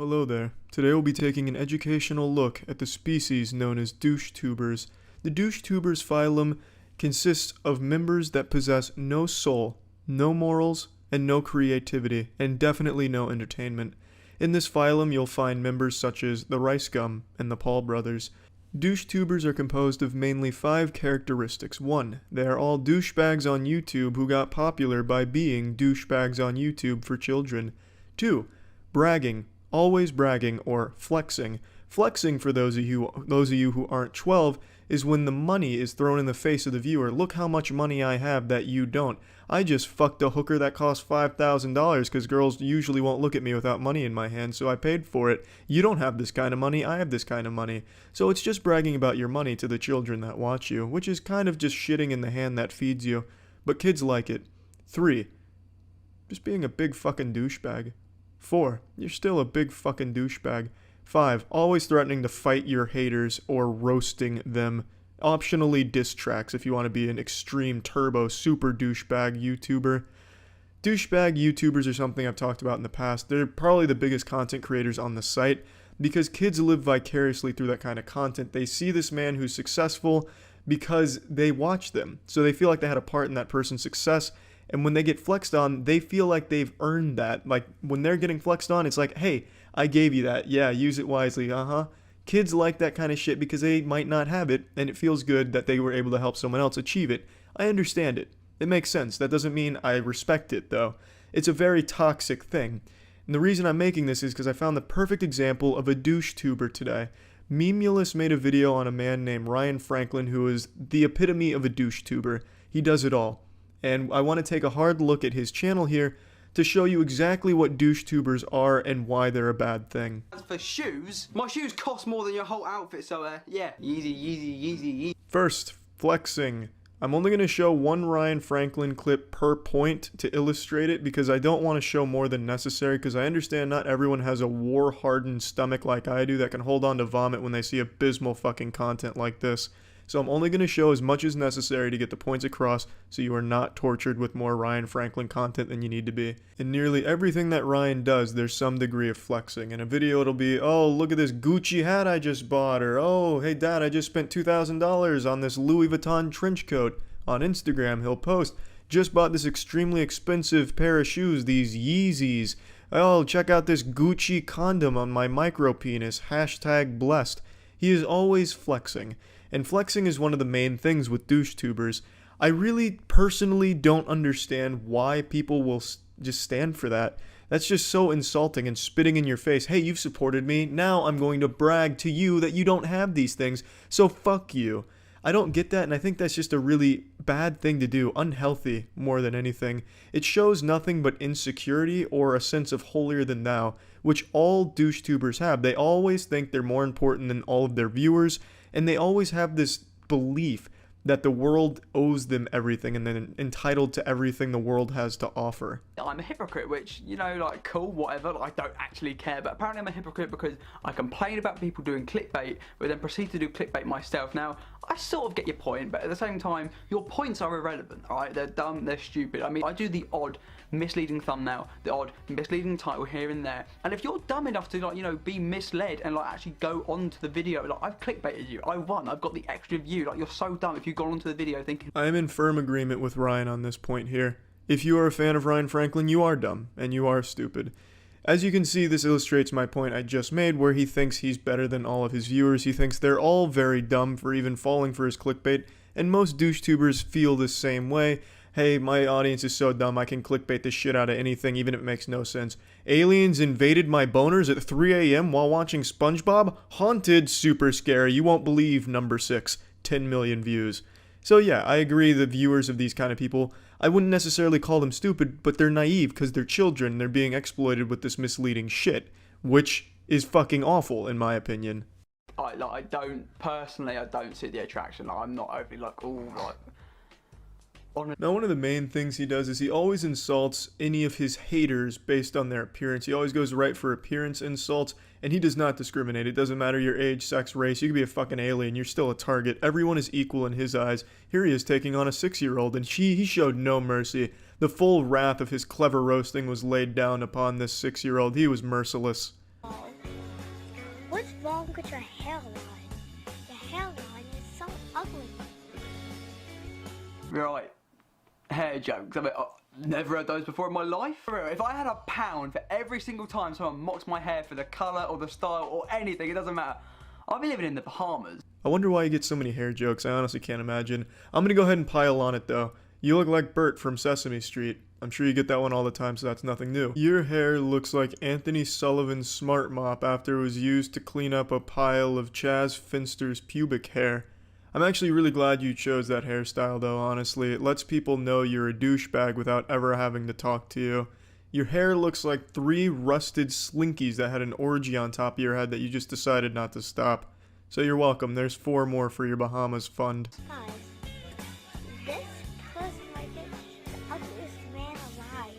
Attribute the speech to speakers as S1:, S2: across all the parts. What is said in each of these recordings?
S1: Hello there. Today we'll be taking an educational look at the species known as DoucheTubers. The DoucheTubers phylum consists of members that possess no soul, no morals, and no creativity, and definitely no entertainment. In this phylum you'll find members such as the Ricegum and the Paul brothers. DoucheTubers are composed of mainly 5 characteristics. 1. They are all douchebags on YouTube who got popular by being douchebags on YouTube for children. 2. Bragging. Always bragging or flexing. Flexing, for those of you who aren't 12, is when the money is thrown in the face of the viewer. Look how much money I have that you don't. I just fucked a hooker that cost $5,000 because girls usually won't look at me without money in my hand, so I paid for it. You don't have this kind of money, I have this kind of money. So it's just bragging about your money to the children that watch you, which is kind of just shitting in the hand that feeds you. But kids like it. 3. Just being a big fucking douchebag. 4. You're still a big fucking douchebag. 5. Always threatening to fight your haters or roasting them. Optionally diss tracks if you want to be an extreme turbo super douchebag YouTuber. Douchebag YouTubers are something I've talked about in the past. They're probably the biggest content creators on the site because kids live vicariously through that kind of content. They see this man who's successful because they watch them. So they feel like they had a part in that person's success. And when they get flexed on, they feel like they've earned that. Like, when they're getting flexed on, it's like, hey, I gave you that. Yeah, use it wisely. Kids like that kind of shit because they might not have it, and it feels good that they were able to help someone else achieve it. I understand it. It makes sense. That doesn't mean I respect it, though. It's a very toxic thing. And the reason I'm making this is because I found the perfect example of a DoucheTuber today. Memulous made a video on a man named Ryan Franklin who is the epitome of a DoucheTuber. He does it all. And I want to take a hard look at his channel here to show you exactly what DoucheTubers are and why they're a bad thing.
S2: As for shoes, my shoes cost more than your whole outfit, so yeah, easy.
S1: First, flexing. I'm only going to show one Ryan Franklin clip per point to illustrate it because I don't want to show more than necessary because I understand not everyone has a war-hardened stomach like I do that can hold on to vomit when they see abysmal fucking content like this. So I'm only going to show as much as necessary to get the points across so you are not tortured with more Ryan Franklin content than you need to be. In nearly everything that Ryan does, there's some degree of flexing. In a video it'll be, oh, look at this Gucci hat I just bought, or oh, hey dad, I just spent $2,000 on this Louis Vuitton trench coat. On Instagram he'll post, just bought this extremely expensive pair of shoes, these Yeezys. Oh, check out this Gucci condom on my micro penis, #blessed. He is always flexing. And flexing is one of the main things with DoucheTubers. I really personally don't understand why people will just stand for that. That's just so insulting and spitting in your face. Hey, you've supported me. Now I'm going to brag to you that you don't have these things. So fuck you. I don't get that, and I think that's just a really bad thing to do. Unhealthy more than anything. It shows nothing but insecurity or a sense of holier than thou, which all DoucheTubers have. They always think they're more important than all of their viewers. And they always have this belief that the world owes them everything and they're entitled to everything the world has to offer.
S2: I'm a hypocrite, which, you know, like, cool, whatever, like, I don't actually care, but apparently I'm a hypocrite because I complain about people doing clickbait, but then proceed to do clickbait myself. Now, I sort of get your point, but at the same time, your points are irrelevant, alright? They're dumb, they're stupid. I mean, I do the odd misleading thumbnail, the odd misleading title here and there, and if you're dumb enough to, like, you know, be misled and, like, actually go on to the video, like, I've clickbaited you, I won, I've got the extra view, like, you're so dumb if you've gone onto the video thinking...
S1: I am in firm agreement with Ryan on this point here. If you are a fan of Ryan Franklin, you are dumb, and you are stupid. As you can see, this illustrates my point I just made, where he thinks he's better than all of his viewers. He thinks they're all very dumb for even falling for his clickbait, and most DoucheTubers feel the same way. Hey, my audience is so dumb, I can clickbait the shit out of anything, even if it makes no sense. Aliens invaded my boners at 3 a.m. while watching SpongeBob? Haunted, super scary, you won't believe number 6, 10 million views. So yeah, I agree the viewers of these kind of people, I wouldn't necessarily call them stupid, but they're naive because they're children, they're being exploited with this misleading shit, which is fucking awful in my opinion.
S2: I don't see the attraction, like, I'm not overly like, ooh, like...
S1: Now, one of the main things he does is he always insults any of his haters based on their appearance. He always goes right for appearance insults, and he does not discriminate. It doesn't matter your age, sex, race. You could be a fucking alien. You're still a target. Everyone is equal in his eyes. Here he is taking on a 6-year-old, and he showed no mercy. The full wrath of his clever roasting was laid down upon this 6-year-old. He was merciless.
S3: What's wrong with your hairline? Your hairline is so ugly.
S2: Right. Hair jokes. I mean, I've never heard those before in my life. For real, if I had £1 for every single time someone mocks my hair for the colour or the style or anything, it doesn't matter, I'll be living in the Bahamas.
S1: I wonder why you get so many hair jokes. I honestly can't imagine. I'm gonna go ahead and pile on it though. You look like Bert from Sesame Street. I'm sure you get that one all the time, so that's nothing new. Your hair looks like Anthony Sullivan's smart mop after it was used to clean up a pile of Chaz Finster's pubic hair. I'm actually really glad you chose that hairstyle though, honestly. It lets people know you're a douchebag without ever having to talk to you. Your hair looks like 3 rusted slinkies that had an orgy on top of your head that you just decided not to stop. So you're welcome. There's 4 more for your Bahamas fund.
S3: Guys, this person right there is the ugliest man alive.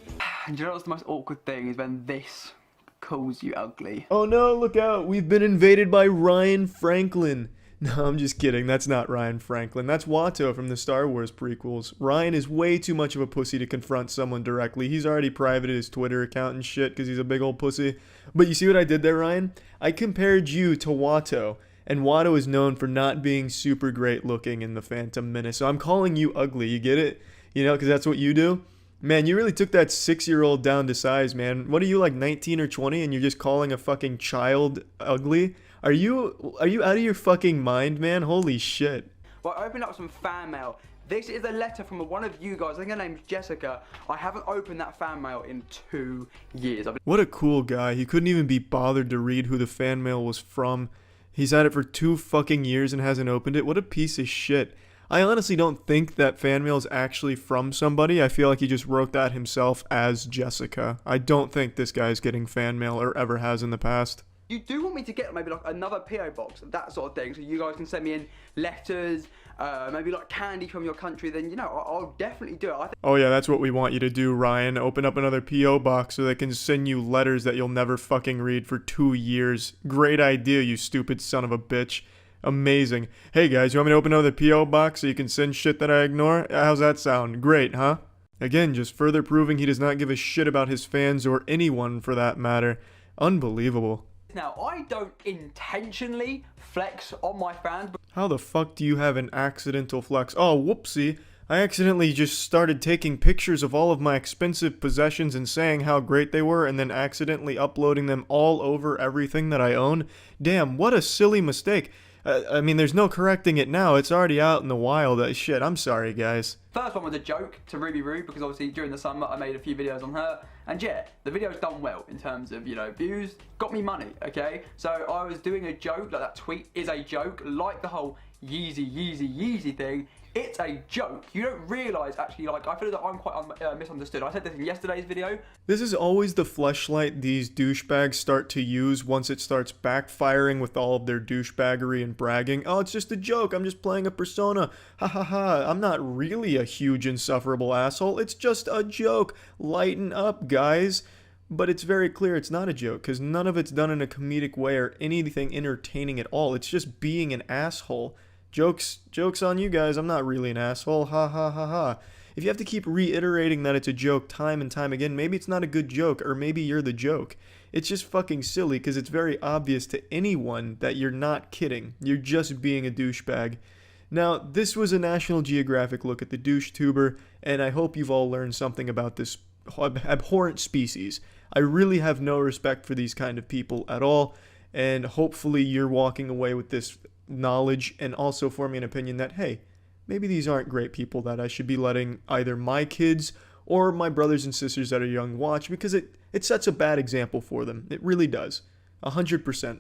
S2: And do you know what's the most awkward thing is when this calls you ugly.
S1: Oh no, look out. We've been invaded by Ryan Franklin. No, I'm just kidding. That's not Ryan Franklin. That's Watto from the Star Wars prequels. Ryan is way too much of a pussy to confront someone directly. He's already privated his Twitter account and shit because he's a big old pussy. But you see what I did there, Ryan? I compared you to Watto. And Watto is known for not being super great looking in The Phantom Menace. So I'm calling you ugly. You get it? You know, because that's what you do. Man, you really took that 6-year-old down to size, man. What are you, like 19 or 20 and you're just calling a fucking child ugly? Are you out of your fucking mind, man? Holy shit.
S2: Well, I opened up some fan mail. This is a letter from one of you guys. I think her name's Jessica. I haven't opened that fan mail in 2 years.
S1: What a cool guy. He couldn't even be bothered to read who the fan mail was from. He's had it for 2 fucking years and hasn't opened it. What a piece of shit. I honestly don't think that fan mail is actually from somebody. I feel like he just wrote that himself as Jessica. I don't think this guy's getting fan mail or ever has in the past.
S2: You do want me to get maybe like another PO box, that sort of thing, so you guys can send me in letters, maybe like candy from your country, then, you know, I'll definitely do it.
S1: Oh yeah, that's what we want you to do, Ryan. Open up another PO box so they can send you letters that you'll never fucking read for 2 years. Great idea, you stupid son of a bitch. Amazing. Hey guys, you want me to open another PO box so you can send shit that I ignore? How's that sound? Great, huh? Again, just further proving he does not give a shit about his fans or anyone for that matter. Unbelievable.
S2: Now, I don't intentionally flex on my fans.
S1: How the fuck do you have an accidental flex? Oh, whoopsie. I accidentally just started taking pictures of all of my expensive possessions and saying how great they were and then accidentally uploading them all over everything that I own. Damn, what a silly mistake. I mean, there's no correcting it now. It's already out in the wild. Shit, I'm sorry, guys.
S2: First one was a joke to Ruby Roo, because obviously during the summer I made a few videos on her. And yeah, the video's done well in terms of, you know, views, got me money, okay? So I was doing a joke, like that tweet is a joke, like the whole Yeezy thing. It's a joke. You don't realise, actually, like, I feel that I'm quite misunderstood. I said this in yesterday's video.
S1: This is always the fleshlight these douchebags start to use once it starts backfiring with all of their douchebaggery and bragging. Oh, it's just a joke. I'm just playing a persona. Ha ha ha. I'm not really a huge insufferable asshole. It's just a joke. Lighten up, guys. But it's very clear it's not a joke, because none of it's done in a comedic way or anything entertaining at all. It's just being an asshole. Jokes on you guys. I'm not really an asshole. Ha ha ha ha. If you have to keep reiterating that it's a joke time and time again, maybe it's not a good joke, or maybe you're the joke. It's just fucking silly because it's very obvious to anyone that you're not kidding. You're just being a douchebag. Now, this was a National Geographic look at the DoucheTuber, and I hope you've all learned something about this abhorrent species. I really have no respect for these kind of people at all, and hopefully you're walking away with this knowledge and also forming an opinion that, hey, maybe these aren't great people that I should be letting either my kids or my brothers and sisters that are young watch, because it sets a bad example for them. It really does. 100%.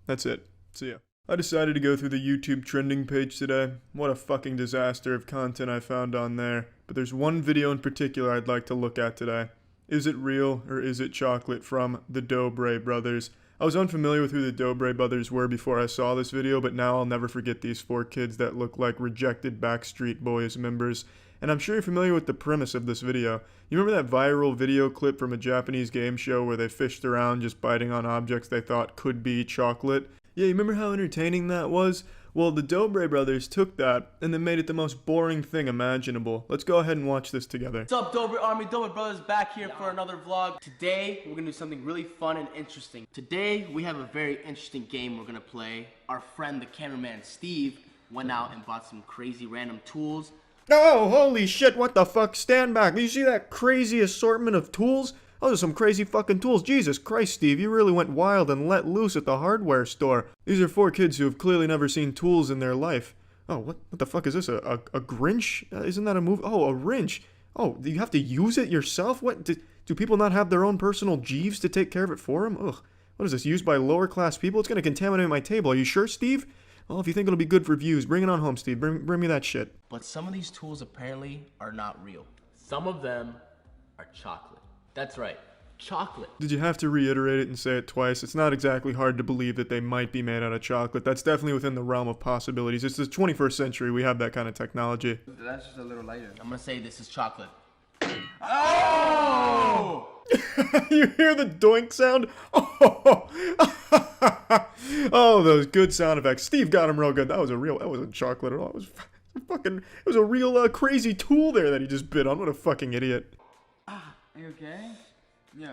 S1: That's it. See ya. I decided to go through the YouTube trending page today. What a fucking disaster of content I found on there. But there's one video in particular I'd like to look at today. Is it real or is it chocolate from the Dobre brothers? I was unfamiliar with who the Dobre brothers were before I saw this video, but now I'll never forget these 4 kids that look like rejected Backstreet Boys members. And I'm sure you're familiar with the premise of this video. You remember that viral video clip from a Japanese game show where they fished around just biting on objects they thought could be chocolate? Yeah, you remember how entertaining that was? Well, the Dobre brothers took that and then made it the most boring thing imaginable. Let's go ahead and watch this together.
S4: What's up, Dobre Army? Dobre Brothers back here for another vlog. Today, we're gonna do something really fun and interesting. Today, we have a very interesting game we're gonna play. Our friend, the cameraman, Steve, went out and bought some crazy random tools.
S1: Oh, holy shit, what the fuck? Stand back. Do you see that crazy assortment of tools? Those are some crazy fucking tools. Jesus Christ, Steve, you really went wild and let loose at the hardware store. These are 4 kids who have clearly never seen tools in their life. Oh, what the fuck is this? A Grinch? Isn't that a movie? Oh, a wrench. Oh, do you have to use it yourself? What? Do people not have their own personal Jeeves to take care of it for them? Ugh. What is this, used by lower class people? It's gonna contaminate my table. Are you sure, Steve? Well, if you think it'll be good for views, bring it on home, Steve. Bring me that shit.
S4: But some of these tools apparently are not real. Some of them are chocolate. That's right, chocolate.
S1: Did you have to reiterate it and say it twice? It's not exactly hard to believe that they might be made out of chocolate. That's definitely within the realm of possibilities. It's the 21st century. We have that kind of technology.
S2: That's just a little lighter.
S4: I'm gonna say this is chocolate.
S2: Oh!
S1: You hear the doink sound? Oh, oh, those good sound effects. Steve got him real good. That wasn't chocolate at all. It was a real crazy tool there that he just bit on. What a fucking idiot.
S2: Are you okay? Yeah.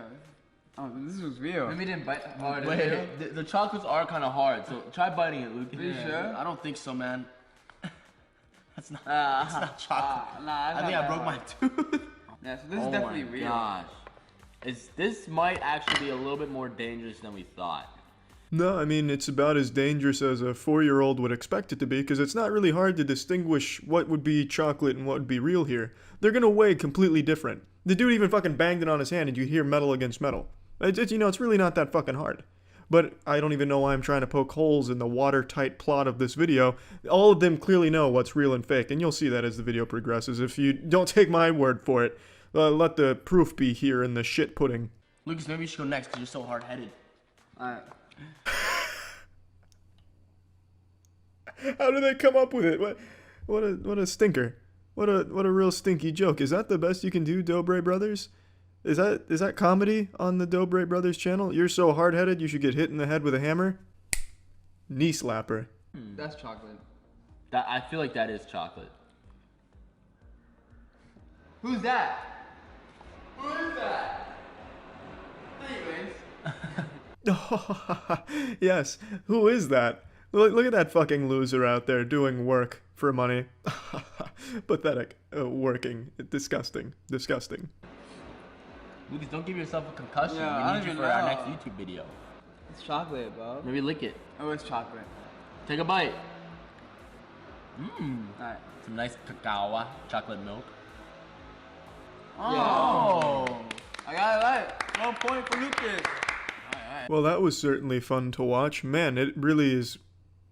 S2: Oh, this was real.
S5: Maybe didn't bite hard.
S4: Wait, the chocolates are kind of hard, so try biting it, Luke.
S2: Are you sure?
S4: I don't think so, man. That's not chocolate.
S2: Nah,
S4: I think I broke my tooth.
S2: Yeah, so this is definitely real.
S5: Gosh. This might actually be a little bit more dangerous than we thought.
S1: No, I mean, it's about as dangerous as a 4-year-old would expect it to be, because it's not really hard to distinguish what would be chocolate and what would be real here. They're gonna weigh completely different. The dude even fucking banged it on his hand and you hear metal against metal. It's really not that fucking hard. But I don't even know why I'm trying to poke holes in the watertight plot of this video. All of them clearly know what's real and fake, and you'll see that as the video progresses. If you don't take my word for it, let the proof be here in the shit pudding.
S4: Lucas, maybe you should go next because you're so hard-headed.
S2: Alright.
S1: How do they come up with it? What a stinker. What a real stinky joke. Is that the best you can do, Dobre Brothers? Is that comedy on the Dobre Brothers channel? You're so hard-headed you should get hit in the head with a hammer? Knee slapper.
S2: That's chocolate.
S5: I feel like that is chocolate.
S2: Who's that? Who is that? Anyways.
S1: Yes, who is that? Look at that fucking loser out there doing work for money. Pathetic. Working. Disgusting. Disgusting.
S4: Lucas, don't give yourself a concussion.
S2: Yeah, I
S4: we
S2: don't
S4: need you
S2: even
S4: for our
S2: know.
S4: next YouTube video.
S2: It's chocolate, bro.
S4: Maybe lick it.
S2: Oh, it's chocolate.
S4: Take a bite. Mmm.
S2: Alright.
S4: Some nice cacao, chocolate milk.
S2: Oh. I got it right. 1 point for Lucas.
S1: Well, that was certainly fun to watch. Man, it really is.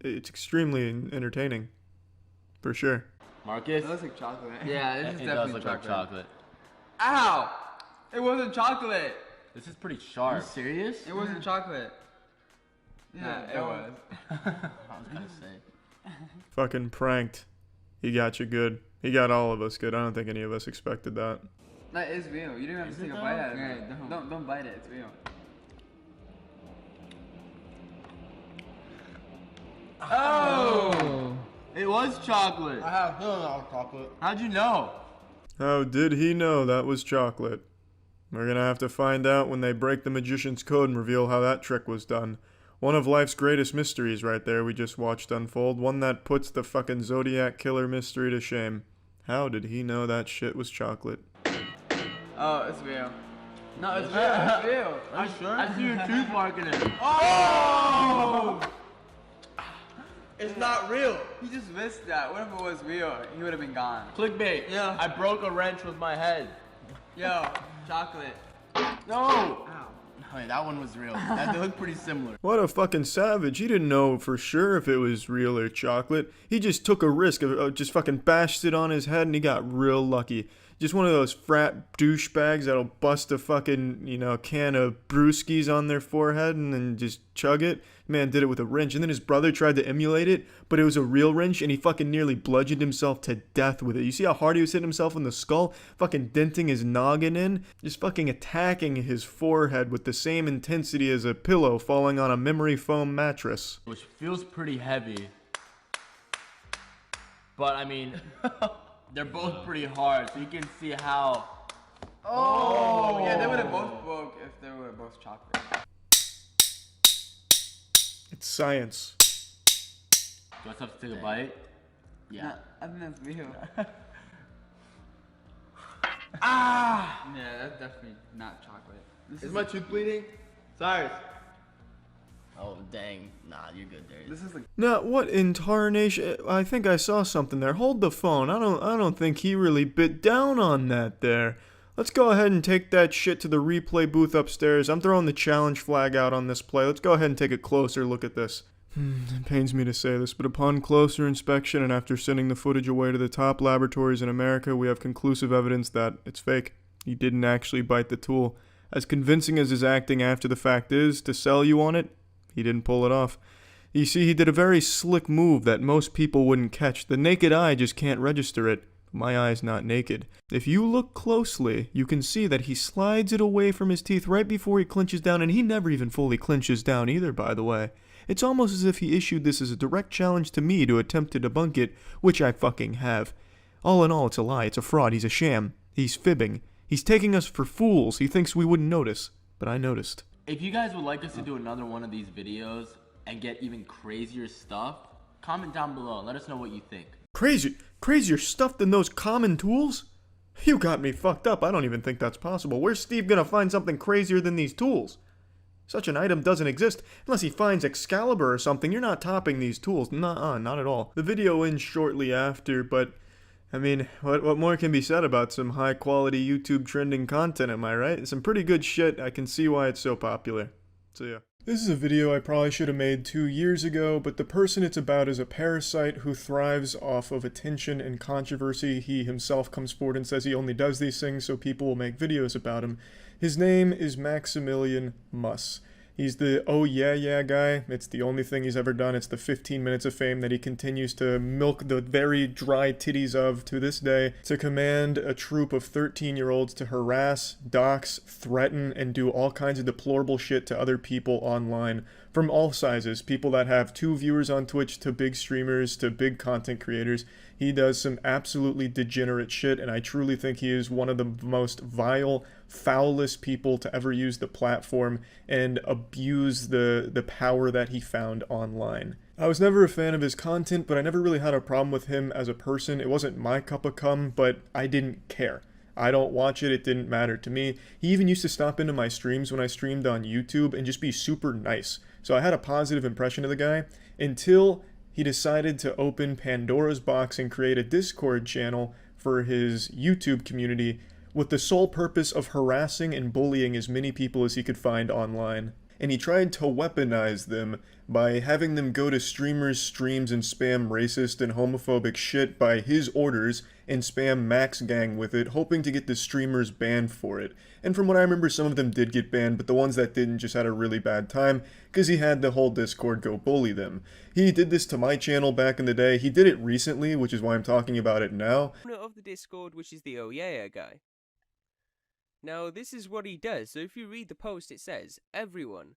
S1: It's extremely entertaining. For sure.
S5: Marcus?
S2: It looks like chocolate.
S5: Yeah,
S4: It does look like chocolate.
S2: Ow! It wasn't chocolate.
S5: This is pretty
S4: Are you
S5: sharp.
S4: serious?
S2: It wasn't chocolate. Yeah, it was.
S4: I was gonna say.
S1: Fucking pranked. He got you good. He got all of us good. I don't think any of us expected that.
S2: That is real. You didn't have to take a bite out of it. Don't bite it. It's real. Oh!
S4: It was chocolate.
S6: I have feeling that was chocolate.
S4: How'd you know?
S1: How did he know that was chocolate? We're gonna have to find out when they break the magician's code and reveal how that trick was done. One of life's greatest mysteries right there we just watched unfold. One that puts the fucking Zodiac Killer mystery to shame. How did he know that shit was chocolate?
S2: Oh, it's real. No, it's real. It's real.
S4: Are you sure? I see your tooth mark in it.
S6: Oh! It's not real.
S2: He just missed that. What if it was real? He would have been gone.
S4: Clickbait.
S2: Yeah.
S4: I broke a wrench with my head.
S2: Yo, chocolate.
S4: No.
S2: Ow.
S4: Wait, that one was real. They look pretty similar.
S1: What a fucking savage. He didn't know for sure if it was real or chocolate. He just took a risk of just fucking bashed it on his head and he got real lucky. Just one of those frat douchebags that'll bust a fucking, can of brewskis on their forehead and then just chug it. Man did it with a wrench. And then his brother tried to emulate it, but it was a real wrench and he fucking nearly bludgeoned himself to death with it. You see how hard he was hitting himself in the skull? Fucking denting his noggin in? Just fucking attacking his forehead with the same intensity as a pillow falling on a memory foam mattress.
S4: Which feels pretty heavy.
S5: but I mean, they're both pretty hard, so you can see how.
S2: Oh, yeah, they would have both broke if they were both chocolate.
S1: It's science.
S5: Do I have to take a bite? Yeah.
S2: I think that's real.
S6: Ah!
S2: Yeah, that's definitely not chocolate.
S6: Is my tooth bleeding? Cyrus.
S4: Oh dang, nah, you're good there.
S2: This is the
S1: Now, what in tarnation? I think I saw something there. Hold the phone. I don't think he really bit down on that there. Let's go ahead and take that shit to the replay booth upstairs. I'm throwing the challenge flag out on this play. Let's go ahead and take a closer look at this. It pains me to say this, but upon closer inspection and after sending the footage away to the top laboratories in America, we have conclusive evidence that it's fake. He didn't actually bite the tool. As convincing as his acting after the fact is to sell you on it, he didn't pull it off. You see, he did a very slick move that most people wouldn't catch. The naked eye just can't register it. My eye's not naked. If you look closely, you can see that he slides it away from his teeth right before he clinches down, and he never even fully clinches down either, by the way. It's almost as if he issued this as a direct challenge to me to attempt to debunk it, which I fucking have. All in all, it's a lie, it's a fraud, he's a sham. He's fibbing. He's taking us for fools. He thinks we wouldn't notice, but I noticed.
S5: If you guys would like us to do another one of these videos and get even crazier stuff, comment down below and let us know what you think.
S1: Crazier stuff than those common tools? You got me fucked up. I don't even think that's possible. Where's Steve gonna find something crazier than these tools? Such an item doesn't exist unless he finds Excalibur or something. You're not topping these tools. Nuh-uh, not at all. The video ends shortly after, but I mean, what more can be said about some high-quality YouTube trending content, am I right? Some pretty good shit. I can see why it's so popular. So yeah. This is a video I probably should have made 2 years ago, but the person it's about is a parasite who thrives off of attention and controversy. He himself comes forward and says he only does these things so people will make videos about him. His name is Maximilian Muss. He's the oh yeah guy. It's the only thing he's ever done. It's the 15 minutes of fame that he continues to milk the very dry titties of to this day to command a troop of 13-year-olds to harass, dox, threaten, and do all kinds of deplorable shit to other people online from all sizes. People that have 2 viewers on Twitch to big streamers to big content creators. He does some absolutely degenerate shit, and I truly think he is one of the most vile, foulest people to ever use the platform and abuse the power that he found online. I was never a fan of his content, but I never really had a problem with him as a person. It wasn't my cup of cum, but I didn't care. I don't watch it, it didn't matter to me. He even used to stop into my streams when I streamed on YouTube and just be super nice. So I had a positive impression of the guy until he decided to open Pandora's box and create a Discord channel for his YouTube community with the sole purpose of harassing and bullying as many people as he could find online. And he tried to weaponize them by having them go to streamers' streams and spam racist and homophobic shit by his orders and spam Max Gang with it, hoping to get the streamers banned for it. And from what I remember, some of them did get banned, but the ones that didn't just had a really bad time because he had the whole Discord go bully them. He did this to my channel back in the day. He did it recently, which is why I'm talking about it now.
S7: Of the Discord, which is the oh yeah guy. Now, this is what he does. So if you read the post, it says, everyone,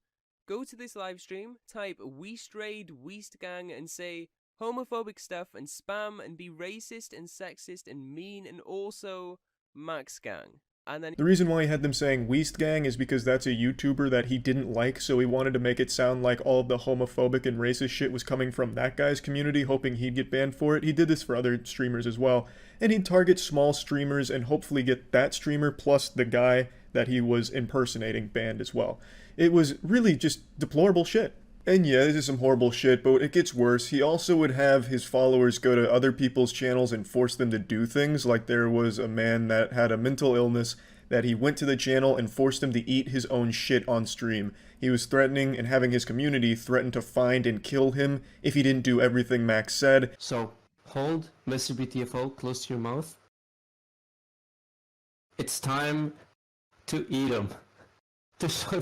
S7: go to this live stream, type Weast Raid, Weast Gang, and say homophobic stuff, and spam, and be racist, and sexist, and mean, and also Max Gang. And then
S1: the reason why he had them saying Weast Gang is because that's a YouTuber that he didn't like, so he wanted to make it sound like all of the homophobic and racist shit was coming from that guy's community, hoping he'd get banned for it. He did this for other streamers as well. And he'd target small streamers and hopefully get that streamer plus the guy that he was impersonating banned as well. It was really just deplorable shit. And yeah, this is some horrible shit, but it gets worse. He also would have his followers go to other people's channels and force them to do things, like there was a man that had a mental illness that he went to the channel and forced him to eat his own shit on stream. He was threatening and having his community threaten to find and kill him if he didn't do everything Max said.
S8: So, hold Mr. BTFO close to your mouth. It's time to eat him. To show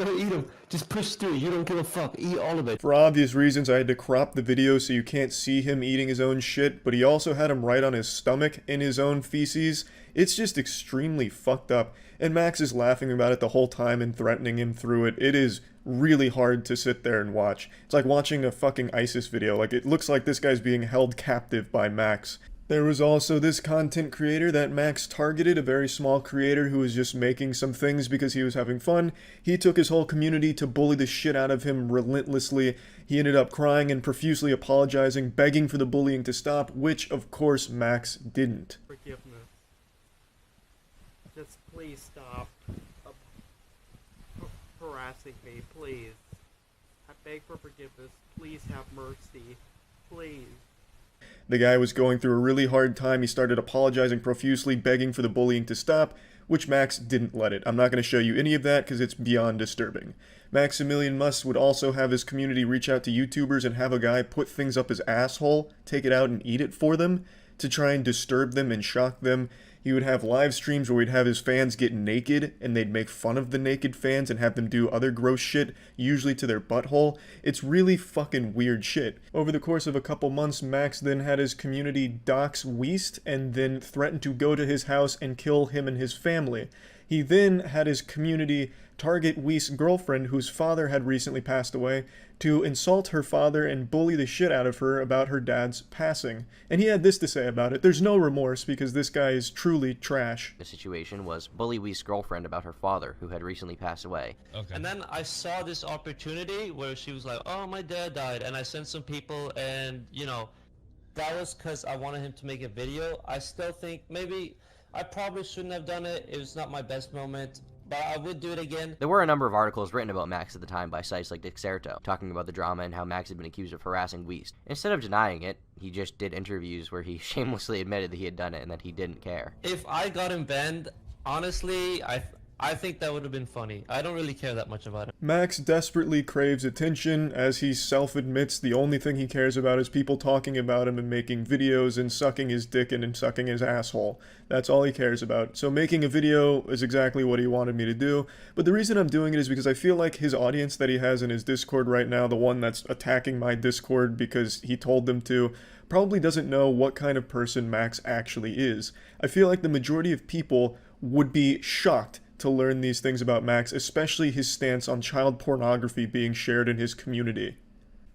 S8: Don't eat them. Just push through. You don't give a fuck. Eat all of it.
S1: For obvious reasons, I had to crop the video so you can't see him eating his own shit, but he also had him right on his stomach in his own feces. It's just extremely fucked up, and Max is laughing about it the whole time and threatening him through it. It is really hard to sit there and watch. It's like watching a fucking ISIS video. Like, it looks like this guy's being held captive by Max. There was also this content creator that Max targeted, a very small creator who was just making some things because he was having fun. He took his whole community to bully the shit out of him relentlessly. He ended up crying and profusely apologizing, begging for the bullying to stop, which, of course, Max didn't.
S9: Forgiveness. Just please stop harassing me, please. I beg for forgiveness. Please have mercy. Please.
S1: The guy was going through a really hard time. He started apologizing profusely, begging for the bullying to stop, which Max didn't let it. I'm not going to show you any of that because it's beyond disturbing. Maximilian Must would also have his community reach out to YouTubers and have a guy put things up his asshole, take it out and eat it for them, to try and disturb them and shock them. He would have live streams where he'd have his fans get naked, and they'd make fun of the naked fans and have them do other gross shit, usually to their butthole. It's really fucking weird shit. Over the course of a couple months, Max then had his community dox Weast, and then threatened to go to his house and kill him and his family. He then had his community target Weast's girlfriend, whose father had recently passed away, to insult her father and bully the shit out of her about her dad's passing. And he had this to say about it: there's no remorse because this guy is truly trash.
S10: The situation was bully Weast's girlfriend about her father, who had recently passed away.
S8: Okay. And then I saw this opportunity where she was like, oh, my dad died, and I sent some people, and, you know, that was because I wanted him to make a video. I still think maybe I probably shouldn't have done it. It was not my best moment, but I would do it again.
S10: There were a number of articles written about Max at the time by sites like DoucheTuber, talking about the drama and how Max had been accused of harassing Weast. Instead of denying it, he just did interviews where he shamelessly admitted that he had done it and that he didn't care.
S8: If I got him banned, honestly, I think that would have been funny. I don't really care that much about it.
S1: Max desperately craves attention. As he self-admits, the only thing he cares about is people talking about him and making videos and sucking his dick and sucking his asshole. That's all he cares about. So making a video is exactly what he wanted me to do. But the reason I'm doing it is because I feel like his audience that he has in his Discord right now, the one that's attacking my Discord because he told them to, probably doesn't know what kind of person Max actually is. I feel like the majority of people would be shocked to learn these things about Max, especially his stance on child pornography being shared in his community.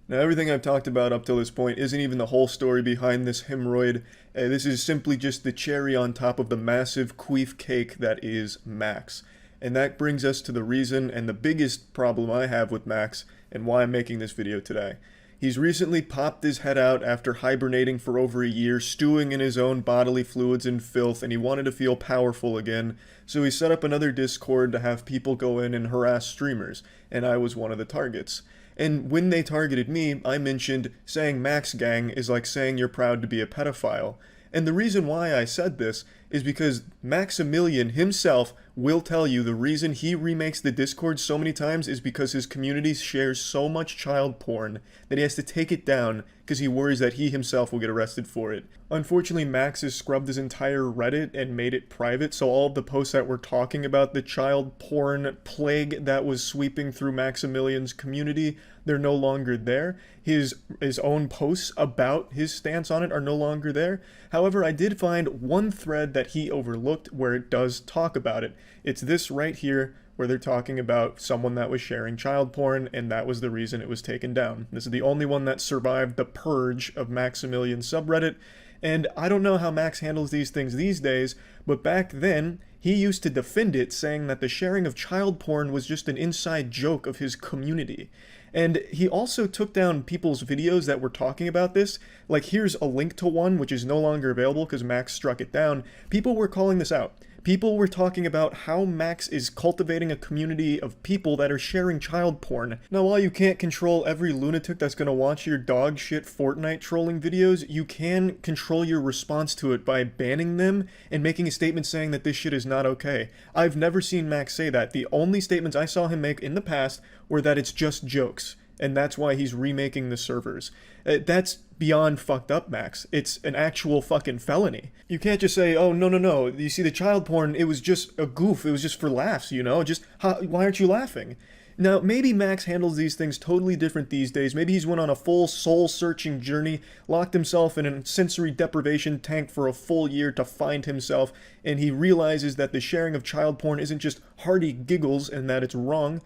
S1: Now, everything I've talked about up till this point isn't even the whole story behind this hemorrhoid. This is simply just the cherry on top of the massive queef cake that is Max. And that brings us to the reason and the biggest problem I have with Max and why I'm making this video today. He's recently popped his head out after hibernating for over a year, stewing in his own bodily fluids and filth, and he wanted to feel powerful again, so he set up another Discord to have people go in and harass streamers, and I was one of the targets. And when they targeted me, I mentioned saying Max Gang is like saying you're proud to be a pedophile. And the reason why I said this is because Maximilian himself will tell you the reason he remakes the Discord so many times is because his community shares so much child porn that he has to take it down because he worries that he himself will get arrested for it. Unfortunately, Max has scrubbed his entire Reddit and made it private, so all of the posts that were talking about the child porn plague that was sweeping through Maximilian's community, they're no longer there. His own posts about his stance on it are no longer there. However, I did find one thread that he overlooked where it does talk about it. It's this right here, where they're talking about someone that was sharing child porn, and that was the reason it was taken down. This is the only one that survived the purge of Maximilian's subreddit, and I don't know how Max handles these things these days, but back then, he used to defend it, saying that the sharing of child porn was just an inside joke of his community. And he also took down people's videos that were talking about this. Like, here's a link to one, which is no longer available because Max struck it down. People were calling this out. People were talking about how Max is cultivating a community of people that are sharing child porn. Now, while you can't control every lunatic that's gonna watch your dog shit Fortnite trolling videos, you can control your response to it by banning them and making a statement saying that this shit is not okay. I've never seen Max say that. The only statements I saw him make in the past were that it's just jokes, and that's why he's remaking the servers. That's beyond fucked up, Max. It's an actual fucking felony. You can't just say, oh, no, you see the child porn, it was just a goof, it was just for laughs, you know, just, why aren't you laughing? Now, maybe Max handles these things totally different these days. Maybe he's went on a full soul-searching journey, locked himself in a sensory deprivation tank for a full year to find himself, and he realizes that the sharing of child porn isn't just hearty giggles and that it's wrong.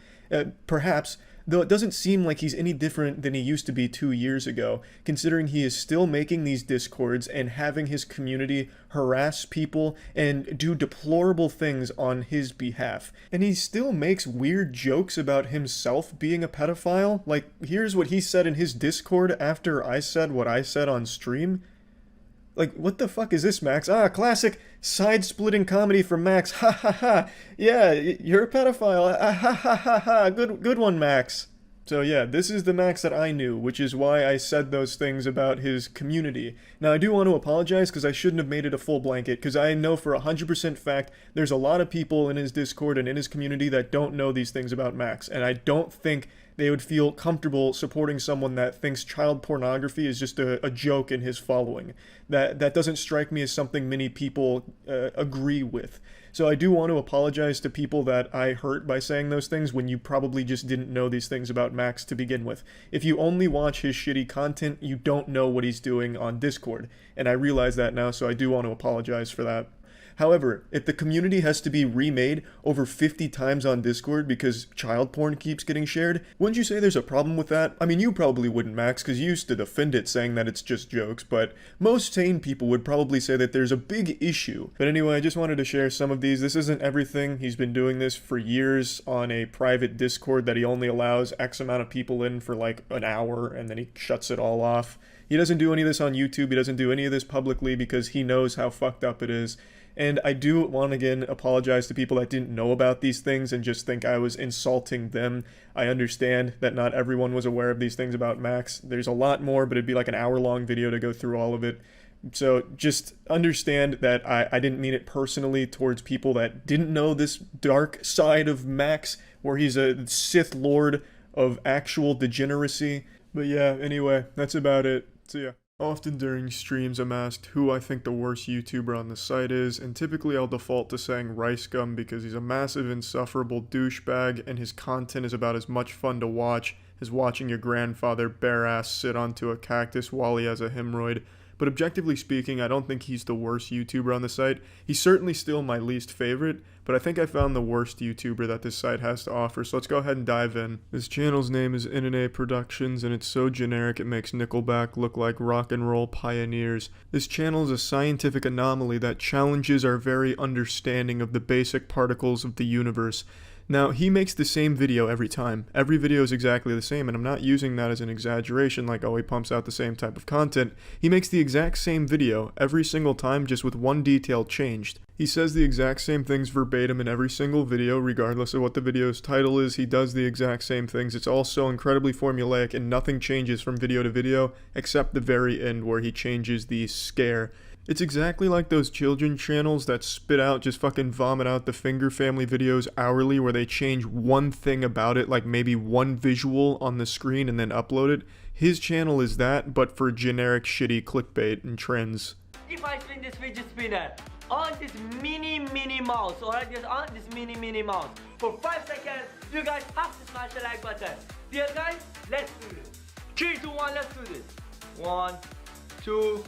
S1: Perhaps, though it doesn't seem like he's any different than he used to be 2 years ago, considering he is still making these discords and having his community harass people and do deplorable things on his behalf. And he still makes weird jokes about himself being a pedophile. Like, here's what he said in his Discord after I said what I said on stream. Like, what the fuck is this, Max? Ah, classic side-splitting comedy from Max. Ha ha ha. Yeah, you're a pedophile. Ah, ha ha ha ha. Good one, Max. So yeah, this is the Max that I knew, which is why I said those things about his community. Now, I do want to apologize because I shouldn't have made it a full blanket, because I know for 100% fact there's a lot of people in his Discord and in his community that don't know these things about Max, and I don't think they would feel comfortable supporting someone that thinks child pornography is just a joke in his following. That doesn't strike me as something many people agree with. So I do want to apologize to people that I hurt by saying those things when you probably just didn't know these things about Max to begin with. If you only watch his shitty content, you don't know what he's doing on Discord, and I realize that now, so I do want to apologize for that. However, if the community has to be remade over 50 times on Discord because child porn keeps getting shared, wouldn't you say there's a problem with that? I mean, you probably wouldn't, Max, because you used to defend it saying that it's just jokes, but most sane people would probably say that there's a big issue. But anyway, I just wanted to share some of these. This isn't everything. He's been doing this for years on a private Discord that he only allows X amount of people in for like an hour, and then he shuts it all off. He doesn't do any of this on YouTube. He doesn't do any of this publicly because he knows how fucked up it is. And I do want to again apologize to people that didn't know about these things and just think I was insulting them. I understand that not everyone was aware of these things about Max. There's a lot more, but it'd be like an hour-long video to go through all of it. So just understand that I didn't mean it personally towards people that didn't know this dark side of Max, where he's a Sith Lord of actual degeneracy. But yeah, anyway, that's about it. See ya. Often during streams I'm asked who I think the worst YouTuber on the site is, and typically I'll default to saying Ricegum because he's a massive insufferable douchebag and his content is about as much fun to watch as watching your grandfather bare-ass sit onto a cactus while he has a hemorrhoid. But objectively speaking, I don't think he's the worst YouTuber on the site. He's certainly still my least favorite, but I think I found the worst YouTuber that this site has to offer, so let's go ahead and dive in. This channel's name is NNA Productions, and it's so generic it makes Nickelback look like rock and roll pioneers. This channel is a scientific anomaly that challenges our very understanding of the basic particles of the universe. Now, he makes the same video every time. Every video is exactly the same, and I'm not using that as an exaggeration, like, oh, he pumps out the same type of content. He makes the exact same video every single time, just with one detail changed. He says the exact same things verbatim in every single video, regardless of what the video's title is. He does the exact same things. It's all so incredibly formulaic, and nothing changes from video to video, except the very end where he changes the scare. It's exactly like those children channels that spit out, just fucking vomit out the Finger Family videos hourly where they change one thing about it, like maybe one visual on the screen and then upload it. His channel is that, but for generic shitty clickbait and trends.
S11: If I spin this fidget spinner on this mini mouse, or just on this mini mouse for 5 seconds, you guys have to smash the like button. Dear guys, let's do this. 3, 2, 1, let's do this. 1, 2,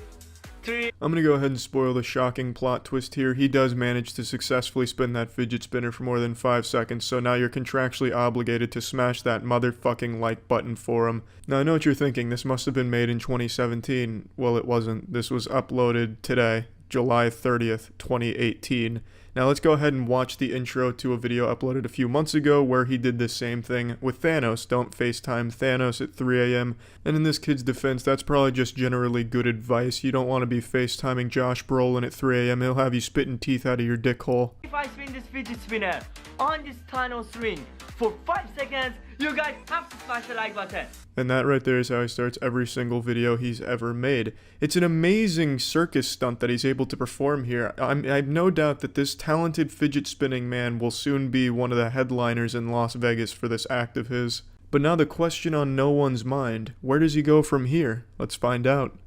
S11: 3.
S1: I'm gonna go ahead and spoil the shocking plot twist here. He does manage to successfully spin that fidget spinner for more than 5 seconds, so now you're contractually obligated to smash that motherfucking like button for him. Now I know what you're thinking, this must have been made in 2017. Well, it wasn't. This was uploaded today, July 30th, 2018. Now let's go ahead and watch the intro to a video uploaded a few months ago where he did the same thing with Thanos. Don't FaceTime Thanos at 3 a.m. And in this kid's defense, that's probably just generally good advice. You don't want to be FaceTiming Josh Brolin at 3 a.m. He'll have you spitting teeth out of your dick hole.
S11: If I spin this fidget spinner on this Thanos ring for 5 seconds, you guys have to smash the like button.
S1: And that right there is how he starts every single video he's ever made. It's an amazing circus stunt that he's able to perform here. I have no doubt that this talented fidget spinning man will soon be one of the headliners in Las Vegas for this act of his. But now the question on no one's mind, where does he go from here? Let's find out.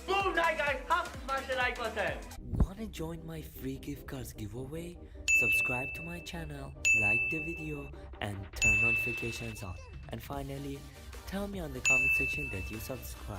S11: Boom, now you guys have to smash the like button.
S10: What
S11: join my free gift cards giveaway? Subscribe to my channel, like the video, and turn notifications on. And finally, tell me on the comment section that you subscribe.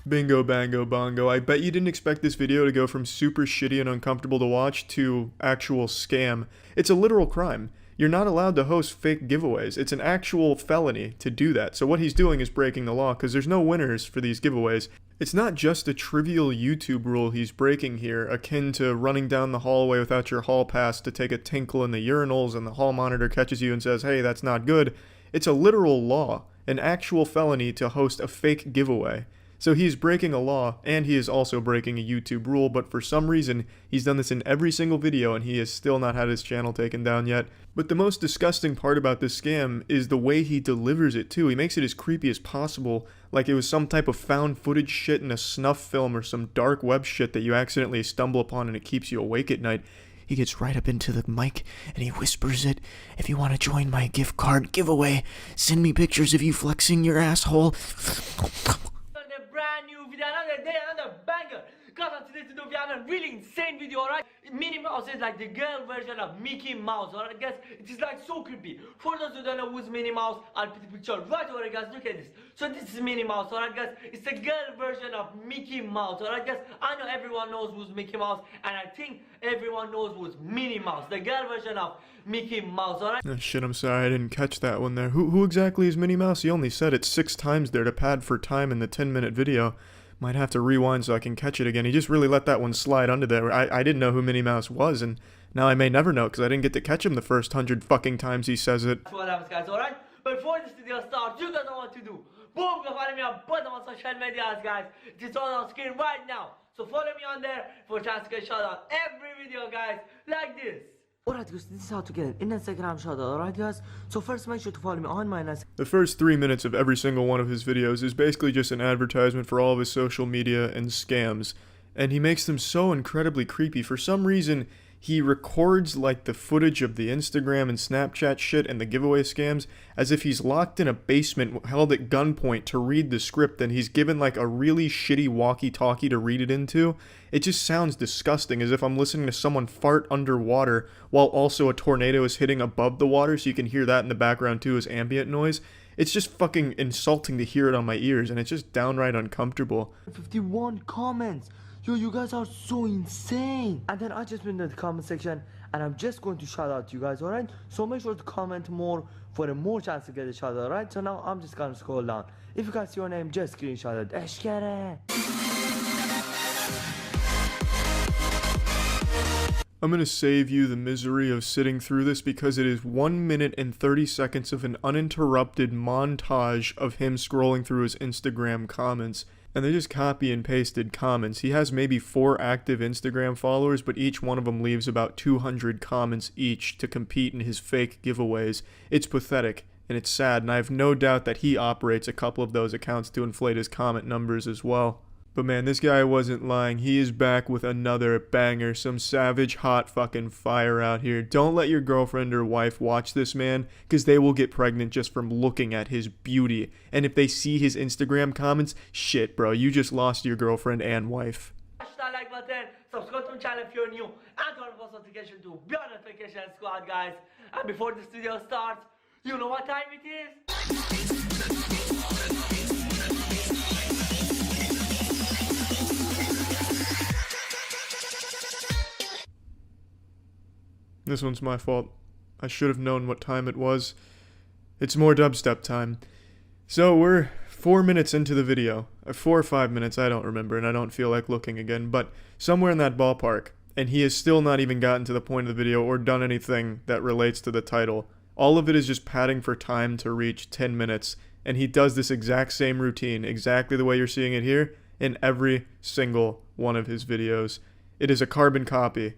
S1: Bingo, bango, bongo. I bet you didn't expect this video to go from super shitty and uncomfortable to watch to actual scam. It's a literal crime. You're not allowed to host fake giveaways. It's an actual felony to do that. So what he's doing is breaking the law because there's no winners for these giveaways. It's not just a trivial YouTube rule he's breaking here, akin to running down the hallway without your hall pass to take a tinkle in the urinals and the hall monitor catches you and says, hey, that's not good. It's a literal law, an actual felony to host a fake giveaway. So he's breaking a law, and he is also breaking a YouTube rule, but for some reason, he's done this in every single video, and he has still not had his channel taken down yet. But the most disgusting part about this scam is the way he delivers it, too. He makes it as creepy as possible, like it was some type of found footage shit in a snuff film or some dark web shit that you accidentally stumble upon and it keeps you awake at night. He gets right up into the mic, and he whispers it. If you want to join my gift card giveaway, send me pictures of you flexing your asshole.
S11: Brand new video, another day, another banger. Guys, on today's video we have a really insane video, alright? Minnie Mouse is like the girl version of Mickey Mouse, alright guys? It is like so creepy. For those who don't know who's Minnie Mouse, I'll put the picture right over, guys. Look at this. So this is Minnie Mouse, alright guys? It's the girl version of Mickey Mouse, alright guys? I know everyone knows who's Mickey Mouse, and I think everyone knows who's Minnie Mouse, the girl version of Mickey Mouse, alright?
S1: Oh, shit, I'm sorry, I didn't catch that one there. Who exactly is Minnie Mouse? He only said it 6 times there to pad for time in the 10-minute video. Might have to rewind so I can catch it again. He just really let that one slide under there. I didn't know who Minnie Mouse was, and now I may never know because I didn't get to catch him the first 100 fucking times he says it.
S11: That's what happens, guys, alright? But before this video starts, you guys know what to do. Boom, go follow me on both of my social medias, guys. It's all on screen right now. So follow me on there for a chance to get shout out every video, guys, like this. Alright guys, this is how to get an Instagram shout out, alright guys? So first make sure to follow me on my Instagram.
S1: The first 3 minutes of every single one of his videos is basically just an advertisement for all of his social media and scams. And he makes them so incredibly creepy. For some reason, he records like the footage of the Instagram and Snapchat shit and the giveaway scams as if he's locked in a basement held at gunpoint to read the script, and he's given like a really shitty walkie-talkie to read it into. It just sounds disgusting, as if I'm listening to someone fart underwater while also a tornado is hitting above the water, so you can hear that in the background too as ambient noise. It's just fucking insulting to hear it on my ears, and it's just downright uncomfortable.
S11: 51 comments. Yo, you guys are so insane. And then I just went in the comment section and I'm just going to shout out to you guys, alright? So make sure to comment more for a more chance to get a shout out, alright? So now I'm just gonna scroll down. If you guys see your name, just screenshot it. Eshkere.
S1: I'm gonna save you the misery of sitting through this because it is 1 minute and 30 seconds of an uninterrupted montage of him scrolling through his Instagram comments. And they just copy and pasted comments. He has maybe 4 active Instagram followers, but each one of them leaves about 200 comments each to compete in his fake giveaways. It's pathetic, and it's sad, and I have no doubt that he operates a couple of those accounts to inflate his comment numbers as well. But man, this guy wasn't lying. He is back with another banger. Some savage hot fucking fire out here. Don't let your girlfriend or wife watch this man, because they will get pregnant just from looking at his beauty. And if they see his Instagram comments, shit bro, you just lost your girlfriend and wife.
S11: Smash that like button, subscribe to my channel if you're new, and turn on post notification to be on notification squad, guys. And before this video starts, you know what time it is?
S1: This one's my fault. I should have known what time it was. It's more dubstep time. So we're 4 minutes into the video. 4 or 5 minutes, I don't remember, and I don't feel like looking again, but somewhere in that ballpark. And he has still not even gotten to the point of the video or done anything that relates to the title. All of it is just padding for time to reach 10 minutes. And he does this exact same routine, exactly the way you're seeing it here, in every single one of his videos. It is a carbon copy.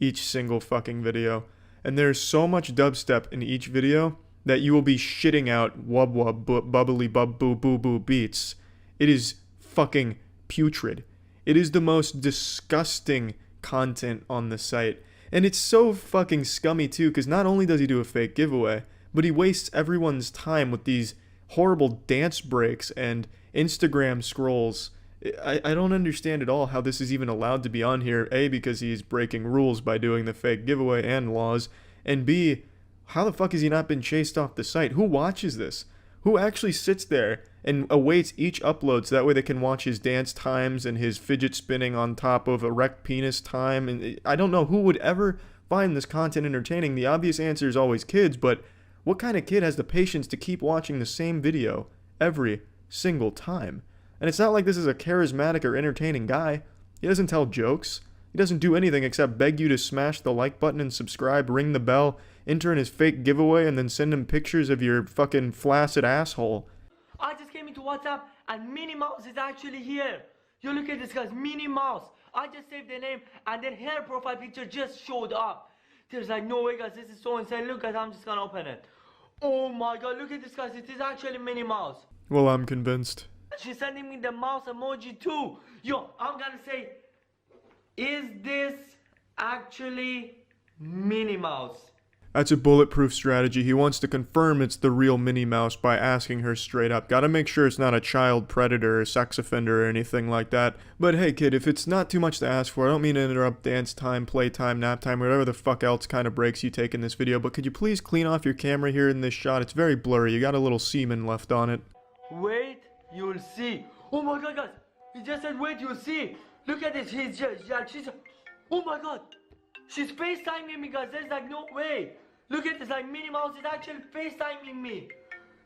S1: Each single fucking video. And there's so much dubstep in each video that you will be shitting out wub wub bubbly bub boo boo boo beats. It is fucking putrid. It is the most disgusting content on the site. And it's so fucking scummy too, because not only does he do a fake giveaway, but he wastes everyone's time with these horrible dance breaks and Instagram scrolls. I don't understand at all how this is even allowed to be on here. A, because he's breaking rules by doing the fake giveaway and laws. And B, how the fuck has he not been chased off the site? Who watches this? Who actually sits there and awaits each upload so that way they can watch his dance times and his fidget spinning on top of erect penis time? And I don't know who would ever find this content entertaining. The obvious answer is always kids, but what kind of kid has the patience to keep watching the same video every single time? And it's not like this is a charismatic or entertaining guy. He doesn't tell jokes. He doesn't do anything except beg you to smash the like button and subscribe, ring the bell, enter in his fake giveaway, and then send him pictures of your fucking flaccid asshole.
S11: I just came into WhatsApp and Minnie Mouse is actually here. You look at this guy's Minnie Mouse. I just saved their name and then her profile picture just showed up. There's like no way guys, this is so insane. Look guys, I'm just gonna open it. Oh my god, look at this guys, it is actually Minnie Mouse.
S1: Well, I'm convinced.
S11: She's sending me the mouse emoji too. Yo, I'm gonna say, is this actually Minnie Mouse?
S1: That's a bulletproof strategy. He wants to confirm it's the real Minnie Mouse by asking her straight up. Gotta make sure it's not a child predator or sex offender or anything like that. But hey kid, if it's not too much to ask for, I don't mean to interrupt dance time, playtime, nap time, whatever the fuck else kind of breaks you take in this video, but could you please clean off your camera here in this shot? It's very blurry. You got a little semen left on it.
S11: Wait, you'll see. Oh my god guys, he just said wait, you'll see. Look at this, he's just, yeah, she's, oh my god. She's FaceTiming me guys, there's like no way. Look at this, like Minnie Mouse is actually FaceTiming me.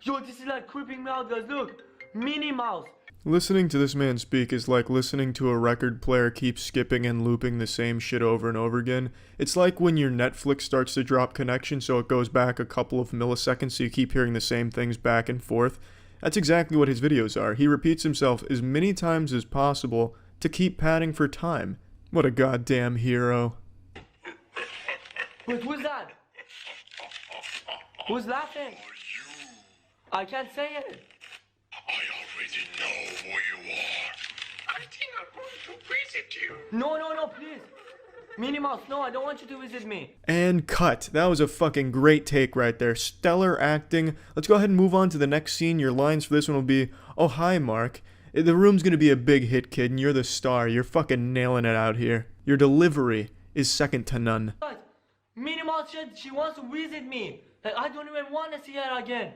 S11: Yo, this is like creeping me out guys, look. Minnie Mouse.
S1: Listening to this man speak is like listening to a record player keep skipping and looping the same shit over and over again. It's like when your Netflix starts to drop connection so it goes back a couple of milliseconds so you keep hearing the same things back and forth. That's exactly what his videos are. He repeats himself as many times as possible to keep padding for time. What a goddamn hero.
S11: Wait, who's that? Who's laughing? I can't say it.
S12: I already know who you are. I think I'm going to visit you.
S11: No, please. Minnie Mouse, no, I don't want you to visit me.
S1: And cut. That was a fucking great take right there. Stellar acting. Let's go ahead and move on to the next scene. Your lines for this one will be, oh, hi, Mark. The room's gonna be a big hit, kid, and you're the star. You're fucking nailing it out here. Your delivery is second to none.
S11: But Minnie Mouse said she wants to visit me. Like, I don't even want to see her again.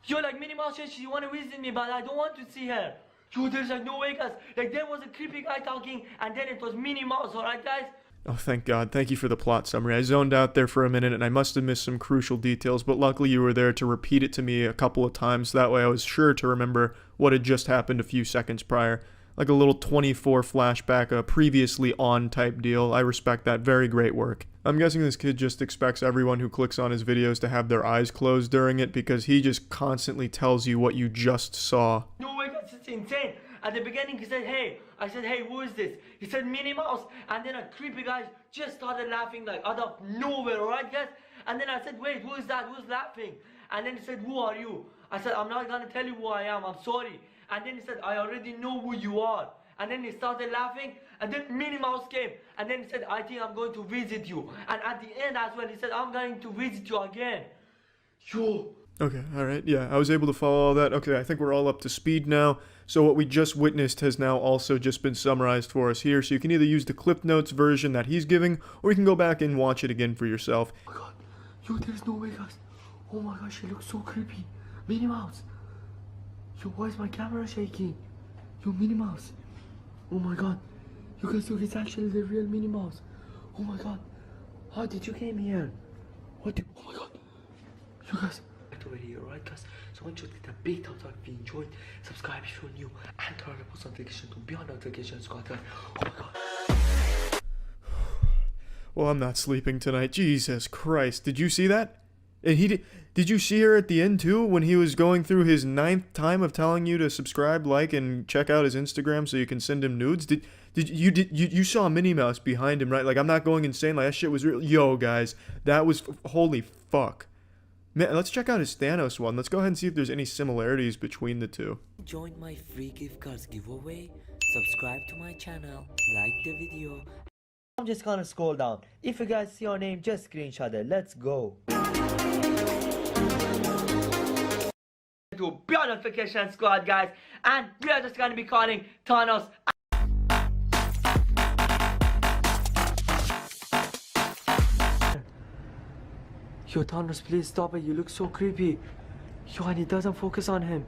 S11: Yo, like, Minnie Mouse said she want to visit me, but I don't want to see her. Yo, there's like no way, guys. Like, there was a creepy guy talking, and then it was Minnie Mouse, alright, guys?
S1: Oh, thank God. Thank you for the plot summary. I zoned out there for a minute, and I must have missed some crucial details, but luckily you were there to repeat it to me a couple of times, so that way I was sure to remember what had just happened a few seconds prior. Like a little 24 flashback, a previously on type deal. I respect that. Very great work. I'm guessing this kid just expects everyone who clicks on his videos to have their eyes closed during it because he just constantly tells you what you just saw.
S11: No way, guys, it's insane. At the beginning he said, hey. I said, hey, who is this? He said, Minnie Mouse. And then a creepy guy just started laughing like out of nowhere, alright, guys? And then I said, wait, who is that? Who's laughing? And then he said, who are you? I said, I'm not gonna tell you who I am. I'm sorry. And then he said, I already know who you are. And then he started laughing, and then Minnie Mouse came, and then he said, I think I'm going to visit you. And at the end as well, he said, I'm going to visit you again. Yo.
S1: Okay, alright, yeah, I was able to follow all that. Okay, I think we're all up to speed now. So what we just witnessed has now also just been summarized for us here, so you can either use the Clip Notes version that he's giving, or you can go back and watch it again for yourself.
S11: Oh my god, yo, there's no way, guys. Oh my gosh, she looks so creepy. Minnie Mouse. Yo, why is my camera shaking? Yo, Minnie Mouse. Oh my god. You guys look, it's actually the real Minnie Mouse. Oh my god. How did you came here? What the, oh my god. You guys. Over here, right guys? So I want you to hit a big thumbs up if you enjoyed. Subscribe if you're new. And turn on the post notification to be on notifications. Oh my god.
S1: Well, I'm not sleeping tonight. Jesus Christ. Did you see that? And did you see her at the end too when he was going through his 9th time of telling you to subscribe, like, and check out his Instagram so you can send him nudes? You saw Minnie Mouse behind him, right? Like, I'm not going insane. Like, that shit was real. Yo, guys, that was holy fuck. Man, let's check out his Thanos one. Let's go ahead and see if there's any similarities between the two.
S13: Join my free gift cards giveaway. Subscribe to my channel. Like the video.
S11: I'm just gonna scroll down. If you guys see your name, just screenshot it. Let's go. to Beyond Notification Squad, guys. And we are just gonna be calling Thanos. Yo, Thanos, please stop it. You look so creepy. Yo, and he doesn't focus on him.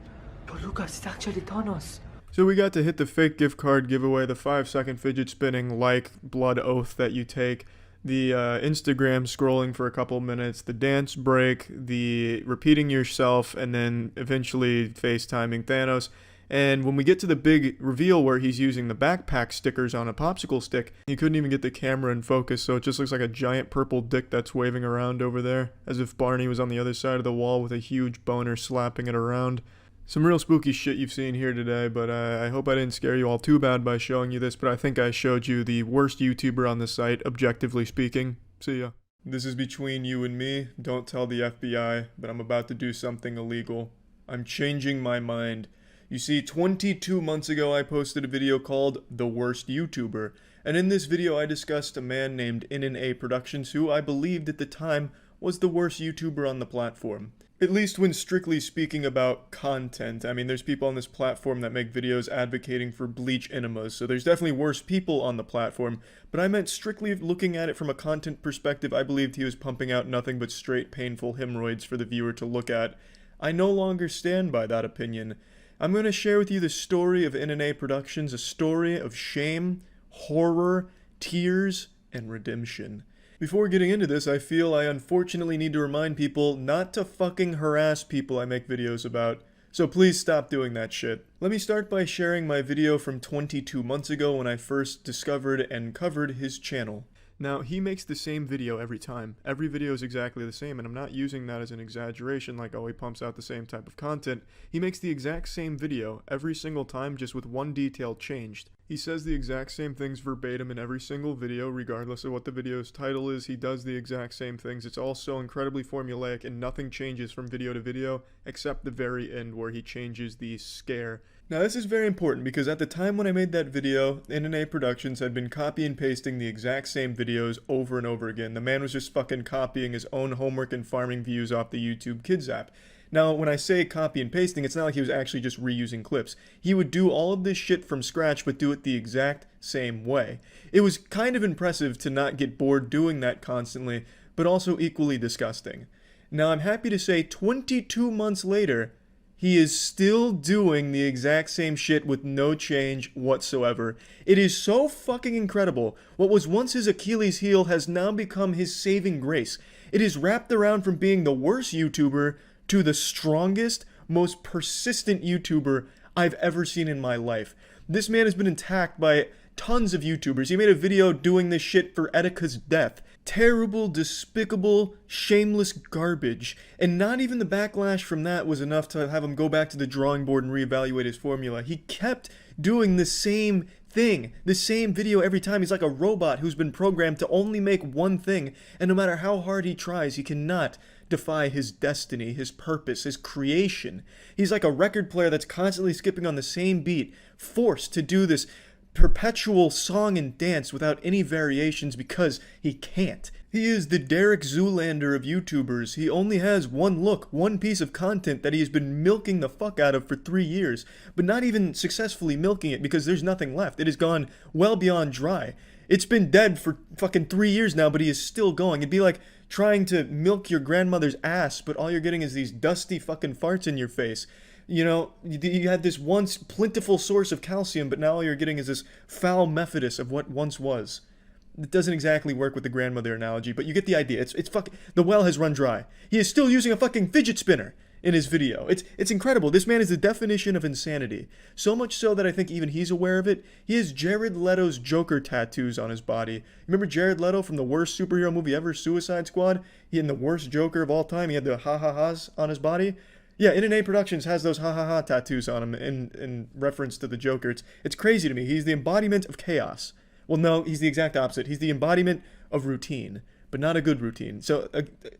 S11: Yo, look, it's actually Thanos.
S1: So we got to hit the fake gift card giveaway, the 5-second fidget spinning like blood oath that you take, the Instagram scrolling for a couple minutes, the dance break, the repeating yourself, and then eventually FaceTiming Thanos. And when we get to the big reveal where he's using the backpack stickers on a popsicle stick, you couldn't even get the camera in focus, so it just looks like a giant purple dick that's waving around over there, as if Barney was on the other side of the wall with a huge boner slapping it around. Some real spooky shit you've seen here today, but I hope I didn't scare you all too bad by showing you this, but I think I showed you the worst YouTuber on the site, objectively speaking. See ya. This is between you and me. Don't tell the FBI, but I'm about to do something illegal. I'm changing my mind. You see, 22 months ago I posted a video called The Worst YouTuber, and in this video I discussed a man named NNA Productions who I believed at the time was the worst YouTuber on the platform. At least when strictly speaking about content. I mean, there's people on this platform that make videos advocating for bleach enemas, so there's definitely worse people on the platform, but I meant strictly looking at it from a content perspective. I believed he was pumping out nothing but straight painful hemorrhoids for the viewer to look at. I no longer stand by that opinion. I'm going to share with you the story of NNA Productions, a story of shame, horror, tears, and redemption. Before getting into this, I feel I unfortunately need to remind people not to fucking harass people I make videos about, so please stop doing that shit. Let me start by sharing my video from 22 months ago when I first discovered and covered his channel. Now, he makes the same video every time. Every video is exactly the same, and I'm not using that as an exaggeration like, oh, he pumps out the same type of content. He makes the exact same video every single time, just with one detail changed. He says the exact same things verbatim in every single video, regardless of what the video's title is. He does the exact same things. It's all so incredibly formulaic, and nothing changes from video to video, except the very end where he changes the scare. Now this is very important because at the time when I made that video, NNA Productions had been copy and pasting the exact same videos over and over again. The man was just fucking copying his own homework and farming views off the YouTube Kids app. Now, when I say copy and pasting, it's not like he was actually just reusing clips. He would do all of this shit from scratch, but do it the exact same way. It was kind of impressive to not get bored doing that constantly, but also equally disgusting. Now, I'm happy to say 22 months later, he is still doing the exact same shit with no change whatsoever. It is so fucking incredible. What was once his Achilles heel has now become his saving grace. It is wrapped around from being the worst YouTuber to the strongest, most persistent YouTuber I've ever seen in my life. This man has been attacked by tons of YouTubers. He made a video doing this shit for Etika's death. Terrible, despicable, shameless garbage. And not even the backlash from that was enough to have him go back to the drawing board and reevaluate his formula. He kept doing the same thing, the same video every time. He's like a robot who's been programmed to only make one thing, and no matter how hard he tries, he cannot defy his destiny, his purpose, his creation. He's like a record player that's constantly skipping on the same beat, forced to do this perpetual song and dance without any variations because he can't. He is the Derek Zoolander of YouTubers. He only has one look, one piece of content that he has been milking the fuck out of for 3 years, but not even successfully milking it because there's nothing left. It has gone well beyond dry. It's been dead for fucking 3 years now, but he is still going. It'd be like trying to milk your grandmother's ass, but all you're getting is these dusty fucking farts in your face. You know, you had this once plentiful source of calcium, but now all you're getting is this foul Methodist of what once was. It doesn't exactly work with the grandmother analogy, but you get the idea. It's fucking, the well has run dry. He is still using a fucking fidget spinner in his video. It's incredible. This man is the definition of insanity. So much so that I think even he's aware of it. He has Jared Leto's Joker tattoos on his body. Remember Jared Leto from the worst superhero movie ever, Suicide Squad? He had the worst Joker of all time. He had the ha-ha-has on his body. Yeah, NNA Productions has those ha-ha-ha tattoos on him in reference to the Joker. It's crazy to me. He's the embodiment of chaos. Well, no, he's the exact opposite. He's the embodiment of routine, but not a good routine. So,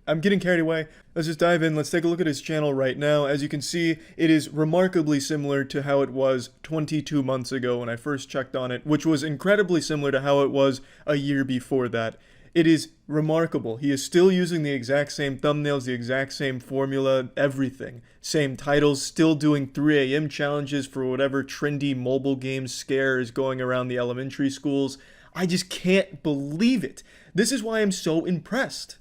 S1: I'm getting carried away. Let's just dive in. Let's take a look at his channel right now. As you can see, it is remarkably similar to how it was 22 months ago when I first checked on it, which was incredibly similar to how it was a year before that. It is remarkable. He is still using the exact same thumbnails, the exact same formula, everything. Same titles, still doing 3 a.m. challenges for whatever trendy mobile game scare is going around the elementary schools. I just can't believe it. This is why I'm so impressed.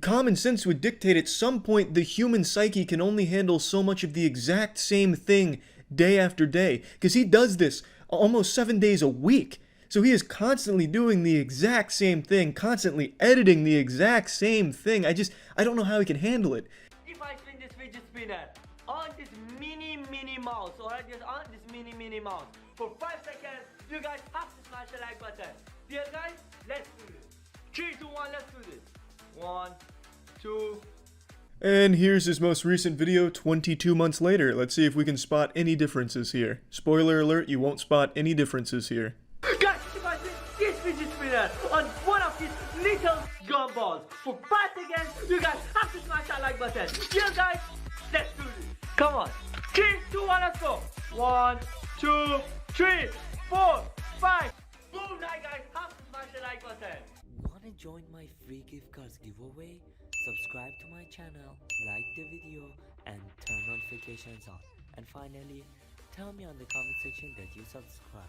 S1: Common sense would dictate at some point the human psyche can only handle so much of the exact same thing day after day, because he does this almost 7 days a week. So he is constantly doing the exact same thing, constantly editing the exact same thing. I don't know how he can handle it.
S11: If I spin this fidget spinner on this mini mouse, alright, just on this mini mouse for 5 seconds, you guys have to smash the like button. Dear guys, let's do this. 3, 2, 1, let's do this. 1, 2.
S1: And here's his most recent video 22 months later. Let's see if we can spot any differences here. Spoiler alert, you won't spot any differences here.
S11: Guys, if I spin this fidget spinner on one of these little gumballs for 5 seconds, you guys have to smash that like button. Yeah, guys, let's do this. Come on. 3, 2, 1, let's go. 1, 2, 3, 4, 5. Boom, now guys, have to smash the like button.
S13: Wanna join my free gift cards giveaway? Subscribe to my channel, like the video, and turn notifications on. And finally, tell me on the comment section that you subscribe.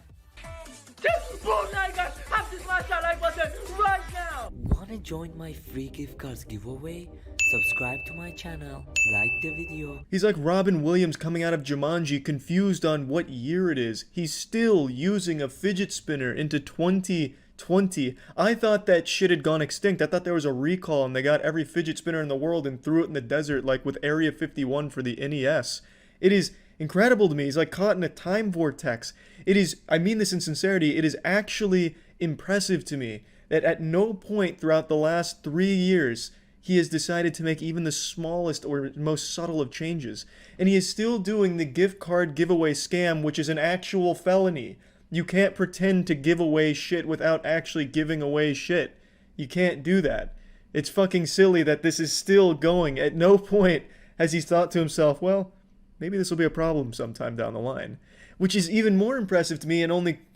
S11: Just boom, now guys, have to smash that like button right now.
S13: Wanna join my free gift cards giveaway? Subscribe to my channel, like the video.
S1: He's like Robin Williams coming out of Jumanji, confused on what year it is. He's still using a fidget spinner into 2020. I thought that shit had gone extinct. I thought there was a recall and they got every fidget spinner in the world and threw it in the desert like with Area 51 for the NES. It is incredible to me. He's like caught in a time vortex. It is, I mean this in sincerity, it is actually impressive to me that at no point throughout the last 3 years he has decided to make even the smallest or most subtle of changes. And he is still doing the gift card giveaway scam, which is an actual felony. You can't pretend to give away shit without actually giving away shit. You can't do that. It's fucking silly that this is still going. At no point has he thought to himself, well, maybe this will be a problem sometime down the line. Which is even more impressive to me, and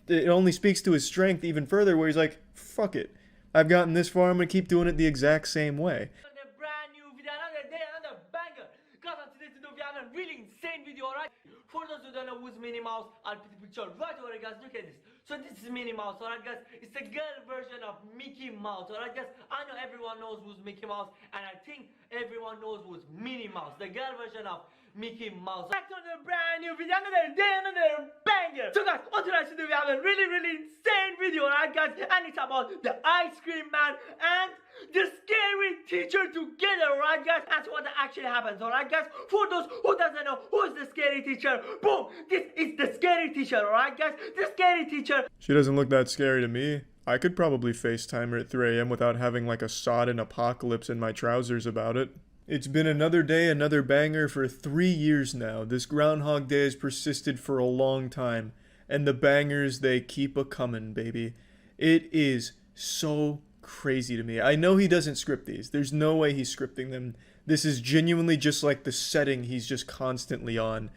S1: it only speaks to his strength even further, where he's like, fuck it. I've gotten this far, I'm gonna keep doing it the exact same way.
S11: Another brand new video, another day, another banger. Guys, on today's video, we have a really insane video, alright? For those who don't know who's Minnie Mouse, I'll put the picture right over here, guys. Look at this. So this is Minnie Mouse, alright guys? It's the girl version of Mickey Mouse, alright guys? I know everyone knows who's Mickey Mouse, and I think everyone knows who's Minnie Mouse, the girl version of Mickey Mouse. Back to another brand new video, another day, another banger. So guys, on tonight's video, we have a really insane video, alright guys? And it's about the ice cream man and the scary teacher together, alright guys? That's what actually happens, alright guys? For those who doesn't know who's the scary teacher, boom, this is the scary teacher, alright guys? The scary teacher.
S1: She doesn't look that scary to me. I could probably FaceTime her at 3 a.m. without having like a sodden apocalypse in my trousers about it. It's been another day, another banger for 3 years now. This Groundhog Day has persisted for a long time. And the bangers, they keep a-comin', baby. It is so crazy to me. I know he doesn't script these. There's no way he's scripting them. This is genuinely just like the setting he's just constantly on.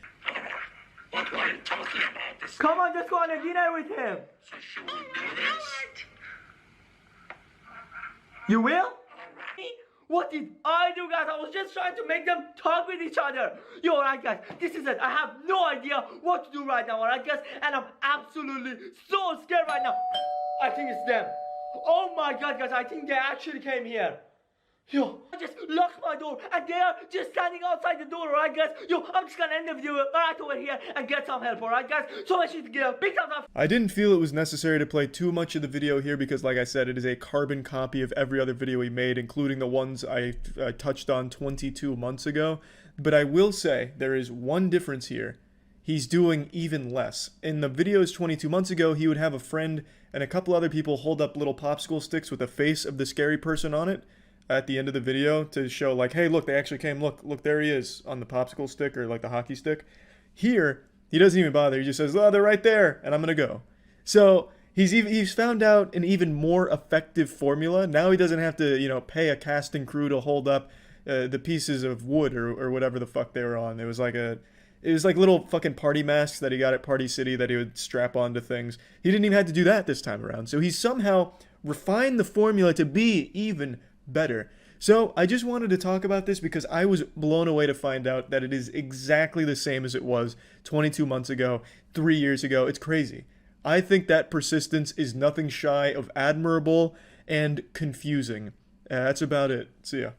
S12: What are you talking about? This
S11: Come on, just go on a dinner with him.
S12: so should we do this?
S11: You will? What did I do, guys? I was just trying to make them talk with each other. Yo, alright guys, this is it. I have no idea what to do right now, alright guys? And I'm absolutely so scared right now. I think it's them. Oh my god, guys, I think they actually came here. Yo, I just locked my door and they are just standing outside the door, alright guys? Yo, I'm just gonna end the video right over here and get some help, alright guys? So much to give a big thumbs up.
S1: I didn't feel it was necessary to play too much of the video here because, like I said, it is a carbon copy of every other video he made, including the ones I touched on 22 months ago. But I will say, there is one difference here. He's doing even less. In the videos 22 months ago, he would have a friend and a couple other people hold up little popsicle sticks with the face of the scary person on it at the end of the video to show like, hey, look, they actually came, look, there he is on the popsicle stick or like the hockey stick. Here, he doesn't even bother. He just says, oh, they're right there, and I'm gonna go. So he's found out an even more effective formula. Now he doesn't have to, you know, pay a casting crew to hold up the pieces of wood or whatever the fuck they were on. It was like a It was like little fucking party masks that he got at Party City that he would strap onto things. He didn't even have to do that this time around. So he somehow refined the formula to be even better. So I just wanted to talk about this because I was blown away to find out that it is exactly the same as it was 22 months ago, 3 years ago. It's crazy. I think that persistence is nothing shy of admirable and confusing. That's about it. See ya.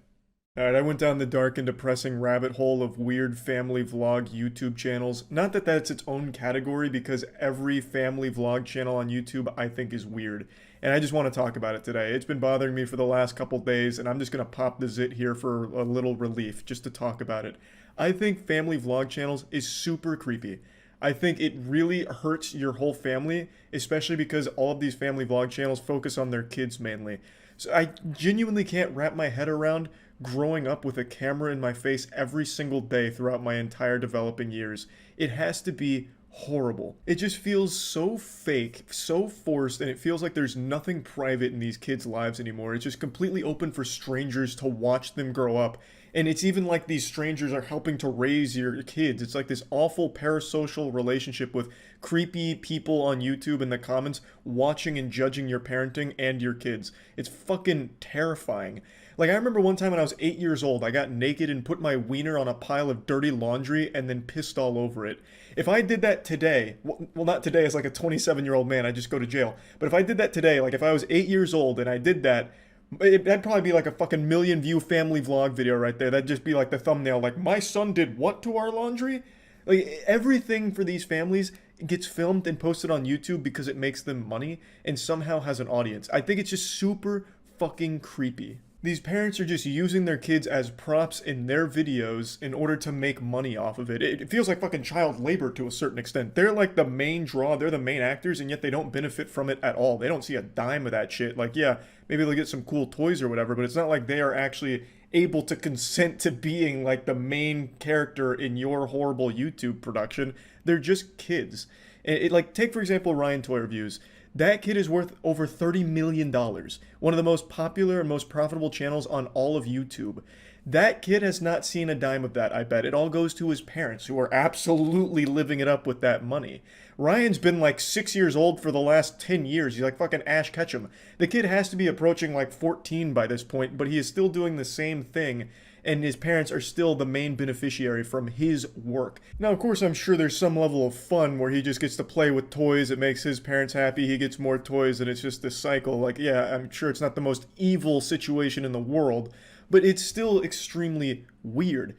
S1: Alright, I went down the dark and depressing rabbit hole of weird family vlog YouTube channels. Not that that's its own category, because every family vlog channel on YouTube I think is weird. And I just want to talk about it today. It's been bothering me for the last couple days, and I'm just going to pop the zit here for a little relief, just to talk about it. I think family vlog channels is super creepy. I think it really hurts your whole family, especially because all of these family vlog channels focus on their kids mainly. So I genuinely can't wrap my head around growing up with a camera in my face every single day throughout my entire developing years. It has to be horrible. It just feels so fake, so forced, and it feels like there's nothing private in these kids' lives anymore. It's just completely open for strangers to watch them grow up. And it's even like these strangers are helping to raise your kids. It's like this awful parasocial relationship with creepy people on YouTube in the comments watching and judging your parenting and your kids. It's fucking terrifying. Like, I remember one time when I was 8 years old, I got naked and put my wiener on a pile of dirty laundry and then pissed all over it. If I did that today, well, not today as like a 27-year-old man, I'd just go to jail. But if I did that today, like if I was 8 years old and I did that, that'd probably be like a fucking million view family vlog video right there. That'd just be like the thumbnail, like, my son did what to our laundry? Like, everything for these families gets filmed and posted on YouTube because it makes them money and somehow has an audience. I think it's just super fucking creepy. These parents are just using their kids as props in their videos in order to make money off of it. It feels like fucking child labor to a certain extent. They're like the main draw, they're the main actors, and yet they don't benefit from it at all. They don't see a dime of that shit. Like, yeah, maybe they'll get some cool toys or whatever, but it's not like they are actually able to consent to being like the main character in your horrible YouTube production. They're just kids. Like, take for example Ryan Toy Reviews. That kid is worth over $30 million. One of the most popular and most profitable channels on all of YouTube. That kid has not seen a dime of that, I bet. It all goes to his parents, who are absolutely living it up with that money. Ryan's been like 6 years old for the last 10 years. He's like fucking Ash Ketchum. The kid has to be approaching like 14 by this point, but he is still doing the same thing, and his parents are still the main beneficiary from his work. Now, of course, I'm sure there's some level of fun where he just gets to play with toys. It makes his parents happy. He gets more toys, and it's just this cycle. Like, yeah, I'm sure it's not the most evil situation in the world, but it's still extremely weird.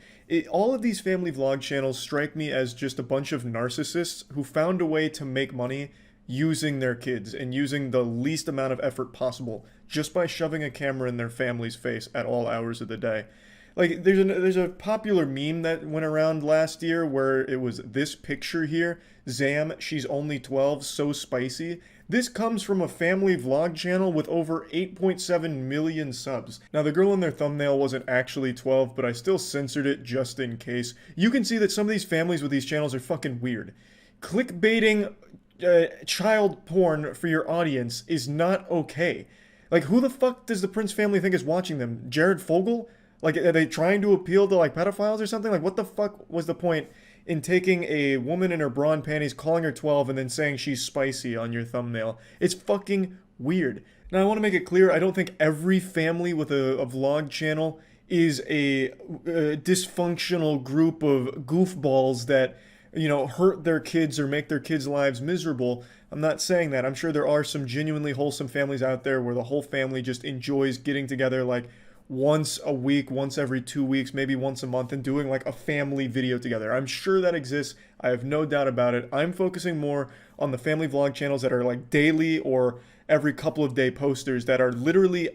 S1: All of these family vlog channels strike me as just a bunch of narcissists who found a way to make money using their kids and using the least amount of effort possible just by shoving a camera in their family's face at all hours of the day. Like, there's a popular meme that went around last year where it was this picture here. Zam, she's only 12, so spicy. This comes from a family vlog channel with over 8.7 million subs. Now, the girl in their thumbnail wasn't actually 12, but I still censored it just in case. You can see that some of these families with these channels are fucking weird. Clickbaiting child porn for your audience is not okay. Like, who the fuck does the Prince family think is watching them? Jared Fogle? Like, are they trying to appeal to, like, pedophiles or something? Like, what the fuck was the point in taking a woman in her bra and panties, calling her 12, and then saying she's spicy on your thumbnail? It's fucking weird. Now, I want to make it clear, I don't think every family with a vlog channel is a dysfunctional group of goofballs that, you know, hurt their kids or make their kids' lives miserable. I'm not saying that. I'm sure there are some genuinely wholesome families out there where the whole family just enjoys getting together, like, once a week, once every 2 weeks, maybe once a month, and doing like a family video together. I'm sure that exists. I have no doubt about it. I'm focusing more on the family vlog channels that are like daily or every couple of day posters that are literally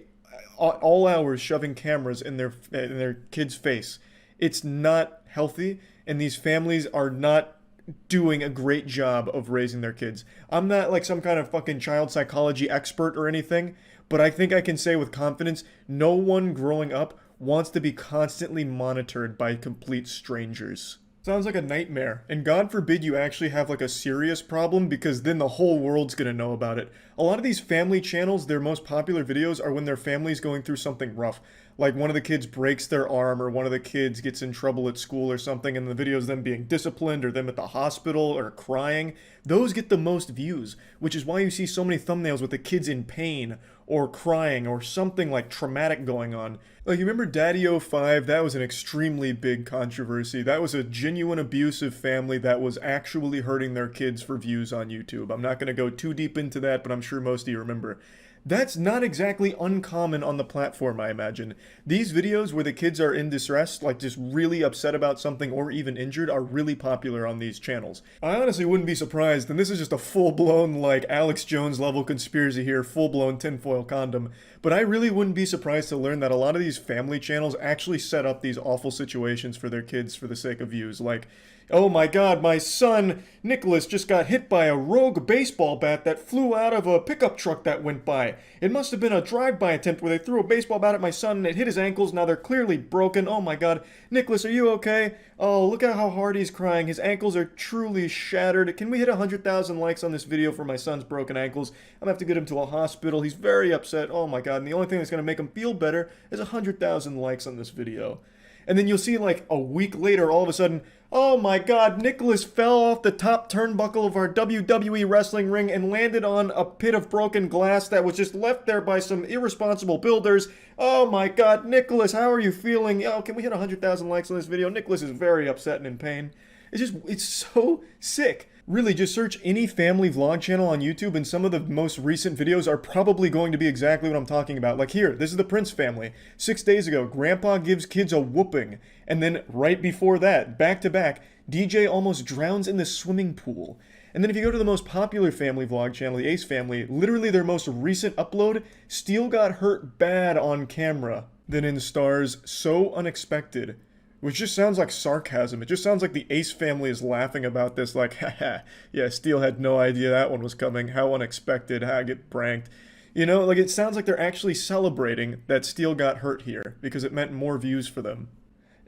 S1: all hours shoving cameras in their kid's face. It's not healthy, and these families are not doing a great job of raising their kids. I'm not like some kind of fucking child psychology expert or anything, but I think I can say with confidence, no one growing up wants to be constantly monitored by complete strangers. Sounds like a nightmare, and God forbid you actually have like a serious problem, because then the whole world's gonna know about it. A lot of these family channels, their most popular videos are when their family's going through something rough. Like one of the kids breaks their arm, or one of the kids gets in trouble at school or something, and the video is them being disciplined or them at the hospital or crying. Those get the most views, which is why you see so many thumbnails with the kids in pain or crying or something like traumatic going on. Like, you remember Daddy05? That was an extremely big controversy. That was a genuine abusive family that was actually hurting their kids for views on YouTube. I'm not going to go too deep into that, but I'm sure most of you remember. That's not exactly uncommon on the platform, I imagine. These videos where the kids are in distress, like just really upset about something or even injured, are really popular on these channels. I honestly wouldn't be surprised, and this is just a full-blown, like, Alex Jones level conspiracy here, full-blown tinfoil condom, but I really wouldn't be surprised to learn that a lot of these family channels actually set up these awful situations for their kids for the sake of views. Like, oh my god, my son, Nicholas, just got hit by a rogue baseball bat that flew out of a pickup truck that went by. It must have been a drive-by attempt where they threw a baseball bat at my son and it hit his ankles. Now they're clearly broken. Oh my god. Nicholas, are you okay? Oh, look at how hard he's crying. His ankles are truly shattered. Can we hit 100,000 likes on this video for my son's broken ankles? I'm gonna have to get him to a hospital. He's very upset. Oh my god. And the only thing that's gonna make him feel better is 100,000 likes on this video. And then you'll see, like, a week later, all of a sudden, oh my god, Nicholas fell off the top turnbuckle of our WWE wrestling ring and landed on a pit of broken glass that was just left there by some irresponsible builders. Oh my god, Nicholas, how are you feeling? Oh, can we hit 100,000 likes on this video? Nicholas is very upset and in pain. It's so sick. Really, just search any family vlog channel on YouTube and some of the most recent videos are probably going to be exactly what I'm talking about. Like here, this is the Prince family. 6 days ago, Grandpa gives kids a whooping. And then right before that, back to back, DJ almost drowns in the swimming pool. And then if you go to the most popular family vlog channel, the Ace family, literally their most recent upload, Steele got hurt bad on camera. Then in stars, so unexpected. Which just sounds like sarcasm. It just sounds like the Ace family is laughing about this, like, haha, yeah, Steele had no idea that one was coming. How unexpected, I get pranked. You know, like, it sounds like they're actually celebrating that Steele got hurt here, because it meant more views for them.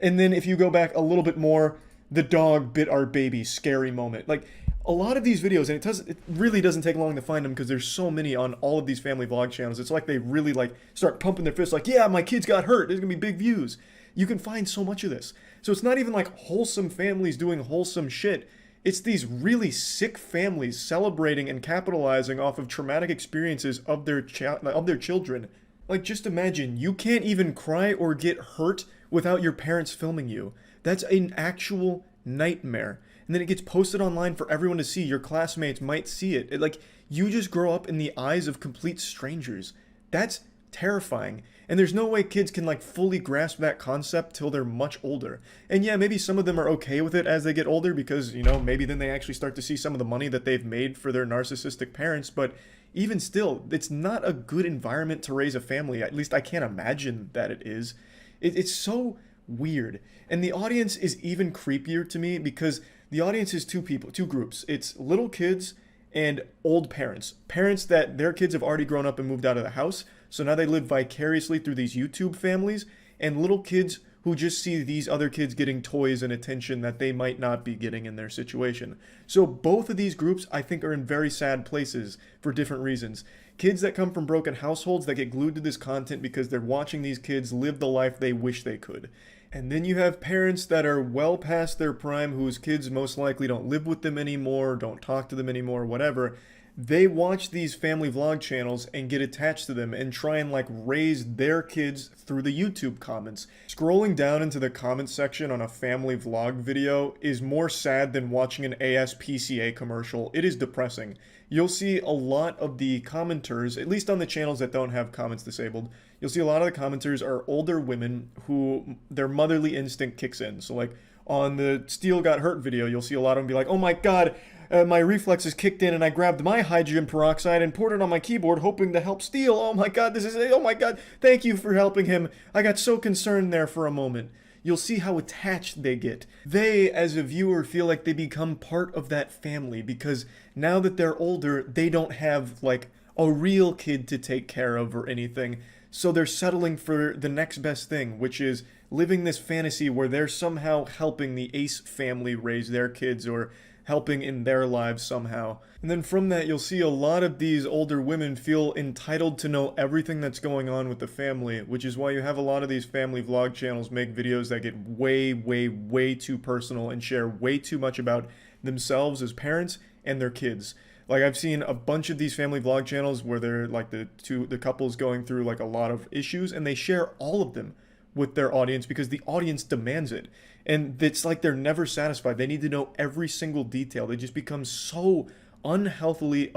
S1: And then if you go back a little bit more, the dog bit our baby, scary moment. Like, a lot of these videos, and it really doesn't take long to find them because there's so many on all of these family vlog channels. It's like they really, like, start pumping their fists like, yeah, my kids got hurt, there's gonna be big views. You can find so much of this. So it's not even like wholesome families doing wholesome shit. It's these really sick families celebrating and capitalizing off of traumatic experiences of their children. Like, just imagine, you can't even cry or get hurt without your parents filming you. That's an actual nightmare. And then it gets posted online for everyone to see. Your classmates might see it. Like, you just grow up in the eyes of complete strangers. That's terrifying. And there's no way kids can, like, fully grasp that concept till they're much older. And yeah, maybe some of them are okay with it as they get older because, you know, maybe then they actually start to see some of the money that they've made for their narcissistic parents. But even still, it's not a good environment to raise a family. At least I can't imagine that it is. It's so weird. And the audience is even creepier to me because the audience is two groups. It's little kids and old parents. Parents that their kids have already grown up and moved out of the house. So now they live vicariously through these YouTube families, and little kids who just see these other kids getting toys and attention that they might not be getting in their situation. So both of these groups, I think, are in very sad places for different reasons. Kids that come from broken households that get glued to this content because they're watching these kids live the life they wish they could. And then you have parents that are well past their prime whose kids most likely don't live with them anymore, don't talk to them anymore, whatever. They watch these family vlog channels and get attached to them and try and, like, raise their kids through the YouTube comments. Scrolling down into the comment section on a family vlog video is more sad than watching an ASPCA commercial. It is depressing. You'll see a lot of the commenters, at least on the channels that don't have comments disabled, you'll see a lot of the commenters are older women who their motherly instinct kicks in. So, like, on the Steele got hurt video, you'll see a lot of them be like, oh my god, my reflexes kicked in and I grabbed my hydrogen peroxide and poured it on my keyboard hoping to help Steele. Oh my god, oh my god, thank you for helping him. I got so concerned there for a moment. You'll see how attached they get. They, as a viewer, feel like they become part of that family because now that they're older, they don't have, like, a real kid to take care of or anything. So they're settling for the next best thing, which is living this fantasy where they're somehow helping the Ace family raise their kids or helping in their lives somehow. And then from that, you'll see a lot of these older women feel entitled to know everything that's going on with the family, which is why you have a lot of these family vlog channels make videos that get way, way, way too personal and share way too much about themselves as parents and their kids. Like, I've seen a bunch of these family vlog channels where they're like the couples going through like a lot of issues, and they share all of them with their audience because the audience demands it. And it's like they're never satisfied. They need to know every single detail. They just become so unhealthily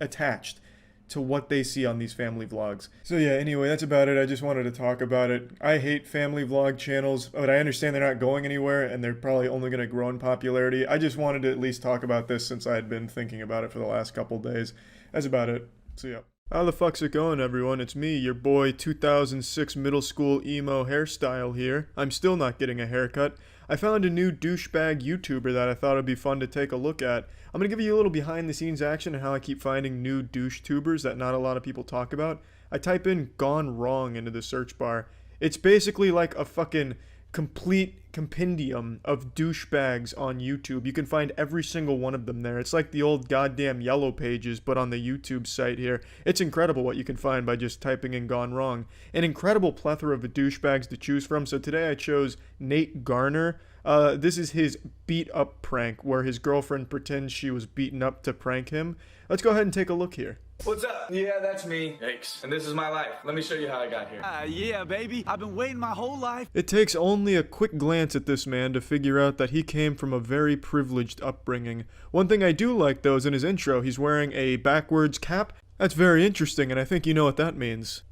S1: attached to what they see on these family vlogs. So yeah, anyway, that's about it. I just wanted to talk about it. I hate family vlog channels, but I understand they're not going anywhere and they're probably only going to grow in popularity. I just wanted to at least talk about this since I had been thinking about it for the last couple days. That's about it. So yeah. How the fuck's it going, everyone? It's me, your boy 2006 middle school emo hairstyle here. I'm still not getting a haircut. I found a new douchebag YouTuber that I thought would be fun to take a look at. I'm going to give you a little behind the scenes action and how I keep finding new DoucheTubers that not a lot of people talk about. I type in "gone wrong" into the search bar. It's basically like a fucking complete compendium of douchebags on YouTube. You can find every single one of them there. It's like the old goddamn Yellow Pages, but on the YouTube site here. It's incredible what you can find by just typing in "gone wrong." An incredible plethora of douchebags to choose from. So today I chose Nate Garner. This is his beat up prank where his girlfriend pretends she was beaten up to prank him. Let's go ahead and take a look here.
S14: What's up? Yeah, that's me. Yikes. And this is my life. Let me show you how I got here. Yeah, baby. I've been waiting my whole life.
S1: It takes only a quick glance at this man to figure out that he came from a very privileged upbringing. One thing I do like, though, is in his intro, he's wearing a backwards cap. That's very interesting, and I think you know what that means.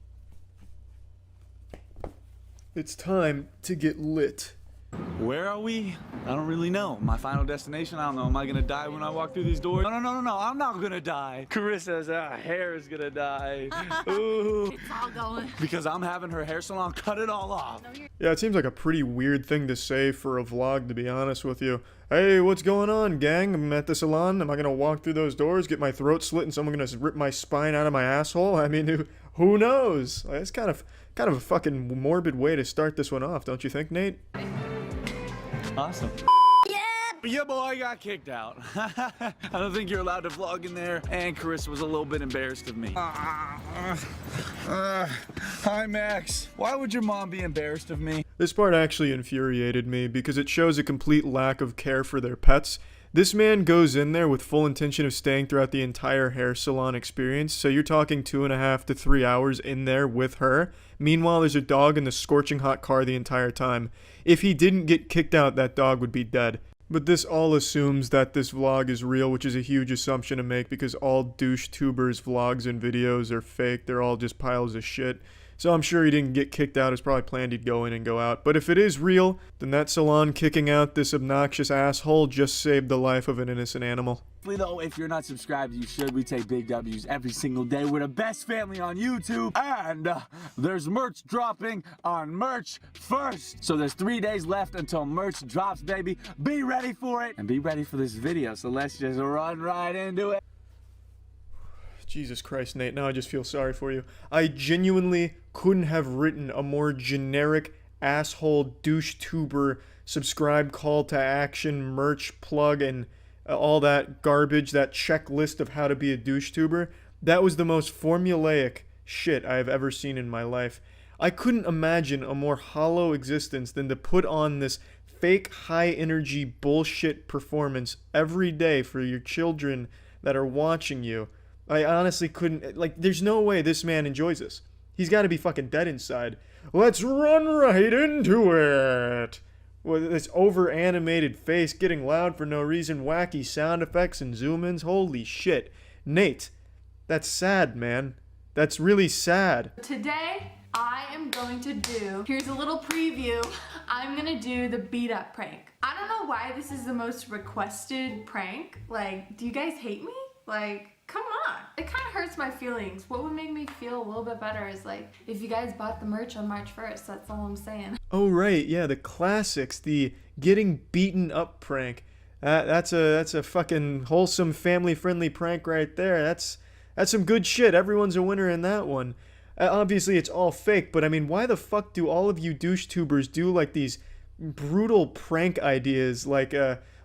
S1: It's time to get lit.
S14: Where are we? I don't really know. My final destination? I don't know. Am I gonna die when I walk through these doors? No. I'm not gonna die. Carissa's hair is gonna die. Ooh.
S15: It's all going.
S14: Because I'm having her hair salon cut it all off.
S1: Yeah, it seems like a pretty weird thing to say for a vlog, to be honest with you. Hey, what's going on, gang? I'm at the salon. Am I gonna walk through those doors, get my throat slit, and someone gonna rip my spine out of my asshole? I mean, who knows? It's kind of a fucking morbid way to start this one off, don't you think, Nate?
S14: Awesome. Yeah, boy, got kicked out. I don't think you're allowed to vlog in there, and Carissa was a little bit embarrassed of me. Hi, Max. Why would your mom be embarrassed of me?
S1: This part actually infuriated me because it shows a complete lack of care for their pets. This man goes in there with full intention of staying throughout the entire hair salon experience, so you're talking 2.5 to 3 hours in there with her. Meanwhile, there's a dog in the scorching hot car the entire time. If he didn't get kicked out, that dog would be dead. But this all assumes that this vlog is real, which is a huge assumption to make because all DoucheTubers vlogs and videos are fake. They're all just piles of shit. So I'm sure he didn't get kicked out. It's probably planned he'd go in and go out. But if it is real, then that salon kicking out this obnoxious asshole just saved the life of an innocent animal.
S14: Though, if you're not subscribed, you should. We take big W's every single day. We're the best family on YouTube. And there's merch dropping on Merch First. So there's 3 days left until merch drops, baby. Be ready for it. And be ready for this video. So let's just run right into it.
S1: Jesus Christ, Nate, now I just feel sorry for you. I genuinely couldn't have written a more generic asshole DoucheTuber subscribe call to action merch plug and all that garbage, that checklist of how to be a DoucheTuber. That was the most formulaic shit I have ever seen in my life. I couldn't imagine a more hollow existence than to put on this fake high energy bullshit performance every day for your children that are watching you. I honestly couldn't, like, there's no way this man enjoys this. He's got to be fucking dead inside. Let's run right into it. With this over-animated face getting loud for no reason, wacky sound effects and zoom-ins. Holy shit. Nate, that's sad, man. That's really sad.
S15: Today, I am going to do, here's a little preview, I'm gonna do the beat up prank. I don't know why this is the most requested prank. Like, do you guys hate me? Like, come on. It kind of hurts my feelings. What would make me feel a little bit better is like, if you guys bought the merch on March 1st, that's all I'm saying.
S1: Oh, right, yeah, the classics, the getting beaten up prank. That's a fucking wholesome, family-friendly prank right there. That's some good shit. Everyone's a winner in that one. Obviously, it's all fake, but I mean, why the fuck do all of you DoucheTubers do like these brutal prank ideas? Like,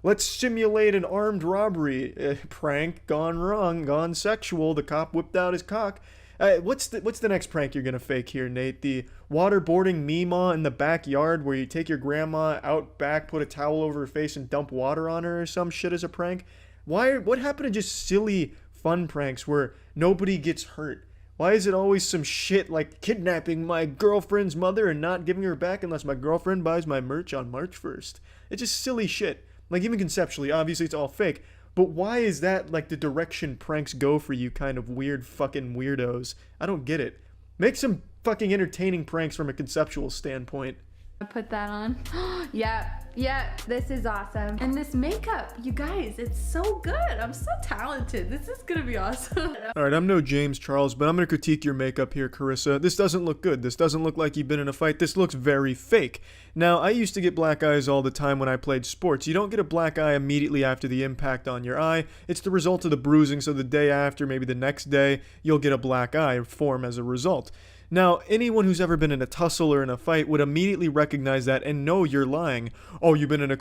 S1: let's simulate an armed robbery prank gone wrong, gone sexual. The cop whipped out his cock. What's the next prank you're gonna fake here, Nate? The waterboarding Meemaw in the backyard where you take your grandma out back, put a towel over her face, and dump water on her or some shit as a prank? What happened to just silly fun pranks where nobody gets hurt? Why is it always some shit like kidnapping my girlfriend's mother and not giving her back unless my girlfriend buys my merch on March 1st? It's just silly shit. Like, even conceptually, obviously it's all fake. But why is that like the direction pranks go for you kind of weird fucking weirdos? I don't get it. Make some fucking entertaining pranks from a conceptual standpoint.
S15: I put that on. Yeah, this is awesome. And this makeup, you guys, it's so good. I'm so talented. This is gonna be awesome.
S1: Alright, I'm no James Charles, but I'm gonna critique your makeup here, Carissa. This doesn't look good. This doesn't look like you've been in a fight. This looks very fake. Now, I used to get black eyes all the time when I played sports. You don't get a black eye immediately after the impact on your eye. It's the result of the bruising, so the day after, maybe the next day, you'll get a black eye form as a result. Now, anyone who's ever been in a tussle or in a fight would immediately recognize that and know you're lying. Oh, you've been in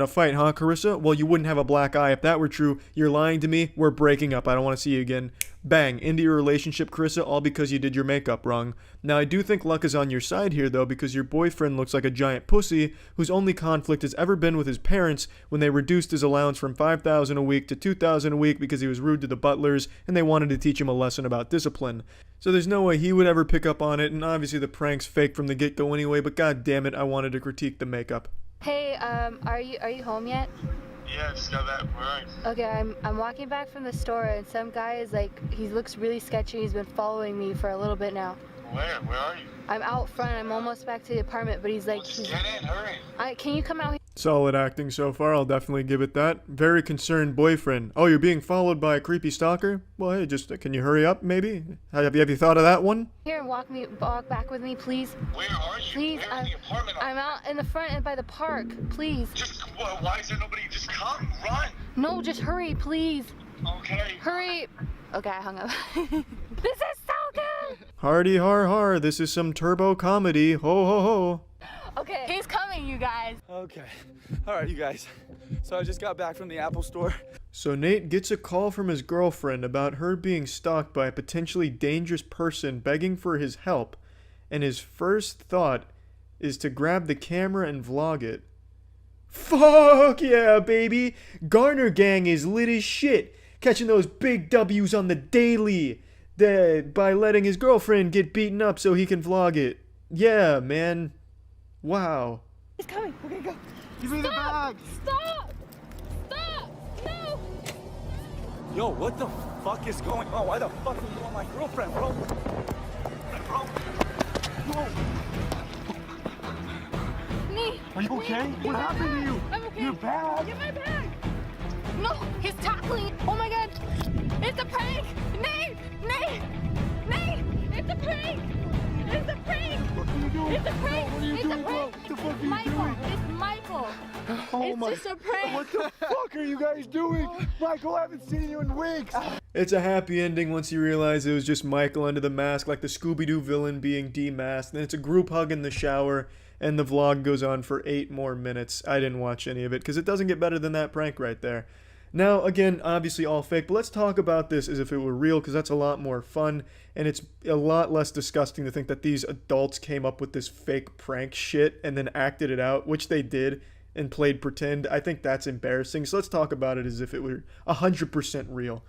S1: a fight, huh, Carissa? Well, you wouldn't have a black eye if that were true. You're lying to me. We're breaking up. I don't want to see you again. Bang, into your relationship, Carissa, all because you did your makeup wrong. Now, I do think luck is on your side here, though, because your boyfriend looks like a giant pussy whose only conflict has ever been with his parents when they reduced his allowance from $5,000 a week to $2,000 a week because he was rude to the butlers and they wanted to teach him a lesson about discipline. So there's no way he would ever pick up on it, and obviously the prank's fake from the get-go anyway, but god damn it, I wanted to critique the makeup.
S16: Hey, are you home yet?
S12: Yeah, I just got back. Where are you?
S16: Okay, I'm walking back from the store and some guy is like, he looks really sketchy. He's been following me for a little bit now.
S12: Where? Where are you?
S16: I'm out front. I'm almost back to the apartment, but he's like,
S12: Well, just get in, hurry.
S16: Can you come out here?
S1: Solid acting so far, I'll definitely give it that. Very concerned boyfriend. Oh, you're being followed by a creepy stalker? Well, hey, just, can you hurry up, maybe? Have you thought of that one?
S16: Here and walk back with me, please.
S12: Where are you?
S16: Please,
S12: Where in the apartment?
S16: I'm out in the front and by the park. Please.
S12: Just, why is there nobody? Just come, run.
S16: No, just hurry, please.
S12: Okay.
S16: Hurry. Okay, I hung up. This is so good.
S1: Hardy har har, this is some turbo comedy. Ho ho ho.
S16: Okay, he's coming, you guys.
S14: Okay. Alright, you guys. So I just got back from the Apple store.
S1: So Nate gets a call from his girlfriend about her being stalked by a potentially dangerous person begging for his help, and his first thought is to grab the camera and vlog it. Fuck yeah, baby! Garner Gang is lit as shit, catching those big W's on the daily, by letting his girlfriend get beaten up so he can vlog it. Yeah, man. Wow.
S16: He's coming. We're gonna go.
S6: Give me the bag.
S16: Stop! Stop! No!
S14: Yo, what the fuck is going on? Why the fuck are you on my girlfriend, bro? Bro.
S16: Nate!
S6: Are you okay?
S16: Nate,
S6: What happened to you?
S16: I'm okay.
S6: Your bag?
S16: Get my bag! No! He's tackling! Oh my god! It's a prank! Nate! Nate! Nate! It's a prank! It's a prank!
S6: What are you doing?
S16: It's a prank!
S6: What are you
S16: It's
S6: doing,
S16: a
S6: bro?
S16: prank!
S6: What the fuck are you
S16: Michael!
S6: doing?
S16: It's Michael!
S6: Oh
S16: it's
S6: my.
S16: just a prank!
S6: What the fuck are you guys doing? Michael, I haven't seen you in weeks.
S1: It's a happy ending once you realize it was just Michael under the mask, like the Scooby-Doo villain being demasked. Then it's a group hug in the shower, and the vlog goes on for 8 more minutes. I didn't watch any of it, because it doesn't get better than that prank right there. Now, again, obviously all fake, but let's talk about this as if it were real, because that's a lot more fun, and it's a lot less disgusting to think that these adults came up with this fake prank shit and then acted it out, which they did, and played pretend. I think that's embarrassing, so let's talk about it as if it were 100% real.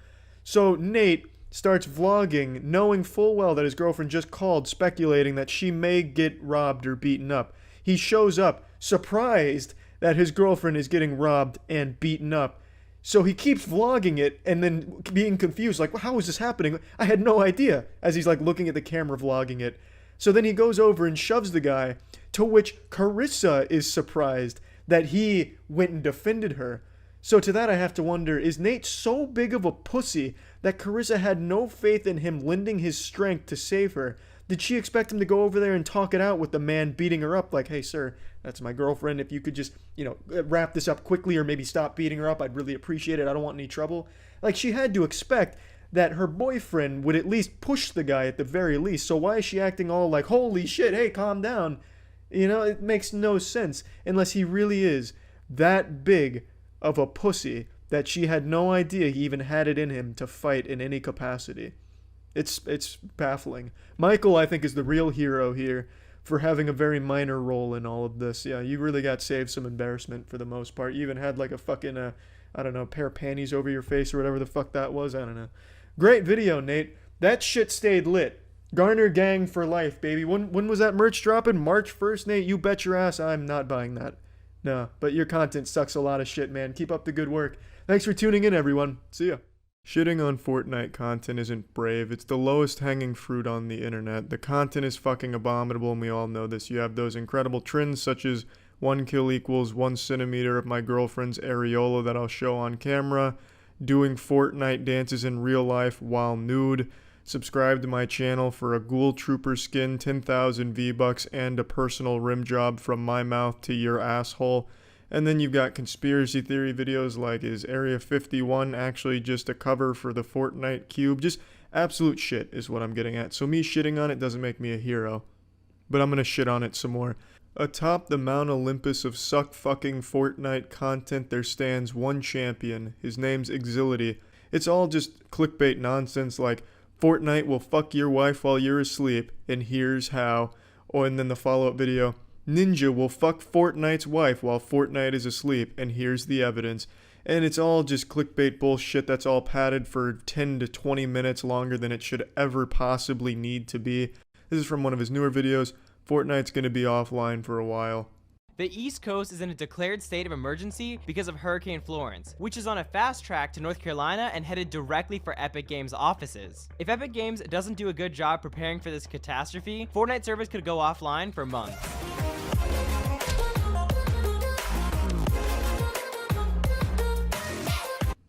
S1: So Nate starts vlogging, knowing full well that his girlfriend just called, speculating that she may get robbed or beaten up. He shows up, surprised that his girlfriend is getting robbed and beaten up. So he keeps vlogging it and then being confused, like, well, how is this happening? I had no idea, as he's like looking at the camera vlogging it. So then he goes over and shoves the guy, to which Carissa is surprised that he went and defended her. So to that I have to wonder, is Nate so big of a pussy that Carissa had no faith in him lending his strength to save her? Did she expect him to go over there and talk it out with the man beating her up? Like, hey, sir, that's my girlfriend. If you could just, wrap this up quickly or maybe stop beating her up, I'd really appreciate it. I don't want any trouble. Like, she had to expect that her boyfriend would at least push the guy at the very least. So why is she acting all like, holy shit, hey, calm down? You know, it makes no sense unless he really is that big of a pussy that she had no idea he even had it in him to fight in any capacity. It's baffling. Michael, I think, is the real hero here for having a very minor role in all of this. Yeah, you really got saved some embarrassment for the most part. You even had like a fucking, I don't know, pair of panties over your face or whatever the fuck that was. I don't know. Great video, Nate. That shit stayed lit. Garner gang for life, baby. When was that merch dropping? March 1st, Nate? You bet your ass I'm not buying that. No, but your content sucks a lot of shit, man. Keep up the good work. Thanks for tuning in, everyone. See ya. Shitting on Fortnite content isn't brave. It's the lowest hanging fruit on the internet. The content is fucking abominable, and we all know this. You have those incredible trends such as 1 kill equals 1 centimeter of my girlfriend's areola that I'll show on camera, doing Fortnite dances in real life while nude. Subscribe to my channel for a Ghoul Trooper skin, 10,000 V-Bucks, and a personal rim job from my mouth to your asshole. And then you've got conspiracy theory videos like, is Area 51 actually just a cover for the Fortnite cube? Just absolute shit is what I'm getting at. So me shitting on it doesn't make me a hero. But I'm gonna shit on it some more. Atop the Mount Olympus of suck-fucking Fortnite content, there stands one champion. His name's Exility. It's all just clickbait nonsense like, Fortnite will fuck your wife while you're asleep, and here's how. Oh, and then the follow-up video, Ninja will fuck Fortnite's wife while Fortnite is asleep, and here's the evidence. And it's all just clickbait bullshit that's all padded for 10 to 20 minutes longer than it should ever possibly need to be. This is from one of his newer videos. Fortnite's gonna be offline for a while.
S17: The East Coast is in a declared state of emergency because of Hurricane Florence, which is on a fast track to North Carolina and headed directly for Epic Games offices. If Epic Games doesn't do a good job preparing for this catastrophe, Fortnite servers could go offline for months.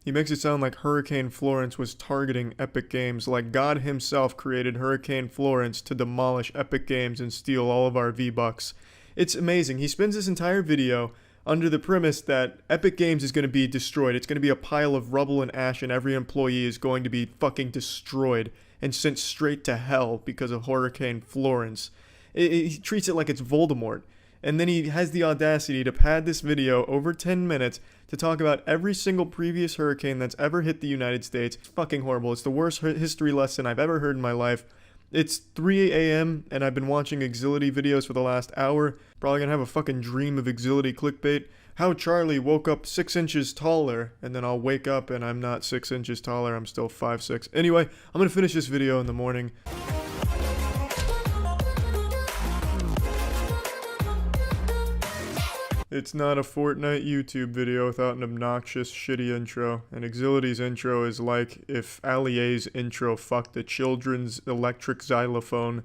S1: He makes it sound like Hurricane Florence was targeting Epic Games, like God himself created Hurricane Florence to demolish Epic Games and steal all of our V-Bucks. It's amazing. He spends this entire video under the premise that Epic Games is going to be destroyed. It's going to be a pile of rubble and ash, and every employee is going to be fucking destroyed and sent straight to hell because of Hurricane Florence. He treats it like it's Voldemort. And then he has the audacity to pad this video over 10 minutes to talk about every single previous hurricane that's ever hit the United States. It's fucking horrible. It's the worst history lesson I've ever heard in my life. It's 3 a.m. and I've been watching Exility videos for the last hour. Probably gonna have a fucking dream of Exility clickbait. How Charlie woke up 6 inches taller, and then I'll wake up and I'm not 6 inches taller, I'm still 5'6". Anyway, I'm gonna finish this video in the morning. It's not a Fortnite YouTube video without an obnoxious, shitty intro. And Exility's intro is like if Allier's intro fucked a children's electric xylophone.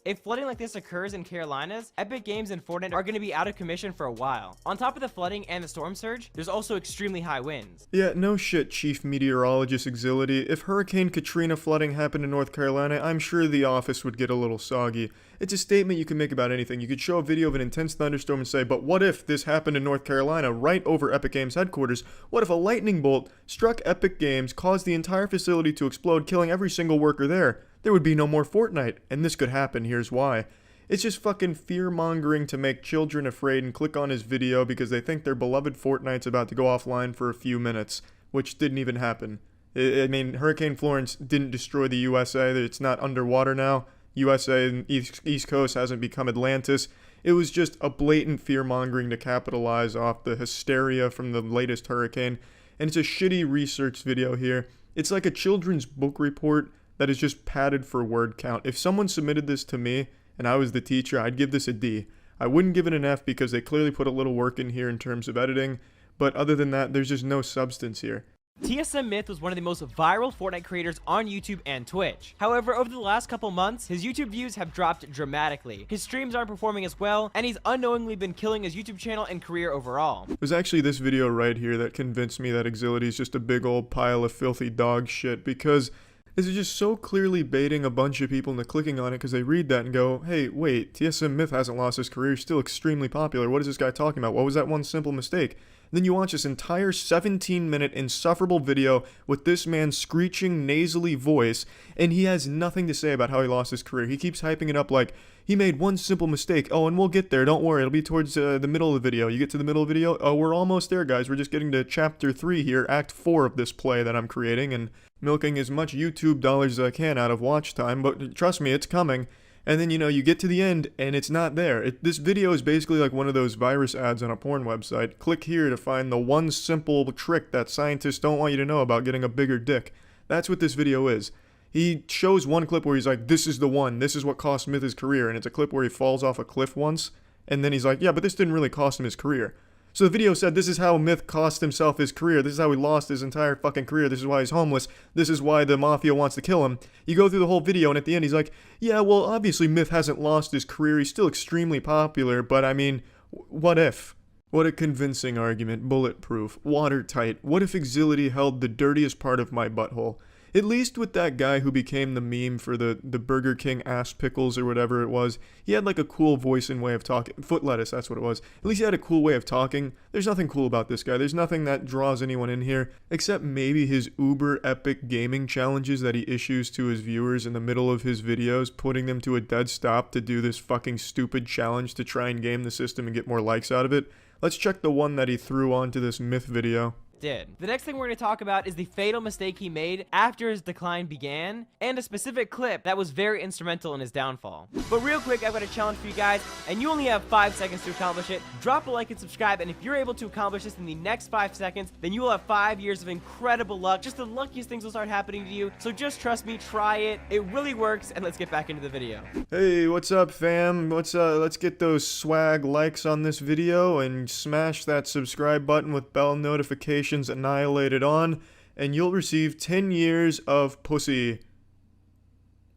S17: If flooding like this occurs in Carolinas, Epic Games and Fortnite are going to be out of commission for a while. On top of the flooding and the storm surge, there's also extremely high winds.
S1: Yeah, no shit, Chief Meteorologist Exility. If Hurricane Katrina flooding happened in North Carolina, I'm sure the office would get a little soggy. It's a statement you can make about anything. You could show a video of an intense thunderstorm and say, but what if this happened in North Carolina right over Epic Games headquarters? What if a lightning bolt struck Epic Games, caused the entire facility to explode, killing every single worker there? There would be no more Fortnite, and this could happen, here's why. It's just fucking fear-mongering to make children afraid and click on his video because they think their beloved Fortnite's about to go offline for a few minutes, which didn't even happen. I mean, Hurricane Florence didn't destroy the USA, it's not underwater now. USA and East Coast hasn't become Atlantis. It was just a blatant fear-mongering to capitalize off the hysteria from the latest hurricane, and it's a shitty research video here. It's like a children's book report that is just padded for word count. If someone submitted this to me and I was the teacher, I'd give this a D. I wouldn't give it an F because they clearly put a little work in here in terms of editing, but other than that, there's just no substance here.
S17: TSM Myth was one of the most viral Fortnite creators on YouTube and Twitch. However, over the last couple months, his YouTube views have dropped dramatically. His streams aren't performing as well, and he's unknowingly been killing his YouTube channel and career overall.
S1: It was actually this video right here that convinced me that Exility is just a big old pile of filthy dog shit, because This is just so clearly baiting a bunch of people into clicking on it because they read that and go, hey, wait, TSM Myth hasn't lost his career, he's still extremely popular. What is this guy talking about? What was that one simple mistake? Then you watch this entire 17-minute insufferable video with this man's screeching, nasally voice, and he has nothing to say about how he lost his career. He keeps hyping it up like, he made one simple mistake. Oh, and we'll get there. Don't worry. It'll be towards the middle of the video. You get to the middle of the video. Oh, we're almost there, guys. We're just getting to chapter 3 here, act 4 of this play that I'm creating, and milking as much YouTube dollars as I can out of watch time. But trust me, it's coming. And then, you get to the end, and it's not there. This video is basically like one of those virus ads on a porn website. Click here to find the one simple trick that scientists don't want you to know about getting a bigger dick. That's what this video is. He shows one clip where he's like, this is the one. This is what cost Myth his career. And it's a clip where he falls off a cliff once. And then he's like, yeah, but this didn't really cost him his career. So the video said, this is how Myth cost himself his career. This is how he lost his entire fucking career. This is why he's homeless. This is why the mafia wants to kill him. You go through the whole video, and at the end, he's like, yeah, well, obviously Myth hasn't lost his career. He's still extremely popular, but I mean, what if? What a convincing argument. Bulletproof. Watertight. What if Exility held the dirtiest part of my butthole? At least with that guy who became the meme for the Burger King ass pickles or whatever it was, he had like a cool voice and way of talking. Foot lettuce, that's what it was. At least he had a cool way of talking. There's nothing cool about this guy. There's nothing that draws anyone in here, except maybe his uber epic gaming challenges that he issues to his viewers in the middle of his videos, putting them to a dead stop to do this fucking stupid challenge to try and game the system and get more likes out of it. Let's check the one that he threw onto this Myth video.
S17: Did. The next thing we're going to talk about is the fatal mistake he made after his decline began, and a specific clip that was very instrumental in his downfall. But real quick, I've got a challenge for you guys, and you only have 5 seconds to accomplish it. Drop a like and subscribe, and if you're able to accomplish this in the next 5 seconds, then you will have 5 years of incredible luck. Just the luckiest things will start happening to you, so just trust me, try it. It really works, and let's get back into the video.
S1: Hey, what's up, fam? Let's get those swag likes on this video and smash that subscribe button with bell notifications annihilated on, and you'll receive 10 years of pussy.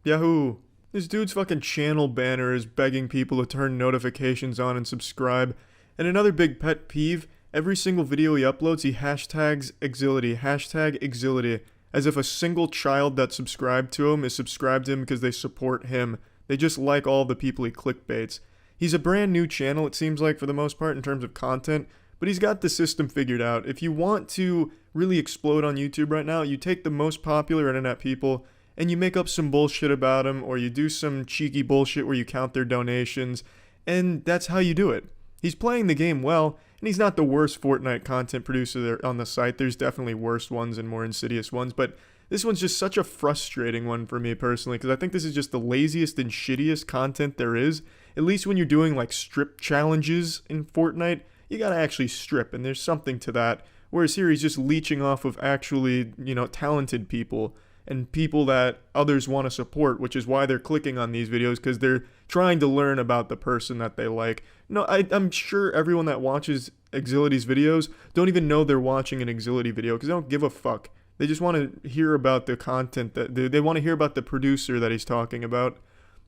S1: Yahoo! This dude's fucking channel banner is begging people to turn notifications on and subscribe. And another big pet peeve, every single video he uploads, he hashtags Exility, hashtag Exility, as if a single child that subscribed to him is subscribed to him because they support him. They just like all the people he clickbaits. He's a brand new channel, it seems like, for the most part, in terms of content. But he's got the system figured out. If you want to really explode on YouTube right now, you take the most popular internet people and you make up some bullshit about them, or you do some cheeky bullshit where you count their donations, and that's how you do it. He's playing the game well, and he's not the worst Fortnite content producer there on the site. There's definitely worse ones and more insidious ones, but this one's just such a frustrating one for me personally, because I think this is just the laziest and shittiest content there is. At least when you're doing like strip challenges in Fortnite, you gotta actually strip, and there's something to that. Whereas here he's just leeching off of actually, talented people and people that others want to support, which is why they're clicking on these videos, because they're trying to learn about the person that they like. No, I'm sure everyone that watches Exility's videos don't even know they're watching an Exility video, because they don't give a fuck. They just want to hear about the content that they want to hear about the producer that he's talking about.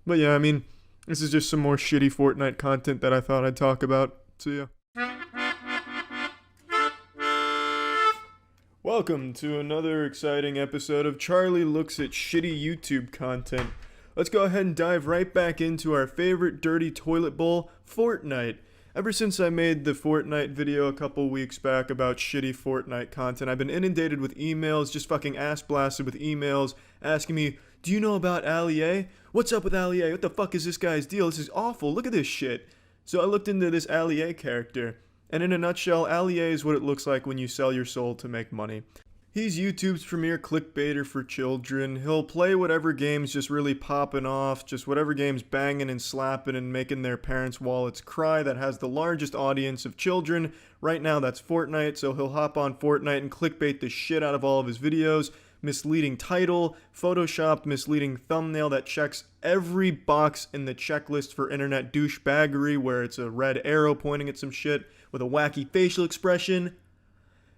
S1: But yeah, I mean, this is just some more shitty Fortnite content that I thought I'd talk about. See ya. Welcome to another exciting episode of Charlie Looks at Shitty YouTube Content. Let's go ahead and dive right back into our favorite dirty toilet bowl, Fortnite. Ever since I made the Fortnite video a couple weeks back about shitty Fortnite content, I've been inundated with emails, just fucking ass blasted with emails, asking me, do you know about Allie? What's up with Allie? What the fuck is this guy's deal? This is awful, look at this shit. So I looked into this Allie character. And in a nutshell, Allie is what it looks like when you sell your soul to make money. He's YouTube's premier clickbaiter for children. He'll play whatever game's just really popping off, just whatever game's banging and slapping and making their parents' wallets cry that has the largest audience of children. Right now that's Fortnite, so he'll hop on Fortnite and clickbait the shit out of all of his videos. Misleading title, photoshopped misleading thumbnail that checks every box in the checklist for internet douchebaggery, where it's a red arrow pointing at some shit with a wacky facial expression.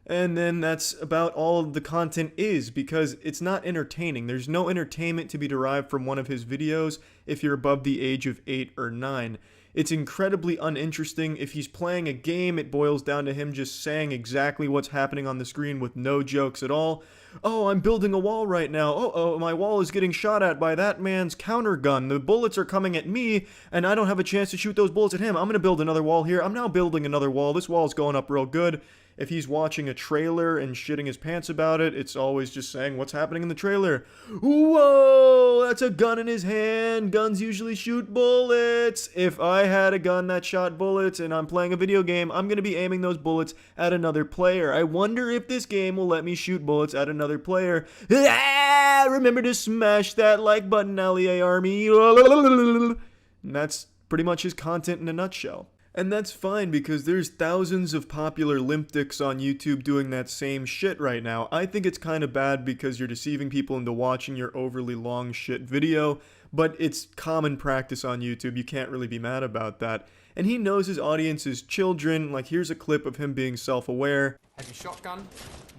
S1: And then that's about all of the content is, because it's not entertaining. There's no entertainment to be derived from one of his videos if you're above the age of 8 or 9. It's incredibly uninteresting. If he's playing a game, it boils down to him just saying exactly what's happening on the screen with no jokes at all. Oh, I'm building a wall right now. Oh, my wall is getting shot at by that man's counter gun. The bullets are coming at me, and I don't have a chance to shoot those bullets at him. I'm gonna build another wall here. I'm now building another wall. This wall's going up real good. If he's watching a trailer and shitting his pants about it, it's always just saying what's happening in the trailer. Whoa, that's a gun in his hand. Guns usually shoot bullets. If I had a gun that shot bullets and I'm playing a video game, I'm going to be aiming those bullets at another player. I wonder if this game will let me shoot bullets at another player. Ah, remember to smash that like button, LEA Army. And that's pretty much his content in a nutshell. And that's fine because there's thousands of popular limp dicks on YouTube doing that same shit right now. I think it's kind of bad because you're deceiving people into watching your overly long shit video, but it's common practice on YouTube. You can't really be mad about that. And he knows his audience is children. Like, here's a clip of him being self-aware.
S18: Heavy shotgun.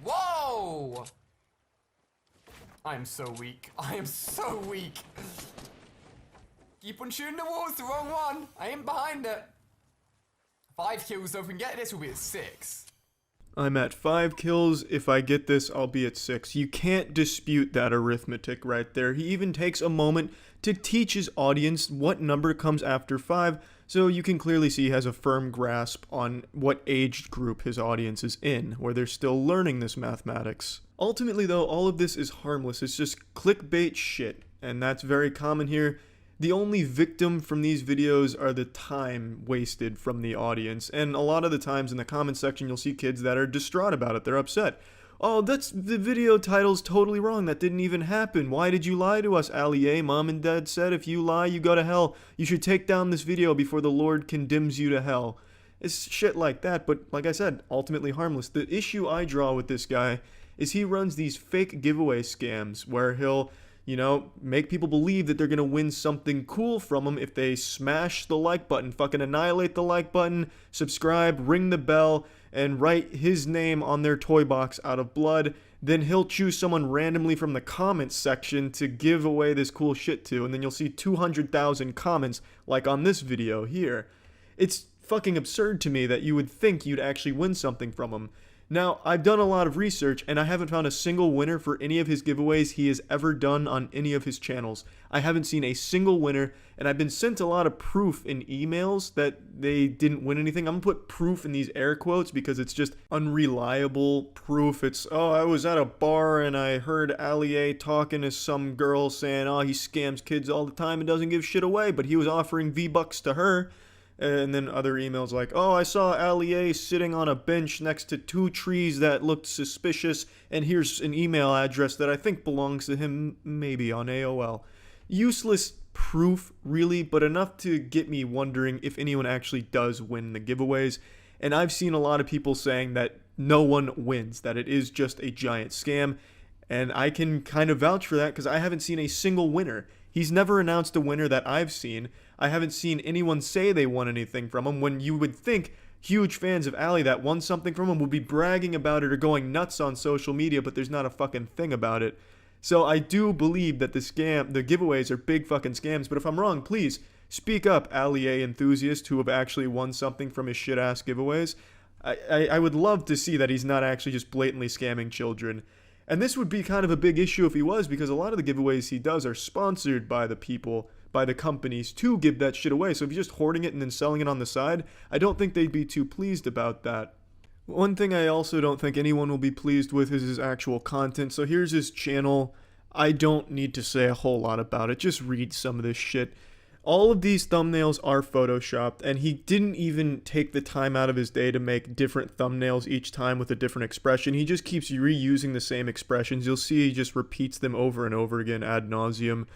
S18: Whoa! I am so weak. I am so weak. Keep on shooting the walls, the wrong one. I ain't behind it. 5 kills, so if we can get this, we'll be at 6.
S1: I'm at 5 kills. If I get this, I'll be at 6. You can't dispute that arithmetic right there. He even takes a moment to teach his audience what number comes after 5, so you can clearly see he has a firm grasp on what age group his audience is in, where they're still learning this mathematics. Ultimately, though, all of this is harmless. It's just clickbait shit, and that's very common here. The only victim from these videos are the time wasted from the audience, and a lot of the times in the comment section you'll see kids that are distraught about it. They're upset. Oh, that's the video title's totally wrong. That didn't even happen. Why did you lie to us, Allie? Mom and Dad said if you lie, you go to hell. You should take down this video before the Lord condemns you to hell. It's shit like that, but like I said, ultimately harmless. The issue I draw with this guy is he runs these fake giveaway scams where he'll, make people believe that they're gonna win something cool from him if they smash the like button, fucking annihilate the like button, subscribe, ring the bell, and write his name on their toy box out of blood. Then he'll choose someone randomly from the comments section to give away this cool shit to, and then you'll see 200,000 comments like on this video here. It's fucking absurd to me that you would think you'd actually win something from him. Now, I've done a lot of research, and I haven't found a single winner for any of his giveaways he has ever done on any of his channels. I haven't seen a single winner, and I've been sent a lot of proof in emails that they didn't win anything. I'm gonna put proof in these air quotes because it's just unreliable proof. It's, oh, I was at a bar and I heard Allie talking to some girl saying, oh, he scams kids all the time and doesn't give shit away, but he was offering V-Bucks to her. And then other emails like, oh, I saw Allie sitting on a bench next to 2 trees that looked suspicious, and here's an email address that I think belongs to him, maybe on AOL. Useless proof, really, but enough to get me wondering if anyone actually does win the giveaways. And I've seen a lot of people saying that no one wins, that it is just a giant scam. And I can kind of vouch for that because I haven't seen a single winner. He's never announced a winner that I've seen. I haven't seen anyone say they won anything from him, when you would think huge fans of Allie that won something from him would be bragging about it or going nuts on social media, but there's not a fucking thing about it. So I do believe that the giveaways are big fucking scams, but if I'm wrong, please speak up, Allie enthusiasts who have actually won something from his shit-ass giveaways. I would love to see that he's not actually just blatantly scamming children. And this would be kind of a big issue if he was, because a lot of the giveaways he does are sponsored by the people, by the companies, to give that shit away. So if you're just hoarding it and then selling it on the side, I don't think they'd be too pleased about that. One thing I also don't think anyone will be pleased with is his actual content. So here's his channel. I don't need to say a whole lot about it. Just read some of this shit. All of these thumbnails are photoshopped, and he didn't even take the time out of his day to make different thumbnails each time with a different expression. He just keeps reusing the same expressions. You'll see he just repeats them over and over again ad nauseum,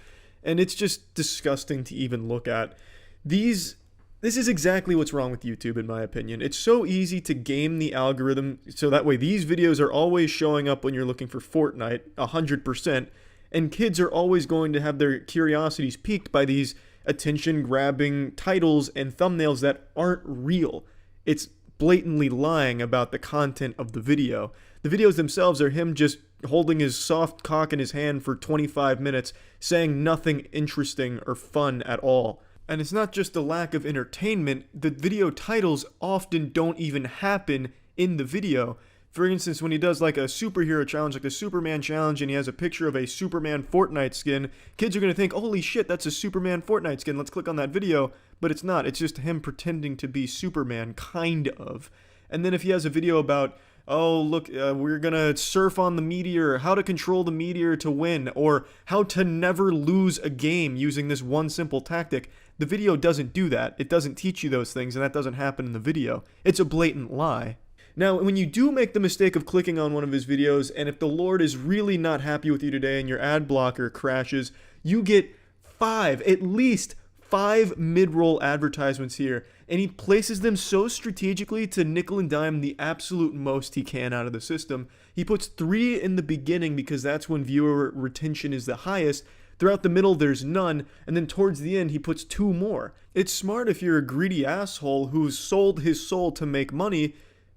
S1: and it's just disgusting to even look at. This is exactly what's wrong with YouTube, in my opinion. It's so easy to game the algorithm so that way these videos are always showing up when you're looking for Fortnite 100%, and kids are always going to have their curiosities piqued by these attention-grabbing titles and thumbnails that aren't real. It's blatantly lying about the content of the video. The videos themselves are him just holding his soft cock in his hand for 25 minutes, saying nothing interesting or fun at all. And it's not just the lack of entertainment, the video titles often don't even happen in the video. For instance, when he does like a superhero challenge, like the Superman challenge, and he has a picture of a Superman Fortnite skin, kids are going to think, holy shit, that's a Superman Fortnite skin, let's click on that video. But it's not, it's just him pretending to be Superman, kind of. And then if he has a video about, oh, look, we're going to surf on the meteor, how to control the meteor to win, or how to never lose a game using this one simple tactic, the video doesn't do that. It doesn't teach you those things, and that doesn't happen in the video. It's a blatant lie. Now, when you do make the mistake of clicking on one of his videos, and if the Lord is really not happy with you today and your ad blocker crashes, you get at least 5 mid-roll advertisements here, and he places them so strategically to nickel and dime the absolute most he can out of the system. He puts 3 in the beginning because that's when viewer retention is the highest. Throughout the middle, there's none, and then towards the end, he puts 2 more. It's smart if you're a greedy asshole who's sold his soul to make money,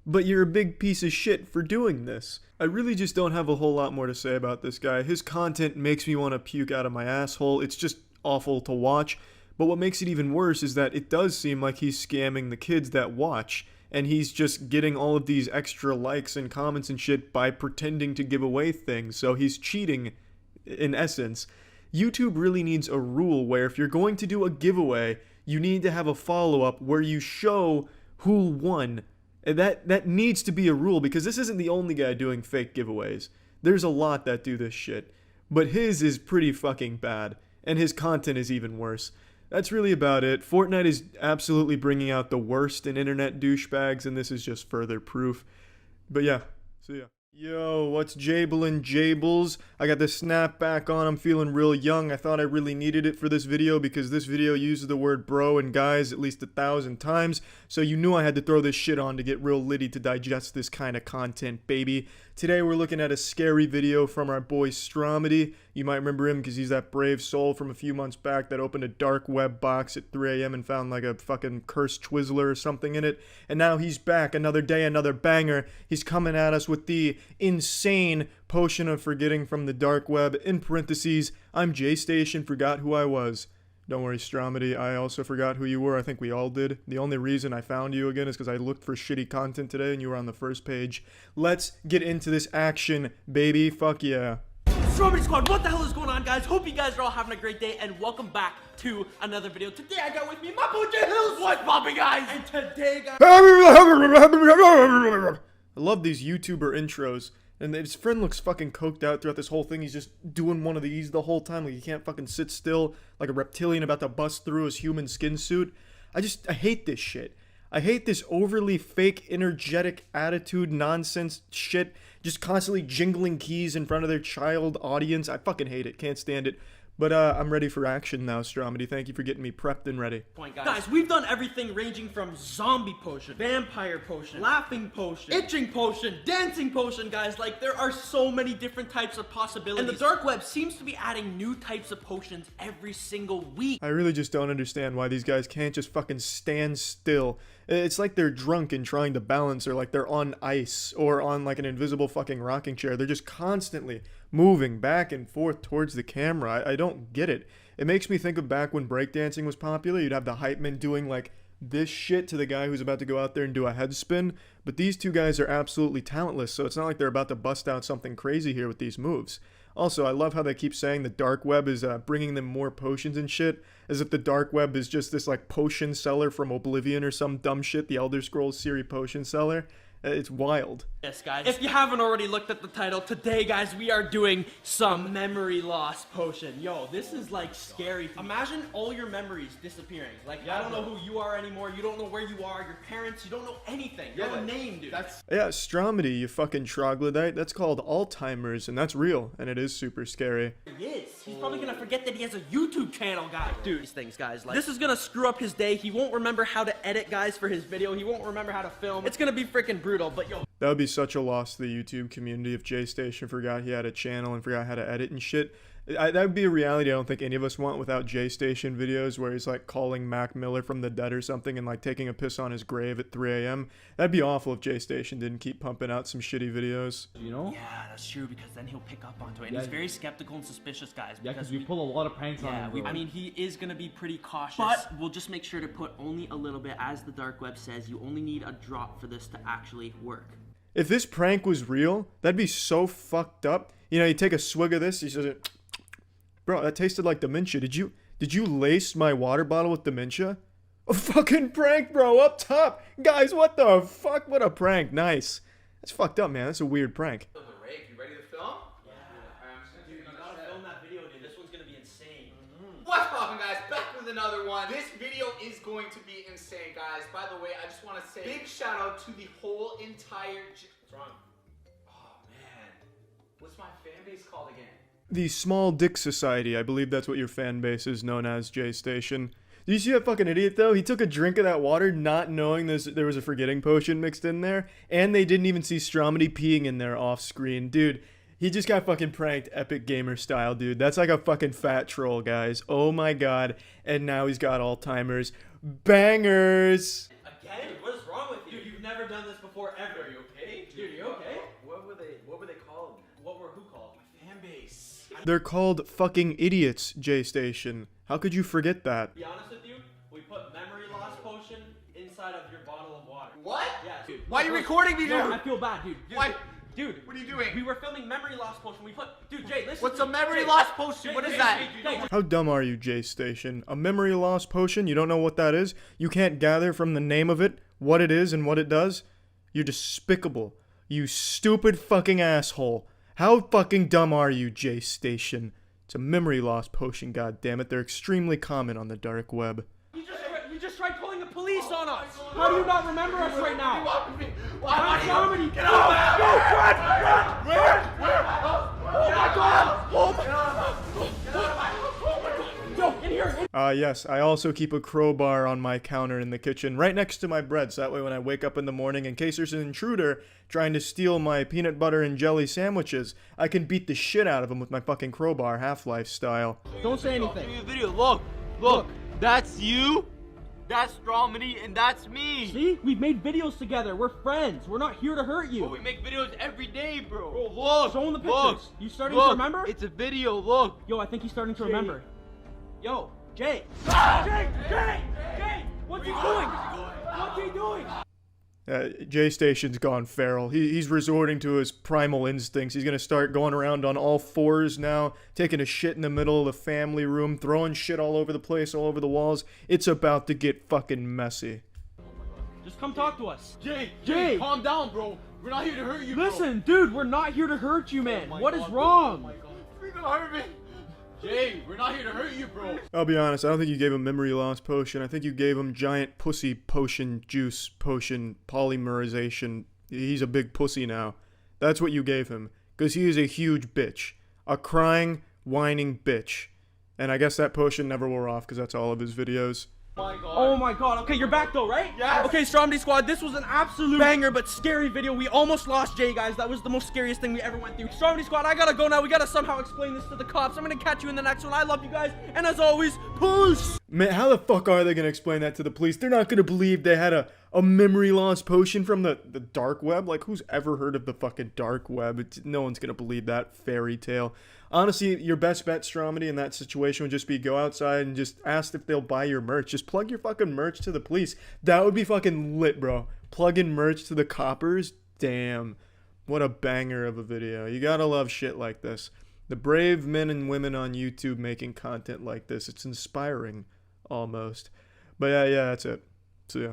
S1: but you're a big piece of shit for doing this. I really just don't have a whole lot more to say about this guy. His content makes me want to puke out of my asshole. It's just awful to watch. But what makes it even worse is that it does seem like he's scamming the kids that watch, and he's just getting all of these extra likes and comments and shit by pretending to give away things. So he's cheating, in essence. YouTube really needs a rule where if you're going to do a giveaway, you need to have a follow-up where you show who won. And that needs to be a rule, because this isn't the only guy doing fake giveaways. There's a lot that do this shit. But his is pretty fucking bad, and his content is even worse. That's really about it. Fortnite is absolutely bringing out the worst in internet douchebags, and this is just further proof. But yeah, see ya. Yo, what's Jablin Jables? I got the snapback on, I'm feeling real young. I thought I really needed it for this video because this video uses the word bro and guys at least 1,000 times. So you knew I had to throw this shit on to get real litty to digest this kind of content, baby. Today we're looking at a scary video from our boy Stromedy. You might remember him because he's that brave soul from a few months back that opened a dark web box at 3 a.m. and found like a fucking cursed Twizzler or something in it. And now he's back, another day, another banger. He's coming at us with the insane potion of forgetting from the dark web. In parentheses, I'm JStation, forgot who I was. Don't worry, Stromedy, I also forgot who you were. I think we all did. The only reason I found you again is because I looked for shitty content today and you were on the first page. Let's get into this action, baby. Fuck yeah.
S4: Strawberry Squad, what the hell is going on, guys? Hope you guys are all having a great day, and welcome back to another video. Today I got with me my boy J Hills. What's poppin', guys? And today, guys,
S1: I love these YouTuber intros. And his friend looks fucking coked out throughout this whole thing. He's just doing one of these the whole time. Like he can't fucking sit still like a reptilian about to bust through his human skin suit. I hate this shit. I hate this overly fake, energetic attitude nonsense shit. Just constantly jingling keys in front of their child audience. I fucking hate it. Can't stand it. But I'm ready for action now, Stromedy. Thank you for getting me prepped and ready.
S4: Guys, we've done everything ranging from zombie potion, vampire potion, laughing potion, itching potion, dancing potion, guys. Like, there are so many different types of possibilities. And the dark web seems to be adding new types of potions every single week.
S1: I really just don't understand why these guys can't just fucking stand still. It's like they're drunk and trying to balance, or like they're on ice, or on like an invisible fucking rocking chair. They're just constantly moving back and forth towards the camera. I don't get it. It makes me think of back when breakdancing was popular. You'd have the hype men doing like this shit to the guy who's about to go out there and do a head spin. But these two guys are absolutely talentless, so it's not like they're about to bust out something crazy here with these moves. Also, I love how they keep saying the dark web is bringing them more potions and shit, as if the dark web is just this like potion seller from Oblivion or some dumb shit, the Elder Scrolls series potion seller. It's wild.
S4: Yes, guys. If you haven't already looked at the title, today, guys, we are doing some memory loss potion. Yo, this is like scary. Imagine all your memories disappearing. Like, I don't know who you are anymore. You don't know where you are. Your parents, you don't know anything. You have a name, dude.
S1: Yeah, Stromedy, you fucking troglodyte. That's called Alzheimer's, and that's real, and it is super scary.
S4: He is. He's probably gonna forget that he has a YouTube channel, guys. Dude, these things, guys. Like, this is gonna screw up his day. He won't remember how to edit, guys, for his video. He won't remember how to film. It's gonna be freaking brutal, but yo.
S1: That would be such a loss to the YouTube community if JStation forgot he had a channel and forgot how to edit and shit. That would be a reality I don't think any of us want without J-Station videos where he's like calling Mac Miller from the dead or something and like taking a piss on his grave at 3 a.m. That'd be awful if J-Station didn't keep pumping out some shitty videos.
S4: You know? Yeah, that's true, because then he'll pick up onto it. And
S19: Yeah.
S4: he's very skeptical and suspicious, guys.
S19: Yeah, because we pull a lot of pranks on him, bro.
S4: I mean, he is going to be pretty cautious. But we'll just make sure to put only a little bit. As the dark web says, you only need a drop for this to actually work.
S1: If this prank was real, that'd be so fucked up. You know, you take a swig of this, he says, bro, that tasted like Dementia. Did you lace my water bottle with Dementia? A fucking prank, bro, up top. Guys, what the fuck? What a prank. Nice. That's fucked up, man. That's a weird prank.
S4: Rick, you ready to film? Yeah. Dude, you gotta film that video, dude. This one's gonna be insane.
S18: What's poppin', guys? Back with another one. This video is going to be insane, guys. By the way, I just want to say big shout out to the whole entire... What's wrong? Oh, man. What's my fan base called again?
S1: The Small Dick Society, I believe that's what your fan base is known as, J-Station. Did you see that fucking idiot, though? He took a drink of that water not knowing there was a forgetting potion mixed in there, and they didn't even see Stromedy peeing in there off screen. Dude, he just got fucking pranked Epic Gamer style, dude. That's like a fucking fat troll, guys. Oh my god. And now he's got Alzheimer's. Bangers!
S4: Again? What is wrong with you? Dude, you've never done this before, ever. Are you okay? Dude, are you okay? What were they called? Who called? My fan base.
S1: They're called fucking idiots, J-Station. How could you forget that?
S4: To be honest with you, we put memory loss potion inside of your bottle of water.
S18: What?
S4: Yeah, dude.
S18: Why are you recording me, dude?
S4: No, I feel bad, dude.
S18: Why?
S4: Dude,
S18: what are you doing?
S4: We were filming memory loss potion. We put, dude, Jay, listen.
S18: What's
S4: to
S18: a
S4: me.
S18: memory
S4: Jay,
S18: loss potion?
S4: Jay,
S18: What is
S4: Jay,
S18: that?
S4: Jay, Jay.
S1: How dumb are you, J-Station? A memory loss potion? You don't know what that is? You can't gather from the name of it what it is and what it does? You're despicable. You stupid fucking asshole. How fucking dumb are you, J-Station? It's a memory loss potion, goddammit. They're extremely common on the dark web.
S4: You just tried calling the police on us. How do you not remember us right now?
S18: Why?
S4: Stromedy.
S18: Get out of
S4: Go,
S18: run! Where?
S4: Oh my god! Yo, in here!
S1: Yes, I also keep a crowbar on my counter in the kitchen right next to my bread, so that way when I wake up in the morning, in case there's an intruder trying to steal my peanut butter and jelly sandwiches, I can beat the shit out of him with my fucking crowbar, Half-Life style.
S4: Don't say anything.
S18: Video. Look, that's you, that's Stromedy, and that's me.
S4: See? We've made videos together. We're friends. We're not here to hurt you.
S18: But we make videos every day, bro. Look,
S4: Show him the pictures. You starting to remember?
S18: It's a video, look.
S4: Yo, I think he's starting to remember. Yo, Jay. Jay! What's he doing? What's he doing?
S1: J-Station's gone feral. He's resorting to his primal instincts. He's gonna start going around on all fours now, taking a shit in the middle of the family room, throwing shit all over the place, all over the walls. It's about to get fucking messy.
S4: Just come talk to us.
S18: Jay, calm down, bro. We're not here to hurt you,
S4: Listen, dude, we're not here to hurt you, man. What is wrong?
S18: You're gonna hurt me. Jay, we're not here to hurt you, bro.
S1: I'll be honest, I don't think you gave him memory loss potion. I think you gave him giant pussy potion, juice potion, polymerization. He's a big pussy now. That's what you gave him. Because he is a huge bitch. A crying, whining bitch. And I guess that potion never wore off because that's all of his videos.
S4: Oh my god. Okay, you're back though, right?
S18: Yes.
S4: Okay, Stromedy Squad, this was an absolute banger but scary video. We almost lost Jay, guys. That was the most scariest thing we ever went through. Stromedy Squad, I gotta go now. We gotta somehow explain this to the cops. I'm gonna catch you in the next one. I love you guys. And as always, peace!
S1: Man, how the fuck are they gonna explain that to the police? They're not gonna believe they had a memory loss potion from the dark web? Like, who's ever heard of the fucking dark web? No one's gonna believe that fairy tale. Honestly, your best bet, Stromedy, in that situation would just be go outside and just ask if they'll buy your merch. Just plug your fucking merch to the police. That would be fucking lit, bro. Plugging merch to the coppers? Damn. What a banger of a video. You gotta love shit like this. The brave men and women on YouTube making content like this. It's inspiring, almost. But yeah, that's it. So yeah.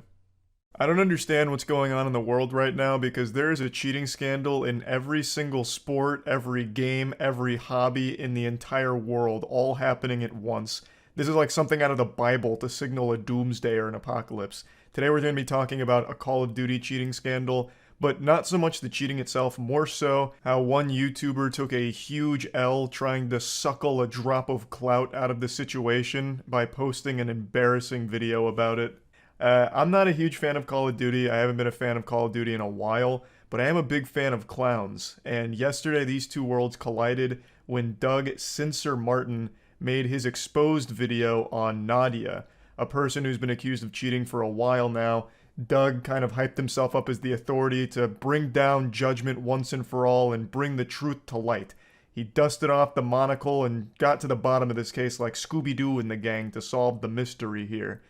S1: I don't understand what's going on in the world right now because there is a cheating scandal in every single sport, every game, every hobby in the entire world, all happening at once. This is like something out of the Bible to signal a doomsday or an apocalypse. Today we're going to be talking about a Call of Duty cheating scandal, but not so much the cheating itself, more so how one YouTuber took a huge L trying to suckle a drop of clout out of the situation by posting an embarrassing video about it. I'm not a huge fan of Call of Duty. I haven't been a fan of Call of Duty in a while, but I am a big fan of clowns. And yesterday, these two worlds collided when DoucheTuber Martin made his exposed video on Nadia, a person who's been accused of cheating for a while now. Doug kind of hyped himself up as the authority to bring down judgment once and for all and bring the truth to light. He dusted off the monocle and got to the bottom of this case like Scooby-Doo and the gang to solve the mystery here.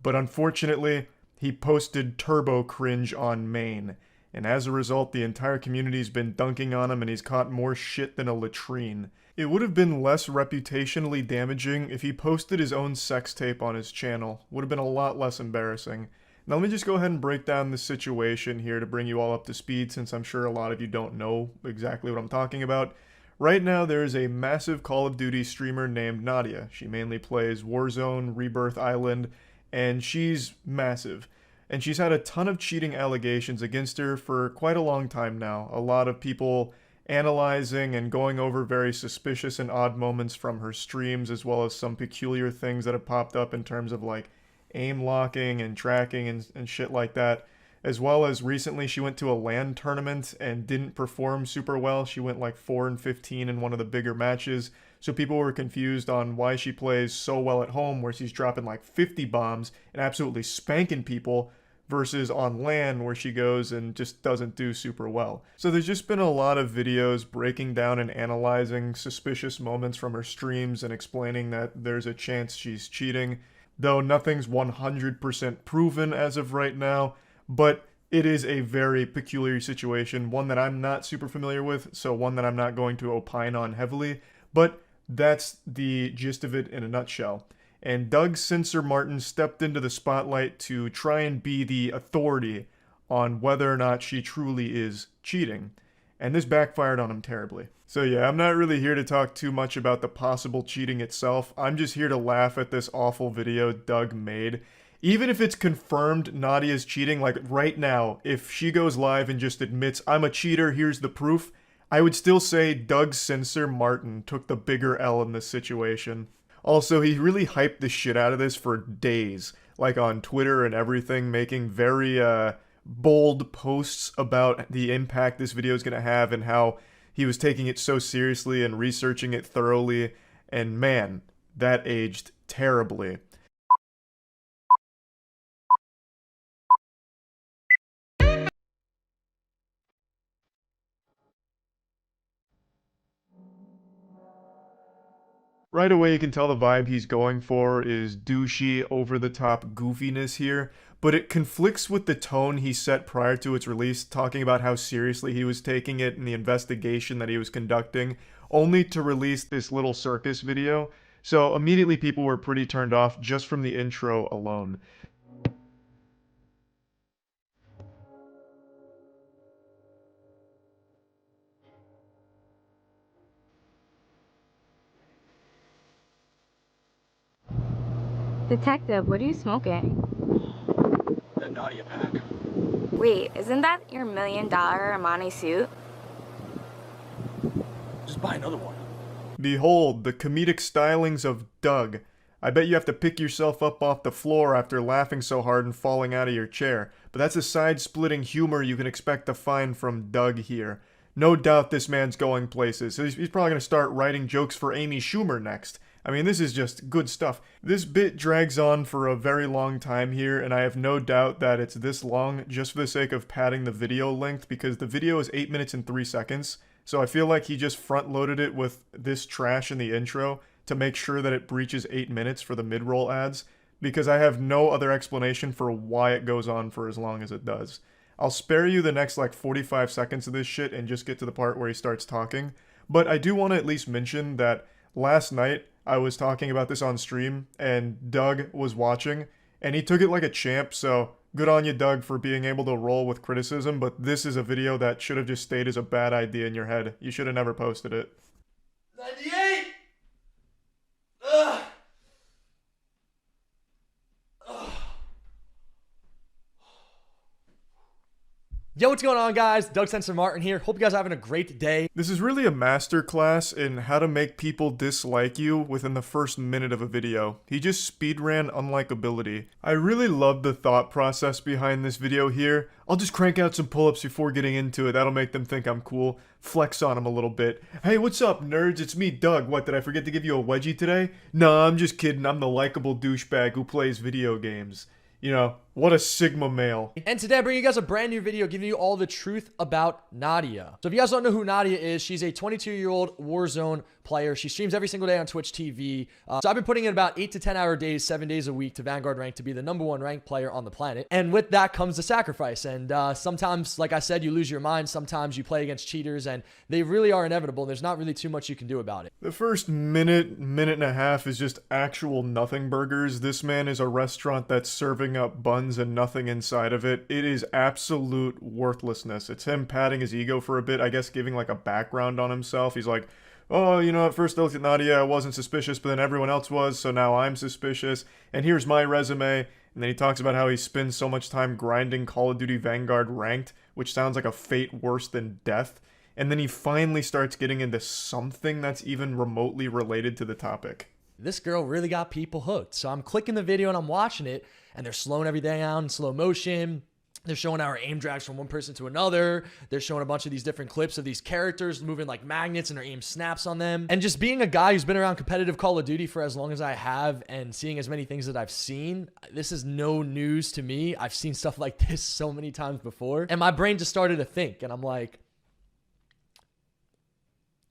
S1: But unfortunately, he posted turbo cringe on main, and as a result, the entire community's been dunking on him and he's caught more shit than a latrine. It would have been less reputationally damaging if he posted his own sex tape on his channel. Would have been a lot less embarrassing. Now let me just go ahead and break down the situation here to bring you all up to speed, since I'm sure a lot of you don't know exactly what I'm talking about. Right now there is a massive Call of Duty streamer named Nadia. She mainly plays Warzone, Rebirth Island, and she's massive. And she's had a ton of cheating allegations against her for quite a long time now. A lot of people analyzing and going over very suspicious and odd moments from her streams, as well as some peculiar things that have popped up in terms of like aim locking and tracking and shit like that. As well as recently she went to a LAN tournament and didn't perform super well. She went like 4-15 in one of the bigger matches. So people were confused on why she plays so well at home where she's dropping like 50 bombs and absolutely spanking people, versus on LAN where she goes and just doesn't do super well. So there's just been a lot of videos breaking down and analyzing suspicious moments from her streams and explaining that there's a chance she's cheating, though nothing's 100% proven as of right now. But it is a very peculiar situation, one that I'm not super familiar with, so one that I'm not going to opine on heavily, but that's the gist of it in a nutshell. And DoucheTuber Martin stepped into the spotlight to try and be the authority on whether or not she truly is cheating. And this backfired on him terribly. So yeah, I'm not really here to talk too much about the possible cheating itself. I'm just here to laugh at this awful video Doug made. Even if it's confirmed Nadia's cheating, like right now, if she goes live and just admits, I'm a cheater, here's the proof, I would still say DoucheTuber Martin took the bigger L in this situation. Also, he really hyped the shit out of this for days, like on Twitter and everything, making very bold posts about the impact this video is going to have and how he was taking it so seriously and researching it thoroughly, and man, that aged terribly. Right away you can tell the vibe he's going for is douchey, over-the-top goofiness here, but it conflicts with the tone he set prior to its release, talking about how seriously he was taking it and the investigation that he was conducting, only to release this little circus video. So immediately people were pretty turned off just from the intro alone.
S20: Detective, what are you smoking?
S21: The Nadia pack.
S20: Wait, isn't that your $1 million Armani suit?
S21: Just buy another one.
S1: Behold, the comedic stylings of Doug. I bet you have to pick yourself up off the floor after laughing so hard and falling out of your chair, but that's a side-splitting humor you can expect to find from Doug here. No doubt this man's going places. He's probably going to start writing jokes for Amy Schumer next. I mean, this is just good stuff. This bit drags on for a very long time here, and I have no doubt that it's this long just for the sake of padding the video length, because the video is 8 minutes and 3 seconds, so I feel like he just front-loaded it with this trash in the intro to make sure that it breaches 8 minutes for the mid-roll ads, because I have no other explanation for why it goes on for as long as it does. I'll spare you the next like 45 seconds of this shit and just get to the part where he starts talking, but I do want to at least mention that last night I was talking about this on stream and Doug was watching and he took it like a champ, so good on you, Doug, for being able to roll with criticism, but this is a video that should have just stayed as a bad idea in your head. You should have never posted it.
S21: 98! Ugh! Ugh.
S3: Yo, what's going on, guys? Doug Sensor Martin here. Hope you guys are having a great day.
S1: This is really a masterclass in how to make people dislike you within the first minute of a video. He just speedran unlikability. I really love the thought process behind this video here. I'll just crank out some pull-ups before getting into it. That'll make them think I'm cool. Flex on them a little bit. Hey, what's up, nerds? It's me, Doug. What, did I forget to give you a wedgie today? No, I'm just kidding. I'm the likable douchebag who plays video games. You know, what a Sigma male.
S3: And today I bring you guys a brand new video giving you all the truth about Nadia. So if you guys don't know who Nadia is, she's a 22-year-old Warzone player. She streams every single day on Twitch TV. So I've been putting in about 8 to 10 hour days, 7 days a week to Vanguard rank to be the #1 ranked player on the planet. And with that comes the sacrifice. And sometimes, like I said, you lose your mind. Sometimes you play against cheaters and they really are inevitable. There's not really too much you can do about it.
S1: The first minute and a half is just actual nothing burgers. This man is a restaurant that's serving up buns and nothing inside of it. It is absolute worthlessness. It's him patting his ego for a bit, I guess giving like a background on himself. He's like, oh, you know, at first I looked at Nadia, I wasn't suspicious, but then everyone else was, so now I'm suspicious. And here's my resume. And then he talks about how he spends so much time grinding Call of Duty Vanguard ranked, which sounds like a fate worse than death. And then he finally starts getting into something that's even remotely related to the topic.
S3: This girl really got people hooked. So I'm clicking the video and I'm watching it, and they're slowing everything down in slow motion. They're showing our aim drags from one person to another. They're showing a bunch of these different clips of these characters moving like magnets and their aim snaps on them. And just being a guy who's been around competitive Call of Duty for as long as I have and seeing as many things that I've seen, this is no news to me. I've seen stuff like this so many times before. And my brain just started to think, and I'm like,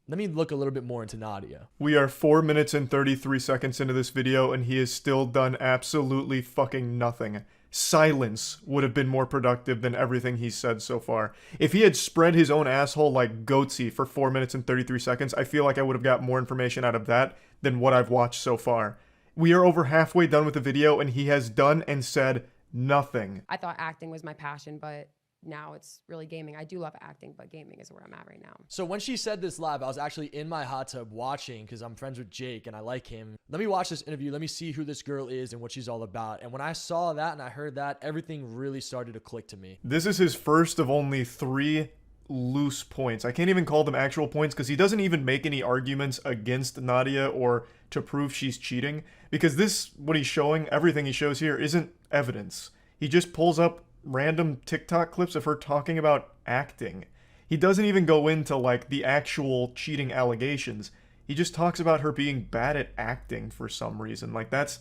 S3: let me look a little bit more into Nadia.
S1: We are 4 minutes and 33 seconds into this video and he has still done absolutely fucking nothing. Silence would have been more productive than everything he's said so far. If he had spread his own asshole like Goatsy for 4 minutes and 33 seconds, I feel like I would have got more information out of that than what I've watched so far. We are over halfway done with the video and he has done and said nothing.
S22: I thought acting was my passion, but now it's really gaming. I do love acting, but gaming is where I'm at right now.
S3: So when she said this live, I was actually in my hot tub watching because I'm friends with Jake and I like him. Let me watch this interview. Let me see who this girl is and what she's all about. And when I saw that and I heard that, everything really started to click to me.
S1: This is his first of only 3 loose points. I can't even call them actual points because he doesn't even make any arguments against Nadia or to prove she's cheating, because this, what he's showing, everything he shows here isn't evidence. He just pulls up random TikTok clips of her talking about acting. He doesn't even go into like the actual cheating allegations. He just talks about her being bad at acting for some reason. Like that's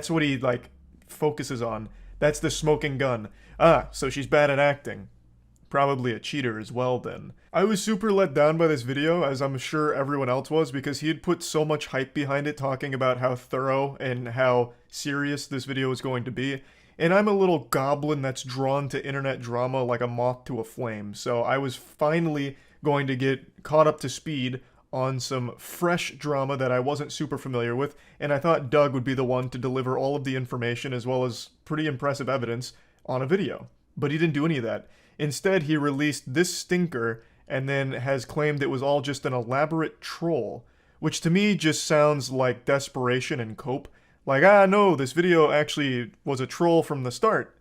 S1: what he like focuses on. That's the smoking gun. Ah, so she's bad at acting. Probably a cheater as well then. I was super let down by this video, as I'm sure everyone else was, because he had put so much hype behind it, talking about how thorough and how serious this video was going to be. And I'm a little goblin that's drawn to internet drama like a moth to a flame, so I was finally going to get caught up to speed on some fresh drama that I wasn't super familiar with, and I thought Doug would be the one to deliver all of the information as well as pretty impressive evidence on a video. But he didn't do any of that. Instead, he released this stinker and then has claimed it was all just an elaborate troll, which to me just sounds like desperation and cope. Like, no, this video actually was a troll from the start.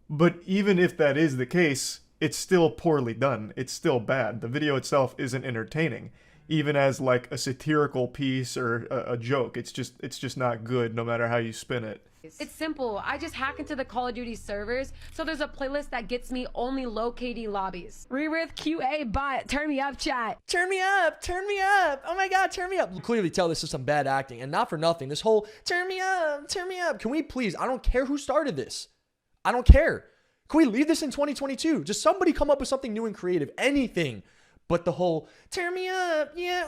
S1: But even if that is the case, it's still poorly done. It's still bad. The video itself isn't entertaining, even as like a satirical piece or a joke. It's just not good, no matter how you spin it.
S22: It's simple. I just hack into the Call of Duty servers, so there's a playlist that gets me only low KD lobbies. Rerith QA bot, turn me up, chat.
S3: Turn me up, turn me up. Oh my god, turn me up. You clearly tell this is some bad acting, and not for nothing. This whole turn me up, turn me up. Can we please, I don't care who started this. I don't care. Can we leave this in 2022? Just somebody come up with something new and creative, anything. But the whole turn me up, yeah.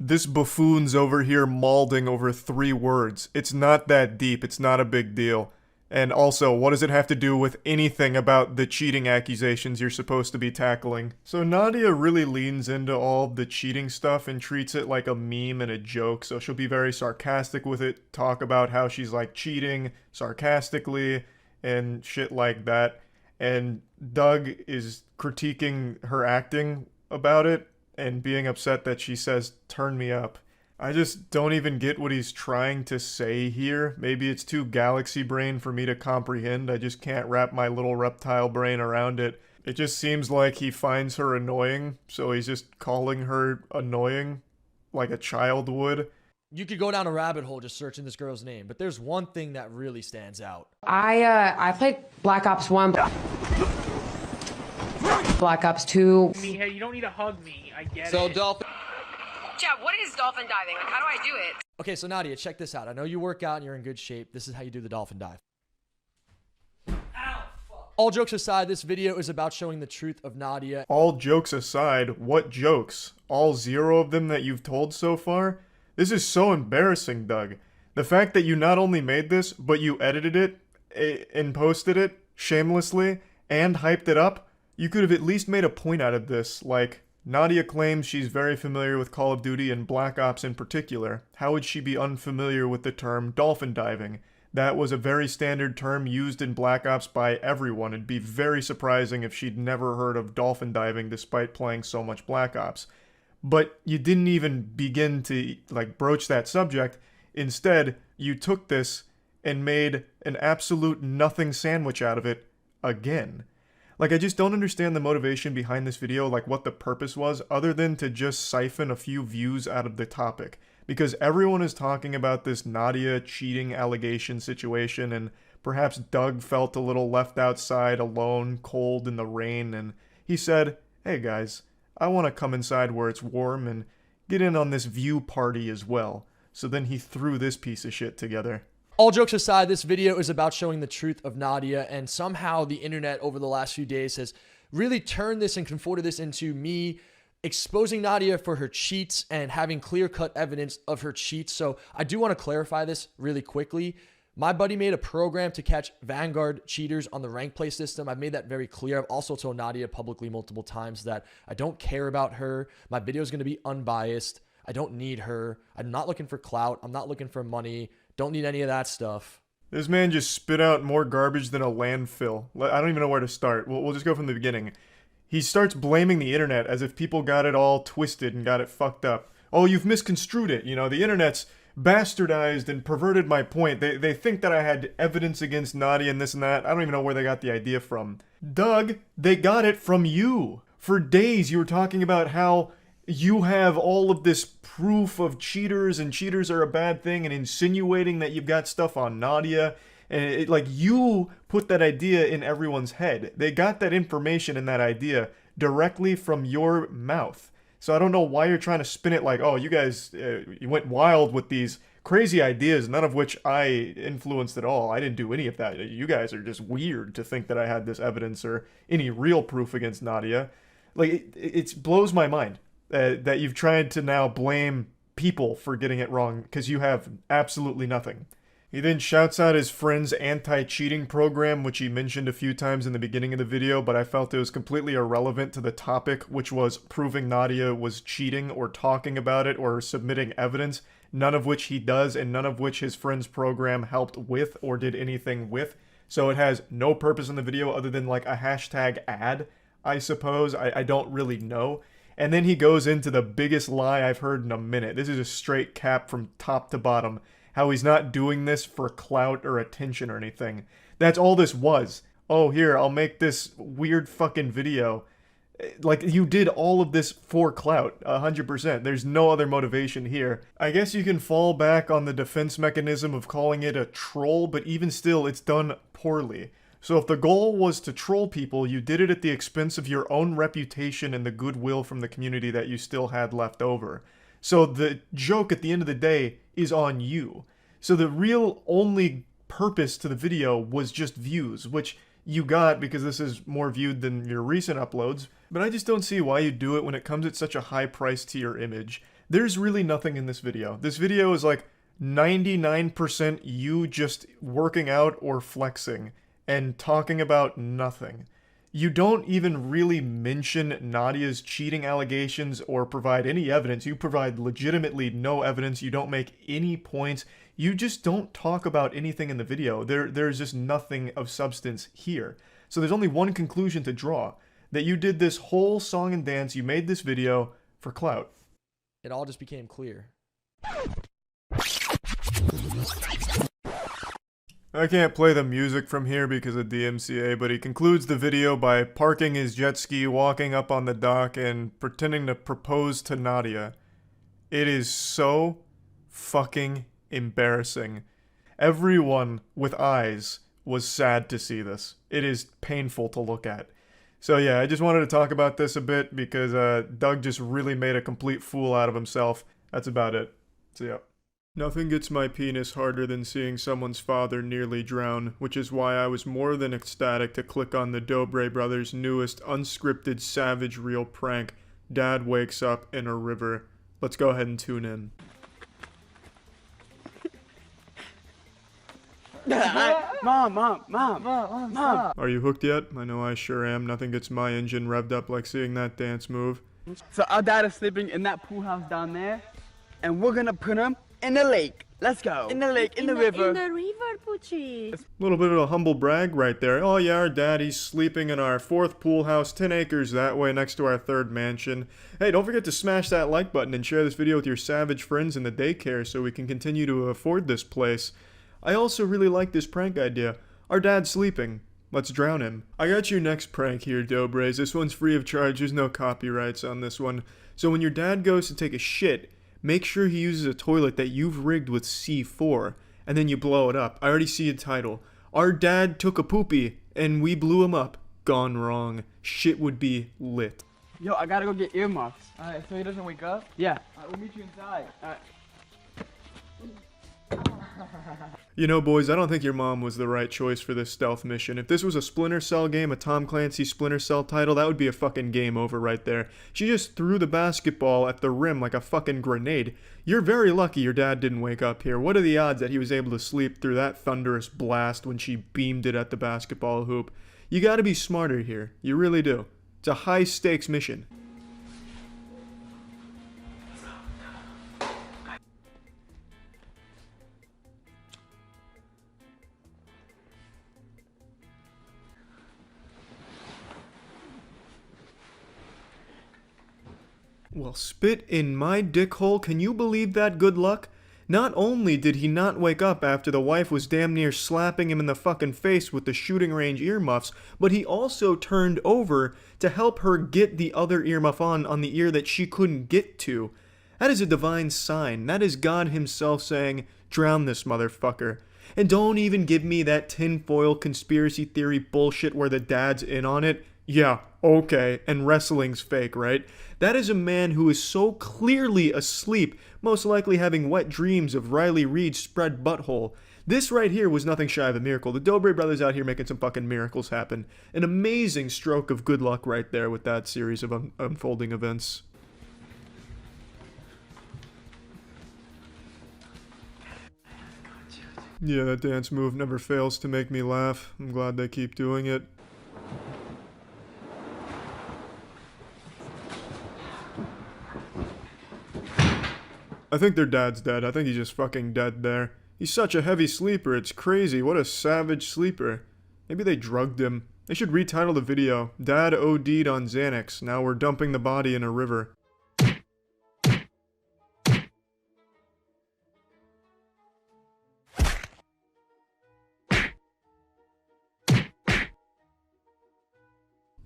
S1: This buffoon's over here mauling over 3 words. It's not that deep. It's not a big deal. And also, what does it have to do with anything about the cheating accusations you're supposed to be tackling? So Nadia really leans into all the cheating stuff and treats it like a meme and a joke. So she'll be very sarcastic with it, talk about how she's like cheating sarcastically and shit like that. And Doug is critiquing her acting about it and being upset that she says, turn me up. I just don't even get what he's trying to say here. Maybe it's too galaxy brain for me to comprehend. I just can't wrap my little reptile brain around it. It just seems like he finds her annoying, so he's just calling her annoying like a child would.
S3: You could go down a rabbit hole just searching this girl's name, but there's one thing that really stands out.
S22: I played Black Ops 1, Black Ops 2.
S9: Hey, you don't need to hug me. I get
S22: So
S9: it.
S22: dolphin.
S16: Chad, what is dolphin diving? Like, how do I do it?
S3: Okay, so Nadia, check this out. I know you work out and you're in good shape. This is how you do the dolphin dive. All jokes aside, this video is about showing the truth of Nadia.
S1: All jokes aside, what jokes? All 0 of them that you've told so far? This is so embarrassing, Doug. The fact that you not only made this, but you edited it and posted it shamelessly and hyped it up, you could have at least made a point out of this, like, Nadia claims she's very familiar with Call of Duty and Black Ops in particular. How would she be unfamiliar with the term dolphin diving? That was a very standard term used in Black Ops by everyone. It'd be very surprising if she'd never heard of dolphin diving despite playing so much Black Ops. But you didn't even begin to, like, broach that subject. Instead, you took this and made an absolute nothing sandwich out of it again. Like, I just don't understand the motivation behind this video, like what the purpose was, other than to just siphon a few views out of the topic. Because everyone is talking about this Nadia cheating allegation situation, and perhaps Doug felt a little left outside, alone, cold in the rain, and he said, hey guys, I want to come inside where it's warm and get in on this view party as well. So then he threw this piece of shit together.
S3: All jokes aside, this video is about showing the truth of Nadia, and somehow the internet over the last few days has really turned this and conforted this into me exposing Nadia for her cheats and having clear-cut evidence of her cheats. So I do want to clarify this really quickly. My buddy made a program to catch Vanguard cheaters on the rank play system. I've made that very clear. I've also told Nadia publicly multiple times that I don't care about her. My video is going to be unbiased. I don't need her. I'm not looking for clout. I'm not looking for money. Don't need any of that stuff.
S1: This man just spit out more garbage than a landfill. I don't even know where to start. We'll just go from the beginning. He starts blaming the internet as if people got it all twisted and got it fucked up. Oh, you've misconstrued it. You know, the internet's bastardized and perverted my point. They think that I had evidence against Nadia and this and that. I don't even know where they got the idea from. Doug, they got it from you. For days you were talking about how you have all of this proof of cheaters and cheaters are a bad thing and insinuating that you've got stuff on Nadia. And like, you put that idea in everyone's head. They got that information and that idea directly from your mouth. So I don't know why you're trying to spin it like, oh, you guys, you went wild with these crazy ideas, none of which I influenced at all. I didn't do any of that. You guys are just weird to think that I had this evidence or any real proof against Nadia. Like, it blows my mind that you've tried to now blame people for getting it wrong because you have absolutely nothing. He then shouts out his friend's anti-cheating program, which he mentioned a few times in the beginning of the video, but I felt it was completely irrelevant to the topic, which was proving Nadia was cheating or talking about it or submitting evidence, none of which he does and none of which his friend's program helped with or did anything with. So it has no purpose in the video other than like a hashtag ad, I suppose. I don't really know. And then he goes into the biggest lie I've heard in a minute. This is a straight cap from top to bottom. How he's not doing this for clout or attention or anything. That's all this was. Oh, here, I'll make this weird fucking video. Like, you did all of this for clout, 100%. There's no other motivation here. I guess you can fall back on the defense mechanism of calling it a troll, but even still, it's done poorly. So if the goal was to troll people, you did it at the expense of your own reputation and the goodwill from the community that you still had left over. So the joke at the end of the day is on you. So the real only purpose to the video was just views, which you got because this is more viewed than your recent uploads, but I just don't see why you do it when it comes at such a high price to your image. There's really nothing in this video. This video is like 99% you just working out or flexing and talking about nothing. You don't even really mention Nadia's cheating allegations or provide any evidence. You provide legitimately no evidence. You don't make any points. You just don't talk about anything in the video. There's just nothing of substance here. So there's only one conclusion to draw. That you did this whole song and dance, you made this video for clout.
S3: It all just became clear.
S1: I can't play the music from here because of DMCA, but he concludes the video by parking his jet ski, walking up on the dock, and pretending to propose to Nadia. It is so fucking embarrassing. Everyone with eyes was sad to see this. It is painful to look at. So yeah, I just wanted to talk about this a bit because Doug just really made a complete fool out of himself. That's about it. So yeah. Nothing gets my penis harder than seeing someone's father nearly drown, which is why I was more than ecstatic to click on the Dobre brothers' newest unscripted savage reel prank, Dad Wakes Up in a River. Let's go ahead and tune in.
S2: Mom.
S1: Are you hooked yet? I know I sure am. Nothing gets my engine revved up like seeing that dance move.
S2: So our dad is sleeping in that pool house down there, and we're gonna put him in the lake. Let's go. In the lake, in the river.
S5: In the river, Poochie.
S1: A little bit of a humble brag right there. Oh yeah, our daddy's sleeping in our 4th pool house, 10 acres that way next to our 3rd mansion. Hey, don't forget to smash that like button and share this video with your savage friends in the daycare so we can continue to afford this place. I also really like this prank idea. Our dad's sleeping. Let's drown him. I got your next prank here, Dobres. This one's free of charge. There's no copyrights on this one. So when your dad goes to take a shit, make sure he uses a toilet that you've rigged with C4, and then you blow it up. I already see a title. Our dad took a poopy, and we blew him up. Gone wrong. Shit would be lit.
S2: Yo, I gotta go get earmuffs.
S9: Alright, so he doesn't wake up?
S2: Yeah.
S9: Alright, we'll meet you inside.
S2: Alright.
S1: You know, boys, I don't think your mom was the right choice for this stealth mission. If this was a Splinter Cell game, a Tom Clancy Splinter Cell title, that would be a fucking game over right there. She just threw the basketball at the rim like a fucking grenade. You're very lucky your dad didn't wake up here. What are the odds that he was able to sleep through that thunderous blast when she beamed it at the basketball hoop? You gotta be smarter here. You really do. It's a high-stakes mission. Well, spit in my dick hole, can you believe that good luck? Not only did he not wake up after the wife was damn near slapping him in the fucking face with the shooting range earmuffs, but he also turned over to help her get the other earmuff on the ear that she couldn't get to. That is a divine sign. That is God himself saying, drown this motherfucker. And don't even give me that tinfoil conspiracy theory bullshit where the dad's in on it. Yeah, okay, and wrestling's fake, right? That is a man who is so clearly asleep, most likely having wet dreams of Riley Reid's spread butthole. This right here was nothing shy of a miracle. The Dobre brothers out here making some fucking miracles happen. An amazing stroke of good luck right there with that series of unfolding events. Yeah, that dance move never fails to make me laugh. I'm glad they keep doing it. I think their dad's dead. I think he's just fucking dead there. He's such a heavy sleeper, it's crazy. What a savage sleeper. Maybe they drugged him. They should retitle the video, Dad OD'd on Xanax. Now we're dumping the body in a river.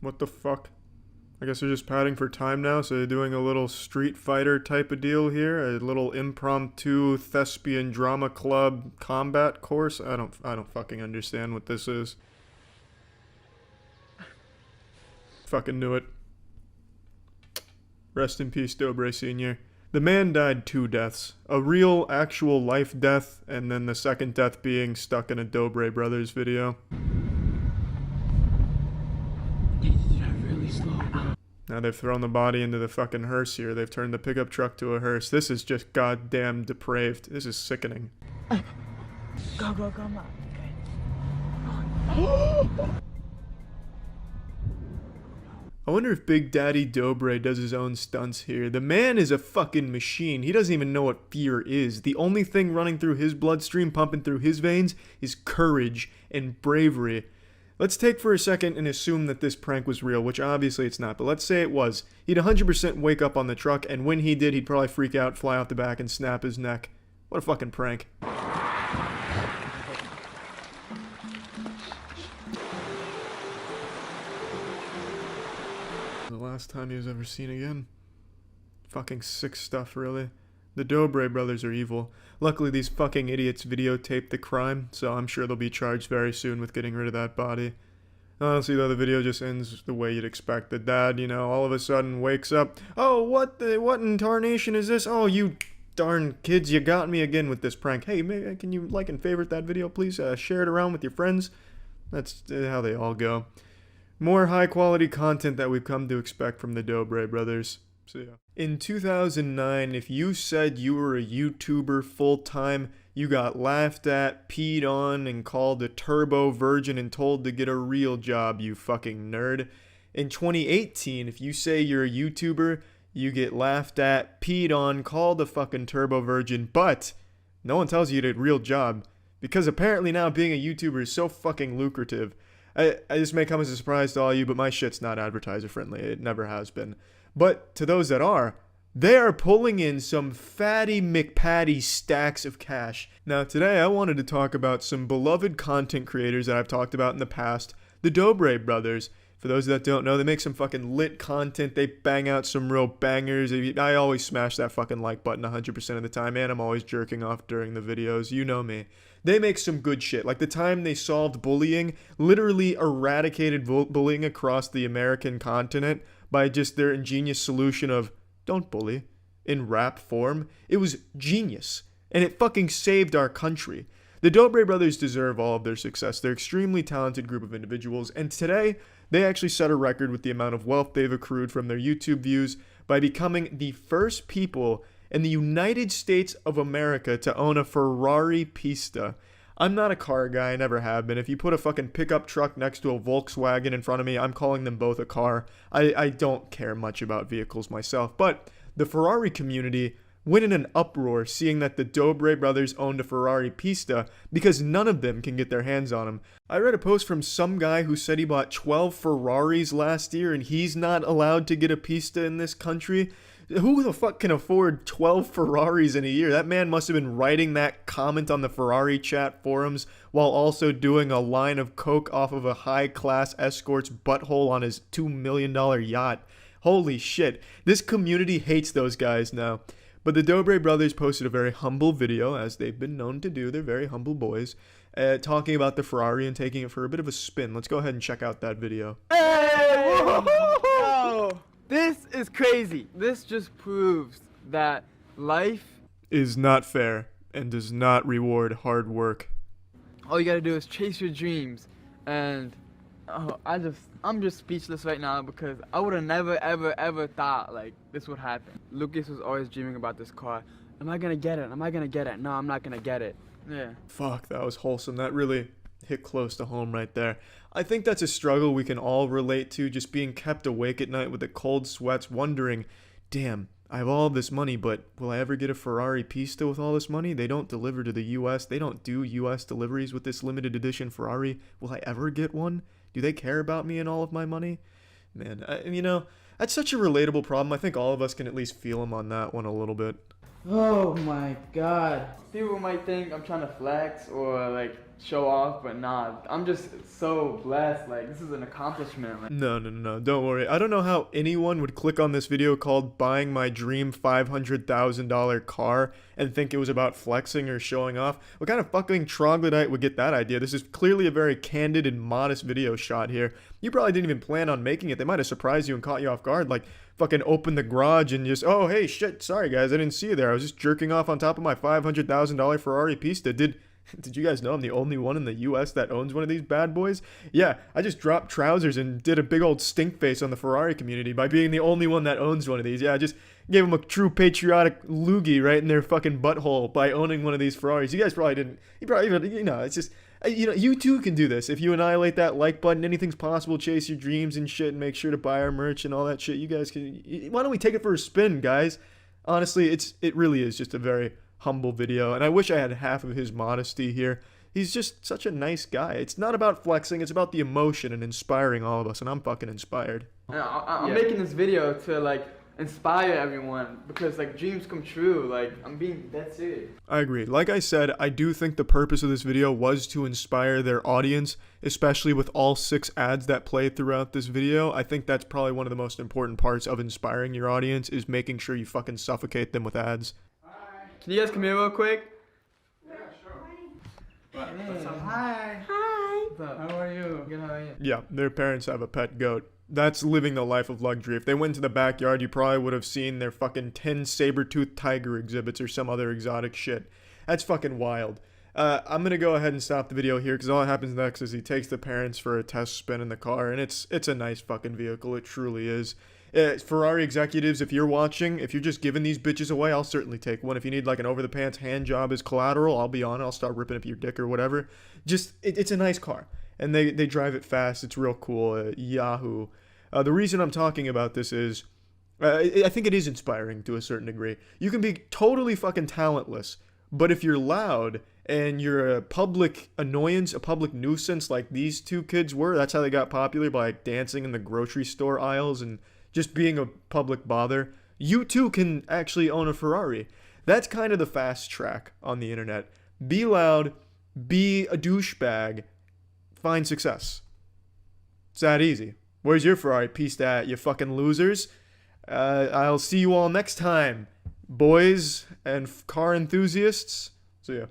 S1: What the fuck? I guess they're just padding for time now, so they're doing a little Street Fighter type of deal here, a little impromptu thespian drama club combat course. I don't fucking understand what this is. Fucking knew it. Rest in peace, Dobre Sr. The man died 2 deaths. A real, actual life death, and then the second death being stuck in a Dobre Brothers video. Now they've thrown the body into the fucking hearse here. They've turned the pickup truck to a hearse. This is just goddamn depraved. This is sickening.
S5: Go, Mom.
S1: I wonder if Big Daddy Dobre does his own stunts here. The man is a fucking machine. He doesn't even know what fear is. The only thing running through his bloodstream, pumping through his veins, is courage and bravery. Let's take for a second and assume that this prank was real, which obviously it's not, but let's say it was. He'd 100% wake up on the truck, and when he did, he'd probably freak out, fly out the back, and snap his neck. What a fucking prank. last time he was ever seen again. Fucking sick stuff, really. The Dobre brothers are evil. Luckily, these fucking idiots videotaped the crime, so I'm sure they'll be charged very soon with getting rid of that body. Honestly, though, the video just ends the way you'd expect. The dad, all of a sudden wakes up. Oh, what in tarnation is this? Oh, you darn kids, you got me again with this prank. Hey, can you like and favorite that video, please? Share it around with your friends. That's how they all go. More high-quality content that we've come to expect from the Dobre brothers. See ya. In 2009, if you said you were a YouTuber full-time, you got laughed at, peed on, and called a turbo virgin and told to get a real job, you fucking nerd. In 2018, if you say you're a YouTuber, you get laughed at, peed on, called a fucking turbo virgin, but no one tells you you get a real job. Because apparently now being a YouTuber is so fucking lucrative. This may come as a surprise to all you, but my shit's not advertiser friendly. It never has been. But to those that are, they are pulling in some fatty McPatty stacks of cash. Now today I wanted to talk about some beloved content creators that I've talked about in the past, the Dobre brothers. For those that don't know, they make some fucking lit content. They bang out some real bangers. I always smash that fucking like button 100% of the time, and I'm always jerking off during the videos. You know me. They make some good shit. Like the time they solved bullying, literally eradicated bullying across the American continent by just their ingenious solution of don't bully in rap form. It was genius, and it fucking saved our country. The Dobre brothers deserve all of their success. They're an extremely talented group of individuals, and today they actually set a record with the amount of wealth they've accrued from their YouTube views by becoming the first people in the United States of America to own a Ferrari Pista. I'm not a car guy, I never have been. If you put a fucking pickup truck next to a Volkswagen in front of me, I'm calling them both a car. I don't care much about vehicles myself, but the Ferrari community went in an uproar seeing that the Dobre brothers owned a Ferrari Pista because none of them can get their hands on them. I read a post from some guy who said he bought 12 Ferraris last year and he's not allowed to get a Pista in this country. Who the fuck can afford 12 Ferraris in a year? That man must have been writing that comment on the Ferrari chat forums while also doing a line of coke off of a high-class escort's butthole on his $2 million yacht. Holy shit. This community hates those guys now. But the Dobre brothers posted a very humble video, as they've been known to do. They're very humble boys, talking about the Ferrari and taking it for a bit of a spin. Let's go ahead and check out that video.
S2: Hey! Whoa! This is crazy. This just proves that life
S1: is not fair and does not reward hard work.
S2: All you gotta do is chase your dreams. And I'm just speechless right now because I would have never ever thought like this would happen. Lucas was always dreaming about this car. Am I gonna get it? Am I gonna get it? No, I'm not gonna get it. Yeah.
S1: Fuck, that was wholesome. That really hit close to home right there. I think that's a struggle we can all relate to, just being kept awake at night with the cold sweats, wondering, damn, I have all this money, but will I ever get a Ferrari Pista with all this money? They don't deliver to the US. They don't do US deliveries with this limited edition Ferrari. Will I ever get one? Do they care about me and all of my money? Man, that's such a relatable problem. I think all of us can at least feel them on that one a little bit.
S2: Oh my god. People might think I'm trying to flex or like show off, but nah, I'm just so blessed. Like, this is an accomplishment. Like,
S1: No, don't worry. I don't know how anyone would click on this video called Buying My Dream $500,000 Car and think it was about flexing or showing off. What kind of fucking troglodyte would get that idea? This is clearly a very candid and modest video shot here. You probably didn't even plan on making it. They might have surprised you and caught you off guard, like fucking open the garage and just, oh, hey, shit, sorry guys, I didn't see you there. I was just jerking off on top of my $500,000 Ferrari Pista. Did you guys know I'm the only one in the US that owns one of these bad boys? Yeah, I just dropped trousers and did a big old stink face on the Ferrari community by being the only one that owns one of these. Yeah, I just gave them a true patriotic loogie right in their fucking butthole by owning one of these Ferraris. You guys probably didn't. You probably even, it's just, you too can do this. If you annihilate that like button, anything's possible. Chase your dreams and shit and make sure to buy our merch and all that shit. You guys can, why don't we take it for a spin, guys? Honestly, it really is just a very humble video, and I wish I had half of his modesty here. He's just such a nice guy. It's not about flexing, it's about the emotion and inspiring all of us, and I'm fucking inspired.
S2: I'm making this video to like inspire everyone, because like dreams come true. Like, I'm being dead serious.
S1: I agree. Like I said, I do think the purpose of this video was to inspire their audience, especially with all 6 ads that play throughout this video. I think that's probably one of the most important parts of inspiring your audience, is making sure you fucking suffocate them with ads.
S2: Can you guys come here real quick?
S9: Yeah, sure.
S2: What's up? Hi.
S16: Hi.
S2: What's up? How are you? Good, how are you?
S1: Yeah, their parents have a pet goat. That's living the life of luxury. If they went to the backyard, you probably would have seen their fucking 10 saber-toothed tiger exhibits or some other exotic shit. That's fucking wild. I'm gonna go ahead and stop the video here, because all that happens next is he takes the parents for a test spin in the car, and it's a nice fucking vehicle. It truly is. Ferrari executives, if you're watching, if you're just giving these bitches away, I'll certainly take one. If you need like an over-the-pants hand job as collateral, I'll be on it. I'll start ripping up your dick or whatever. Just, it's a nice car. And they drive it fast. It's real cool. Yahoo. The reason I'm talking about this is, I think it is inspiring to a certain degree. You can be totally fucking talentless, but if you're loud and you're a public annoyance, a public nuisance like these 2 kids were, that's how they got popular, by like, dancing in the grocery store aisles and just being a public bother, you too can actually own a Ferrari. That's kind of the fast track on the internet. Be loud, be a douchebag, find success. It's that easy. Where's your Ferrari? Peace that, you fucking losers. I'll see you all next time, boys and car enthusiasts. So yeah.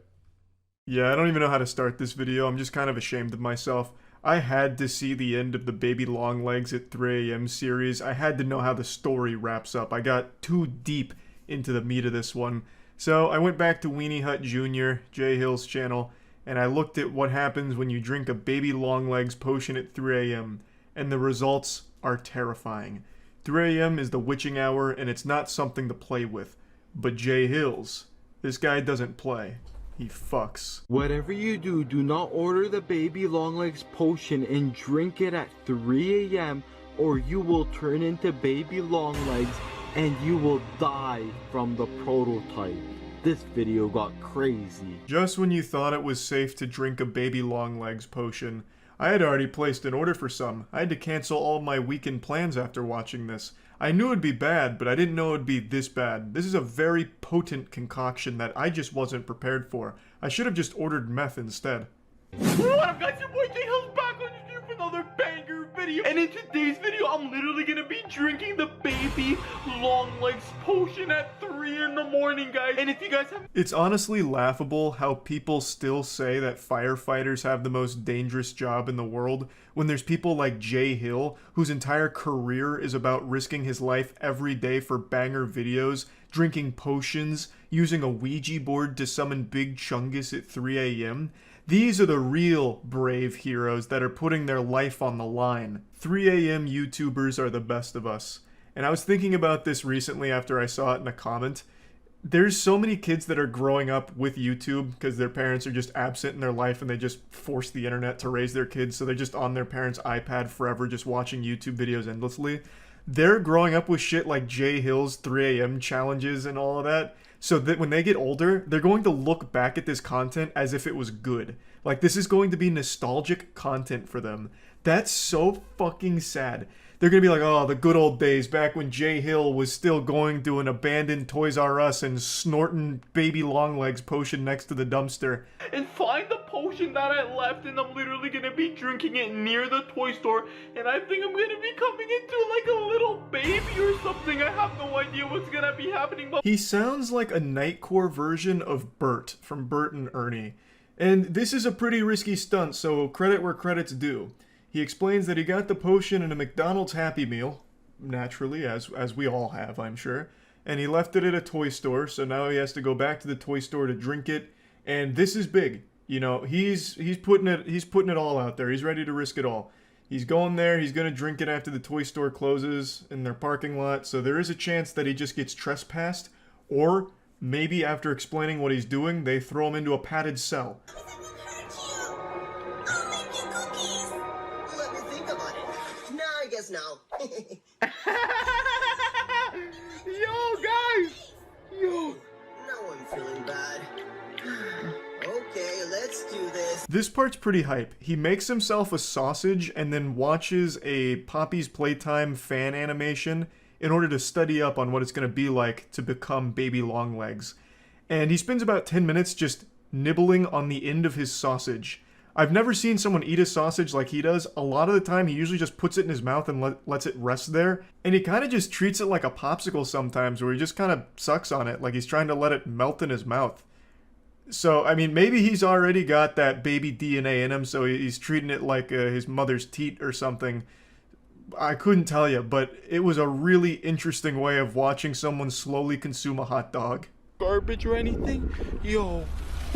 S1: Yeah, I don't even know how to start this video. I'm just kind of ashamed of myself. I had to see the end of the Baby Longlegs at 3 AM series. I had to know how the story wraps up. I got too deep into the meat of this one. So I went back to Weenie Hut Jr., Jay Hill's channel, and I looked at what happens when you drink a Baby Longlegs potion at 3 AM. And the results are terrifying. 3 AM is the witching hour, and it's not something to play with. But Jay Hills, this guy doesn't play. He fucks.
S7: Whatever you do, do not order the Baby Longlegs potion and drink it at 3 AM, or you will turn into Baby Longlegs and you will die from the prototype. This video got crazy.
S1: Just when you thought it was safe to drink a Baby Longlegs potion, I had already placed an order for some. I had to cancel all my weekend plans after watching this. I knew it'd be bad, but I didn't know it'd be this bad. This is a very potent concoction that I just wasn't prepared for. I should have just ordered meth instead.
S21: What up, guys? Your boy Jay Hill's back on YouTube for another banger video. And in today's video, I'm literally gonna be drinking the Baby Longlegs potion at 3 in the morning, guys. And if you guys have...
S1: It's honestly laughable how people still say that firefighters have the most dangerous job in the world when there's people like Jay Hill, whose entire career is about risking his life every day for banger videos, drinking potions, using a Ouija board to summon Big Chungus at 3 AM. These are the real brave heroes that are putting their life on the line. 3 AM YouTubers are the best of us. And I was thinking about this recently after I saw it in a comment. There's so many kids that are growing up with YouTube because their parents are just absent in their life and they just force the internet to raise their kids, so they're just on their parents' iPad forever just watching YouTube videos endlessly. They're growing up with shit like Jay Hill's 3 AM challenges and all of that. So that when they get older, they're going to look back at this content as if it was good. Like, this is going to be nostalgic content for them. That's so fucking sad. They're going to be like, oh, the good old days back when Jay Hill was still going to an abandoned Toys R Us and snorting Baby Longlegs potion next to the dumpster.
S21: And find the potion that I left, and I'm literally gonna be drinking it near the toy store, and I think I'm gonna be coming into like a little baby or something. I have no idea what's gonna be happening, but...
S1: He sounds like a Nightcore version of Bert from Bert and Ernie. And this is a pretty risky stunt, so credit where credit's due. He explains that he got the potion in a McDonald's Happy Meal, naturally, as we all have, I'm sure, and he left it at a toy store, so now he has to go back to the toy store to drink it, and this is big. You know, he's putting it all out there. He's ready to risk it all. He's going there, he's going to drink it after the toy store closes in their parking lot, so there is a chance that he just gets trespassed, or maybe after explaining what he's doing, they throw him into a padded cell.
S21: Now. Yo, guys! Yo! Now I'm feeling bad. Okay, let's do this.
S1: This part's pretty hype. He makes himself a sausage and then watches a Poppy's Playtime fan animation in order to study up on what it's going to be like to become baby Longlegs. And he spends about 10 minutes just nibbling on the end of his sausage. I've never seen someone eat a sausage like he does. A lot of the time, he usually just puts it in his mouth and lets it rest there. And he kind of just treats it like a popsicle sometimes, where he just kind of sucks on it, like he's trying to let it melt in his mouth. So, I mean, maybe he's already got that baby DNA in him, so he's treating it like his mother's teat or something. I couldn't tell you, but it was a really interesting way of watching someone slowly consume a hot dog.
S21: Garbage or anything? Yo,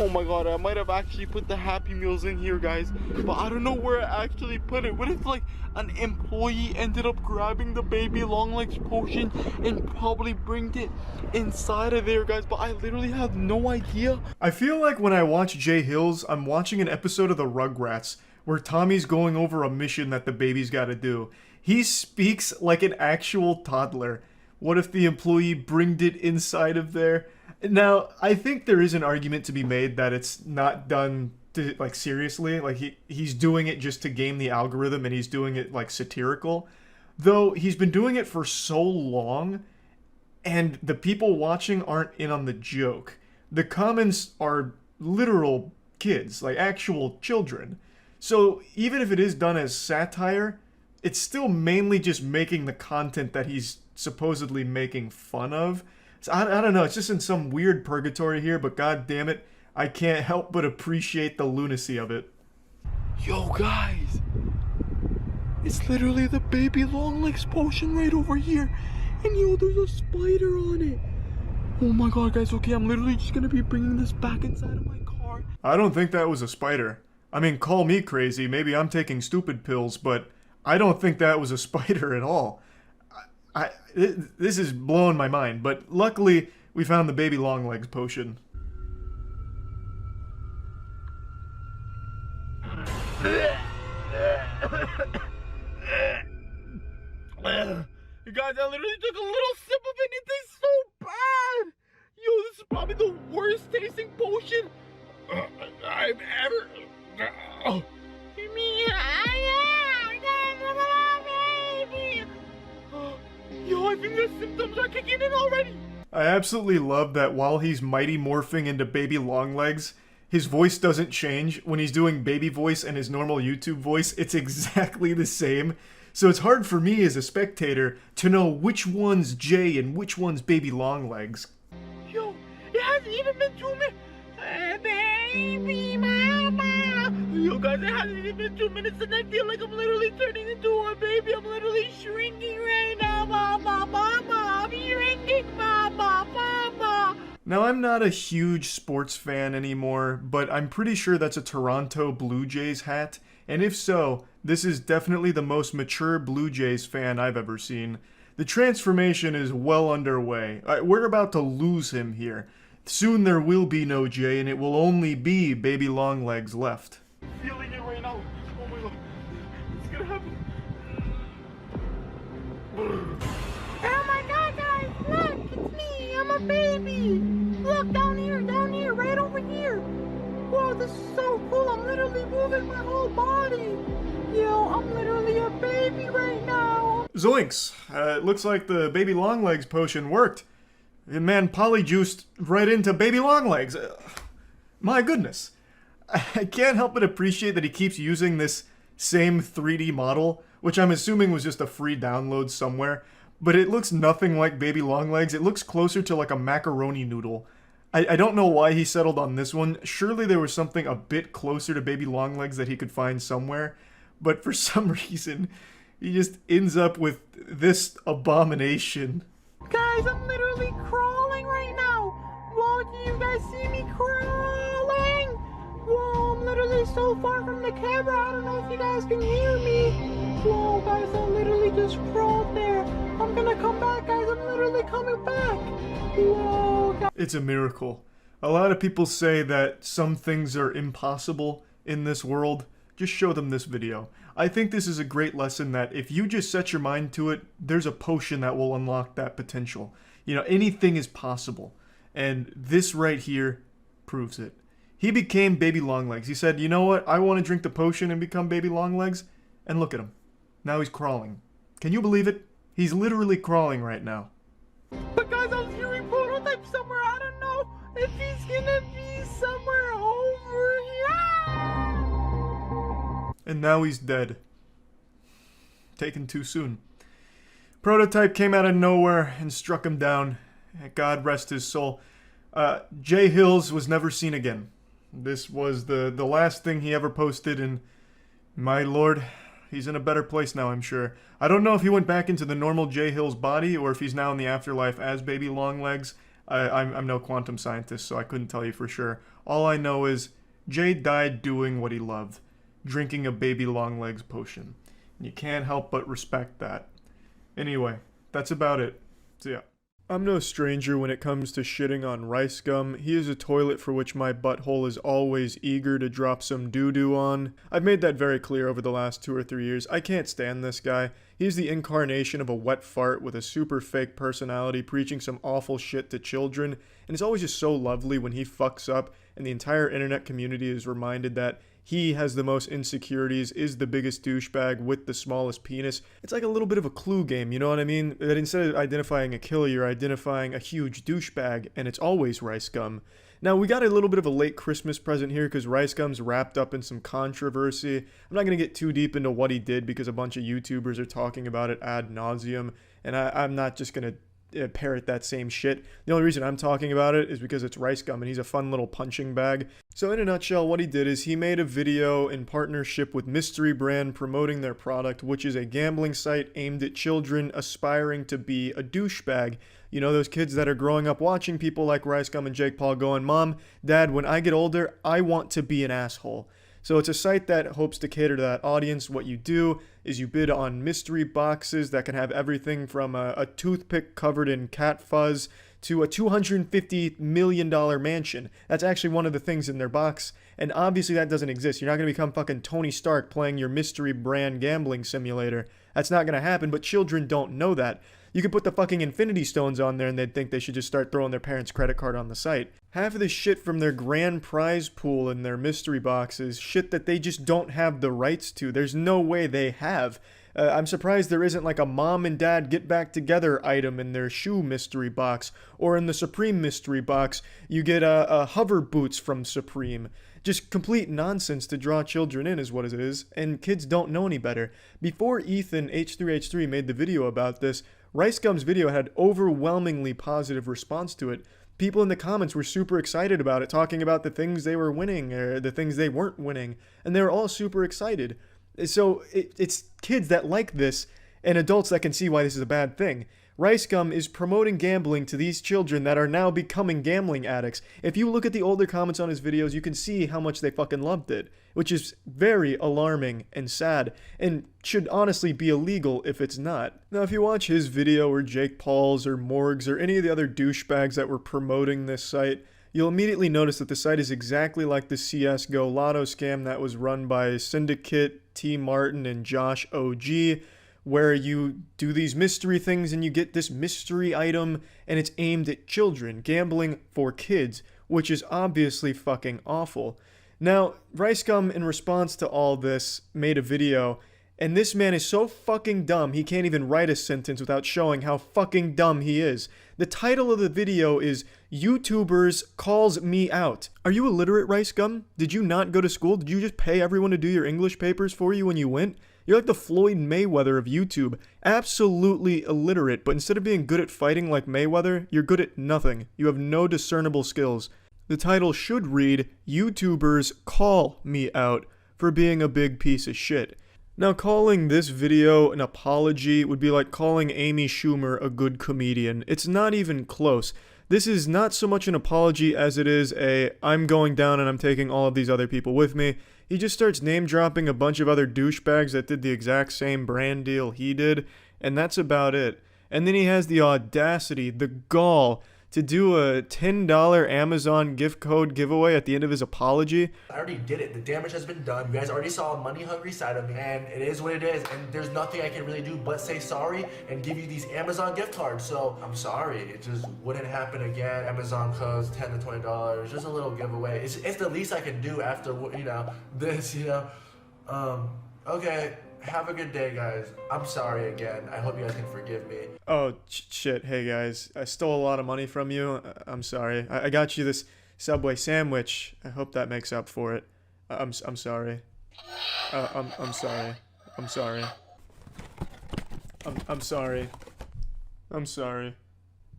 S21: oh my god, I might have actually put the Happy Meals in here, guys, but I don't know where I actually put it. What if, like, an employee ended up grabbing the baby Longlegs potion and probably bringed it inside of there, guys? But I literally have no idea.
S1: I feel like when I watch Jay Hills, I'm watching an episode of the Rugrats where Tommy's going over a mission that the baby's got to do. He speaks like an actual toddler. What if the employee bringed it inside of there? Now, I think there is an argument to be made that it's not done to, like, seriously. Like, he's doing it just to game the algorithm, and he's doing it, like, satirical. Though, he's been doing it for so long, and the people watching aren't in on the joke. The comments are literal kids, like actual children. So, even if it is done as satire, it's still mainly just making the content that he's supposedly making fun of. So I don't know, it's just in some weird purgatory here, but god damn it, I can't help but appreciate the lunacy of it.
S21: Yo, guys, it's literally the baby Longlegs potion right over here, and yo, there's a spider on it. Oh my god, guys, okay, I'm literally just gonna be bringing this back inside of my car.
S1: I don't think that was a spider. I mean, call me crazy, maybe I'm taking stupid pills, but I don't think that was a spider at all. This is blowing my mind, but luckily we found the baby Longlegs potion.
S21: You guys, I literally took a little sip of it and it tastes so bad. Yo, this is probably the worst tasting potion I've ever. Yo, I think the symptoms are kicking in already.
S1: I absolutely love that while he's mighty morphing into baby Longlegs, his voice doesn't change. When he's doing baby voice and his normal YouTube voice, it's exactly the same. So it's hard for me as a spectator to know which one's Jay and which one's baby Longlegs.
S21: Yo, it hasn't even been 2 minutes. Baby mama. Yo, guys, it hasn't even been 2 minutes and I feel like I'm literally turning into a baby. I'm literally shrinking right now, mama, mama. I'm shrinking, mama, mama.
S1: Now, I'm not a huge sports fan anymore, but I'm pretty sure that's a Toronto Blue Jays hat. And if so, this is definitely the most mature Blue Jays fan I've ever seen. The transformation is well underway. We're about to lose him here. Soon there will be no Jay, and it will only be baby Longlegs left.
S21: Feeling it right now. Oh my god. It's gonna happen.
S16: Oh my god, guys, look, it's me, I'm a baby. Look, down here, right over here.
S21: Wow, this is so cool. I'm literally moving my whole body. Yo, I'm literally a baby right now.
S1: Zoinks! It looks like the baby Longlegs potion worked. The man polyjuiced right into baby Longlegs. My goodness. I can't help but appreciate that he keeps using this same 3D model, which I'm assuming was just a free download somewhere, but it looks nothing like baby Longlegs. It looks closer to like a macaroni noodle. I don't know why he settled on this one. Surely there was something a bit closer to baby Longlegs that he could find somewhere, but for some reason, he just ends up with this abomination.
S21: Guys, I'm literally crawling right now. Whoa, do you guys see me crawling? Whoa, I'm literally so far from the camera. I don't know if you guys can hear me. Whoa, guys, I literally just crawled there. I'm gonna come back, guys. I'm literally coming back. Whoa, guys.
S1: It's a miracle. A lot of people say that some things are impossible in this world. Just show them this video. I think this is a great lesson that if you just set your mind to it, there's a potion that will unlock that potential. You know, anything is possible. And this right here proves it. He became baby Longlegs. He said, you know what? I want to drink the potion and become baby Longlegs. And look at him. Now he's crawling. Can you believe it? He's literally crawling right now.
S21: But guys, I was hearing prototype somewhere. I don't know if he's gonna be somewhere over here.
S1: And now he's dead. Taken too soon. Prototype came out of nowhere and struck him down. God rest his soul. Jay Hills was never seen again. This was the last thing he ever posted, and my lord, he's in a better place now, I'm sure. I don't know if he went back into the normal Jay Hills body or if he's now in the afterlife as Baby Longlegs. I'm no quantum scientist, so I couldn't tell you for sure. All I know is Jay died doing what he loved, drinking a Baby Longlegs potion. And you can't help but respect that. Anyway, that's about it. So yeah. I'm no stranger when it comes to shitting on Ricegum. He is a toilet for which my butthole is always eager to drop some doo-doo on. I've made that very clear over the last 2 or 3 years. I can't stand this guy. He's the incarnation of a wet fart with a super fake personality preaching some awful shit to children. And it's always just so lovely when he fucks up and the entire internet community is reminded that he has the most insecurities, is the biggest douchebag with the smallest penis. It's like a little bit of a clue game, you know what I mean? That instead of identifying a killer, you're identifying a huge douchebag, and it's always Ricegum. Now, we got a little bit of a late Christmas present here because Ricegum's wrapped up in some controversy. I'm not going to get too deep into what he did because a bunch of YouTubers are talking about it ad nauseum, and I'm not just going to parrot that same shit. The only reason I'm talking about it is because it's Ricegum and he's a fun little punching bag. So in a nutshell, what he did is he made a video in partnership with Mystery Brand promoting their product, which is a gambling site aimed at children aspiring to be a douchebag. You know, those kids that are growing up watching people like Ricegum and Jake Paul going, Mom, Dad, when I get older, I want to be an asshole. So it's a site that hopes to cater to that audience. What you do is you bid on mystery boxes that can have everything from a toothpick covered in cat fuzz to a $250 million mansion. That's actually one of the things in their box. And obviously that doesn't exist. You're not going to become fucking Tony Stark playing your Mystery Brand gambling simulator. That's not going to happen, but children don't know that. You could put the fucking Infinity Stones on there and they'd think they should just start throwing their parents' credit card on the site. Half of the shit from their grand prize pool and their mystery boxes, shit that they just don't have the rights to. There's no way they have. I'm surprised there isn't like a mom and dad get back together item in their shoe mystery box. Or in the Supreme mystery box, you get a hover boots from Supreme. Just complete nonsense to draw children in is what it is, and kids don't know any better. Before Ethan H3H3 made the video about this, Ricegum's video had overwhelmingly positive response to it. People in the comments were super excited about it, talking about the things they were winning or the things they weren't winning, and they were all super excited. So it's kids that like this and adults that can see why this is a bad thing. Ricegum is promoting gambling to these children that are now becoming gambling addicts. If you look at the older comments on his videos, you can see how much they fucking loved it, which is very alarming and sad, and should honestly be illegal if it's not. Now, if you watch his video or Jake Paul's or Morg's or any of the other douchebags that were promoting this site, you'll immediately notice that the site is exactly like the CSGO lotto scam that was run by Syndicate, T. Martin, and Josh OG, where you do these mystery things and you get this mystery item and it's aimed at children, gambling for kids, which is obviously fucking awful. Now, Ricegum, in response to all this, made a video, and this man is so fucking dumb he can't even write a sentence without showing how fucking dumb he is. The title of the video is YouTubers Calls Me Out. Are you illiterate, Ricegum? Did you not go to school? Did you just pay everyone to do your English papers for you when you went? You're like the Floyd Mayweather of YouTube. Absolutely illiterate, but instead of being good at fighting like Mayweather, you're good at nothing. You have no discernible skills. The title should read, YouTubers Call Me Out for being a big piece of shit. Now, calling this video an apology would be like calling Amy Schumer a good comedian. It's not even close. This is not so much an apology as it is a, I'm going down and I'm taking all of these other people with me. He just starts name-dropping a bunch of other douchebags that did the exact same brand deal he did, and that's about it. And then he has the audacity, the gall, to do a $10 Amazon gift code giveaway at the end of his apology.
S3: I already did it. The damage has been done. You guys already saw a money-hungry side of me, and it is what it is, and there's nothing I can really do but say sorry and give you these Amazon gift cards. So I'm sorry. It just wouldn't happen again. Amazon codes, $10 to $20, just a little giveaway. It's the least I can do after, you know, this, you know. Okay.
S8: have a good day, guys. I'm sorry again. I hope you guys can forgive me.
S1: Oh, shit. Hey, guys. I stole a lot of money from you. I'm sorry. I got you this Subway sandwich. I hope that makes up for it. I'm sorry. I'm sorry. I'm sorry. I'm sorry. I'm sorry.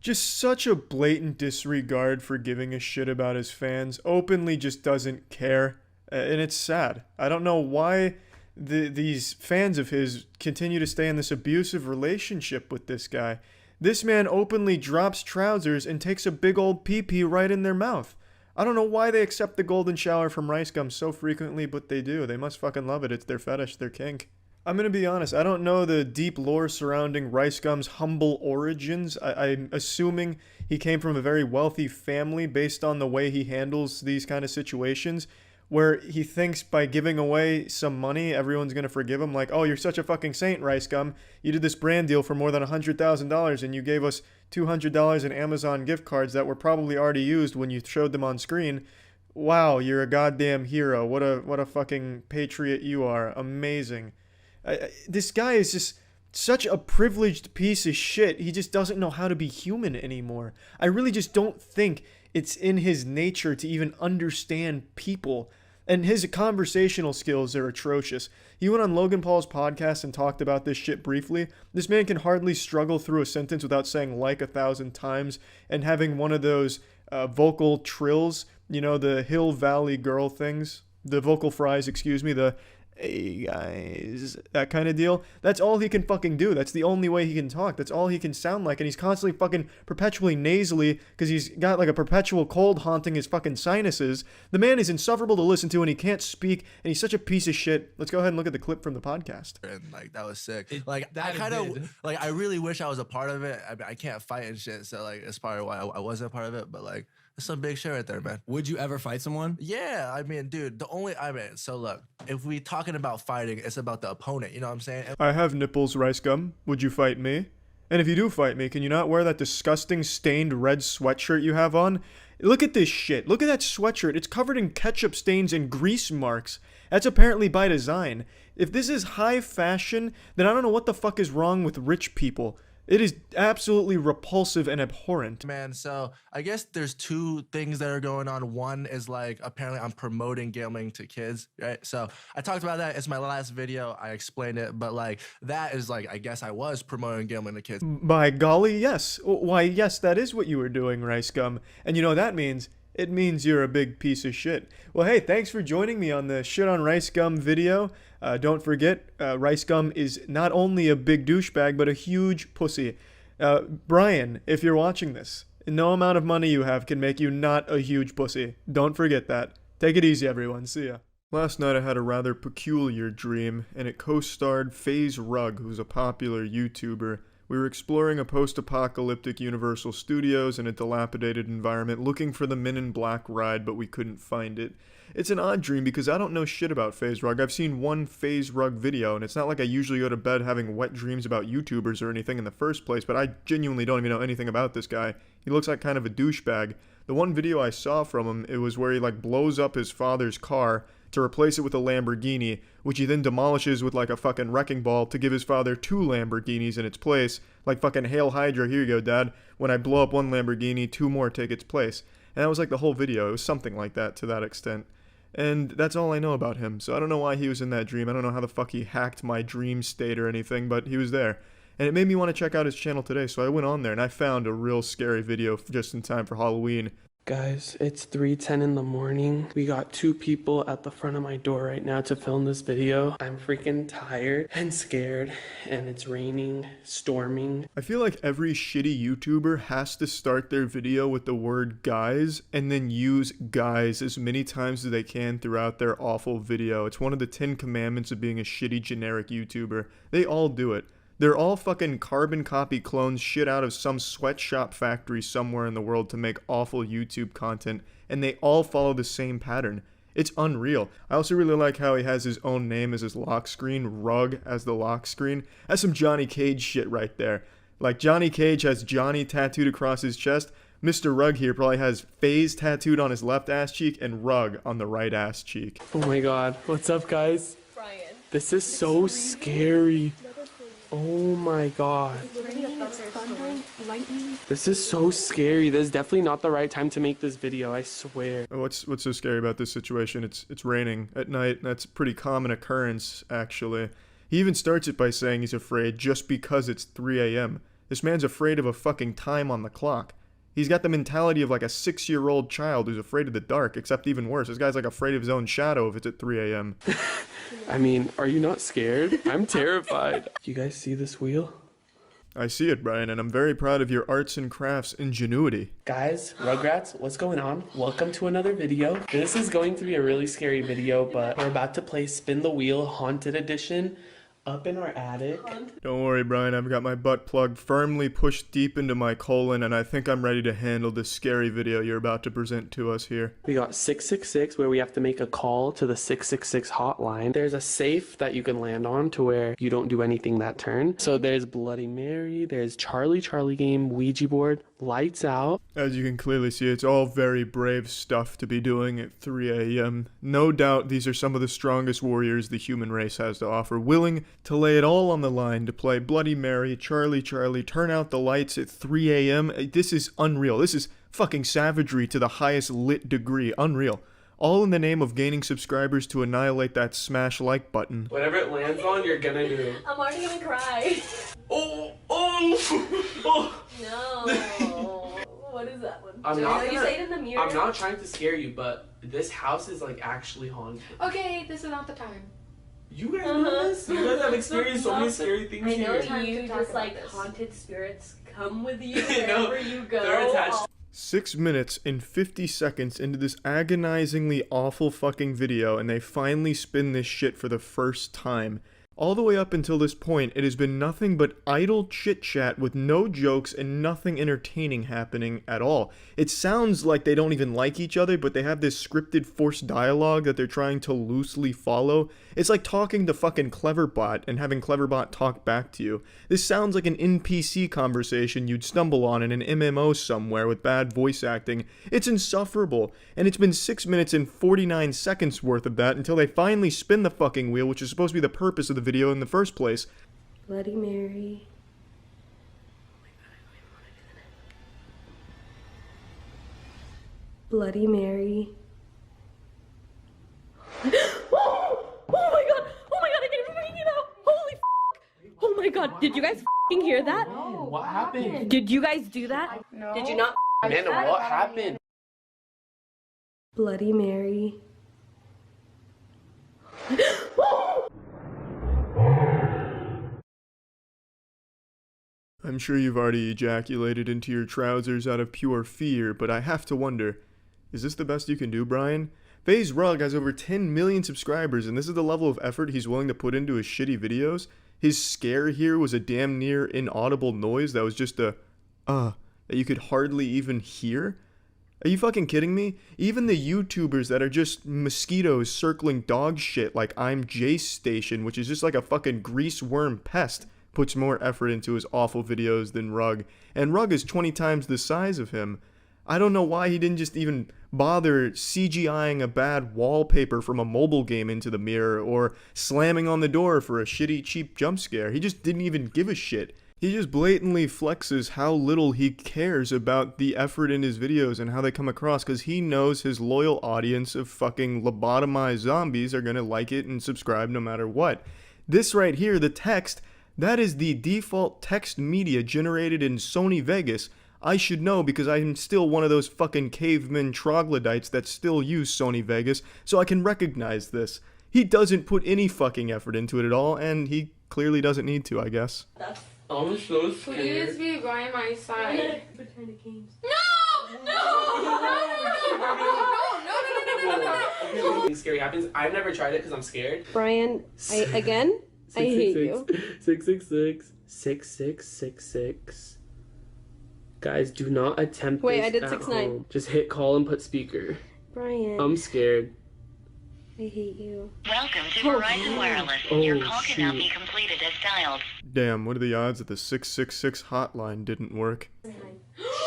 S1: Just such a blatant disregard for giving a shit about his fans. Openly just doesn't care. And it's sad. I don't know why these fans of his continue to stay in this abusive relationship with this guy. This man openly drops trousers and takes a big old pee-pee right in their mouth. I don't know why they accept the golden shower from Ricegum so frequently, but they do. They must fucking love it. It's their fetish, their kink. I'm gonna be honest, I don't know the deep lore surrounding Ricegum's humble origins. I'm assuming he came from a very wealthy family based on the way he handles these kind of situations, where he thinks by giving away some money, everyone's gonna forgive him. Like, oh, you're such a fucking saint, Ricegum. You did this brand deal for more than $100,000 and you gave us $200 in Amazon gift cards that were probably already used when you showed them on screen. Wow, you're a goddamn hero. What a fucking patriot you are. Amazing. This guy is just such a privileged piece of shit. He just doesn't know how to be human anymore. I really just don't think it's in his nature to even understand people. And his conversational skills are atrocious. He went on Logan Paul's podcast and talked about this shit briefly. This man can hardly struggle through a sentence without saying like 1,000 times and having one of those vocal trills, you know, the Hill Valley Girl things. The vocal fries, excuse me, the hey guys, that kind of deal. That's all he can fucking do. That's the only way he can talk. That's all he can sound like. And he's constantly fucking perpetually nasally because he's got like a perpetual cold haunting his fucking sinuses. The man is insufferable to listen to and he can't speak and he's such a piece of shit. Let's go ahead and look at the clip from the podcast.
S8: And like, that was sick. Like, I kind of, like, I really wish I was a part of it. I mean, I can't fight and shit, so like, it's probably why I wasn't a part of it, but like, that's some big shit right there, man.
S10: Would you ever fight someone?
S8: Yeah, I mean, dude, so look, if we talking about fighting, it's about the opponent, you know what I'm saying?
S1: I have nipples, Ricegum. Would you fight me? And if you do fight me, can you not wear that disgusting stained red sweatshirt you have on? Look at this shit. Look at that sweatshirt. It's covered in ketchup stains and grease marks. That's apparently by design. If this is high fashion, then I don't know what the fuck is wrong with rich people. It is absolutely repulsive and abhorrent.
S8: Man, so I guess there's two things that are going on. One is like, apparently I'm promoting gambling to kids, right? So I talked about that. It's my last video. I explained it, but like, that is like, I guess I was promoting gambling to kids.
S1: By golly, yes. Why, yes, that is what you were doing, Ricegum. And you know what that means? It means you're a big piece of shit. Well, hey, thanks for joining me on the Shit on Ricegum video. Don't forget, Ricegum is not only a big douchebag, but a huge pussy. Brian, if you're watching this, no amount of money you have can make you not a huge pussy. Don't forget that. Take it easy, everyone. See ya. Last night I had a rather peculiar dream, and it co-starred FaZe Rug, who's a popular YouTuber. We were exploring a post-apocalyptic Universal Studios in a dilapidated environment, looking for the Men in Black ride, but we couldn't find it. It's an odd dream because I don't know shit about FaZe Rug. I've seen one FaZe Rug video, and it's not like I usually go to bed having wet dreams about YouTubers or anything in the first place, but I genuinely don't even know anything about this guy. He looks like kind of a douchebag. The one video I saw from him, it was where he like blows up his father's car to replace it with a Lamborghini, which he then demolishes with like a fucking wrecking ball to give his father 2 Lamborghinis in its place. Like fucking Hail Hydra, here you go, Dad. When I blow up one Lamborghini, 2 more take its place. And that was like the whole video. It was something like that to that extent. And that's all I know about him, so I don't know why he was in that dream. I don't know how the fuck he hacked my dream state or anything, but he was there. And it made me want to check out his channel today, so I went on there and I found a real scary video just in time for Halloween.
S23: Guys, it's 3:10 in the morning. We got 2 people at the front of my door right now to film this video. I'm freaking tired and scared, and it's raining, storming.
S1: I feel like every shitty YouTuber has to start their video with the word guys and then use guys as many times as they can throughout their awful video. It's one of the 10 commandments of being a shitty generic YouTuber. They all do it. They're all fucking carbon copy clones shit out of some sweatshop factory somewhere in the world to make awful YouTube content, and they all follow the same pattern. It's unreal. I also really like how he has his own name as his lock screen, Rug as the lock screen. That's some Johnny Cage shit right there. Like Johnny Cage has Johnny tattooed across his chest, Mr. Rug here probably has FaZe tattooed on his left ass cheek and Rug on the right ass cheek.
S23: Oh my god. What's up, guys?
S24: Brian.
S23: This is so scary. Oh my god. This is so scary. This is definitely not the right time to make this video, I swear.
S1: What's so scary about this situation? It's raining at night. That's a pretty common occurrence, actually. He even starts it by saying he's afraid just because it's 3 a.m. This man's afraid of a fucking time on the clock. He's got the mentality of like a 6-year-old child who's afraid of the dark, except even worse. This guy's like afraid of his own shadow if it's at 3 a.m.
S23: I mean, are you not scared? I'm terrified. You guys see this wheel?
S1: I see it, Brian, and I'm very proud of your arts and crafts ingenuity.
S23: Guys, Rugrats, what's going on? Welcome to another video. This is going to be a really scary video, but we're about to play Spin the Wheel Haunted Edition up in our attic.
S1: Don't worry, Brian, I've got my butt plug firmly pushed deep into my colon, and I think I'm ready to handle this scary video you're about to present to us here.
S23: We got 666, where we have to make a call to the 666 hotline. There's a safe that you can land on to where you don't do anything that turn. So there's Bloody Mary, there's Charlie game, Ouija board, lights out.
S1: As you can clearly see, it's all very brave stuff to be doing at 3 a.m. No doubt these are some of the strongest warriors the human race has to offer, willing to lay it all on the line to play Bloody Mary, Charlie, turn out the lights at 3 a.m. This is unreal. This is fucking savagery to the highest lit degree. Unreal. All in the name of gaining subscribers to annihilate that smash like button.
S23: Whatever it lands on, you're gonna do.
S16: I'm already gonna cry.
S23: Oh!
S16: No. What is that one?
S23: You
S16: say it in the mirror.
S23: I'm not trying to scare you, but this house is like actually haunted.
S16: Okay, this is not the time.
S23: You guys know this? You guys have experienced so many scary things
S16: I know
S23: here.
S16: you just like haunted spirits come with you wherever you go.
S23: They're attached.
S1: 6 minutes and 50 seconds into this agonizingly awful fucking video, and they finally spin this shit for the first time. All the way up until this point, it has been nothing but idle chit-chat with no jokes and nothing entertaining happening at all. It sounds like they don't even like each other, but they have this scripted forced dialogue that they're trying to loosely follow. It's like talking to fucking Cleverbot and having Cleverbot talk back to you. This sounds like an NPC conversation you'd stumble on in an MMO somewhere with bad voice acting. It's insufferable, and it's been 6 minutes and 49 seconds worth of that until they finally spin the fucking wheel, which is supposed to be the purpose of the video in the first place.
S16: Bloody Mary. Bloody Mary. Oh my god! Oh my god! I didn't freak it out! Holy f***! Oh my god! Did you guys f***ing hear that?
S23: No, what happened?
S16: Did you guys do that?
S15: No.
S16: Did you not?
S23: Amanda, what happened?
S16: Bloody Mary.
S1: I'm sure you've already ejaculated into your trousers out of pure fear, but I have to wonder, is this the best you can do, Brian? FaZe Rug has over 10 million subscribers, and this is the level of effort he's willing to put into his shitty videos? His scare here was a damn near inaudible noise that was just a, that you could hardly even hear? Are you fucking kidding me? Even the YouTubers that are just mosquitoes circling dog shit like I'm Jace Station, which is just like a fucking grease worm pest, puts more effort into his awful videos than Rug. And Rug is 20 times the size of him. I don't know why he didn't just even bother CGIing a bad wallpaper from a mobile game into the mirror or slamming on the door for a shitty cheap jump scare. He just didn't even give a shit. He just blatantly flexes how little he cares about the effort in his videos and how they come across, because he knows his loyal audience of fucking lobotomized zombies are gonna like it and subscribe no matter what. This right here, the text, that is the default text media generated in Sony Vegas. I should know because I'm still one of those fucking caveman troglodytes that still use Sony Vegas, so I can recognize this. He doesn't put any fucking effort into it at all, and he clearly doesn't need to, I guess.
S23: I'm so scared.
S15: Please be by my side.
S23: Something scary happens. I've never tried it because I'm scared.
S16: Brian, I hate you.
S23: 666 6666. Guys, do not attempt
S16: Wait,
S23: this
S16: I did
S23: at
S16: 69.
S23: home. Just hit call and put speaker.
S16: Brian.
S23: I'm scared.
S16: I hate you.
S10: Welcome to Verizon Wireless. Your call cannot be completed as dialed.
S1: Damn, what are the odds that the 666 hotline didn't work?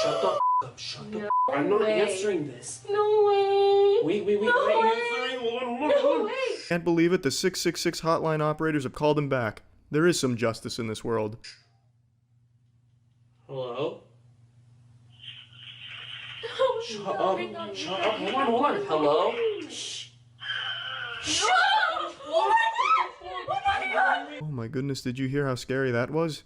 S23: Shut the up. Shut the I'm not answering this.
S16: No way.
S23: Wait.
S16: No way.
S23: Answering.
S16: No way.
S1: Can't believe it, the 666 hotline operators have called him back. There is some justice in this world.
S23: Hello? Shut up. Shut up. Hold on. Hello? Shh.
S16: Shut up! Oh my god!
S1: Oh my goodness, did you hear how scary that was?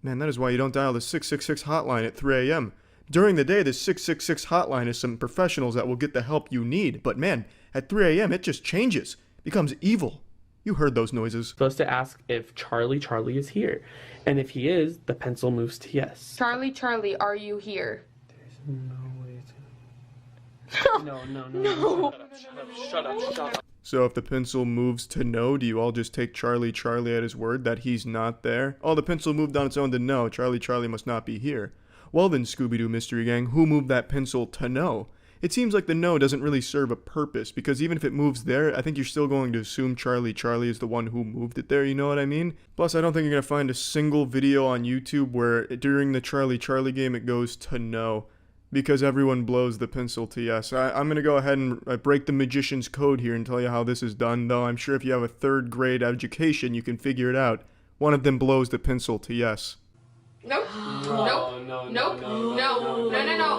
S1: Man, that is why you don't dial the 666 hotline at 3 a.m. During the day, the 666 hotline is some professionals that will get the help you need. But man, at 3 a.m. it just changes. Becomes evil. You heard those noises.
S23: Supposed to ask if Charlie is here. And if he is, the pencil moves to yes.
S15: Charlie, are you here?
S23: There's no way to... No. Shut up.
S1: So if the pencil moves to no, do you all just take Charlie at his word that he's not there? Oh, the pencil moved on its own to no. Charlie must not be here. Well then, Scooby-Doo Mystery Gang, who moved that pencil to no? It seems like the no doesn't really serve a purpose, because even if it moves there, I think you're still going to assume Charlie is the one who moved it there, you know what I mean? Plus, I don't think you're going to find a single video on YouTube where during the Charlie game it goes to no, because everyone blows the pencil to yes. I'm going to go ahead and break the magician's code here and tell you how this is done, though I'm sure if you have a 3rd grade education, you can figure it out. One of them blows the pencil to yes.
S15: Nope. No.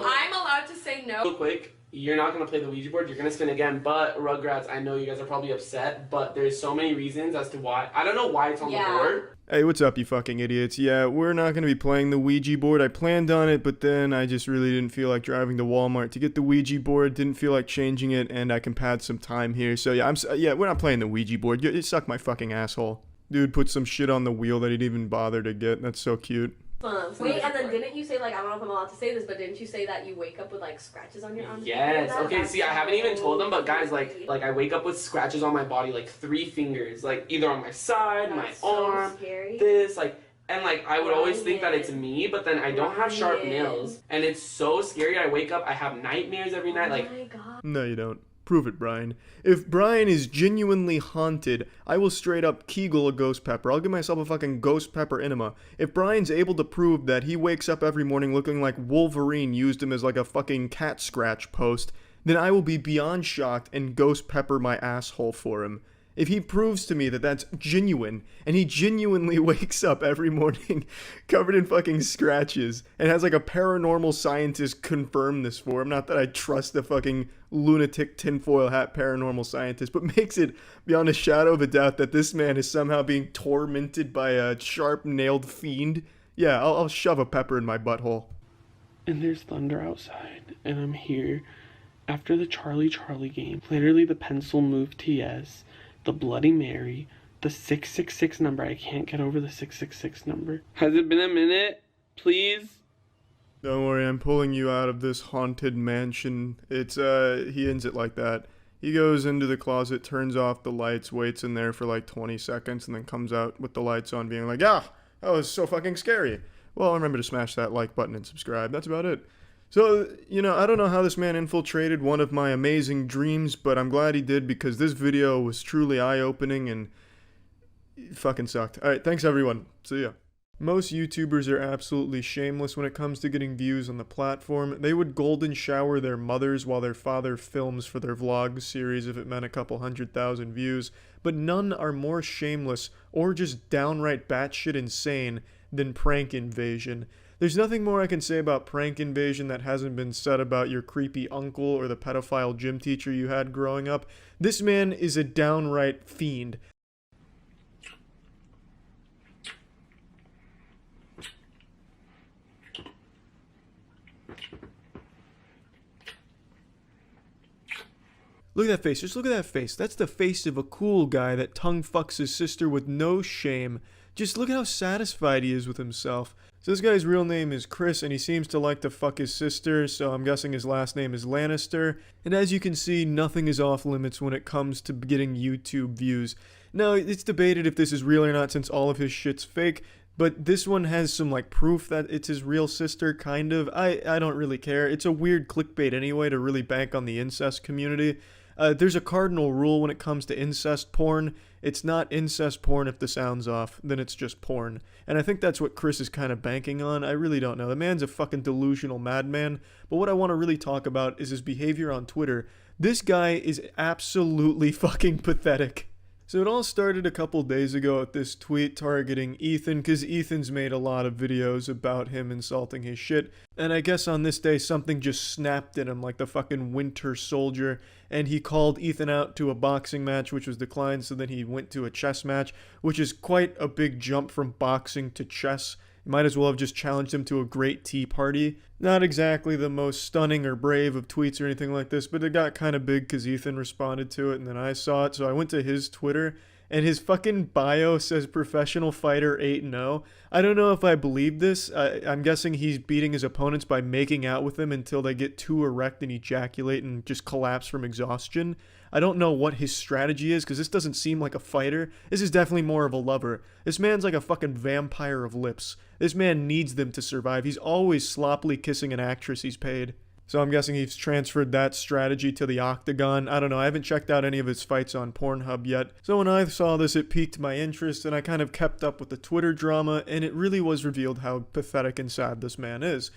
S15: I'm allowed to say no.
S23: Real quick, you're not going to play the Ouija board. You're going to spin again. But, Rugrats, I know you guys are probably upset, but there's so many reasons as to why. I don't know why it's on the board.
S1: Hey, what's up, you fucking idiots? Yeah, we're not going to be playing the Ouija board. I planned on it, but then I just really didn't feel like driving to Walmart to get the Ouija board. Didn't feel like changing it, and I can pad some time here. So, yeah, we're not playing the Ouija board. You suck my fucking asshole. Dude put some shit on the wheel that he didn't even bother to get. That's so cute.
S11: Wait, and then didn't you say, like, I don't know if I'm allowed to say this, but didn't you say that you wake up with, like, scratches on your arms?
S23: Yes. Okay, see, I haven't even told them, but guys, like I wake up with scratches on my body, like 3 fingers, like either on my side, my arm, this, like, and like I would always think that it's me, but then I don't have sharp nails, and it's so scary. I wake up, I have nightmares every night, like.
S1: No, you don't. Prove it, Brian. If Brian is genuinely haunted, I will straight up Kegel a ghost pepper. I'll give myself a fucking ghost pepper enema. If Brian's able to prove that he wakes up every morning looking like Wolverine used him as like a fucking cat scratch post, then I will be beyond shocked and ghost pepper my asshole for him. If he proves to me that that's genuine, and he genuinely wakes up every morning covered in fucking scratches, and has like a paranormal scientist confirm this for him, not that I trust the fucking lunatic tinfoil hat paranormal scientist, but makes it beyond a shadow of a doubt that this man is somehow being tormented by a sharp-nailed fiend, yeah, I'll shove a pepper in my butthole.
S23: And there's thunder outside, and I'm here after the Charlie game. Literally the pencil moved to yes. The Bloody Mary, the 666 number. I can't get over the 666 number. Has it been a minute? Please?
S1: Don't worry, I'm pulling you out of this haunted mansion. He ends it like that. He goes into the closet, turns off the lights, waits in there for like 20 seconds, and then comes out with the lights on being like, that was so fucking scary. Well, remember to smash that like button and subscribe. That's about it. So, I don't know how this man infiltrated one of my amazing dreams, but I'm glad he did because this video was truly eye-opening and it fucking sucked. Alright, thanks everyone. See ya. Most YouTubers are absolutely shameless when it comes to getting views on the platform. They would golden shower their mothers while their father films for their vlog series if it meant a couple 100,000 views, but none are more shameless or just downright batshit insane than Prank Invasion. There's nothing more I can say about Prank Invasion that hasn't been said about your creepy uncle or the pedophile gym teacher you had growing up. This man is a downright fiend. Look at that face. Just look at that face. That's the face of a cool guy that tongue fucks his sister with no shame. Just look at how satisfied he is with himself. So this guy's real name is Chris, and he seems to like to fuck his sister, so I'm guessing his last name is Lannister. And as you can see, nothing is off limits when it comes to getting YouTube views. Now, it's debated if this is real or not since all of his shit's fake, but this one has some like proof that it's his real sister, kind of. I don't really care. It's a weird clickbait anyway to really bank on the incest community. There's a cardinal rule when it comes to incest porn. It's not incest porn if the sound's off, then it's just porn. And I think that's what Chris is kind of banking on. I really don't know. The man's a fucking delusional madman. But what I want to really talk about is his behavior on Twitter. This guy is absolutely fucking pathetic. So it all started a couple days ago with this tweet targeting Ethan, because Ethan's made a lot of videos about him insulting his shit, and I guess on this day something just snapped in him like the fucking Winter Soldier, and he called Ethan out to a boxing match, which was declined, so then he went to a chess match, which is quite a big jump from boxing to chess. You might as well have just challenged him to a great tea party. Not exactly the most stunning or brave of tweets or anything like this, but it got kind of big because Ethan responded to it, and then I saw it, so I went to his Twitter, and his fucking bio says professional fighter 8-0. I don't know if I believe this. I'm guessing he's beating his opponents by making out with them until they get too erect and ejaculate and just collapse from exhaustion. I don't know what his strategy is, because this doesn't seem like a fighter. This is definitely more of a lover. This man's like a fucking vampire of lips. This man needs them to survive. He's always sloppily kissing an actress he's paid. So I'm guessing he's transferred that strategy to the octagon. I don't know. I haven't checked out any of his fights on Pornhub yet. So when I saw this, it piqued my interest, and I kind of kept up with the Twitter drama, and it really was revealed how pathetic and sad this man is.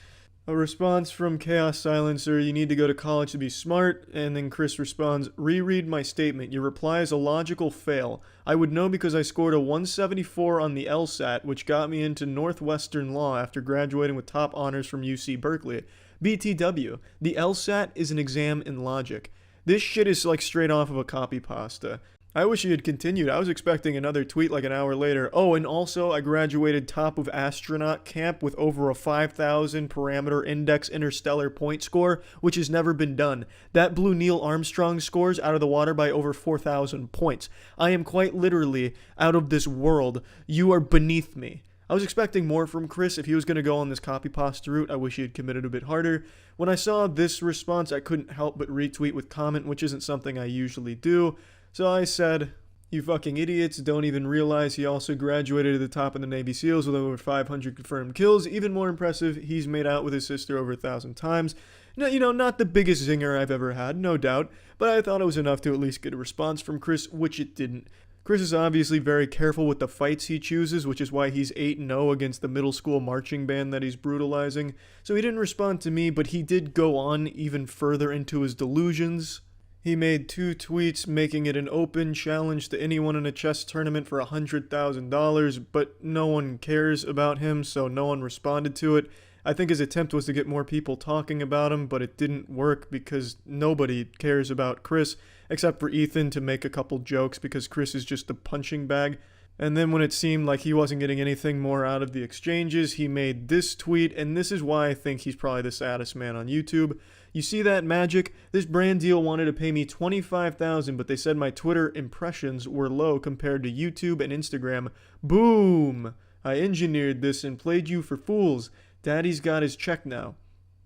S1: A response from Chaos Silencer, you need to go to college to be smart, and then Chris responds, reread my statement. Your reply is a logical fail. I would know because I scored a 174 on the LSAT, which got me into Northwestern Law after graduating with top honors from UC Berkeley. BTW, the LSAT is an exam in logic. This shit is like straight off of a copy pasta. I wish he had continued. I was expecting another tweet like an hour later. Oh, and also I graduated top of astronaut camp with over a 5,000 parameter index interstellar point score, which has never been done. That blew Neil Armstrong's scores out of the water by over 4,000 points. I am quite literally out of this world. You are beneath me. I was expecting more from Chris if he was going to go on this copy pasta route. I wish he had committed a bit harder. When I saw this response, I couldn't help but retweet with comment, which isn't something I usually do. So I said, you fucking idiots don't even realize he also graduated at the top of the Navy SEALs with over 500 confirmed kills. Even more impressive, he's made out with his sister over 1,000 times. No, you know, not the biggest zinger I've ever had, no doubt, but I thought it was enough to at least get a response from Chris, which it didn't. Chris is obviously very careful with the fights he chooses, which is why he's 8-0 against the middle school marching band that he's brutalizing. So he didn't respond to me, but he did go on even further into his delusions. He made 2 tweets making it an open challenge to anyone in a chess tournament for $100,000, but no one cares about him, so no one responded to it. I think his attempt was to get more people talking about him, but it didn't work because nobody cares about Chris, except for Ethan to make a couple jokes because Chris is just a punching bag. And then when it seemed like he wasn't getting anything more out of the exchanges, he made this tweet, and this is why I think he's probably the saddest man on YouTube. You see that magic? This brand deal wanted to pay me $25,000, but they said my Twitter impressions were low compared to YouTube and Instagram. Boom! I engineered this and played you for fools. Daddy's got his check now.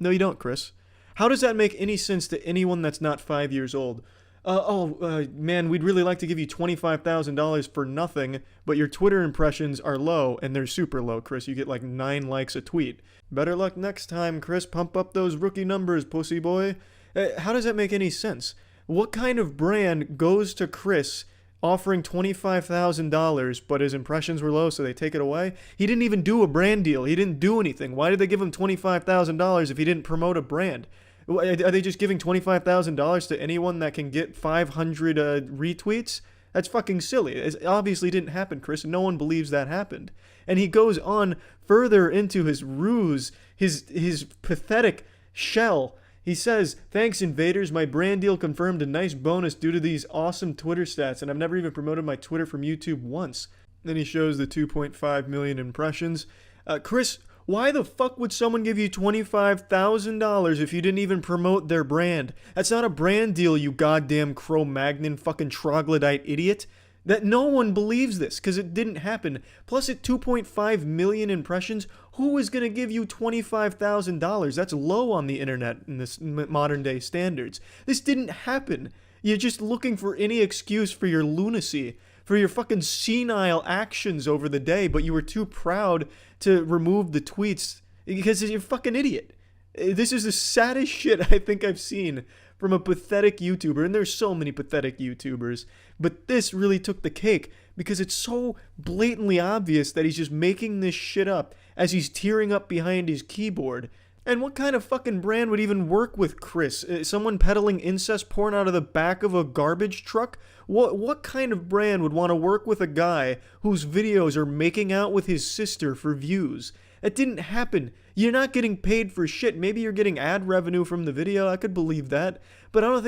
S1: No, you don't, Chris. How does that make any sense to anyone that's not 5 years old? Man, we'd really like to give you $25,000 for nothing, but your Twitter impressions are low, and they're super low, Chris. You get like 9 likes a tweet. Better luck next time, Chris. Pump up those rookie numbers, pussy boy. How does that make any sense? What kind of brand goes to Chris offering $25,000, but his impressions were low, so they take it away? He didn't even do a brand deal. He didn't do anything. Why did they give him $25,000 if he didn't promote a brand? Are they just giving $25,000 to anyone that can get 500 retweets? That's fucking silly. It obviously didn't happen, Chris. No one believes that happened. And he goes on further into his ruse, his pathetic shell. He says, thanks invaders, my brand deal confirmed a nice bonus due to these awesome Twitter stats, and I've never even promoted my Twitter from YouTube once. Then he shows the 2.5 million impressions. Chris, why the fuck would someone give you $25,000 if you didn't even promote their brand? That's not a brand deal, you goddamn Cro-Magnon fucking troglodyte idiot. That no one believes this, because it didn't happen. Plus at 2.5 million impressions, who is going to give you $25,000? That's low on the internet in this modern day standards. This didn't happen. You're just looking for any excuse for your lunacy, for your fucking senile actions over the day, but you were too proud to remove the tweets because you're a fucking idiot. This is the saddest shit I think I've seen from a pathetic YouTuber, and there's so many pathetic YouTubers, but this really took the cake because it's so blatantly obvious that he's just making this shit up as he's tearing up behind his keyboard. And what kind of fucking brand would even work with Chris? Someone peddling incest porn out of the back of a garbage truck? What kind of brand would want to work with a guy whose videos are making out with his sister for views? It didn't happen. You're not getting paid for shit. Maybe you're getting ad revenue from the video. I could believe that. But I don't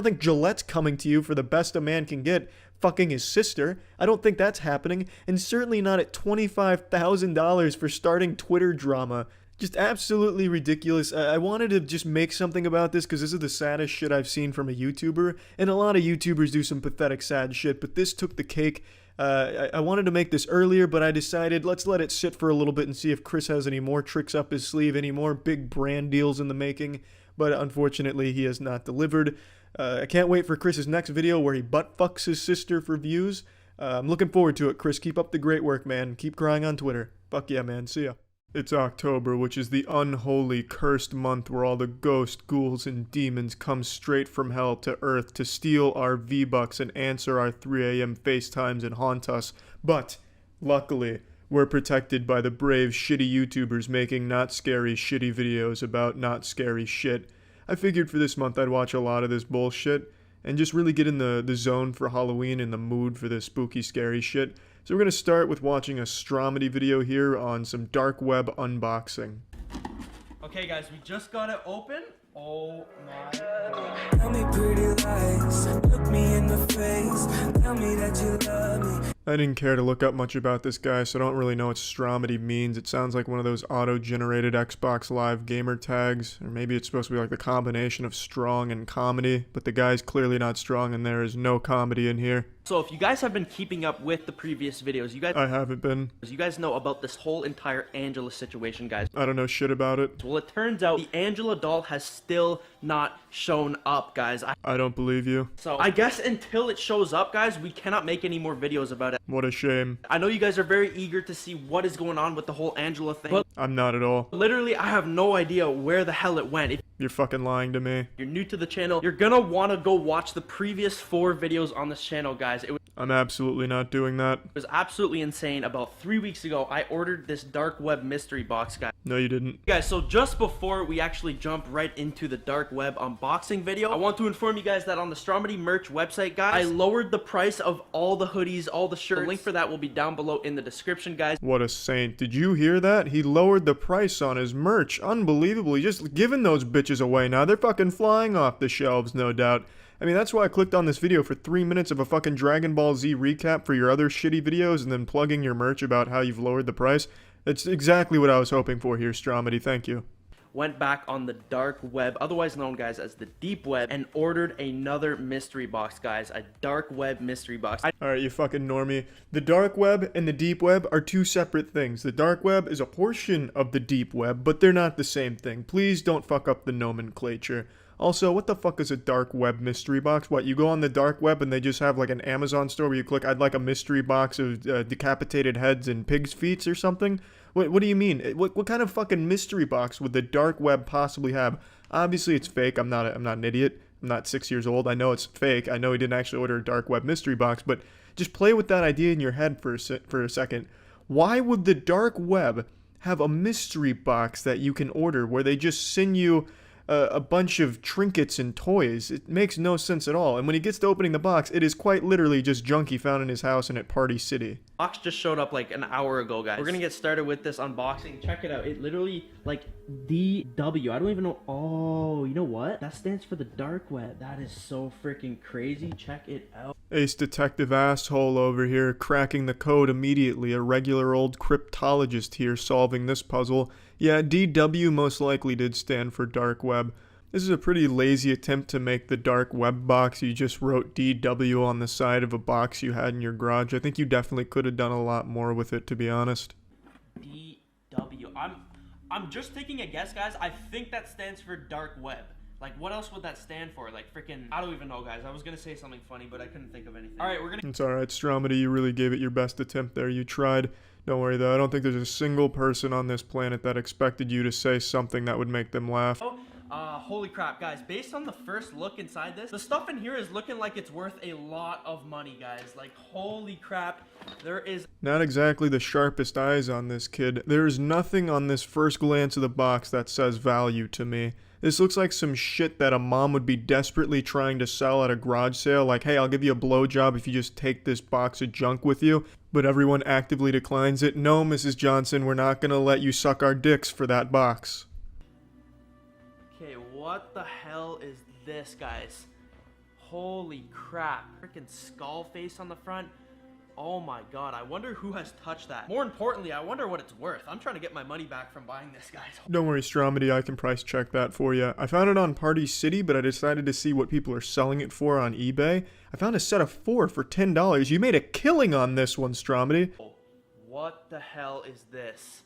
S1: think Gillette's coming to you for the best a man can get, fucking his sister. I don't think that's happening. And certainly not at $25,000 for starting Twitter drama. Just absolutely ridiculous. I wanted to just make something about this because this is the saddest shit I've seen from a YouTuber. And a lot of YouTubers do some pathetic sad shit, but this took the cake. I wanted to make this earlier, but I decided let's let it sit for a little bit and see if Chris has any more tricks up his sleeve, any more big brand deals in the making. But unfortunately, he has not delivered. I can't wait for Chris's next video where he butt fucks his sister for views. I'm looking forward to it, Chris. Keep up the great work, man. Keep crying on Twitter. Fuck yeah, man. See ya. It's October, which is the unholy, cursed month where all the ghosts, ghouls, and demons come straight from hell to Earth to steal our V-Bucks and answer our 3 a.m. FaceTimes and haunt us. But, luckily, we're protected by the brave, shitty YouTubers making not scary, shitty videos about not scary shit. I figured for this month I'd watch a lot of this bullshit and just really get in the zone for Halloween and the mood for the spooky, scary shit. So we're going to start with watching a Stromedy video here on some dark web unboxing.
S4: Okay guys, we just got it open. Oh my god.
S12: Tell me pretty lies, look me in the face, tell me that you love me.
S1: I didn't care to look up much about this guy, so I don't really know what Stromedy means. It sounds like one of those auto-generated Xbox Live gamer tags, or maybe it's supposed to be like the combination of strong and comedy, but the guy's clearly not strong and there is no comedy in here.
S4: So if you guys have been keeping up with the previous videos,
S1: I haven't been.
S4: You guys know about this whole entire Angela situation, guys.
S1: I don't know shit about it.
S4: Well, it turns out the Angela doll has still not shown up, guys.
S1: I don't believe you.
S4: So I guess until it shows up, guys, we cannot make any more videos about it.
S1: What a shame.
S4: I know you guys are very eager to see what is going on with the whole Angela thing. But
S1: I'm not at all.
S4: literally, I have no idea where the hell it went. If
S1: You're fucking lying to me.
S4: you're new to the channel, you're gonna want to go watch the previous 4 videos on this channel, guys.
S1: I'm absolutely not doing that.
S4: It was absolutely insane. About 3 weeks ago, I ordered this dark web mystery box, guys.
S1: No, you didn't.
S4: Guys, so just before we actually jump right into the dark web unboxing video, I want to inform you guys that on the Stromedy merch website, guys, I lowered the price of all the hoodies, all the shirts. The link for that will be down below in the description, guys.
S1: What a saint. Did you hear that? He lowered the price on his merch. Unbelievable. He's just giving those bitches away now. They're fucking flying off the shelves, no doubt. I mean, that's why I clicked on this video for 3 minutes of a fucking Dragon Ball Z recap for your other shitty videos and then plugging your merch about how you've lowered the price. That's exactly what I was hoping for here, Stromedy. Thank you.
S4: Went back on the dark web, otherwise known, guys, as the deep web, and ordered another mystery box, guys. A dark web mystery box.
S1: Alright, you fucking normie. The dark web and the deep web are 2 separate things. The dark web is a portion of the deep web, but they're not the same thing. Please don't fuck up the nomenclature. Also, what the fuck is a dark web mystery box? What, you go on the dark web and they just have like an Amazon store where you click, I'd like a mystery box of decapitated heads and pig's feet or something? What do you mean? What kind of fucking mystery box would the dark web possibly have? Obviously it's fake. I'm not an idiot. I'm not 6 years old. I know it's fake. I know he didn't actually order a dark web mystery box, but just play with that idea in your head for a second. Why would the dark web have a mystery box that you can order where they just send you a bunch of trinkets and toys? It makes no sense at all. And when he gets to opening the box, it is quite literally just junk he found in his house and at Party City.
S4: Box just showed up like an hour ago, guys. We're gonna get started with this unboxing. Check it out. It literally, like, DW. I don't even know. Oh, you know what? That stands for the dark web. That is so freaking crazy. Check it out.
S1: Ace Detective asshole over here cracking the code immediately. A regular old cryptologist here solving this puzzle. Yeah, DW most likely did stand for dark web. This is a pretty lazy attempt to make the dark web box. You just wrote DW on the side of a box you had in your garage. I think you definitely could have done a lot more with it, to be honest.
S4: DW. I'm just taking a guess, guys. I think that stands for dark web. Like, what else would that stand for? Like, freaking, I don't even know, guys. I was gonna say something funny, but I couldn't think of anything. All right, we're gonna...
S1: It's alright, Stromedy. You really gave it your best attempt there. You tried. Don't worry, though. I don't think there's a single person on this planet that expected you to say something that would make them laugh.
S4: Holy crap, guys. Based on the first look inside this, the stuff in here is looking like it's worth a lot of money, guys. Like, holy crap. There is...
S1: Not exactly the sharpest eyes on this kid. There's nothing on this first glance of the box that says value to me. This looks like some shit that a mom would be desperately trying to sell at a garage sale. Like, hey, I'll give you a blowjob if you just take this box of junk with you. But everyone actively declines it. No, Mrs. Johnson, we're not gonna let you suck our dicks for that box.
S4: Okay, what the hell is this, guys? Holy crap. Freaking skull face on the front. Oh my god, I wonder who has touched that. More importantly, I wonder what it's worth. I'm trying to get my money back from buying this, guys.
S1: Don't worry, Stromedy, I can price check that for you. I found it on Party City, but I decided to see what people are selling it for on eBay. I found a set of 4 for $10. You made a killing on this one, Stromedy.
S4: What the hell is this?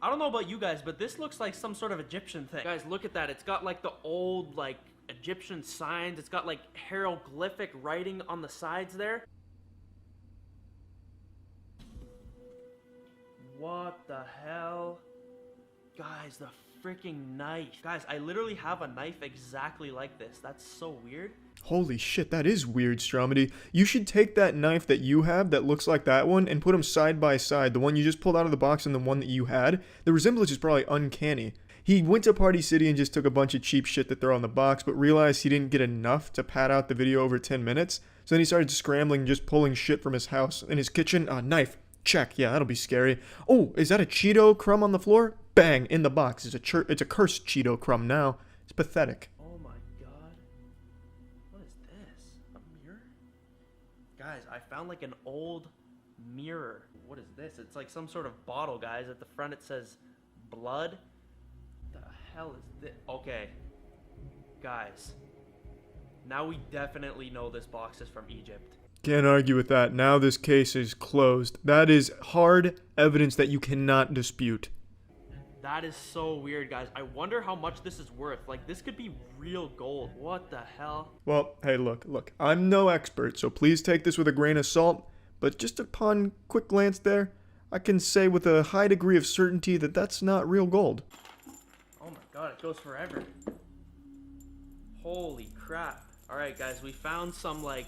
S4: I don't know about you guys, but this looks like some sort of Egyptian thing. Guys, look at that. It's got like the old, like, Egyptian signs. It's got like hieroglyphic writing on the sides there. What the hell? Guys, the freaking knife. Guys, I literally have a knife exactly like this. That's so weird.
S1: Holy shit, that is weird, Stromedy. You should take that knife that you have that looks like that one and put them side by side. The one you just pulled out of the box and the one that you had. The resemblance is probably uncanny. He went to Party City and just took a bunch of cheap shit to throw in the box, but realized he didn't get enough to pad out the video over 10 minutes. So then he started scrambling, just pulling shit from his house. In his kitchen, knife. Check. Yeah, that'll be scary. Oh, is that a Cheeto crumb on the floor? Bang, in the box. It's a cursed Cheeto crumb now. It's pathetic.
S4: Oh my god. What is this? A mirror? Guys, I found like an old mirror. What is this? It's like some sort of bottle, guys. At the front it says blood. What the hell is this? Okay. Guys. Now we definitely know this box is from Egypt.
S1: Can't argue with that. Now this case is closed. That is hard evidence that you cannot dispute.
S4: That is so weird, guys. I wonder how much this is worth. Like, this could be real gold. What the hell?
S1: Well, hey, look. I'm no expert, so please take this with a grain of salt. But just upon quick glance there, I can say with a high degree of certainty that that's not real gold.
S4: Oh my god, it goes forever. Holy crap. Alright, guys, we found some, like,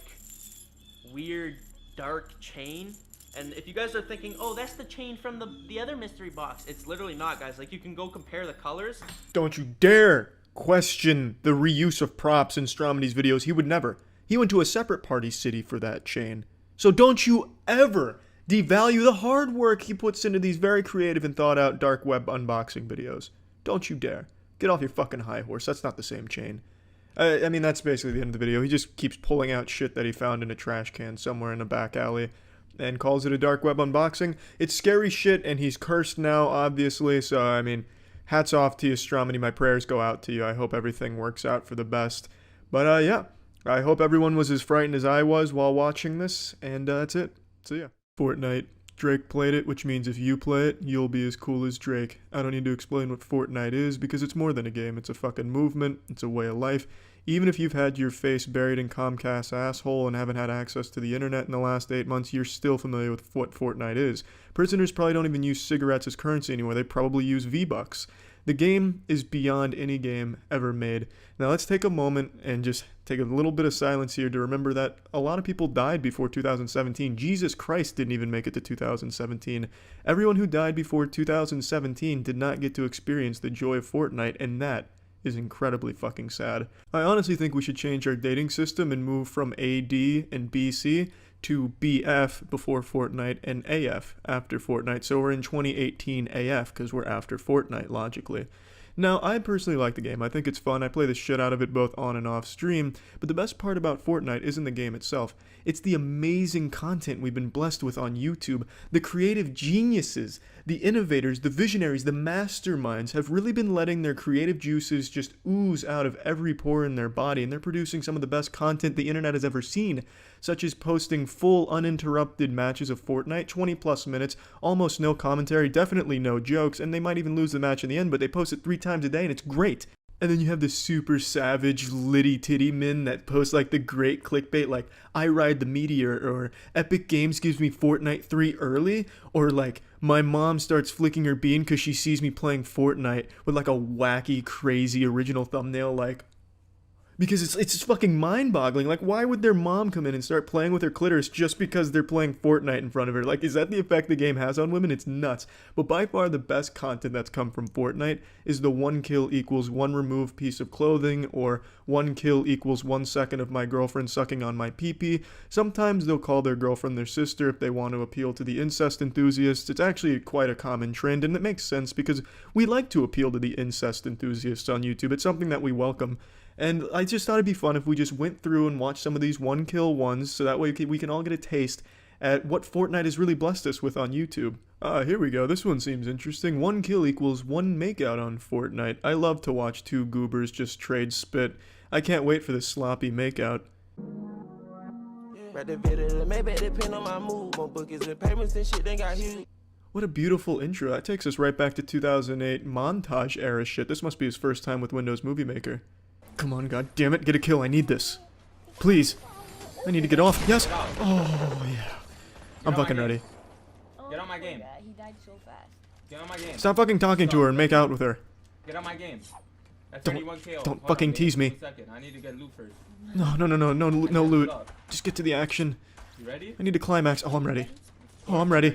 S4: weird dark chain. And if you guys are thinking, oh, that's the chain from the other mystery box, it's literally not, guys. Like, you can go compare the colors.
S1: Don't you dare question the reuse of props in Stromedy's videos. He would never. He went to a separate Party City for that chain. So don't you ever devalue the hard work he puts into these very creative and thought out dark web unboxing videos. Don't you dare. Get off your fucking high horse. That's not the same chain. I mean, that's basically the end of the video. He just keeps pulling out shit that he found in a trash can somewhere in a back alley and calls it a dark web unboxing. It's scary shit, and he's cursed now, obviously, so, I mean, hats off to you, Stromedy. My prayers go out to you. I hope everything works out for the best. But, yeah, I hope everyone was as frightened as I was while watching this, and that's it. So, yeah. Fortnite. Drake played it, which means if you play it, you'll be as cool as Drake. I don't need to explain what Fortnite is, because it's more than a game. It's a fucking movement. It's a way of life. Even if you've had your face buried in Comcast's asshole and haven't had access to the internet in the last 8 months, you're still familiar with what Fortnite is. Prisoners probably don't even use cigarettes as currency anymore. They probably use V-Bucks. The game is beyond any game ever made. Now let's take a moment and just take a little bit of silence here to remember that a lot of people died before 2017. Jesus Christ didn't even make it to 2017. Everyone who died before 2017 did not get to experience the joy of Fortnite, and that is incredibly fucking sad. I honestly think we should change our dating system and move from AD and BC to BF before Fortnite and AF after Fortnite. So we're in 2018 AF because we're after Fortnite, logically. Now, I personally like the game. I think it's fun. I play the shit out of it both on and off stream. But the best part about Fortnite isn't the game itself. It's the amazing content we've been blessed with on YouTube. The creative geniuses, the innovators, the visionaries, the masterminds have really been letting their creative juices just ooze out of every pore in their body. And they're producing some of the best content the internet has ever seen, such as posting full uninterrupted matches of Fortnite, 20 plus minutes, almost no commentary, definitely no jokes, and they might even lose the match in the end, but they post it 3 times a day and it's great. And then you have the super savage litty titty men that post like the great clickbait like I ride the meteor, or Epic Games gives me Fortnite 3 early, or like my mom starts flicking her bean because she sees me playing Fortnite, with like a wacky crazy original thumbnail. Like, because it's just fucking mind-boggling. Like, why would their mom come in and start playing with her clitoris just because they're playing Fortnite in front of her? Like, is that the effect the game has on women? It's nuts. But by far the best content that's come from Fortnite is the 1 kill equals 1 removed piece of clothing, or 1 kill equals 1 second of my girlfriend sucking on my pee-pee. Sometimes they'll call their girlfriend their sister if they want to appeal to the incest enthusiasts. It's actually quite a common trend, and it makes sense because we like to appeal to the incest enthusiasts on YouTube. It's something that we welcome. And I just thought it'd be fun if we just went through and watched some of these 1 kill ones, so that way we can all get a taste at what Fortnite has really blessed us with on YouTube. Here we go. This one seems interesting. 1 kill equals 1 makeout on Fortnite. I love to watch 2 goobers just trade spit. I can't wait for this sloppy makeout. What a beautiful intro. That takes us right back to 2008 montage era shit. This must be his first time with Windows Movie Maker. Come on, god damn it, get a kill. I need this. Please. I need to get off. Yes. Oh, yeah. I'm fucking ready.
S17: Get on my game.
S5: He died so fast.
S17: Get on my game.
S1: Stop fucking talking to her and make out with her.
S17: Get on my game. That's
S1: Don't
S17: 31 KO.
S1: don't fucking tease me.
S17: I need to get loot first.
S1: No loot. Just get to the action.
S17: You ready?
S1: I need to climax. Oh, I'm ready. Oh, I'm ready.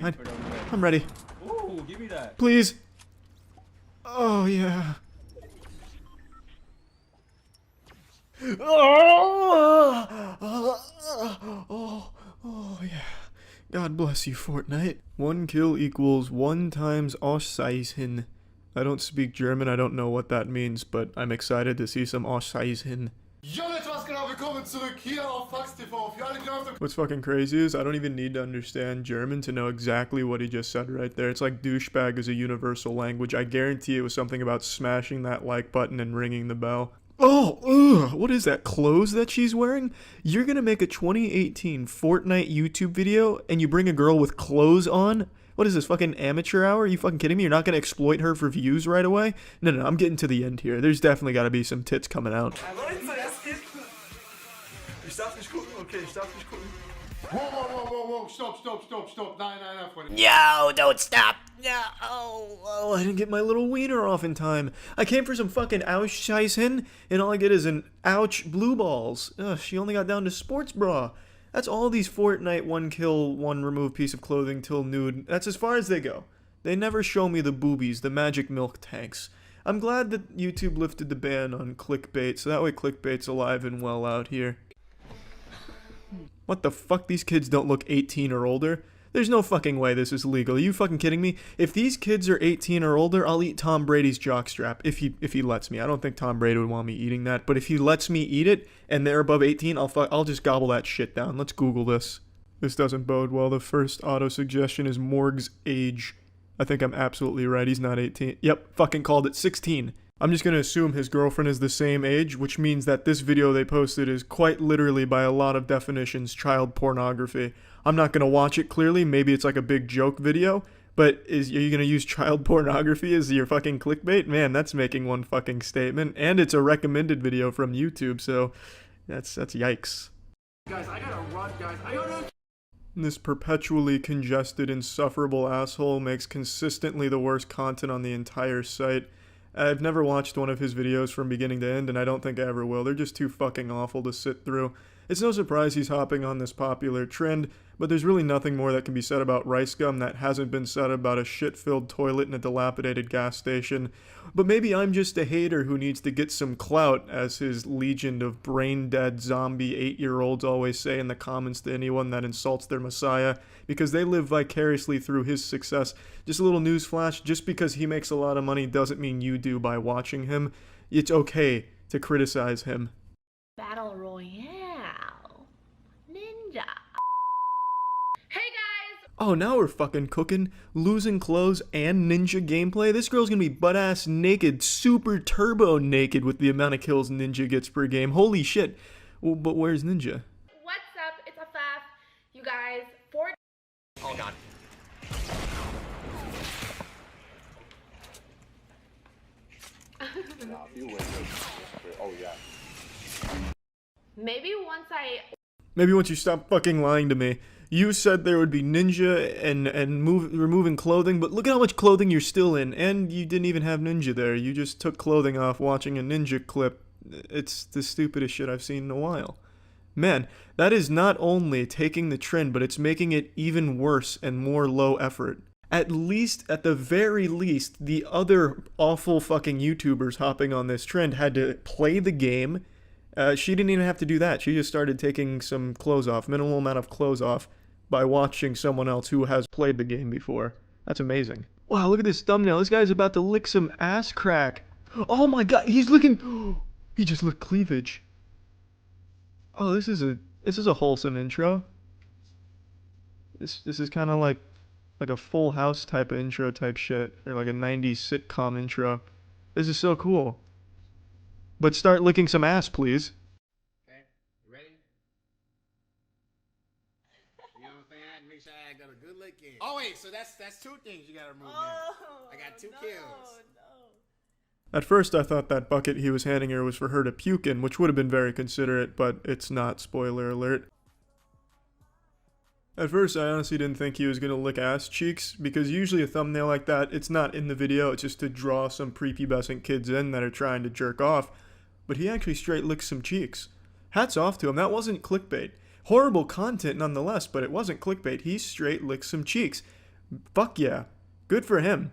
S1: I'm ready.
S17: Ooh, give me that.
S1: Please. Oh, yeah. Oh, yeah. God bless you, Fortnite. 1 kill equals 1 times Auszeichnung. I don't speak German, I don't know what that means, but I'm excited to see some Auszeichnung. What's fucking crazy is I don't even need to understand German to know exactly what he just said right there. It's like douchebag is a universal language. I guarantee it was something about smashing that like button and ringing the bell. Oh, what is that, clothes that she's wearing? You're gonna make a 2018 Fortnite YouTube video and you bring a girl with clothes on? What is this, fucking amateur hour? Are you fucking kidding me? You're not gonna exploit her for views right away? No, I'm getting to the end here. There's definitely gotta be some tits coming out.
S21: Whoa, stop.
S1: No, don't stop. No, I didn't get my little wiener off in time. I came for some fucking Auszeichnung, and all I get is an ouch blue balls. Ugh, she only got down to sports bra. That's all these Fortnite 1 kill, 1 remove piece of clothing till nude. That's as far as they go. They never show me the boobies, the magic milk tanks. I'm glad that YouTube lifted the ban on clickbait, so that way clickbait's alive and well out here. What the fuck? These kids don't look 18 or older? There's no fucking way this is legal. Are you fucking kidding me? If these kids are 18 or older, I'll eat Tom Brady's jockstrap. If he lets me. I don't think Tom Brady would want me eating that, but if he lets me eat it and they're above 18, I'll just gobble that shit down. Let's Google this. This doesn't bode well. The first auto suggestion is Morg's age. I think I'm absolutely right. He's not 18. Yep, fucking called it 16. I'm just gonna assume his girlfriend is the same age, which means that this video they posted is quite literally, by a lot of definitions, child pornography. I'm not gonna watch it clearly, maybe it's like a big joke video, but are you gonna use child pornography as your fucking clickbait? Man, that's making one fucking statement, and it's a recommended video from YouTube, so that's yikes.
S21: Guys, I gotta run, guys. I gotta...
S1: This perpetually congested, insufferable asshole makes consistently the worst content on the entire site. I've never watched one of his videos from beginning to end, and I don't think I ever will. They're just too fucking awful to sit through. It's no surprise he's hopping on this popular trend, but there's really nothing more that can be said about Ricegum that hasn't been said about a shit-filled toilet in a dilapidated gas station. But maybe I'm just a hater who needs to get some clout, as his legion of brain-dead zombie 8-year-olds always say in the comments to anyone that insults their messiah, because they live vicariously through his success. Just a little newsflash, just because he makes a lot of money doesn't mean you do by watching him. It's okay to criticize him.
S11: Battle Royale. Ninja. Hey guys!
S1: Oh, now we're fucking cooking. Losing clothes and ninja gameplay. This girl's gonna be butt-ass naked, super turbo naked with the amount of kills Ninja gets per game. Holy shit. Well, but where's Ninja?
S15: What's up? It's a faff. You guys,
S18: Oh god.
S6: Oh yeah.
S11: Maybe once I
S1: Maybe once you stop fucking lying to me. You said there would be ninja and removing clothing, but look at how much clothing you're still in, and you didn't even have ninja there. You just took clothing off watching a ninja clip. It's the stupidest shit I've seen in a while. Man, that is not only taking the trend, but it's making it even worse and more low effort. At the very least, the other awful fucking YouTubers hopping on this trend had to play the game. She didn't even have to do that. She just started taking some clothes off, minimal amount of clothes off, by watching someone else who has played the game before. That's amazing. Wow, look at this thumbnail. This guy's about to lick some ass crack. Oh my god, he's looking... He just licked cleavage. Oh, this is a wholesome intro. This is kind of like a Full House type of intro type shit, or like a 90s sitcom intro. This is so cool. But start licking some ass, please.
S6: Okay, you ready? You know what I'm saying? Make sure I got a good lick in. Oh wait, so that's two things you gotta remove now. I got two kills.
S1: At first I thought that bucket he was handing her was for her to puke in, which would have been very considerate, but it's not, spoiler alert. At first I honestly didn't think he was gonna lick ass cheeks, because usually a thumbnail like that, it's not in the video, it's just to draw some prepubescent kids in that are trying to jerk off. But he actually straight licked some cheeks. Hats off to him, that wasn't clickbait. Horrible content nonetheless, but it wasn't clickbait. He straight licked some cheeks. Fuck yeah. Good for him.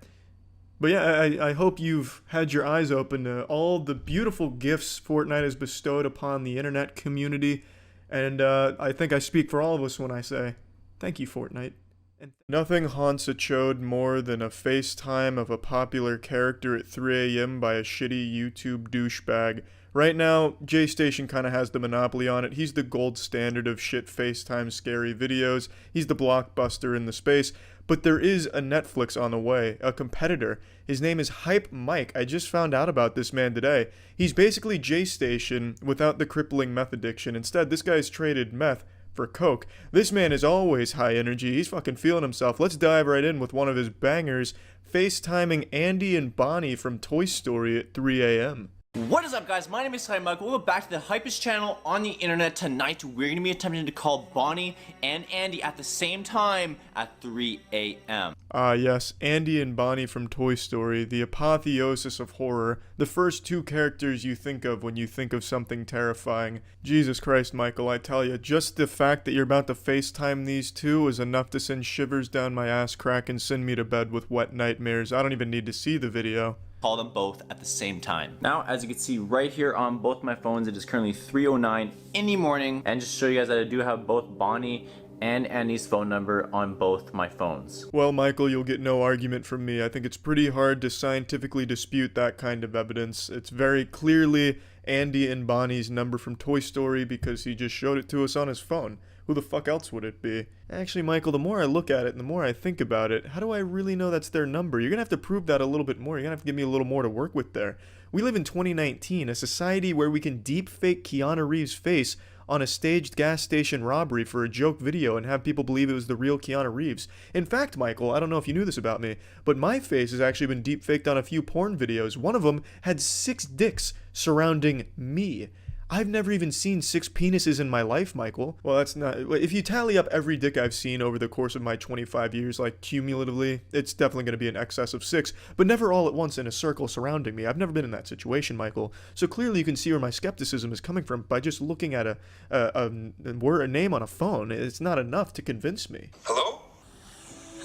S1: But yeah, I hope you've had your eyes open to all the beautiful gifts Fortnite has bestowed upon the internet community. And I think I speak for all of us when I say, thank you, Fortnite. And nothing haunts a chode more than a FaceTime of a popular character at 3 a.m. by a shitty YouTube douchebag. Right now, J-Station kind of has the monopoly on it. He's the gold standard of shit FaceTime scary videos. He's the blockbuster in the space. But there is a Netflix on the way, a competitor. His name is Hype Mike. I just found out about this man today. He's basically J-Station without the crippling meth addiction. Instead, this guy's traded meth for coke. This man is always high energy. He's fucking feeling himself. Let's dive right in with one of his bangers, FaceTiming Andy and Bonnie from Toy Story at 3 a.m.
S13: What is up, guys? My name is Hype Mike. Welcome back to the hypest channel on the internet. Tonight, we're going to be attempting to call Bonnie and Andy at the same time at 3 a.m.
S1: Ah, yes, Andy and Bonnie from Toy Story, the apotheosis of horror, the first two characters you think of when you think of something terrifying. Jesus Christ, Michael, I tell you, just the fact that you're about to FaceTime these two is enough to send shivers down my ass crack and send me to bed with wet nightmares. I don't even need to see the video.
S13: Call them both at the same time. Now, as you can see right here on both my phones, it is currently 3:09 in the morning. And just to show you guys that I do have both Bonnie and Andy's phone number on both my phones.
S1: Well, Michael, you'll get no argument from me. I think it's pretty hard to scientifically dispute that kind of evidence. It's very clearly Andy and Bonnie's number from Toy Story because he just showed it to us on his phone. Who the fuck else would it be? Actually, Michael, the more I look at it and the more I think about it, how do I really know that's their number? You're gonna have to prove that a little bit more. You're gonna have to give me a little more to work with there. We live in 2019, a society where we can deep fake Keanu Reeves' face on a staged gas station robbery for a joke video and have people believe it was the real Keanu Reeves. In fact, Michael, I don't know if you knew this about me, but my face has actually been deep faked on a few porn videos. One of them had 6 dicks surrounding me. I've never even seen 6 penises in my life, Michael. Well, that's not... If you tally up every dick I've seen over the course of my 25 years, like, cumulatively, it's definitely going to be in excess of 6, but never all at once in a circle surrounding me. I've never been in that situation, Michael. So clearly you can see where my skepticism is coming from by just looking at a name on a phone. It's not enough to convince me.
S14: Hello?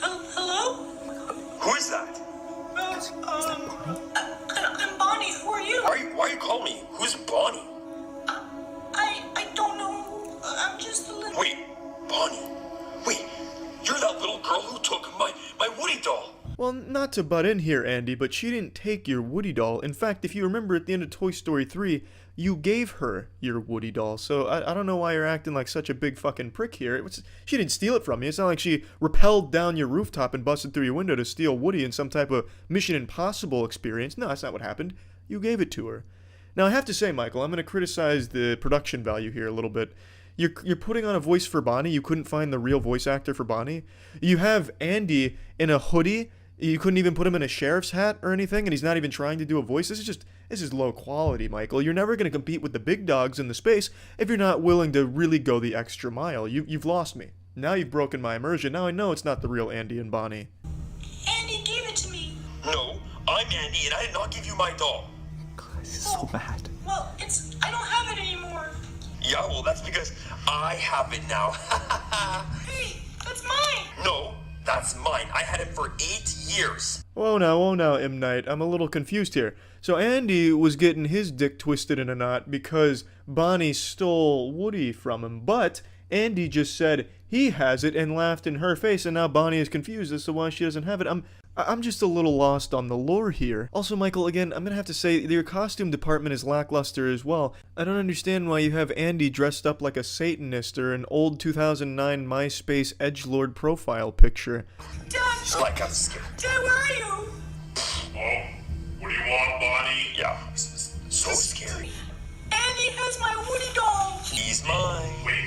S10: Hello?
S14: Who is that?
S10: I'm Bonnie. Who are you?
S14: Why are you calling me? Who's Bonnie?
S10: I don't know. I'm just a little...
S14: Wait, Bonnie. Wait, you're that little girl who took my Woody doll.
S1: Well, not to butt in here, Andy, but she didn't take your Woody doll. In fact, if you remember at the end of Toy Story 3, you gave her your Woody doll. So I don't know why you're acting like such a big fucking prick here. She didn't steal it from you. It's not like she rappelled down your rooftop and busted through your window to steal Woody in some type of Mission Impossible experience. No, that's not what happened. You gave it to her. Now, I have to say, Michael, I'm going to criticize the production value here a little bit. You're putting on a voice for Bonnie. You couldn't find the real voice actor for Bonnie. You have Andy in a hoodie. You couldn't even put him in a sheriff's hat or anything, and he's not even trying to do a voice. This is just This is low quality, Michael. You're never going to compete with the big dogs in the space if you're not willing to really go the extra mile. You've lost me. Now you've broken my immersion. Now I know it's not the real Andy and Bonnie.
S14: Andy gave it to me. No, I'm Andy and I did not give you my doll.
S13: This is so bad.
S14: Well, I don't have it anymore. Yeah, well, that's because I have it now. Hey, that's mine. No, that's mine. I had it for 8 years.
S1: Whoa now, M. Night. I'm a little confused here. So Andy was getting his dick twisted in a knot because Bonnie stole Woody from him, but Andy just said he has it and laughed in her face, and now Bonnie is confused as to why she doesn't have it. I'm just a little lost on the lore here. Also, Michael, again, I'm gonna have to say your costume department is lackluster as well. I don't understand why you have Andy dressed up like a Satanist or an old 2009 MySpace edgelord profile picture.
S14: Dad! Like I'm scared. Dad, where are you? Oh, what do you want, Bonnie? Yeah, so scary. Andy has my Woody doll. He's mine. Wait.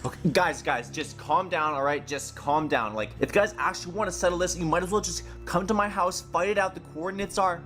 S13: Okay, guys, just calm down, all right? Just calm down. Like, if you guys actually want to settle this, you might as well just come to my house, fight it out. The coordinates are...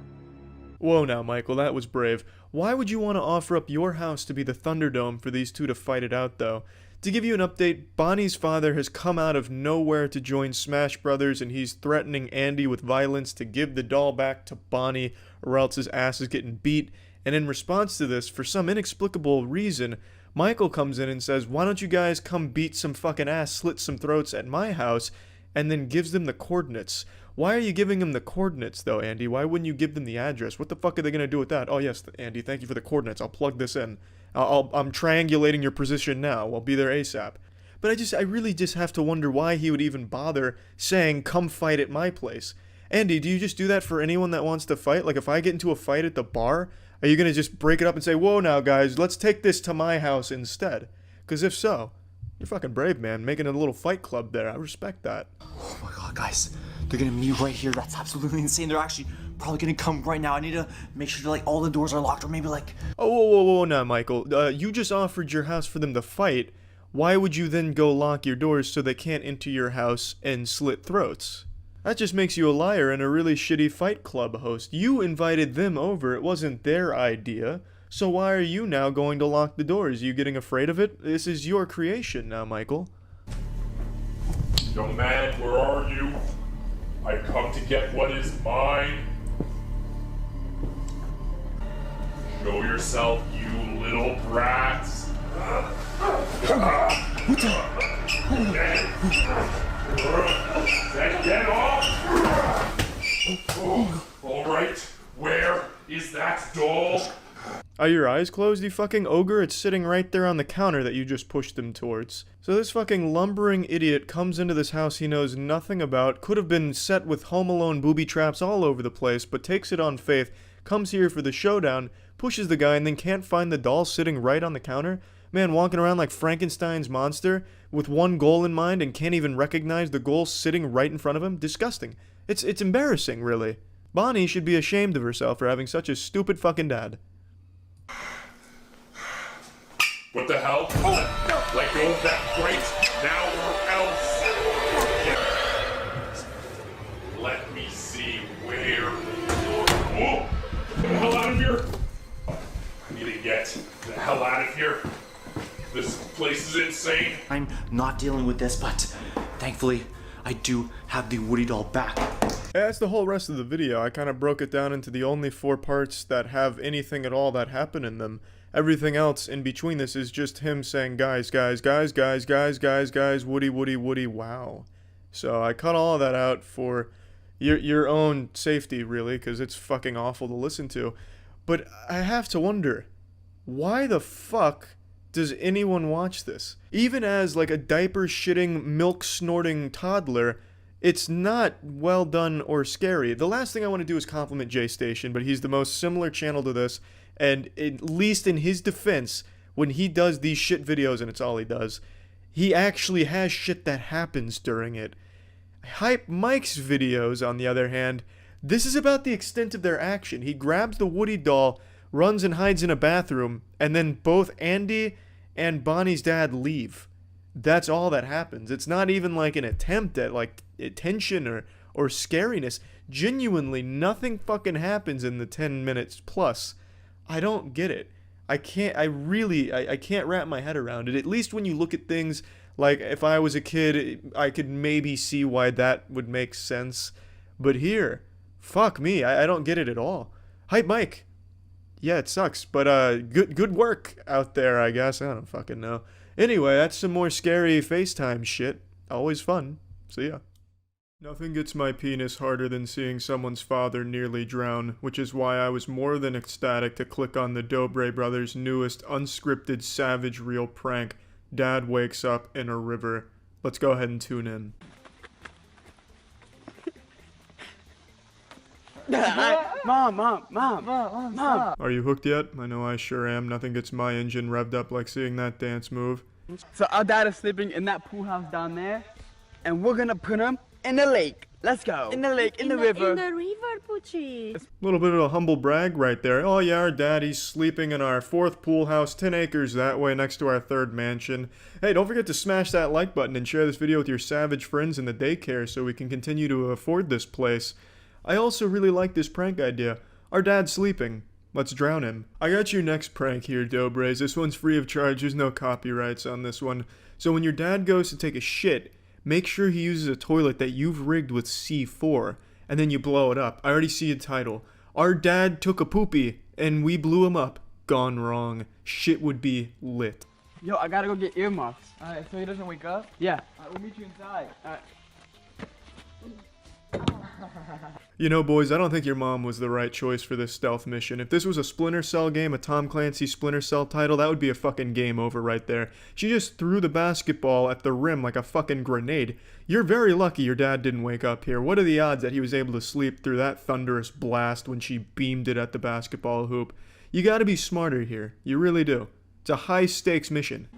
S1: Whoa now, Michael, that was brave. Why would you want to offer up your house to be the Thunderdome for these two to fight it out, though? To give you an update, Bonnie's father has come out of nowhere to join Smash Brothers, and he's threatening Andy with violence to give the doll back to Bonnie, or else his ass is getting beat. And in response to this, for some inexplicable reason, Michael comes in and says, why don't you guys come beat some fucking ass, slit some throats at my house, and then gives them the coordinates. Why are you giving them the coordinates, though, Andy? Why wouldn't you give them the address? What the fuck are they going to do with that? Oh, yes, Andy, thank you for the coordinates. I'll plug this in. I'm triangulating your position now. I'll be there ASAP. But I really just have to wonder why he would even bother saying, come fight at my place. Andy, do you just do that for anyone that wants to fight? Like, if I get into a fight at the bar, are you going to just break it up and say, whoa now, guys, let's take this to my house instead? Because if so, you're fucking brave, man. Making a little fight club there. I respect that.
S13: Oh my god, guys. They're going to meet right here. That's absolutely insane. They're actually probably going to come right now. I need to make sure like all the doors are locked, or maybe like...
S1: Oh, whoa now, Michael. You just offered your house for them to fight. Why would you then go lock your doors so they can't enter your house and slit throats? That just makes you a liar and a really shitty fight club host. You invited them over. It wasn't their idea. So why are you now going to lock the doors? Are you getting afraid of it? This is your creation now, Michael.
S19: Young man, where are you? I've come to get what is mine. Show yourself, you little brats. Get off! Oh, all right, where is that doll?
S1: Are your eyes closed, you fucking ogre? It's sitting right there on the counter that you just pushed them towards. So this fucking lumbering idiot comes into this house he knows nothing about, could have been set with Home Alone booby traps all over the place, but takes it on faith, comes here for the showdown, pushes the guy, and then can't find the doll sitting right on the counter? Man, walking around like Frankenstein's monster with one goal in mind and can't even recognize the goal sitting right in front of him? Disgusting. It's embarrassing, really. Bonnie should be ashamed of herself for having such a stupid fucking dad.
S19: What the hell? Oh, no. Let go of that crate now or else. Let me see where. Oh, get the hell out of here! I need to get the hell out of here. This place is insane.
S13: I'm not dealing with this, but thankfully, I do have the Woody doll back.
S1: Yeah, that's the whole rest of the video. I kind of broke it down into the only 4 parts that have anything at all that happen in them. Everything else in between this is just him saying, guys, Woody, wow. So I cut all of that out for your own safety, really, because it's fucking awful to listen to. But I have to wonder, why the fuck does anyone watch this? Even as like a diaper-shitting, milk-snorting toddler, it's not well done or scary. The last thing I want to do is compliment J-Station, but he's the most similar channel to this, and at least in his defense, when he does these shit videos, and it's all he does, he actually has shit that happens during it. Hype Mike's videos, on the other hand, this is about the extent of their action. He grabs the Woody doll, runs and hides in a bathroom, and then both Andy and Bonnie's dad leave. That's all that happens. It's not even like an attempt at like tension or scariness. Genuinely, nothing fucking happens in the 10 minutes plus. I don't get it. I can't wrap my head around it. At least when you look at things like if I was a kid, I could maybe see why that would make sense. But here, fuck me, I don't get it at all. Hype Mike. Yeah, it sucks, but good work out there, I guess. I don't fucking know. Anyway, that's some more scary FaceTime shit. Always fun. See ya. Nothing gets my penis harder than seeing someone's father nearly drown, which is why I was more than ecstatic to click on the Dobre brothers' newest unscripted savage reel prank, Dad Wakes Up in a River. Let's go ahead and tune in.
S2: Mom.
S1: Are you hooked yet? I know I sure am. Nothing gets my engine revved up like seeing that dance move.
S2: So our dad is sleeping in that pool house down there, and we're gonna put him in the lake. Let's go. In the lake, in the river.
S5: In the river, Poochie.
S1: A little bit of a humble brag right there. Oh yeah, our daddy's sleeping in our 4th pool house, 10 acres that way next to our 3rd mansion. Hey, don't forget to smash that like button and share this video with your savage friends in the daycare so we can continue to afford this place. I also really like this prank idea. Our dad's sleeping. Let's drown him. I got your next prank here, Dobres. This one's free of charge. There's no copyrights on this one. So when your dad goes to take a shit, make sure he uses a toilet that you've rigged with C4, and then you blow it up. I already see a title. Our dad took a poopy, and we blew him up. Gone wrong. Shit would be lit.
S2: Yo, I gotta go get earmuffs.
S9: Alright, so he doesn't wake up?
S2: Yeah.
S9: Alright, we'll meet you inside.
S2: Alright.
S1: You know, boys, I don't think your mom was the right choice for this stealth mission. If this was a Splinter Cell game, a Tom Clancy Splinter Cell title, that would be a fucking game over right there. She just threw the basketball at the rim like a fucking grenade. You're very lucky your dad didn't wake up here. What are the odds that he was able to sleep through that thunderous blast when she beamed it at the basketball hoop? You gotta be smarter here. You really do. It's a high-stakes mission.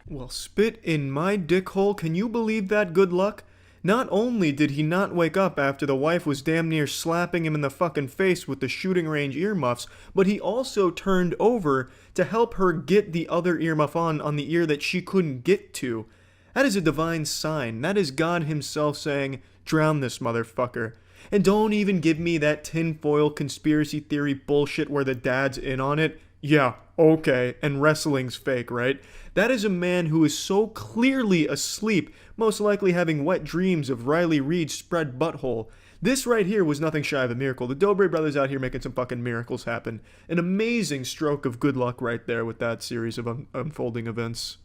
S1: Well, spit in my dick hole, can you believe that good luck? Not only did he not wake up after the wife was damn near slapping him in the fucking face with the shooting range earmuffs, but he also turned over to help her get the other earmuff on the ear that she couldn't get to. That is a divine sign. That is God himself saying, drown this motherfucker. And don't even give me that tinfoil conspiracy theory bullshit where the dad's in on it. Yeah, okay, and wrestling's fake, right? That is a man who is so clearly asleep, most likely having wet dreams of Riley Reid's spread butthole. This right here was nothing shy of a miracle. The Dobre brothers out here making some fucking miracles happen. An amazing stroke of good luck right there with that series of unfolding events.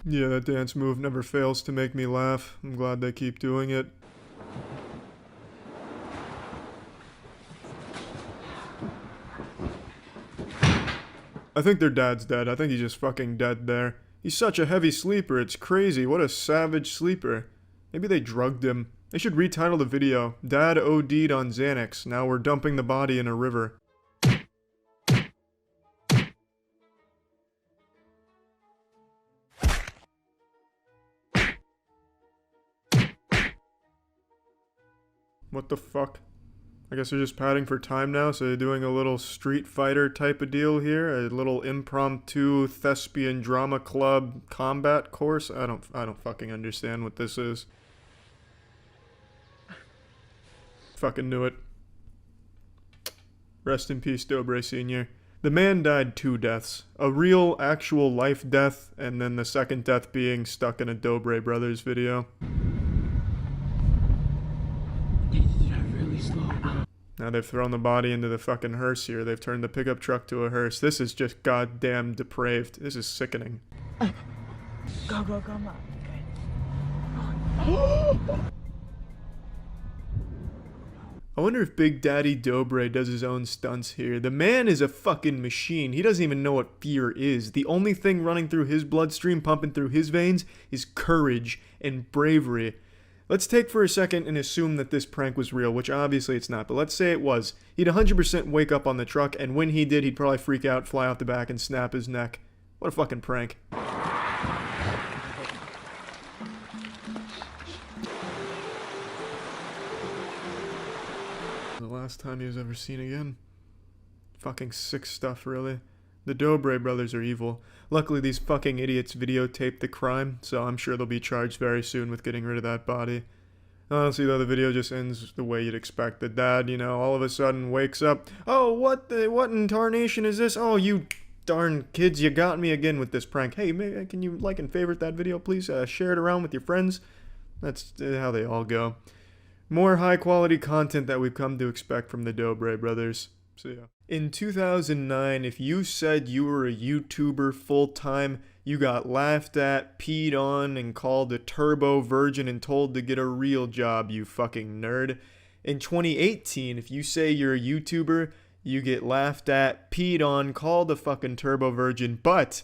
S1: Yeah, that dance move never fails to make me laugh. I'm glad they keep doing it. I think their dad's dead. I think he's just fucking dead there. He's such a heavy sleeper, it's crazy. What a savage sleeper. Maybe they drugged him. They should retitle the video, Dad OD'd on Xanax. Now we're dumping the body in a river. What the fuck? I guess they're just padding for time now, so they're doing a little Street Fighter type of deal here, a little impromptu thespian drama club combat course. I don't fucking understand what this is. Fucking knew it. Rest in peace, Dobre Sr. The man died 2 deaths. A real, actual life death, and then the second death being stuck in a Dobre Brothers video. Now they've thrown the body into the fucking hearse here. They've turned the pickup truck to a hearse. This is just goddamn depraved. This is sickening.
S5: Go, Mom.
S1: I wonder if Big Daddy Dobre does his own stunts here. The man is a fucking machine. He doesn't even know what fear is. The only thing running through his bloodstream, pumping through his veins, is courage and bravery. Let's take for a second and assume that this prank was real, which obviously it's not, but let's say it was. He'd 100% wake up on the truck, and when he did, he'd probably freak out, fly off the back, and snap his neck. What a fucking prank. The last time he was ever seen again. Fucking sick stuff, really. The Dobre brothers are evil. Luckily, these fucking idiots videotaped the crime, so I'm sure they'll be charged very soon with getting rid of that body. Honestly, though, the video just ends the way you'd expect. The dad, you know, all of a sudden wakes up. Oh, what in tarnation is this? Oh, you darn kids, you got me again with this prank. Hey, can you like and favorite that video, please? Share it around with your friends. That's how they all go. More high-quality content that we've come to expect from the Dobre brothers. See ya. In 2009, if you said you were a YouTuber full-time, you got laughed at, peed on, and called a turbo virgin and told to get a real job, you fucking nerd. In 2018, if you say you're a YouTuber, you get laughed at, peed on, called a fucking turbo virgin, but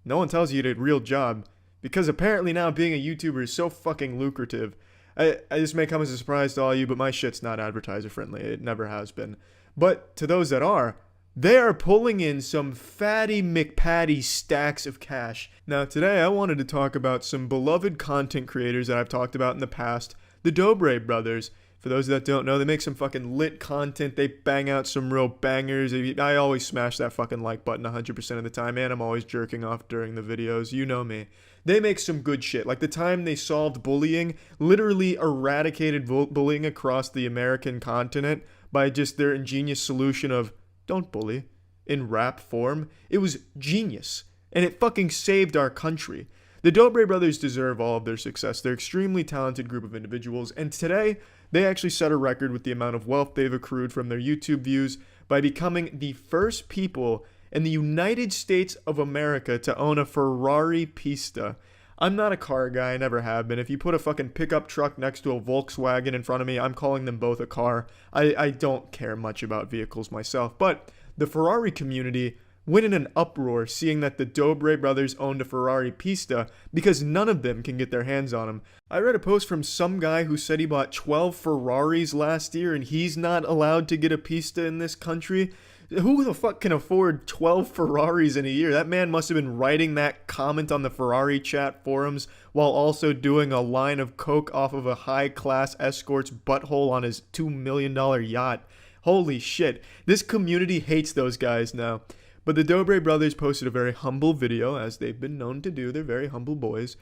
S1: no one tells you to get a real job. Because apparently now being a YouTuber is so fucking lucrative. This may come as a surprise to all you, but my shit's not advertiser friendly. It never has been. But to those that are, they are pulling in some fatty McPatty stacks of cash. Now today I wanted to talk about some beloved content creators that I've talked about in the past, the Dobre brothers. For those that don't know, they make some fucking lit content. They bang out some real bangers. I always smash that fucking like button 100% of the time, and I'm always jerking off during the videos. You know me. They make some good shit. Like the time they solved bullying, literally eradicated bullying across the American continent by just their ingenious solution of don't bully in rap form. It was genius, and it fucking saved our country. The Dobre brothers deserve all of their success. They're an extremely talented group of individuals, and today they actually set a record with the amount of wealth they've accrued from their YouTube views by becoming the first people in the United States of America to own a Ferrari Pista. I'm not a car guy, I never have been. If you put a fucking pickup truck next to a Volkswagen in front of me, I'm calling them both a car. I don't care much about vehicles myself, but the Ferrari community went in an uproar seeing that the Dobre brothers owned a Ferrari Pista because none of them can get their hands on them. I read a post from some guy who said he bought 12 Ferraris last year and he's not allowed to get a Pista in this country. Who the fuck can afford 12 Ferraris in a year? That man must have been writing that comment on the Ferrari chat forums while also doing a line of coke off of a high-class escort's butthole on his $2 million yacht. Holy shit. This community hates those guys now. But the Dobre brothers posted a very humble video, as they've been known to do. They're very humble boys,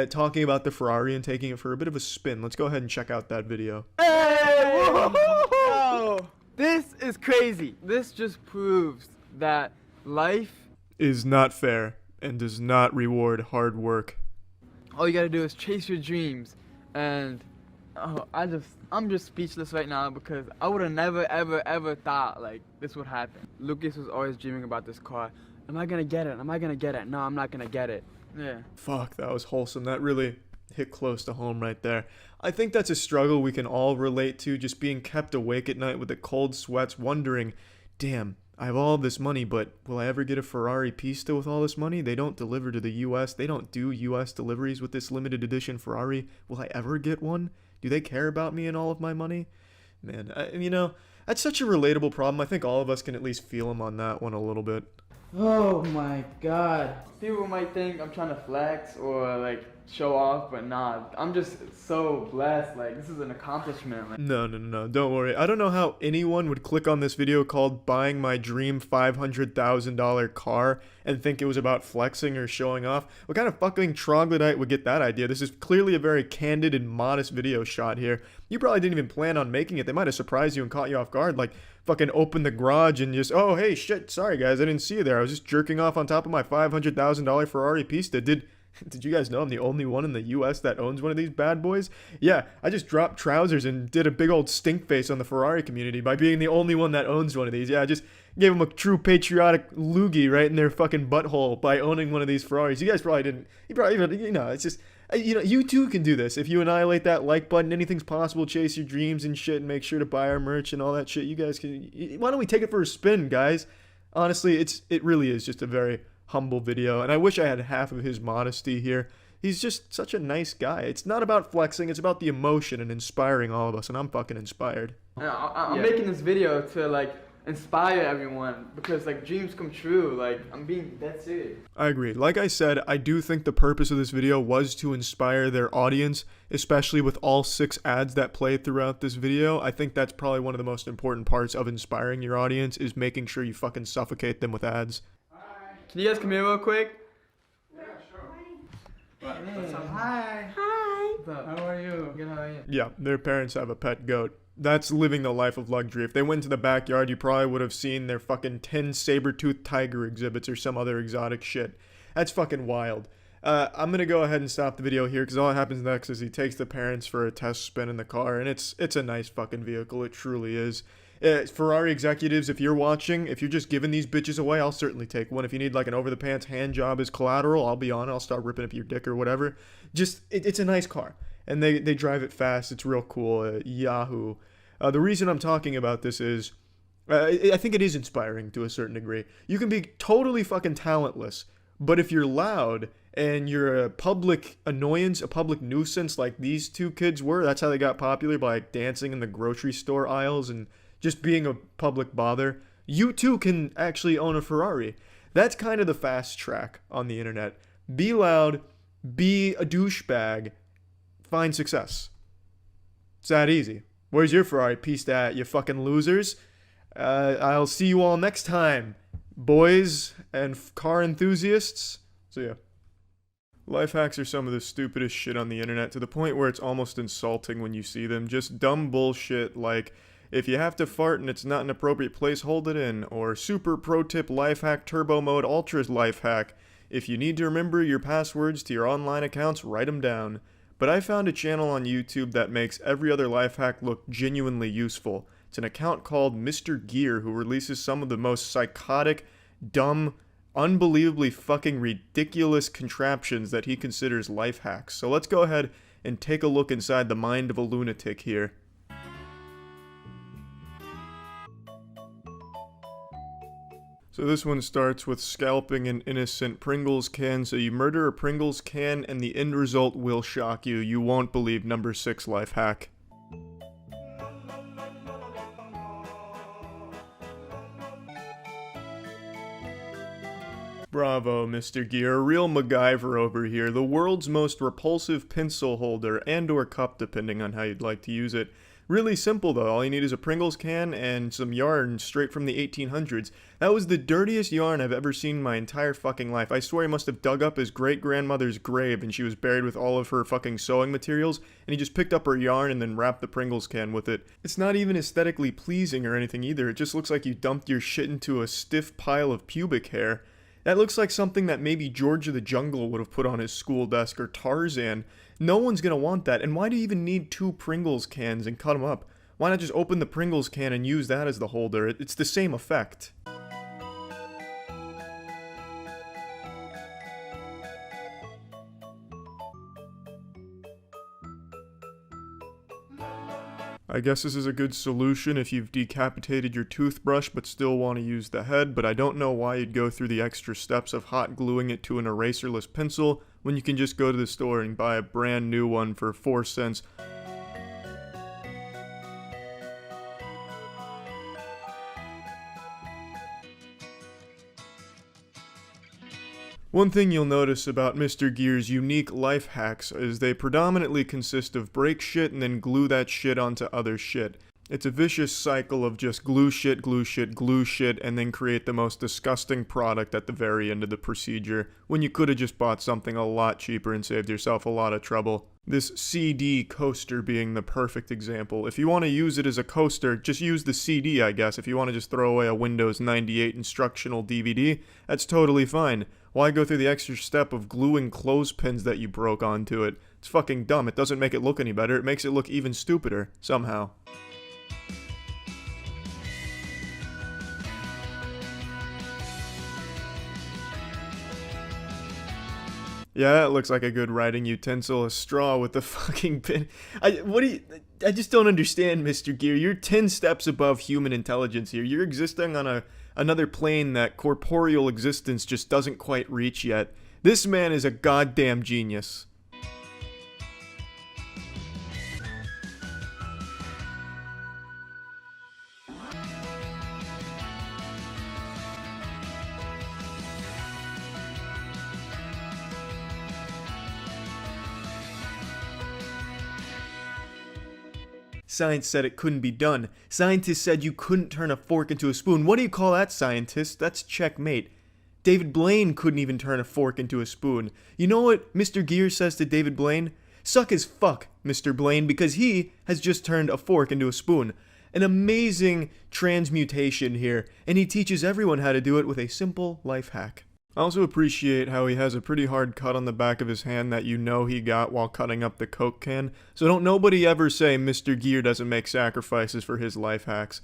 S1: talking about the Ferrari and taking it for a bit of a spin. Let's go ahead and check out that video.
S2: Hey! Whoa! This is crazy. This just proves that life
S1: is not fair and does not reward hard work.
S2: All you gotta do is chase your dreams, and I'm just speechless right now because I would have never ever thought like this would happen. Lucas was always dreaming about this car. Am I gonna get it? Am I gonna get it? No, I'm not gonna get it. Yeah.
S1: Fuck, that was wholesome. That really hit close to home right there. I think that's a struggle we can all relate to, just being kept awake at night with the cold sweats, wondering, damn, I have all this money, but will I ever get a Ferrari Pista with all this money? They don't deliver to the US. They don't do US deliveries with this limited edition Ferrari. Will I ever get one? Do they care about me and all of my money? Man, you know, that's such a relatable problem. I think all of us can at least feel them on that one a little bit.
S2: Oh my god. People might think I'm trying to flex or like show off, but nah, I'm just so blessed. Like, this is an accomplishment. Like,
S1: No, don't worry. I don't know how anyone would click on this video called Buying My Dream $500,000 Car and think it was about flexing or showing off. What kind of fucking troglodyte would get that idea? This is clearly a very candid and modest video shot here. You probably didn't even plan on making it. They might have surprised you and caught you off guard, like fucking open the garage and just, oh, hey, shit, sorry guys, I didn't see you there. I was just jerking off on top of my $500,000 Ferrari Pista. Did you guys know I'm the only one in the US that owns one of these bad boys? Yeah, I just dropped trousers and did a big old stink face on the Ferrari community by being the only one that owns one of these. Yeah, I just gave them a true patriotic loogie right in their fucking butthole by owning one of these Ferraris. You guys probably didn't. You probably, you know, it's just, you know, you too can do this. If you annihilate that like button, anything's possible. Chase your dreams and shit and make sure to buy our merch and all that shit. You guys can, why don't we take it for a spin, guys? Honestly, it really is just a very humble video, and I wish I had half of his modesty here. He's just such a nice guy. It's not about flexing, it's about the emotion and inspiring all of us, and I'm fucking inspired.
S2: I'm making this video to like inspire everyone because like dreams come true. Like I'm being dead serious.
S1: I agree. Like I said, I do think the purpose of this video was to inspire their audience, especially with all 6 ads that play throughout this video. I think that's probably one of the most important parts of inspiring your audience is making sure you fucking suffocate them with ads.
S2: Can you guys come here real quick?
S21: Yeah, sure.
S2: What's up?
S21: Hi.
S5: Hi.
S21: What's up? How are you?
S2: Good, how are you?
S1: Yeah, their parents have a pet goat. That's living the life of luxury. If they went to the backyard, you probably would have seen their fucking 10 saber-toothed tiger exhibits or some other exotic shit. That's fucking wild. I'm gonna go ahead and stop the video here because all that happens next is he takes the parents for a test spin in the car, and it's a nice fucking vehicle. It truly is. Ferrari executives, if you're watching, if you're just giving these bitches away, I'll certainly take one. If you need like an over-the-pants hand job as collateral, I'll be on it. I'll start ripping up your dick or whatever. Just, it's a nice car. And they drive it fast. It's real cool. Yahoo. The reason I'm talking about this is, I think it is inspiring to a certain degree. You can be totally fucking talentless, but if you're loud and you're a public annoyance, a public nuisance like these 2 kids were, that's how they got popular, by like, dancing in the grocery store aisles and just being a public bother. You too can actually own a Ferrari. That's kind of the fast track on the internet. Be loud, be a douchebag, find success. It's that easy. Where's your Ferrari? Peace that, you fucking losers. I'll see you all next time, boys and car enthusiasts. See ya. Life hacks are some of the stupidest shit on the internet, to the point where it's almost insulting when you see them. Just dumb bullshit like, if you have to fart and it's not an appropriate place, hold it in. Or super pro tip life hack turbo mode ultras life hack. If you need to remember your passwords to your online accounts, write them down. But I found a channel on YouTube that makes every other life hack look genuinely useful. It's an account called Mr. Gear, who releases some of the most psychotic, dumb, unbelievably fucking ridiculous contraptions that he considers life hacks. So let's go ahead and take a look inside the mind of a lunatic here. So this one starts with scalping an innocent Pringles can. So you murder a Pringles can and the end result will shock you. You won't believe number 6 life hack. Bravo, Mr. Gear. A real MacGyver over here. The world's most repulsive pencil holder and or cup, depending on how you'd like to use it. Really simple though, all you need is a Pringles can and some yarn straight from the 1800s. That was the dirtiest yarn I've ever seen in my entire fucking life. I swear he must have dug up his great-grandmother's grave and she was buried with all of her fucking sewing materials, and he just picked up her yarn and then wrapped the Pringles can with it. It's not even aesthetically pleasing or anything either, it just looks like you dumped your shit into a stiff pile of pubic hair. That looks like something that maybe George of the Jungle would have put on his school desk, or Tarzan. No one's gonna want that, and why do you even need 2 Pringles cans and cut them up? Why not just open the Pringles can and use that as the holder? It's the same effect. I guess this is a good solution if you've decapitated your toothbrush but still want to use the head, but I don't know why you'd go through the extra steps of hot gluing it to an eraserless pencil when you can just go to the store and buy a brand new one for 4 cents. One thing you'll notice about Mr. Gear's unique life hacks is they predominantly consist of break shit and then glue that shit onto other shit. It's a vicious cycle of just glue shit, glue shit, glue shit, and then create the most disgusting product at the very end of the procedure, when you could have just bought something a lot cheaper and saved yourself a lot of trouble. This CD coaster being the perfect example. If you want to use it as a coaster, just use the CD, I guess. If you want to just throw away a Windows 98 instructional DVD, that's totally fine. Why go through the extra step of gluing clothespins that you broke onto it? It's fucking dumb. It doesn't make it look any better. It makes it look even stupider, somehow. Yeah, that looks like a good writing utensil, a straw with the fucking pin. I just don't understand, Mr. Gear. You're 10 steps above human intelligence here. You're existing on another plane that corporeal existence just doesn't quite reach yet. This man is a goddamn genius. Science said it couldn't be done. Scientists said you couldn't turn a fork into a spoon. What do you call that, scientists? That's checkmate. David Blaine couldn't even turn a fork into a spoon. You know what Mr. Gear says to David Blaine? Suck his fuck, Mr. Blaine, because he has just turned a fork into a spoon. An amazing transmutation here, and he teaches everyone how to do it with a simple life hack. I also appreciate how he has a pretty hard cut on the back of his hand that you know he got while cutting up the Coke can, so don't nobody ever say Mr. Gear doesn't make sacrifices for his life hacks.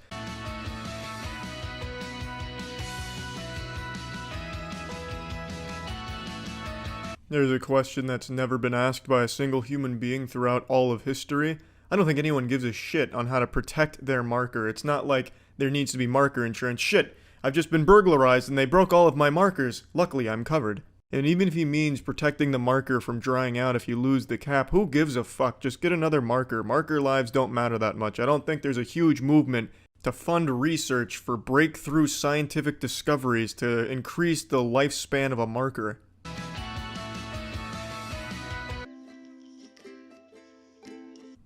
S1: There's a question that's never been asked by a single human being throughout all of history. I don't think anyone gives a shit on how to protect their marker. It's not like there needs to be marker insurance. Shit, I've just been burglarized and they broke all of my markers. Luckily, I'm covered. And even if he means protecting the marker from drying out if you lose the cap, who gives a fuck? Just get another marker. Marker lives don't matter that much. I don't think there's a huge movement to fund research for breakthrough scientific discoveries to increase the lifespan of a marker.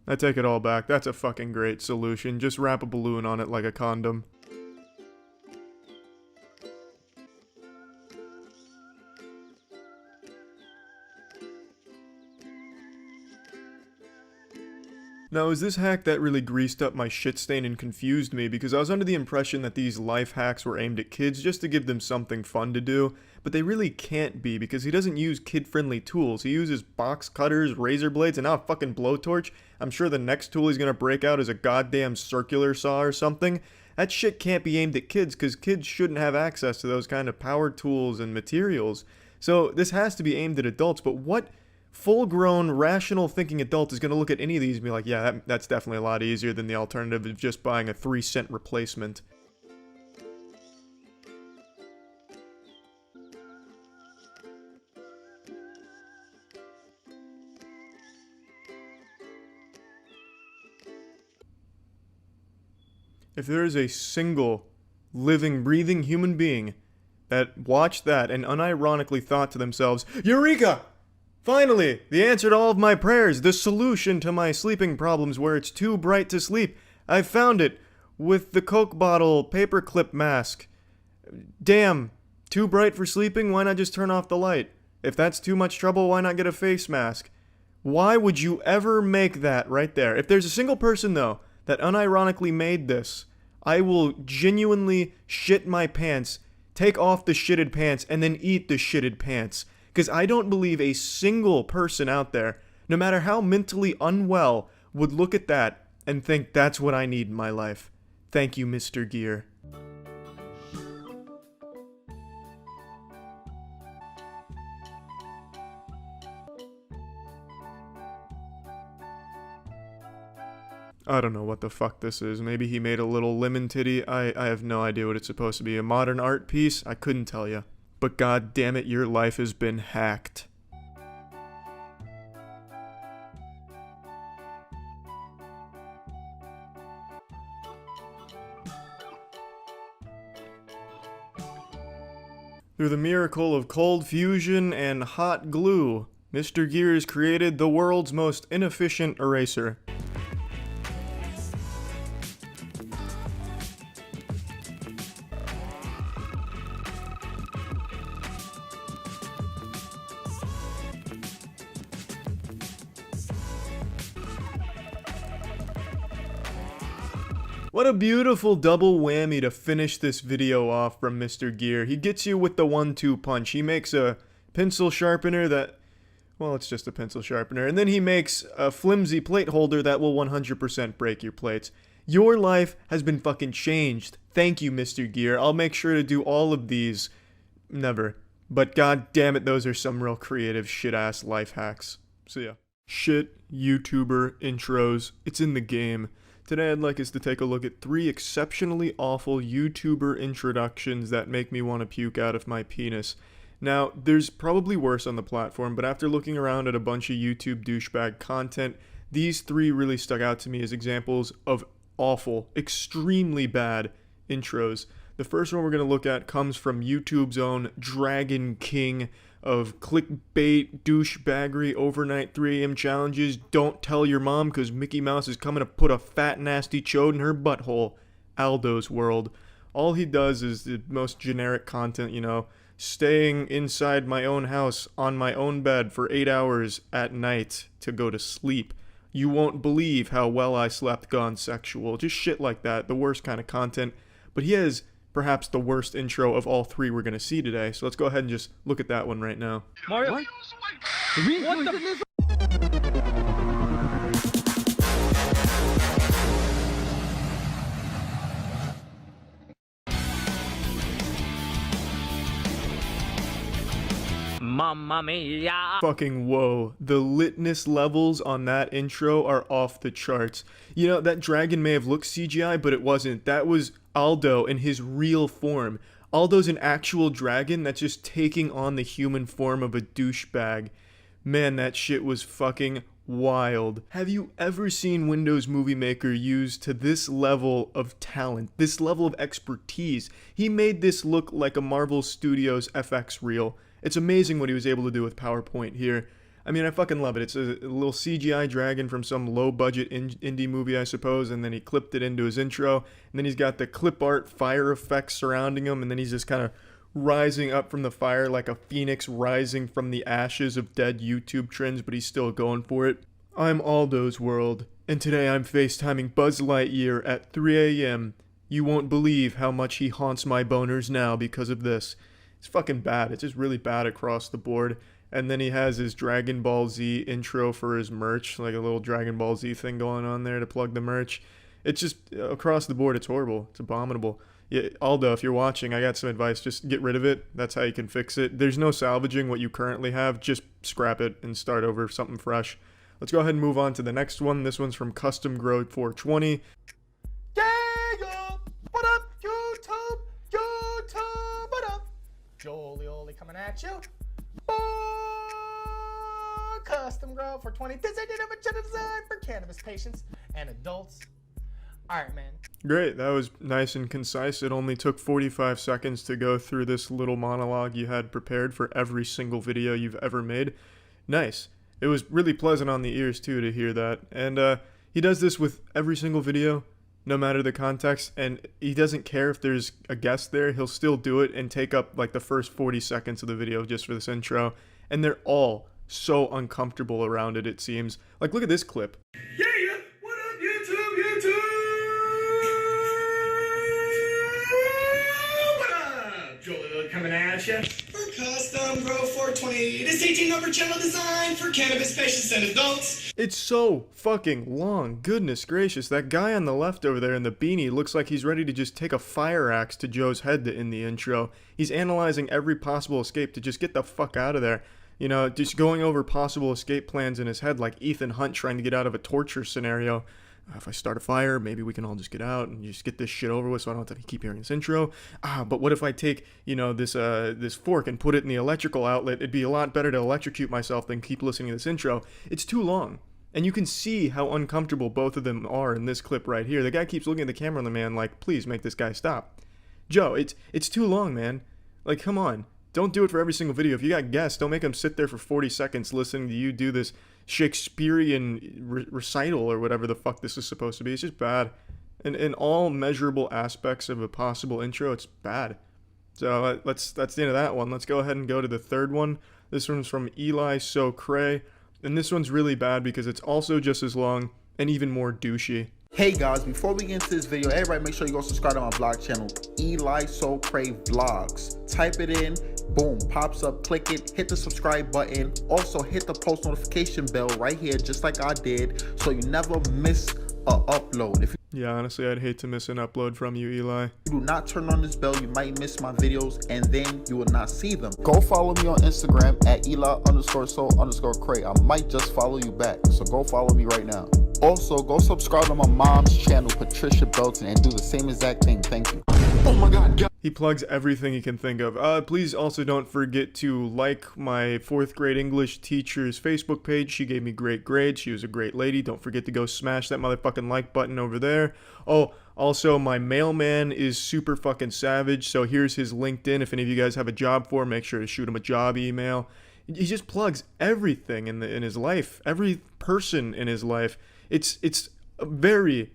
S1: I take it all back. That's a fucking great solution. Just wrap a balloon on it like a condom. Now, is this hack that really greased up my shit stain and confused me, because I was under the impression that these life hacks were aimed at kids just to give them something fun to do, but they really can't be, because he doesn't use kid-friendly tools. He uses box cutters, razor blades, and now a fucking blowtorch. I'm sure the next tool he's gonna break out is a goddamn circular saw or something. That shit can't be aimed at kids, because kids shouldn't have access to those kind of power tools and materials. So this has to be aimed at adults, but what full-grown, rational-thinking adult is going to look at any of these and be like, yeah, that's definitely a lot easier than the alternative of just buying a 3-cent replacement. If there is a single living, breathing human being that watched that and unironically thought to themselves, Eureka! Finally, the answer to all of my prayers, the solution to my sleeping problems where it's too bright to sleep. I've found it with the Coke bottle paperclip mask. Damn, too bright for sleeping? Why not just turn off the light? If that's too much trouble, why not get a face mask? Why would you ever make that right there? If there's a single person, though, that unironically made this, I will genuinely shit my pants, take off the shitted pants, and then eat the shitted pants. Because I don't believe a single person out there, no matter how mentally unwell, would look at that and think that's what I need in my life. Thank you, Mr. Gear. I don't know what the fuck this is. Maybe he made a little lemon titty. I have no idea what it's supposed to be. A modern art piece? I couldn't tell you. But god damn it, your life has been hacked. Through the miracle of cold fusion and hot glue, Mr. Gears created the world's most inefficient eraser. What a beautiful double whammy to finish this video off from Mr. Gear. He gets you with the 1-2 punch. He makes a pencil sharpener that, well, it's just a pencil sharpener. And then he makes a flimsy plate holder that will 100% break your plates. Your life has been fucking changed. Thank you, Mr. Gear. I'll make sure to do all of these. Never. But god damn it, those are some real creative shit-ass life hacks. See ya. Shit YouTuber intros. It's in the game. Today I'd like us to take a look at 3 exceptionally awful YouTuber introductions that make me want to puke out of my penis. Now, there's probably worse on the platform, but after looking around at a bunch of YouTube douchebag content, these 3 really stuck out to me as examples of awful, extremely bad intros. The first one we're going to look at comes from YouTube's own Dragon King, of clickbait, douchebaggery, overnight 3 AM challenges, don't tell your mom because Mickey Mouse is coming to put a fat nasty chode in her butthole. Aldo's World. All he does is the most generic content, you know, staying inside my own house on my own bed for 8 hours at night to go to sleep. You won't believe how well I slept, gone sexual. Just shit like that, the worst kind of content. But he has perhaps the worst intro of all 3 we're going to see today. So let's go ahead and just look at that one right now.
S21: Mario? What the? Mamma mia.
S1: Fucking whoa. The litness levels on that intro are off the charts. You know, that dragon may have looked CGI, but it wasn't. That was Aldo in his real form. Aldo's an actual dragon that's just taking on the human form of a douchebag. Man, that shit was fucking wild. Have you ever seen Windows Movie Maker used to this level of talent, this level of expertise? He made this look like a Marvel Studios FX reel. It's amazing what he was able to do with PowerPoint here. I mean, I fucking love it. It's a little CGI dragon from some low-budget indie movie, I suppose, and then he clipped it into his intro, and then he's got the clip art fire effects surrounding him, and then he's just kind of rising up from the fire like a phoenix rising from the ashes of dead YouTube trends, but he's still going for it. I'm Aldo's World, and today I'm FaceTiming Buzz Lightyear at 3 AM. You won't believe how much he haunts my boners now because of this. It's fucking bad. It's just really bad across the board. And then he has his Dragon Ball Z intro for his merch, like a little Dragon Ball Z thing going on there to plug the merch. It's just, across the board, it's horrible. It's abominable. Yeah, Aldo, if you're watching, I got some advice. Just get rid of it. That's how you can fix it. There's no salvaging what you currently have. Just scrap it and start over something fresh. Let's go ahead and move on to the next one. This one's from Custom Grow 420.
S7: Yeah, what up, YouTube? What up? Jolie coming at you. Custom Grow 420. This is a design for cannabis patients and adults. Alright, man.
S1: Great, that was nice and concise. It only took 45 seconds to go through this little monologue you had prepared for every single video you've ever made. Nice. It was really pleasant on the ears, too, to hear that. And he does this with every single video, no matter the context, and he doesn't care if there's a guest there. He'll still do it and take up, like, the first 40 seconds of the video just for this intro. And they're all so uncomfortable around it, it seems. Like, look at this clip.
S7: Yeah, what up, YouTube? What up? Jolie coming at you. For Custom Grow 420, this 18-number channel designed for cannabis patients and adults.
S1: It's so fucking long. Goodness gracious. That guy on the left over there in the beanie looks like he's ready to just take a fire axe to Joe's head in the intro. He's analyzing every possible escape to just get the fuck out of there. You know, just going over possible escape plans in his head like Ethan Hunt trying to get out of a torture scenario. If I start a fire, maybe we can all just get out and just get this shit over with so I don't have to keep hearing this intro. But what if I take, you know, this fork and put it in the electrical outlet? It'd be a lot better to electrocute myself than keep listening to this intro. It's too long. And you can see how uncomfortable both of them are in this clip right here. The guy keeps looking at the camera on the man like, please make this guy stop. Joe, it's too long, man. Like, come on. Don't do it for every single video. If you got guests, don't make them sit there for 40 seconds listening to you do this Shakespearean recital or whatever the fuck this is supposed to be. It's just bad. And in all measurable aspects of a possible intro, it's bad. So that's the end of that one. Let's go ahead and go to the third one. This one's from Eli So Cray. And this one's really bad because it's also just as long and even more douchey.
S20: Hey guys, before we get into this video, everybody make sure you go subscribe to my vlog channel, Eli So Cray Vlogs. Type it in, boom, pops up, click it, hit the subscribe button. Also hit the post notification bell right here, just like I did, so you never miss a upload. If
S1: Yeah, honestly, I'd hate to miss an upload from you, Eli.
S20: you do not turn on this bell, you might miss my videos and then you will not see them. Go follow me on Instagram at Eli_So_Cray. I might just follow you back, so go follow me right now. Also, go subscribe to my mom's channel, Patricia Belton, and do the same exact thing. Thank you. Oh my god.
S1: He plugs everything he can think of. Please also don't forget to like my 4th grade English teacher's Facebook page. She gave me great grades. She was a great lady. Don't forget to go smash that motherfucking like button over there. Oh, also, my mailman is super fucking savage, so here's his LinkedIn. If any of you guys have a job for him, make sure to shoot him a job email. He just plugs everything in his life, every person in his life. It's very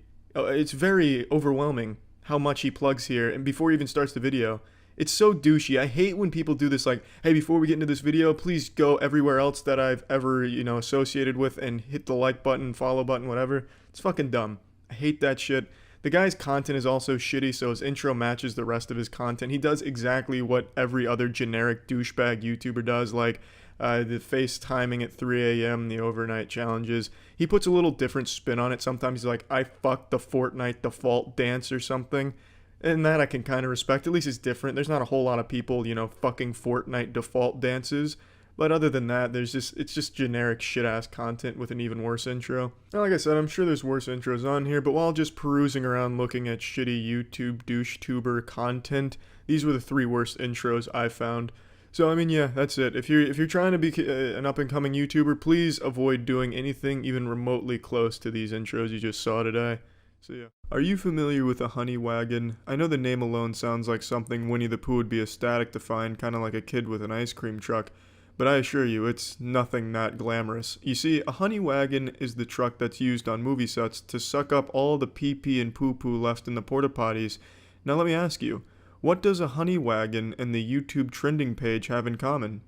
S1: overwhelming how much he plugs here, and before he even starts the video. It's so douchey. I hate when people do this, like, hey, before we get into this video, please go everywhere else that I've ever, associated with and hit the like button, follow button, whatever. It's fucking dumb. I hate that shit. The guy's content is also shitty, so his intro matches the rest of his content. He does exactly what every other generic douchebag YouTuber does, like the face timing at 3 a.m., the overnight challenges. He puts a little different spin on it. Sometimes he's like, I fucked the Fortnite default dance or something. And that I can kind of respect. At least it's different. There's not a whole lot of people, fucking Fortnite default dances. But other than that, it's just generic shit-ass content with an even worse intro. Now, like I said, I'm sure there's worse intros on here, but while just perusing around looking at shitty YouTube DoucheTuber content, these were the 3 worst intros I found. So, I mean, yeah, that's it. If you're trying to be an up-and-coming YouTuber, please avoid doing anything even remotely close to these intros you just saw today. So, yeah. Are you familiar with a honey wagon? I know the name alone sounds like something Winnie the Pooh would be ecstatic to find, kind of like a kid with an ice cream truck. But I assure you, it's nothing that glamorous. You see, a honey wagon is the truck that's used on movie sets to suck up all the pee-pee and poo-poo left in the porta-potties. Now let me ask you, what does a honey wagon and the YouTube trending page have in common?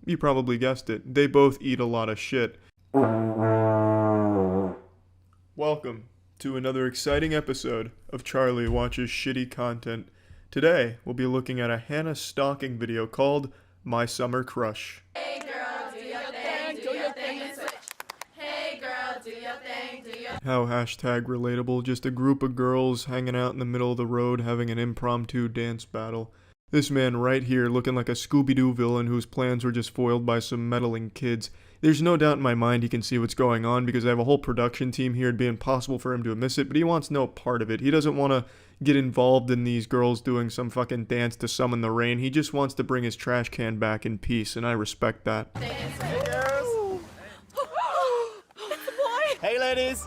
S1: You probably guessed it. They both eat a lot of shit. Welcome to another exciting episode of Charlie Watches Shitty Content. Today, we'll be looking at a Hannah stalking video called My Summer Crush.
S15: Hey girl, do your thing and switch. Hey girl, do your thing,
S1: How hashtag relatable, just a group of girls hanging out in the middle of the road having an impromptu dance battle. This man right here looking like a Scooby-Doo villain whose plans were just foiled by some meddling kids. There's no doubt in my mind he can see what's going on because I have a whole production team here. It'd be impossible for him to miss it, but he wants no part of it. He doesn't want to get involved in these girls doing some fucking dance to summon the rain. He just wants to bring his trash can back in peace, and I respect that.
S6: Hey, ladies!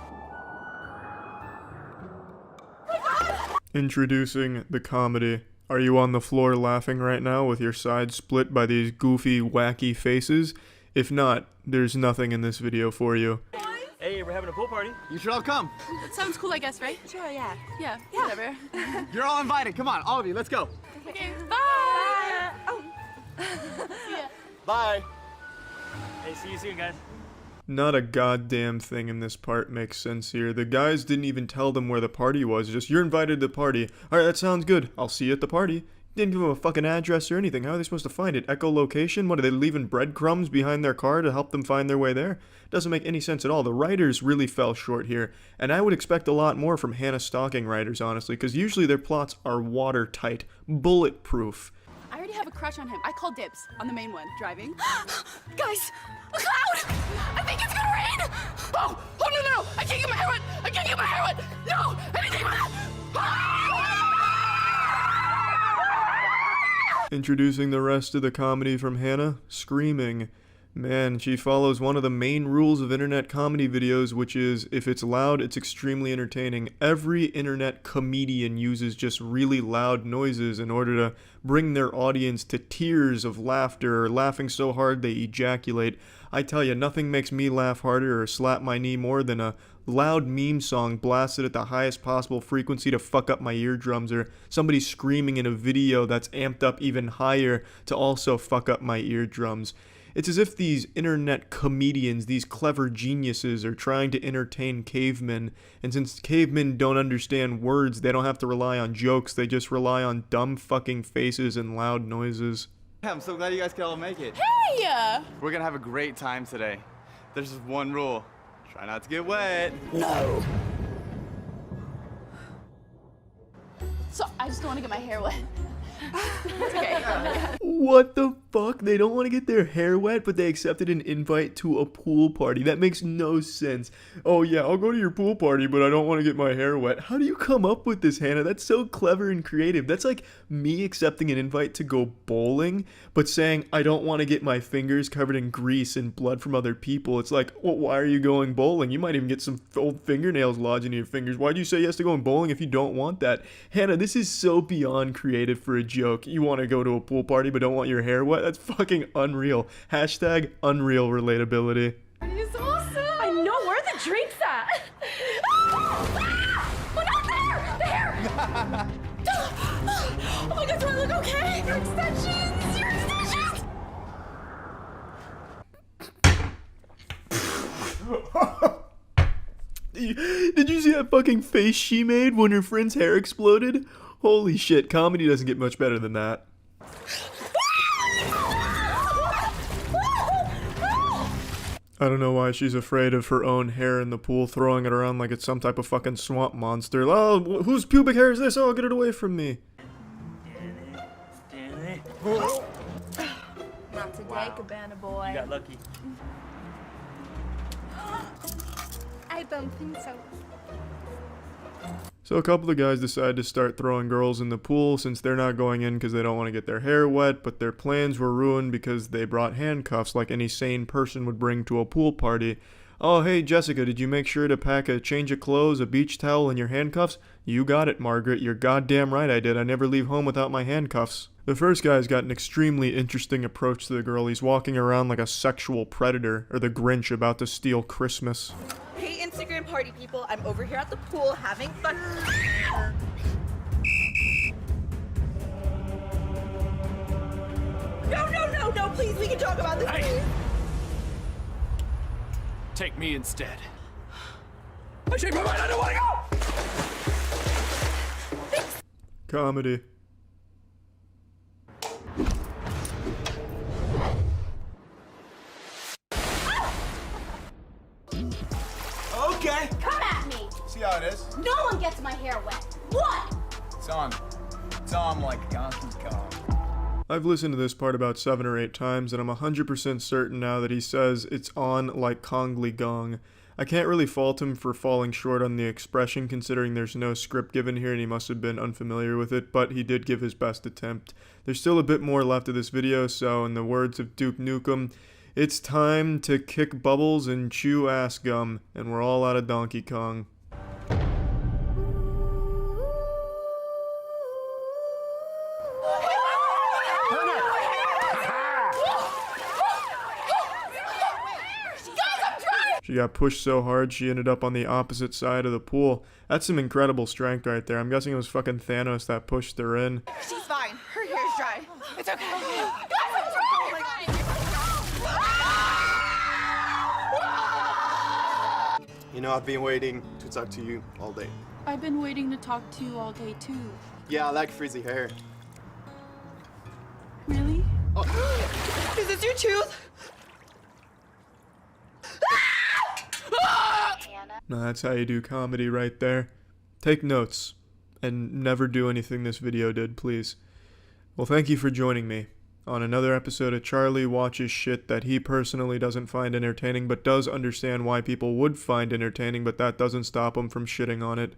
S1: Introducing the comedy. Are you on the floor laughing right now with your sides split by these goofy, wacky faces? If not, there's nothing in this video for you.
S21: Hey, we're having a pool party.
S6: You should all come.
S16: Sounds cool, I guess, right?
S5: Sure, yeah.
S16: Yeah, whatever.
S6: You're all invited. Come on, all of you, let's go.
S16: Okay, bye!
S5: Oh.
S16: See ya.
S6: Bye.
S21: Hey, see you soon, guys.
S1: Not a goddamn thing in this part makes sense here. The guys didn't even tell them where the party was. Just, you're invited to the party. Alright, that sounds good. I'll see you at the party. Didn't give them a fucking address or anything. How are they supposed to find it? Echolocation? What, are they leaving breadcrumbs behind their car to help them find their way there? Doesn't make any sense at all. The writers really fell short here. And I would expect a lot more from Hannah stalking writers, honestly, because usually their plots are watertight, bulletproof.
S16: I already have a crush on him. I called dibs on the main one. Driving. Guys, a cloud! I think it's gonna rain! Oh no! I can't get my hair wet! No! Anything but
S1: Introducing the rest of the comedy from Hannah, screaming. Man, she follows one of the main rules of internet comedy videos, which is, if it's loud, it's extremely entertaining. Every internet comedian uses just really loud noises in order to bring their audience to tears of laughter, or laughing so hard they ejaculate. I tell you, nothing makes me laugh harder or slap my knee more than a loud meme song blasted at the highest possible frequency to fuck up my eardrums, or somebody screaming in a video that's amped up even higher to also fuck up my eardrums. It's as if these internet comedians, these clever geniuses, are trying to entertain cavemen, and since cavemen don't understand words, they don't have to rely on jokes, they just rely on dumb fucking faces and loud noises.
S21: I'm so glad you guys could all make it.
S16: Hey!
S21: We're gonna have a great time today. There's just one rule. Try not to get wet.
S5: No.
S16: So, I just don't want to get my hair wet. It's okay.
S1: What the fuck? They don't want to get their hair wet, but they accepted an invite to a pool party. That makes no sense. Oh yeah, I'll go to your pool party, but I don't want to get my hair wet. How do you come up with this, Hannah? That's so clever and creative. That's like me accepting an invite to go bowling, but saying I don't want to get my fingers covered in grease and blood from other people. It's like, well, why are you going bowling? You might even get some old fingernails lodged in your fingers. Why'd you say yes to going bowling if you don't want that? Hannah, this is so beyond creative for a joke. You want to go to a pool party but don't want your hair wet? That's fucking unreal. Hashtag unreal relatability.
S16: It's awesome. I know where the drink's at. Oh, not there! The hair! Oh my god, do I look okay? Your extensions! Your extensions!
S1: Did you see that fucking face she made when her friend's hair exploded? Holy shit, comedy doesn't get much better than that. I don't know why she's afraid of her own hair in the pool, throwing it around like it's some type of fucking swamp monster. Oh, whose pubic hair is this? Oh, get it away from me.
S16: Not today, Cabana boy.
S9: You got lucky.
S16: I don't think so.
S1: So a couple of guys decide to start throwing girls in the pool since they're not going in because they don't want to get their hair wet, but their plans were ruined because they brought handcuffs like any sane person would bring to a pool party. Oh, hey, Jessica, did you make sure to pack a change of clothes, a beach towel, and your handcuffs? You got it, Margaret. You're goddamn right I did. I never leave home without my handcuffs. The first guy's got an extremely interesting approach to the girl. He's walking around like a sexual predator, or the Grinch about to steal Christmas.
S3: Hey, Instagram party people, I'm over here at the pool having fun. No, please, we can talk about this. Hey.
S18: Take me instead. I changed my mind, I don't want to go!
S1: Comedy.
S3: Okay.
S6: Come at me!
S3: See how it is?
S6: No one gets my hair wet. What?
S3: It's on like Donkey Kong.
S1: I've listened to this part about 7 or 8 times, and I'm 100% certain now that he says it's on like Kongly Gong. I can't really fault him for falling short on the expression considering there's no script given here and he must have been unfamiliar with it, but he did give his best attempt. There's still a bit more left of this video, so in the words of Duke Nukem, it's time to kick bubbles and chew ass gum, and we're all out of Donkey Kong. She got pushed so hard she ended up on the opposite side of the pool. That's some incredible strength right there. I'm guessing it was fucking Thanos that pushed her in.
S3: She's fine. Her hair's dry. It's okay.
S8: You know, I've been waiting to talk to you all day.
S16: I've been waiting to talk to you all day too.
S8: Yeah, I like frizzy hair.
S16: Really?
S8: Oh.
S3: Is this your tooth?
S1: Now that's how you do comedy right there. Take notes, and never do anything this video did, please. Well, thank you for joining me on another episode of Charlie Watches Shit that he personally doesn't find entertaining, but does understand why people would find entertaining, but that doesn't stop him from shitting on it.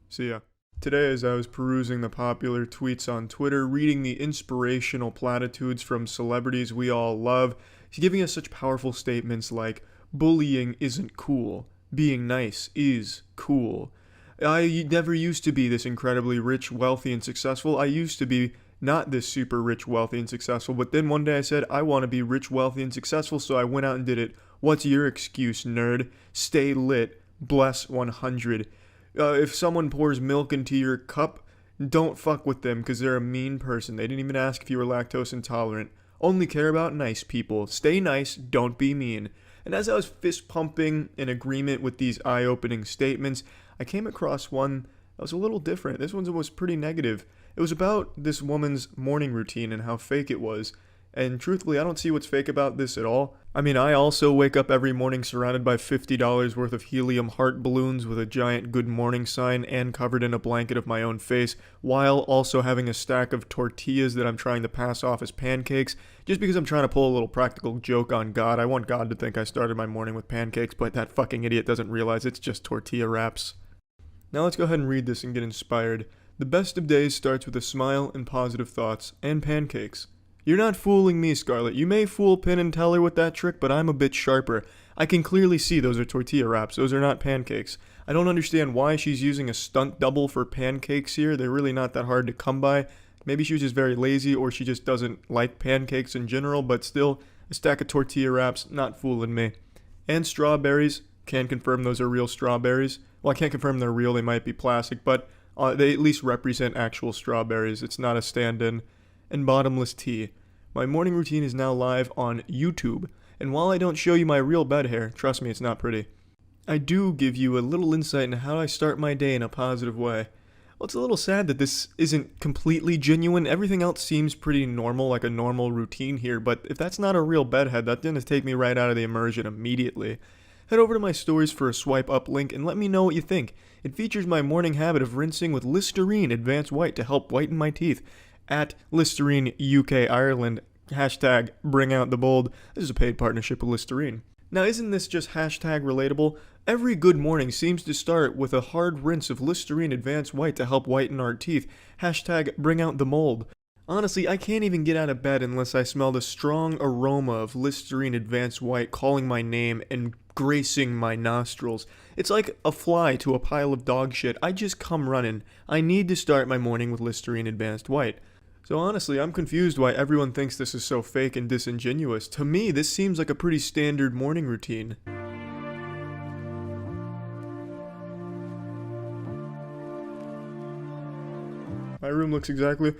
S1: See ya. Today, as I was perusing the popular tweets on Twitter, reading the inspirational platitudes from celebrities we all love, he's giving us such powerful statements like, bullying isn't cool. Being nice is cool. I never used to be this incredibly rich, wealthy, and successful. I used to be not this super rich, wealthy, and successful, but then one day I said, I want to be rich, wealthy, and successful, so I went out and did it. What's your excuse, nerd? Stay lit. Bless 100. If someone pours milk into your cup, don't fuck with them because they're a mean person. They didn't even ask if you were lactose intolerant. Only care about nice people. Stay nice, don't be mean. And as I was fist pumping in agreement with these eye-opening statements, I came across one that was a little different. This one was pretty negative. It was about this woman's morning routine and how fake it was. And truthfully, I don't see what's fake about this at all. I mean, I also wake up every morning surrounded by $50 worth of helium heart balloons with a giant good morning sign and covered in a blanket of my own face, while also having a stack of tortillas that I'm trying to pass off as pancakes, just because I'm trying to pull a little practical joke on God. I want God to think I started my morning with pancakes, but that fucking idiot doesn't realize it's just tortilla wraps. Now let's go ahead and read this and get inspired. The best of days starts with a smile and positive thoughts, and pancakes. You're not fooling me, Scarlett. You may fool Penn and Teller with that trick, but I'm a bit sharper. I can clearly see those are tortilla wraps. Those are not pancakes. I don't understand why she's using a stunt double for pancakes here. They're really not that hard to come by. Maybe she was just very lazy, or she just doesn't like pancakes in general, but still, a stack of tortilla wraps, not fooling me. And strawberries. Can confirm those are real strawberries. Well, I can't confirm they're real. They might be plastic, but they at least represent actual strawberries. It's not a stand-in. And bottomless tea. My morning routine is now live on YouTube, and while I don't show you my real bed hair, trust me, it's not pretty, I do give you a little insight into how I start my day in a positive way. Well, it's a little sad that this isn't completely genuine. Everything else seems pretty normal, like a normal routine here, but if that's not a real bedhead, that's gonna take me right out of the immersion immediately. Head over to my stories for a swipe up link and let me know what you think. It features my morning habit of rinsing with Listerine Advanced White to help whiten my teeth. At Listerine UK Ireland, hashtag bring out the bold. This is a paid partnership with Listerine. Now, isn't this just hashtag relatable? Every good morning seems to start with a hard rinse of Listerine Advanced White to help whiten our teeth. Hashtag bring out the mold. Honestly, I can't even get out of bed unless I smell the strong aroma of Listerine Advanced White calling my name and gracing my nostrils. It's like a fly to a pile of dog shit. I just come running. I need to start my morning with Listerine Advanced White. So honestly, I'm confused why everyone thinks this is so fake and disingenuous. To me, this seems like a pretty standard morning routine. My room looks exactly...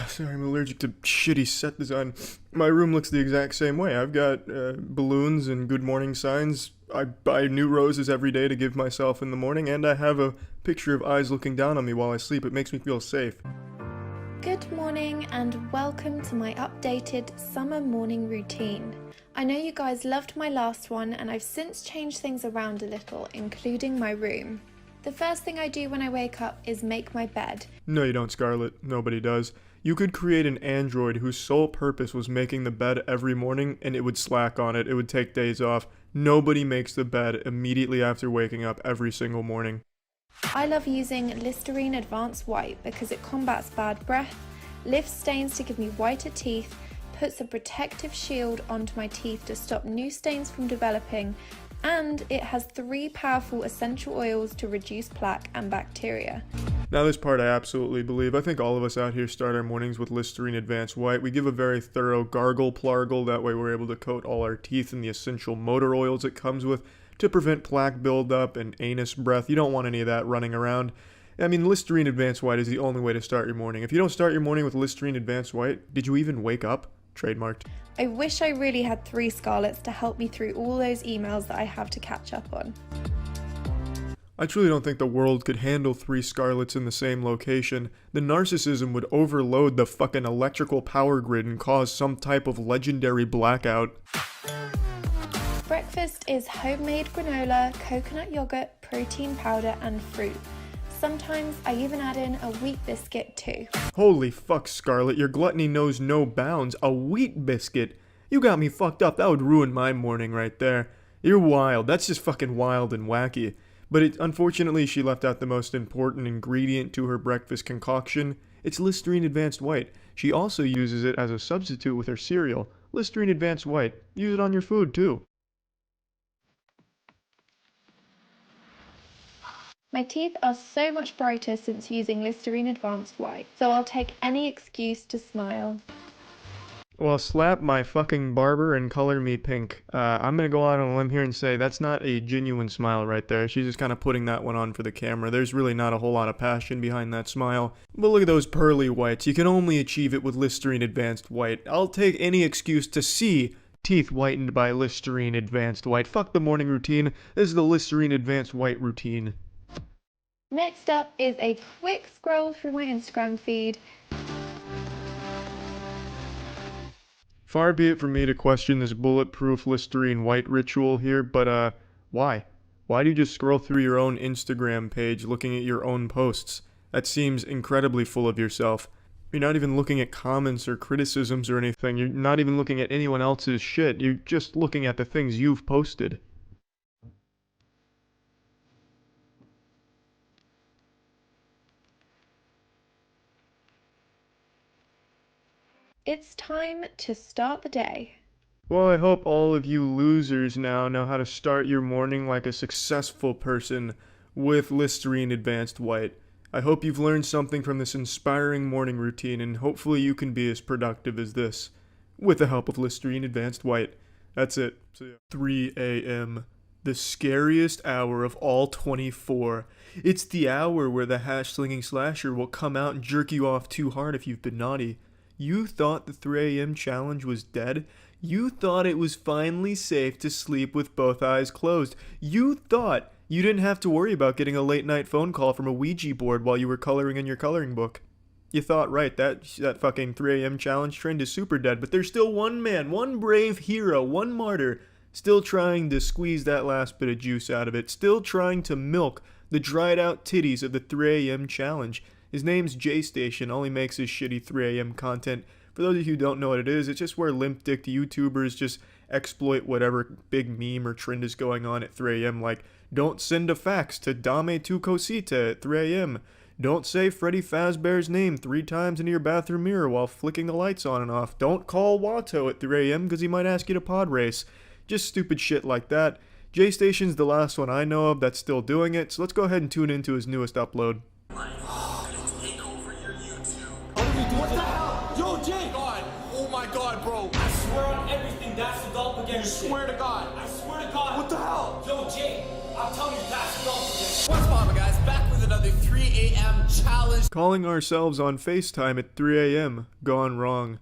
S1: Sorry, I'm allergic to shitty set design. My room looks the exact same way. I've got balloons and good morning signs. I buy new roses every day to give myself in the morning, and I have a picture of eyes looking down on me while I sleep. It makes me feel safe.
S12: Good morning and welcome to my updated summer morning routine. I know you guys loved my last one and I've since changed things around a little, including my room. The first thing I do when I wake up is make my bed.
S1: No, you don't, Scarlett. Nobody does. You could create an android whose sole purpose was making the bed every morning and it would slack on it. It would take days off. Nobody makes the bed immediately after waking up every single morning.
S12: I love using Listerine Advanced White because it combats bad breath, lifts stains to give me whiter teeth, puts a protective shield onto my teeth to stop new stains from developing, and it has 3 powerful essential oils to reduce plaque and bacteria.
S1: Now this part I absolutely believe. I think all of us out here start our mornings with Listerine Advanced White. We give a very thorough gargle plargle, that way we're able to coat all our teeth in the essential motor oils it comes with to prevent plaque buildup and anus breath. You don't want any of that running around. I mean, Listerine Advanced White is the only way to start your morning. If you don't start your morning with Listerine Advanced White, did you even wake up? Trademarked.
S12: I wish I really had 3 Scarletts to help me through all those emails that I have to catch up on.
S1: I truly don't think the world could handle 3 Scarletts in the same location. The narcissism would overload the fucking electrical power grid and cause some type of legendary blackout.
S12: Breakfast is homemade granola, coconut yogurt, protein powder and fruit. Sometimes I even add in a wheat biscuit too.
S1: Holy fuck, Scarlett, your gluttony knows no bounds. A wheat biscuit? You got me fucked up. That would ruin my morning right there. You're wild. That's just fucking wild and wacky. But unfortunately, she left out the most important ingredient to her breakfast concoction. It's Listerine Advanced White. She also uses it as a substitute with her cereal. Listerine Advanced White. Use it on your food too.
S12: My teeth are so much brighter since using Listerine Advanced White, so I'll take any excuse to smile.
S1: Well, slap my fucking barber and color me pink. I'm gonna go out on a limb here and say that's not a genuine smile right there. She's just kind of putting that one on for the camera. There's really not a whole lot of passion behind that smile. But look at those pearly whites. You can only achieve it with Listerine Advanced White. I'll take any excuse to see teeth whitened by Listerine Advanced White. Fuck the morning routine. This is the Listerine Advanced White routine.
S12: Next up is a quick scroll through my Instagram feed.
S1: Far be it from me to question this bulletproof Listerine white ritual here, but why? Why do you just scroll through your own Instagram page looking at your own posts? That seems incredibly full of yourself. You're not even looking at comments or criticisms or anything. You're not even looking at anyone else's shit. You're just looking at the things you've posted.
S12: It's time to start the day.
S1: Well, I hope all of you losers now know how to start your morning like a successful person with Listerine Advanced White. I hope you've learned something from this inspiring morning routine, and hopefully you can be as productive as this with the help of Listerine Advanced White. That's it. 3 a.m. The scariest hour of all 24. It's the hour where the hash-slinging slasher will come out and jerk you off too hard if you've been naughty. You thought the 3 a.m. challenge was dead? You thought it was finally safe to sleep with both eyes closed. You thought you didn't have to worry about getting a late-night phone call from a Ouija board while you were coloring in your coloring book. You thought, right, that fucking 3 a.m. challenge trend is super dead, but there's still one man, one brave hero, one martyr, still trying to squeeze that last bit of juice out of it, still trying to milk the dried-out titties of the 3 a.m. challenge. His name's JStation. All he makes is shitty 3 a.m. content. For those of you who don't know what it is, it's just where limp-dicked YouTubers just exploit whatever big meme or trend is going on at 3 a.m. Like, don't send a fax to Dame tu cosita at 3 a.m. Don't say Freddy Fazbear's name 3 times into your bathroom mirror while flicking the lights on and off. Don't call Watto at 3 a.m. because he might ask you to pod race. Just stupid shit like that. JStation's the last one I know of that's still doing it, so let's go ahead and tune into his newest upload.
S18: What the hell? Yo, Jay! God. Oh my god, bro. I swear on everything, that's the doppelganger. You swear to God. I swear to God. What the hell? Yo, Jay, I'm telling you, that's the doppelganger. What's poppin', guys? Back with another 3 a.m. challenge.
S1: Calling ourselves on FaceTime at 3 a.m. Gone wrong.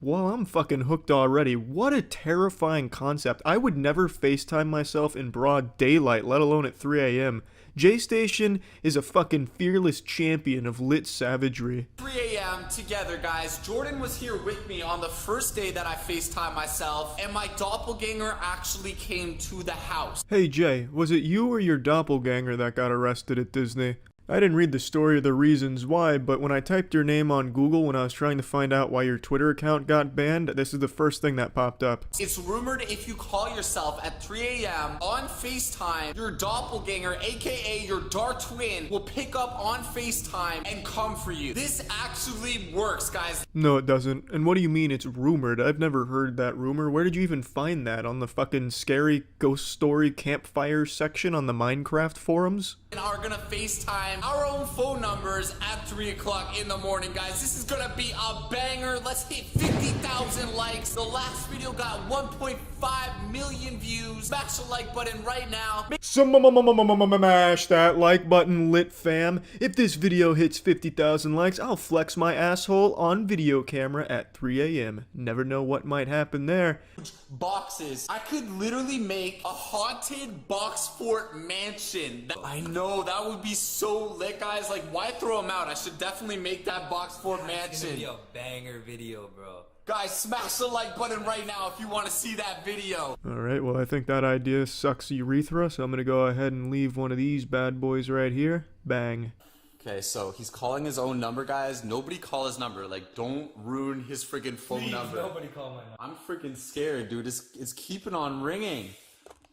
S1: Well, I'm fucking hooked already. What a terrifying concept. I would never FaceTime myself in broad daylight, let alone at 3 a.m. JStation is a fucking fearless champion of lit savagery.
S18: 3 a.m. together, guys. Jordan was here with me on the first day that I FaceTime myself, and my doppelganger actually came to the house.
S1: Hey Jay, was it you or your doppelganger that got arrested at Disney? I didn't read the story or the reasons why, but when I typed your name on Google when I was trying to find out why your Twitter account got banned, this is the first thing that popped up.
S18: It's rumored if you call yourself at 3 a.m. on FaceTime, your doppelganger, aka your dark twin, will pick up on FaceTime and come for you. This actually works, guys.
S1: No, it doesn't. And what do you mean it's rumored? I've never heard that rumor. Where did you even find that? On the fucking scary ghost story campfire section on the Minecraft forums?
S18: And are gonna FaceTime our own phone numbers at 3 o'clock in the morning, guys. This is gonna be a banger. Let's hit 50,000 likes. The last video got 1.5 million views. Smash the like button right now.
S1: Smash that like button, lit fam. If this video hits 50,000 likes, I'll flex my asshole on video camera at 3 a.m. Never know what might happen there.
S18: Boxes. I could literally make a haunted box fort mansion. I know, that would be so lit, guys. Like, why throw them out? I should definitely make that box fort mansion.
S4: It's gonna be a banger video, bro.
S18: Guys, smash the like button right now if you want to see that video.
S1: Alright, well I think that idea sucks urethra, so I'm gonna go ahead and leave one of these bad boys right here. Bang.
S18: Okay, so he's calling his own number, guys. Nobody call his number. Like, don't ruin his freaking phone number.
S4: Nobody call my number.
S18: I'm freaking scared, dude. It's keeping on ringing.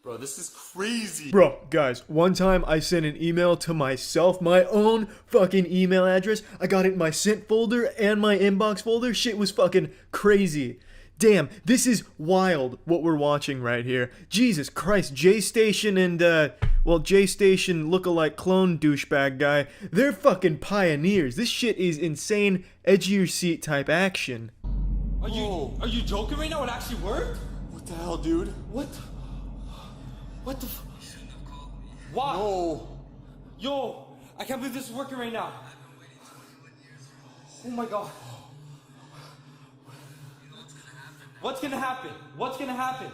S18: Bro, this is crazy.
S1: Bro, guys, one time I sent an email to myself, my own fucking email address. I got it in my sent folder and my inbox folder. Shit was fucking crazy. Damn, this is wild what we're watching right here. Jesus Christ, JStation and, JStation lookalike clone douchebag guy, they're fucking pioneers. This shit is insane, edge of your seat type action.
S4: Are you joking right now? It actually worked?
S18: What the hell, dude?
S4: What the f- Why?
S18: No.
S4: Yo, I can't believe this is working right now. Oh my god. What's gonna happen? What's gonna happen?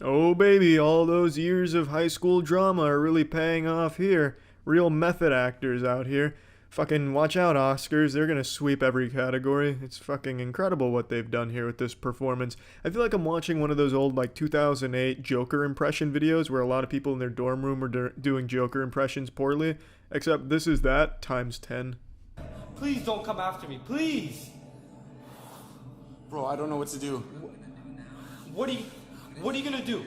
S1: Oh baby, all those years of high school drama are really paying off here. Real method actors out here. Fucking watch out, Oscars. They're gonna sweep every category. It's fucking incredible what they've done here with this performance. I feel like I'm watching one of those old, like, 2008 Joker impression videos where a lot of people in their dorm room are doing Joker impressions poorly. Except this is that times 10.
S4: Please don't come after me, please.
S18: Bro, I don't know what to do.
S4: What are you gonna do?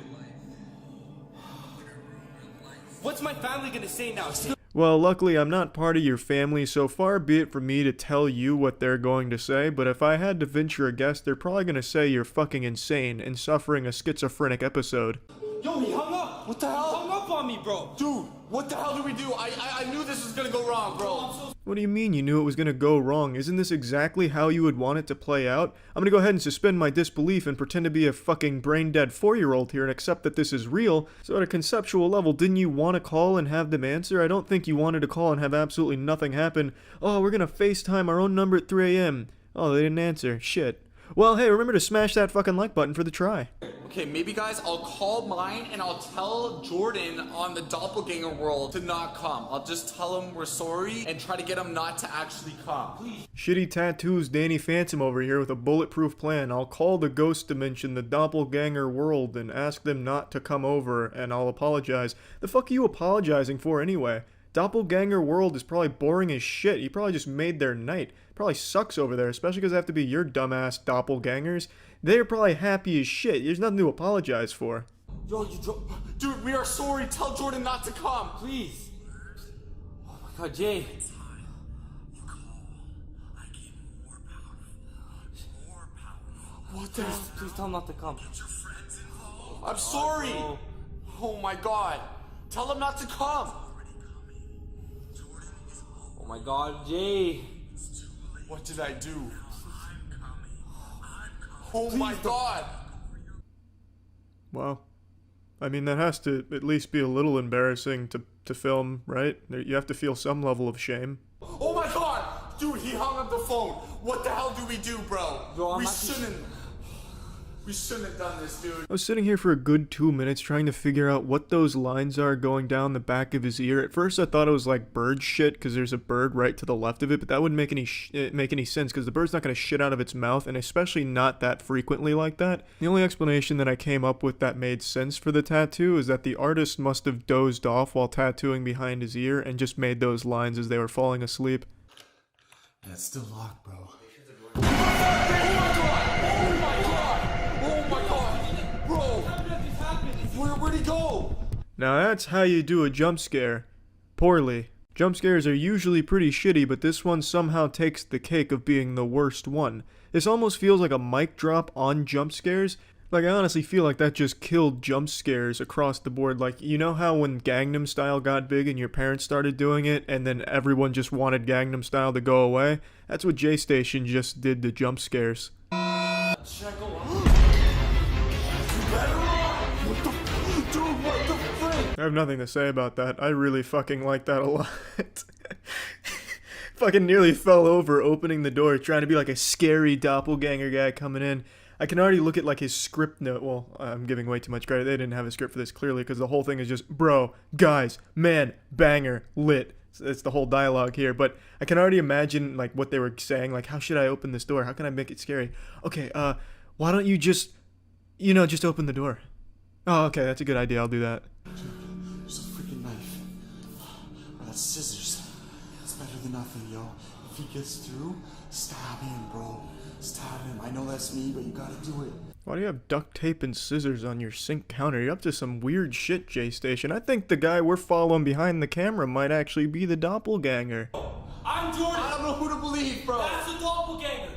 S4: What's my family gonna say now?
S1: Well, luckily I'm not part of your family, so far be it from me to tell you what they're going to say, but if I had to venture a guess, they're probably going to say you're fucking insane and suffering a schizophrenic episode.
S4: Yo, he hung up.
S18: What the hell?
S4: He hung up on me, bro.
S18: Dude, what the hell did we do? I knew this was gonna go wrong, bro.
S1: What do you mean you knew it was going to go wrong? Isn't this exactly how you would want it to play out? I'm going to go ahead and suspend my disbelief and pretend to be a fucking brain-dead 4-year-old here and accept that this is real. So at a conceptual level, didn't you want to call and have them answer? I don't think you wanted to call and have absolutely nothing happen. Oh, we're going to FaceTime our own number at 3 a.m. Oh, they didn't answer. Shit. Well, hey, remember to smash that fucking like button for the try.
S18: Okay, maybe guys, I'll call mine and I'll tell Jordan on the doppelganger world to not come. I'll just tell him we're sorry and try to get him not to actually come. Please.
S1: Shitty tattoos Danny Phantom over here with a bulletproof plan. I'll call the ghost dimension, the doppelganger world, and ask them not to come over, and I'll apologize. The fuck are you apologizing for anyway? Doppelganger world is probably boring as shit. You probably just made their night. Probably sucks over there, especially because they have to be your dumbass doppelgangers. They're probably happy as shit. There's nothing to apologize for.
S18: Yo, dude, we are sorry. Tell Jordan not to come,
S4: please. Oh my God, Jay.
S18: What the?
S4: Please tell him not to come.
S18: I'm sorry. Oh my God. Tell him not to come.
S4: Oh my God, Jay.
S18: What did I do? Oh my God.
S1: Wow. I mean, that has to at least be a little embarrassing to film, right? You have to feel some level of shame.
S18: Oh my God. Dude, he hung up the phone. What the hell do we do, bro? We shouldn't have done this, dude.
S1: I was sitting here for a good 2 minutes trying to figure out what those lines are going down the back of his ear. At first I thought it was like bird shit because there's a bird right to the left of it, but that wouldn't make any sense because the bird's not going to shit out of its mouth, and especially not that frequently like that. The only explanation that I came up with that made sense for the tattoo is that the artist must have dozed off while tattooing behind his ear and just made those lines as they were falling asleep.
S6: Yeah, it's still locked, bro.
S18: Oh my God! Bro! Where'd he go?
S1: Now that's how you do a jump scare. Poorly. Jump scares are usually pretty shitty, but this one somehow takes the cake of being the worst one. This almost feels like a mic drop on jump scares. Like, I honestly feel like that just killed jump scares across the board. Like, you know how when Gangnam Style got big and your parents started doing it, and then everyone just wanted Gangnam Style to go away? That's what J-Station just did to jump scares.
S4: Should I go on?
S1: I have nothing to say about that. I really fucking like that a lot. Fucking nearly fell over opening the door trying to be like a scary doppelganger guy coming in. I can already look at like his script note. Well, I'm giving way too much credit. They didn't have a script for this clearly because the whole thing is just bro, guys, man, banger, lit. It's the whole dialogue here, but I can already imagine like what they were saying, like how should I open this door? How can I make it scary? Okay, why don't you just open the door? Oh, okay, that's a good idea. I'll do that.
S6: There's a freaking knife. Oh, that's scissors. It's better than nothing, yo. If he gets through, stab him, bro. Stab him. I know that's me, but you gotta do it.
S1: Why do you have duct tape and scissors on your sink counter? You're up to some weird shit, J-Station. I think the guy we're following behind the camera might actually be the doppelganger.
S4: I'm Jordan.
S18: I don't know who to believe, bro.
S4: That's the doppelganger.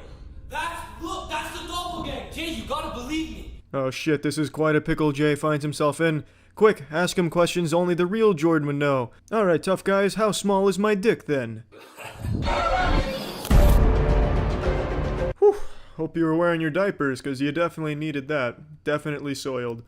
S4: That's the doppelganger. Jay, you gotta believe me.
S1: Oh shit, this is quite a pickle Jay finds himself in. Quick, ask him questions only the real Jordan would know. Alright, tough guys, how small is my dick then? Whew, hope you were wearing your diapers, because you definitely needed that. Definitely soiled.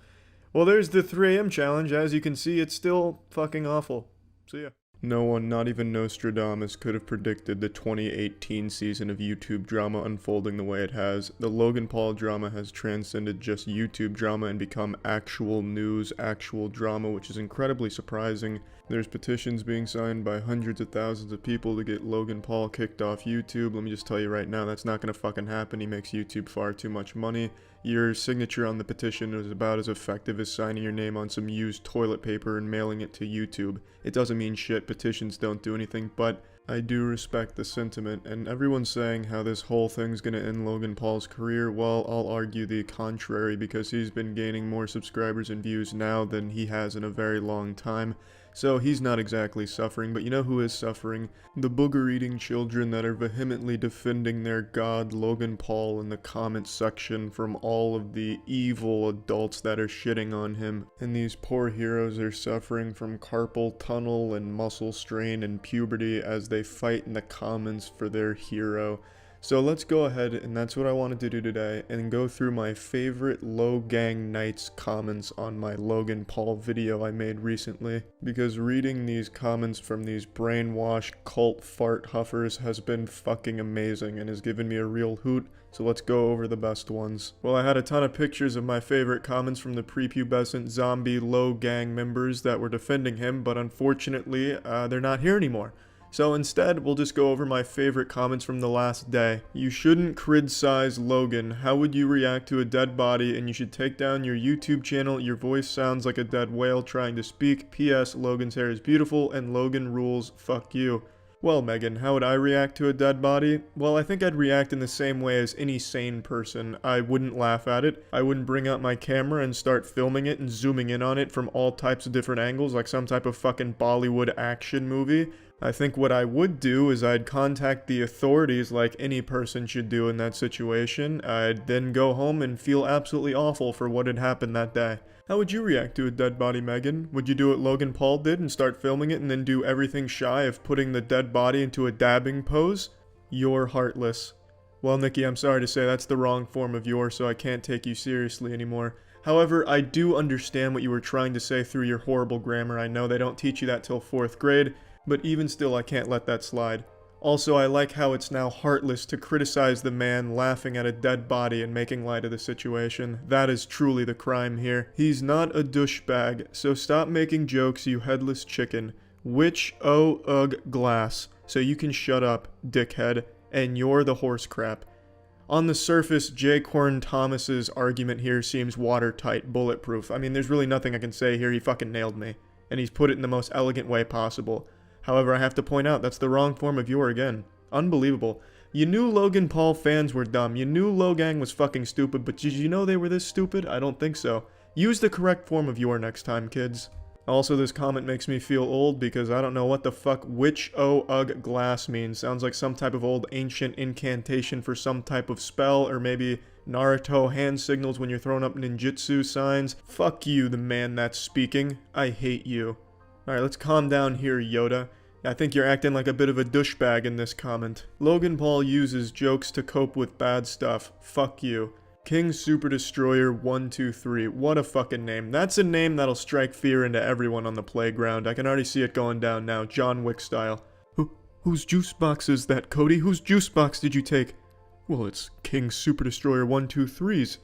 S1: Well, there's the 3 AM challenge. As you can see, it's still fucking awful. See ya. No one, not even Nostradamus, could have predicted the 2018 season of YouTube drama unfolding the way it has. The Logan Paul drama has transcended just YouTube drama and become actual news, actual drama, which is incredibly surprising. There's petitions being signed by hundreds of thousands of people to get Logan Paul kicked off YouTube. Let me just tell you right now, that's not gonna fucking happen. He makes YouTube far too much money. Your signature on the petition is about as effective as signing your name on some used toilet paper and mailing it to YouTube. It doesn't mean shit, petitions don't do anything, but I do respect the sentiment, and everyone's saying how this whole thing's gonna end Logan Paul's career. Well, I'll argue the contrary, because he's been gaining more subscribers and views now than he has in a very long time. So he's not exactly suffering, but you know who is suffering? The booger-eating children that are vehemently defending their god Logan Paul in the comments section from all of the evil adults that are shitting on him. And these poor heroes are suffering from carpal tunnel and muscle strain and puberty as they fight in the comments for their hero. So let's go ahead, and that's what I wanted to do today, and go through my favorite Logang Knights comments on my Logan Paul video I made recently. Because reading these comments from these brainwashed cult fart huffers has been fucking amazing and has given me a real hoot. So let's go over the best ones. Well, I had a ton of pictures of my favorite comments from the prepubescent zombie Logang members that were defending him, but unfortunately, they're not here anymore. So instead, we'll just go over my favorite comments from the last day. You shouldn't criticize Logan. How would you react to a dead body? And you should take down your YouTube channel. Your voice sounds like a dead whale trying to speak. P.S. Logan's hair is beautiful and Logan rules. Fuck you. Well, Megan, how would I react to a dead body? Well, I think I'd react in the same way as any sane person. I wouldn't laugh at it. I wouldn't bring out my camera and start filming it and zooming in on it from all types of different angles like some type of fucking Bollywood action movie. I think what I would do is I'd contact the authorities like any person should do in that situation. I'd then go home and feel absolutely awful for what had happened that day. How would you react to a dead body, Megan? Would you do what Logan Paul did and start filming it and then do everything shy of putting the dead body into a dabbing pose? You're heartless. Well, Nikki, I'm sorry to say that's the wrong form of you're, so I can't take you seriously anymore. However, I do understand what you were trying to say through your horrible grammar. I know they don't teach you that till 4th grade. But even still, I can't let that slide. Also, I like how it's now heartless to criticize the man laughing at a dead body and making light of the situation. That is truly the crime here. He's not a douchebag, so stop making jokes, you headless chicken. Glass. So you can shut up, dickhead, and you're the horse crap. On the surface, Jaquan Thomas's argument here seems watertight, bulletproof. I mean, there's really nothing I can say here. He fucking nailed me. And he's put it in the most elegant way possible. However, I have to point out, that's the wrong form of you're again. Unbelievable. You knew Logan Paul fans were dumb. You knew Logang was fucking stupid, but did you know they were this stupid? I don't think so. Use the correct form of you're next time, kids. Also, this comment makes me feel old because I don't know what the fuck glass means. Sounds like some type of old ancient incantation for some type of spell, or maybe Naruto hand signals when you're throwing up ninjutsu signs. Fuck you, the man that's speaking. I hate you. Alright, let's calm down here, Yoda. I think you're acting like a bit of a douchebag in this comment. Logan Paul uses jokes to cope with bad stuff. Fuck you. King Super Destroyer 123. What a fucking name. That's a name that'll strike fear into everyone on the playground. I can already see it going down now, John Wick style. Whose juice box is that, Cody? Whose juice box did you take? Well, it's King Super Destroyer 123's.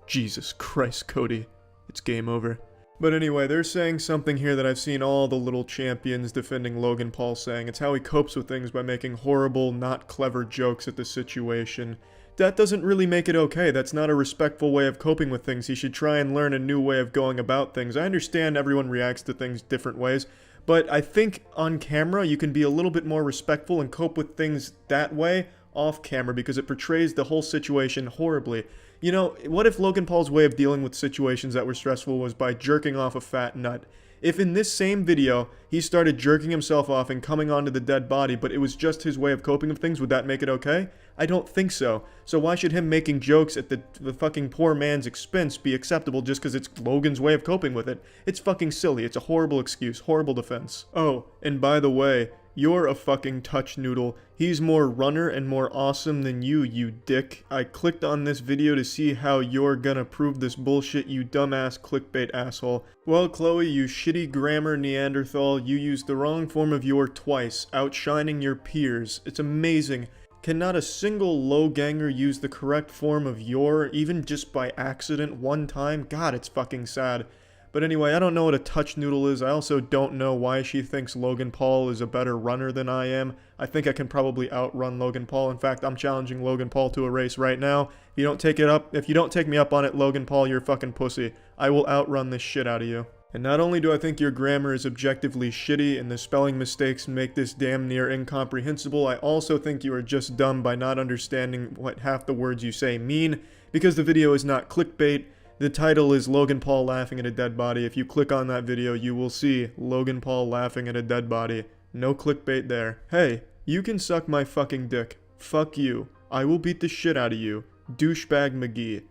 S1: Jesus Christ, Cody. It's game over. But anyway, they're saying something here that I've seen all the little champions defending Logan Paul saying. It's how he copes with things by making horrible, not clever jokes at the situation. That doesn't really make it okay. That's not a respectful way of coping with things. He should try and learn a new way of going about things. I understand everyone reacts to things different ways, but I think on camera you can be a little bit more respectful and cope with things that way off camera because it portrays the whole situation horribly. You know, what if Logan Paul's way of dealing with situations that were stressful was by jerking off a fat nut? If in this same video, he started jerking himself off and coming onto the dead body, but it was just his way of coping with things, would that make it okay? I don't think so. So why should him making jokes at the fucking poor man's expense be acceptable just because it's Logan's way of coping with it? It's fucking silly. It's a horrible excuse. Horrible defense. Oh, and by the way, You're a fucking touch noodle. He's more runner and more awesome than you dick. I clicked on this video to see how you're gonna prove this bullshit, you dumbass clickbait asshole. Well, Chloe, you shitty grammar Neanderthal, you used the wrong form of your twice, outshining your peers. It's amazing. Cannot a single Loganger use the correct form of your, even just by accident one time? God, it's fucking sad. But anyway, I don't know what a touch noodle is. I also don't know why she thinks Logan Paul is a better runner than I am. I think I can probably outrun Logan Paul. In fact, I'm challenging Logan Paul to a race right now. If you don't take me up on it, Logan Paul, you're a fucking pussy. I will outrun this shit out of you. And not only do I think your grammar is objectively shitty and the spelling mistakes make this damn near incomprehensible, I also think you are just dumb by not understanding what half the words you say mean, because the video is not clickbait. The title is Logan Paul laughing at a dead body. If you click on that video, you will see Logan Paul laughing at a dead body. No clickbait there. Hey, you can suck my fucking dick. Fuck you. I will beat the shit out of you. Douchebag McGee.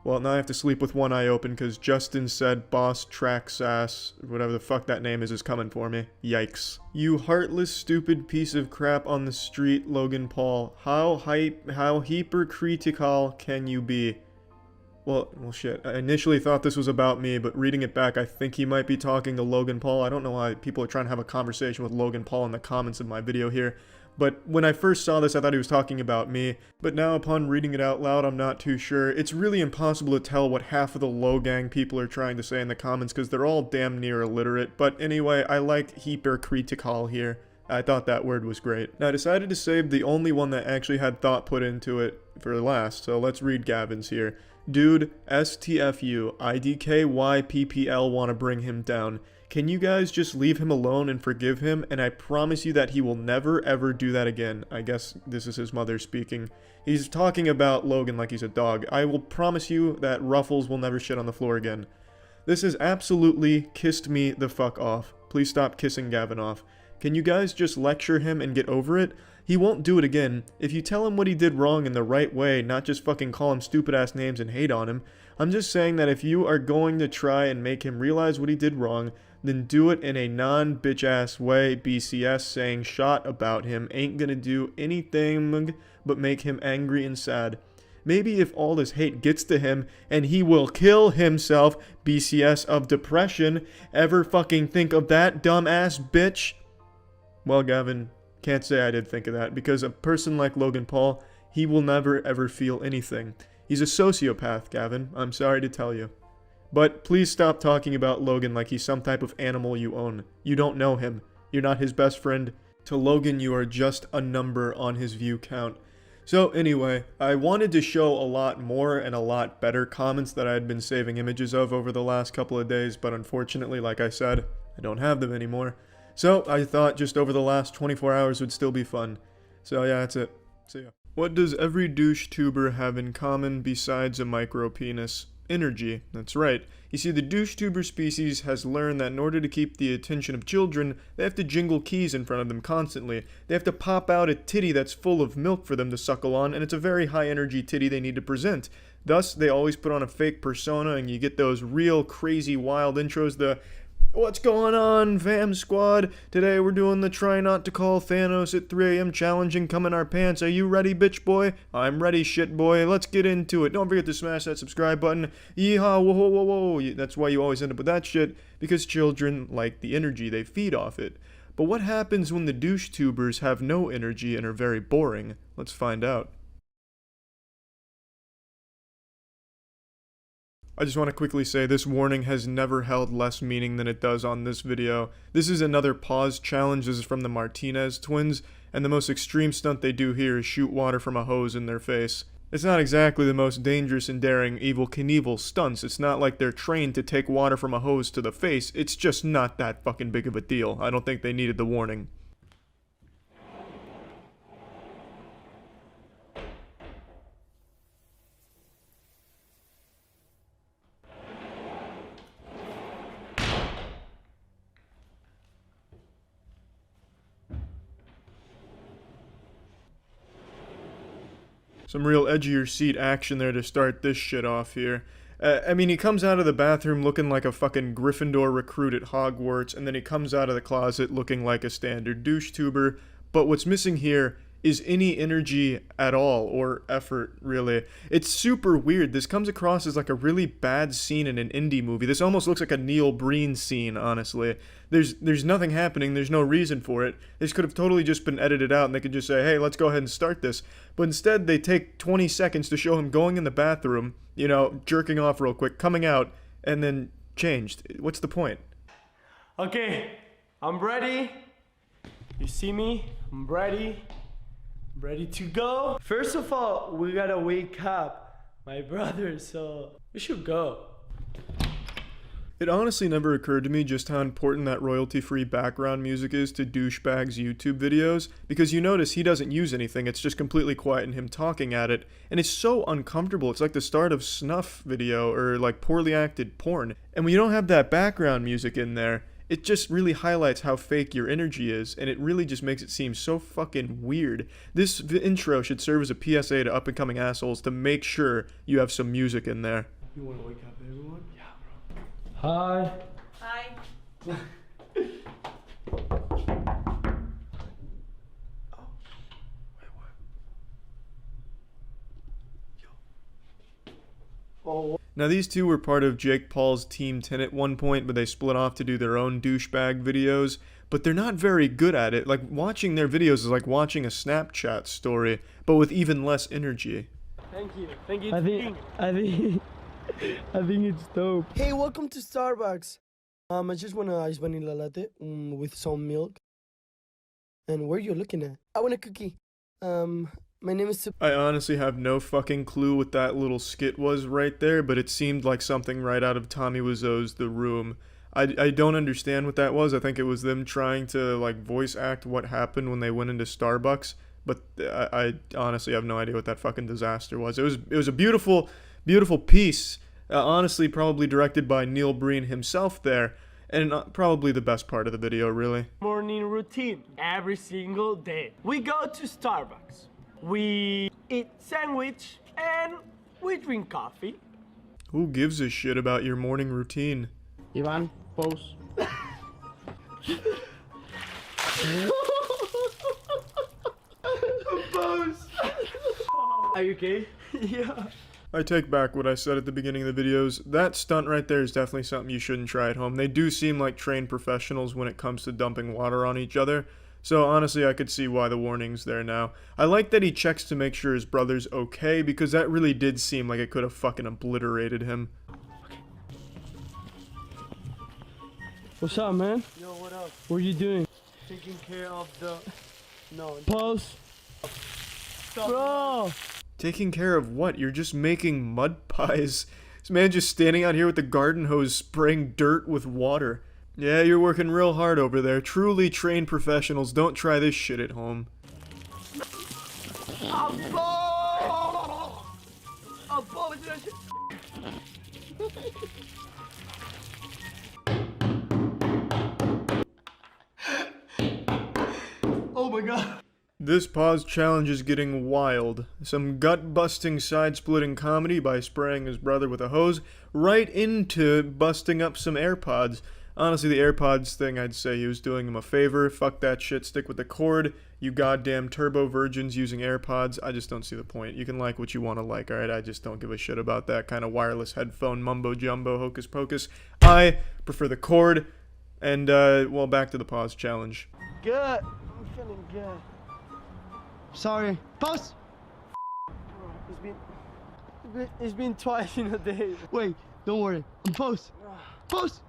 S1: Well, now I have to sleep with one eye open because Justin said boss track sass, whatever the fuck that name is coming for me. Yikes. You heartless stupid piece of crap on the street, Logan Paul. How hypercritical can you be? Well, shit. I initially thought this was about me, but reading it back, I think he might be talking to Logan Paul. I don't know why people are trying to have a conversation with Logan Paul in the comments of my video here. But when I first saw this, I thought he was talking about me. But now, upon reading it out loud, I'm not too sure. It's really impossible to tell what half of the Logang people are trying to say in the comments, because they're all damn near illiterate. But anyway, I like hypercritical here. I thought that word was great. Now, I decided to save the only one that actually had thought put into it for last, so let's read Gavin's here. Dude, STFU, IDKYPPL wanna bring him down. Can you guys just leave him alone and forgive him? And I promise you that he will never ever do that again. I guess this is his mother speaking. He's talking about Logan like he's a dog. I will promise you that Ruffles will never shit on the floor again. This has absolutely kissed me the fuck off. Please stop kissing Gavin off. Can you guys just lecture him and get over it? He won't do it again. If you tell him what he did wrong in the right way, not just fucking call him stupid ass names and hate on him. I'm just saying that if you are going to try and make him realize what he did wrong, then do it in a non-bitch ass way. BCS saying shot about him ain't gonna do anything but make him angry and sad. Maybe if all this hate gets to him and he will kill himself, BCS of depression, ever fucking think of that dumb ass bitch? Well, Gavin, can't say I did think of that, because a person like Logan Paul, he will never ever feel anything. He's a sociopath, Gavin, I'm sorry to tell you. But please stop talking about Logan like he's some type of animal you own. You don't know him. You're not his best friend. To Logan, you are just a number on his view count. So anyway, I wanted to show a lot more and a lot better comments that I had been saving images of over the last couple of days, but unfortunately, like I said, I don't have them anymore. So I thought just over the last 24 hours would still be fun. So yeah, that's it. See ya. What does every DoucheTuber have in common besides a micro penis? Energy. That's right. You see, the DoucheTuber species has learned that in order to keep the attention of children, they have to jingle keys in front of them constantly. They have to pop out a titty that's full of milk for them to suckle on, and it's a very high energy titty they need to present. Thus, they always put on a fake persona, and you get those real crazy wild intros, the "What's going on, fam squad? Today we're doing the try not to call Thanos at 3 a.m. challenge and come in our pants. Are you ready, bitch boy? I'm ready, shit boy. Let's get into it. Don't forget to smash that subscribe button. Yeehaw, whoa, whoa, whoa, whoa." That's why you always end up with that shit, because children like the energy. They feed off it. But what happens when the DoucheTubers have no energy and are very boring? Let's find out. I just want to quickly say this warning has never held less meaning than it does on this video. This is another pause challenge. This is from the Martinez twins, and the most extreme stunt they do here is shoot water from a hose in their face. It's not exactly the most dangerous and daring Evel Knievel stunts. It's not like they're trained to take water from a hose to the face. It's just not that fucking big of a deal. I don't think they needed the warning. Some real edge of your seat action there to start this shit off here. I mean, he comes out of the bathroom looking like a fucking Gryffindor recruit at Hogwarts, and then he comes out of the closet looking like a standard DoucheTuber. But what's missing here is any energy at all, or effort, really. It's super weird. This comes across as like a really bad scene in an indie movie. This almost looks like a Neil Breen scene, honestly. There's nothing happening, there's no reason for it. This could have totally just been edited out and they could just say, hey, let's go ahead and start this. But instead, they take 20 seconds to show him going in the bathroom, you know, jerking off real quick, coming out, and then changed. What's the point?
S21: Okay, I'm ready. You see me? I'm ready. Ready to go. First of all, we gotta wake up my brother, so we should go.
S1: It honestly never occurred to me just how important that royalty-free background music is to Douchebag's YouTube videos, because you notice he doesn't use anything, it's just completely quiet and him talking at it, and it's so uncomfortable. It's like the start of snuff video, or like poorly acted porn. And when you don't have that background music in there, it just really highlights how fake your energy is, and it really just makes it seem so fucking weird. This intro should serve as a PSA to up-and-coming assholes to make sure you have some music in there.
S21: You wanna wake up everyone? Yeah, bro. Hi.
S3: Hi.
S1: Now these two were part of Jake Paul's Team 10 at one point, but they split off to do their own douchebag videos, but they're not very good at it. Like, watching their videos is like watching a Snapchat story, but with even less energy.
S21: Thank you. Thank you.
S17: I think it's dope. Hey, welcome to Starbucks. I just want an ice vanilla latte with some milk. And where are you looking at? I want a cookie. My name is...
S1: I honestly have no fucking clue what that little skit was right there, but it seemed like something right out of Tommy Wiseau's The Room. I don't understand what that was. I think it was them trying to like voice act what happened when they went into Starbucks, but I honestly have no idea what that fucking disaster was. It was a beautiful, beautiful piece, honestly probably directed by Neil Breen himself there, and probably the best part of the video, really.
S21: Morning routine every single day. We go to Starbucks. We eat sandwich and we drink coffee.
S1: Who gives a shit about your morning routine?
S17: Ivan, pose.
S21: Pose. Are you okay? Yeah.
S1: I take back what I said at the beginning of the videos. That stunt right there is definitely something you shouldn't try at home. They do seem like trained professionals when it comes to dumping water on each other. So honestly, I could see why the warning's there now. I like that he checks to make sure his brother's okay, because that really did seem like it could have fucking obliterated him.
S17: Okay. What's up, man?
S21: Yo, what up?
S17: What are you doing?
S21: Taking care of the... No.
S17: Pause.
S21: Stop.
S17: Bro!
S1: Taking care of what? You're just making mud pies. This man just standing out here with the garden hose spraying dirt with water. Yeah, you're working real hard over there. Truly trained professionals don't try this shit at home.
S21: Oh my god.
S1: This pause challenge is getting wild. Some gut-busting, side-splitting comedy by spraying his brother with a hose right into busting up some AirPods. Honestly, the AirPods thing, I'd say he was doing him a favor. Fuck that shit, stick with the cord. You goddamn turbo virgins using AirPods. I just don't see the point. You can like what you want to like, alright? I just don't give a shit about that kind of wireless headphone mumbo-jumbo hocus pocus. I prefer the cord. And, well, back to the pause challenge.
S17: Good. I'm feeling good. Sorry. Pause! It's been twice in a day. Wait, don't worry. I'm pause. Pause!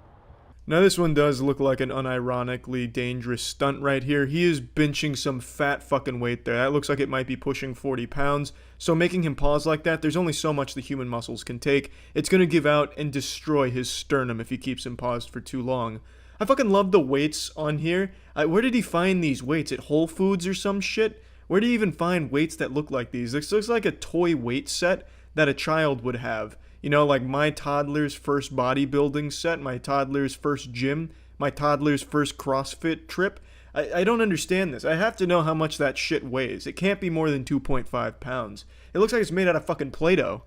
S1: Now this one does look like an unironically dangerous stunt right here. He is benching some fat fucking weight there. That looks like it might be pushing 40 pounds. So making him pause like that, there's only so much the human muscles can take. It's gonna give out and destroy his sternum if he keeps him paused for too long. I fucking love the weights on here. Where did he find these weights? At Whole Foods or some shit? Where do you even find weights that look like these? This looks like a toy weight set that a child would have. You know, like my toddler's first bodybuilding set, my toddler's first gym, my toddler's first CrossFit trip. I don't understand this. I have to know how much that shit weighs. It can't be more than 2.5 pounds. It looks like it's made out of fucking Play-Doh.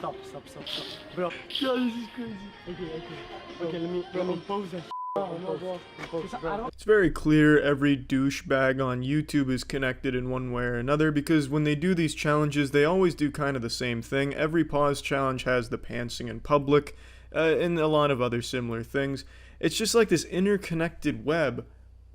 S17: stop. Bro, yo, this is crazy. Okay, let me pose that.
S1: It's very clear every douchebag on YouTube is connected in one way or another, because when they do these challenges, they always do kind of the same thing. Every pause challenge has the pantsing in public, and a lot of other similar things. It's just like this interconnected web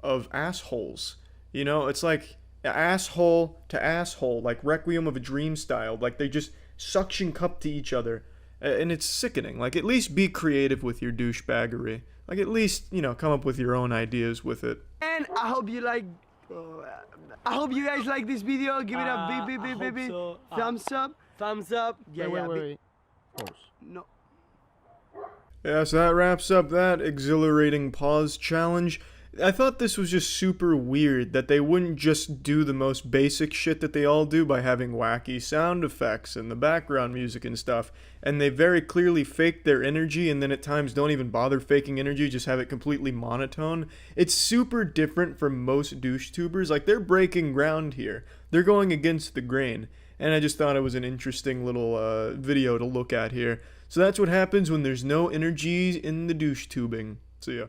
S1: of assholes. You know, it's like asshole to asshole, like Requiem of a Dream style. Like they just suction cup to each other, and it's sickening. Like, at least be creative with your douchebaggery. Like, at least, you know, come up with your own ideas with it.
S17: And I hope you like. I hope you guys like this video. Give it a big thumbs up. Thumbs up. Yeah, wait. No.
S1: Yeah, so that wraps up that exhilarating pause challenge. I thought this was just super weird that they wouldn't just do the most basic shit that they all do by having wacky sound effects and the background music and stuff, and they very clearly fake their energy, and then at times don't even bother faking energy, just have it completely monotone. It's super different from most DoucheTubers. Like, they're breaking ground here. They're going against the grain, and I just thought it was an interesting little video to look at here. So that's what happens when there's no energy in the douche tubing. See ya.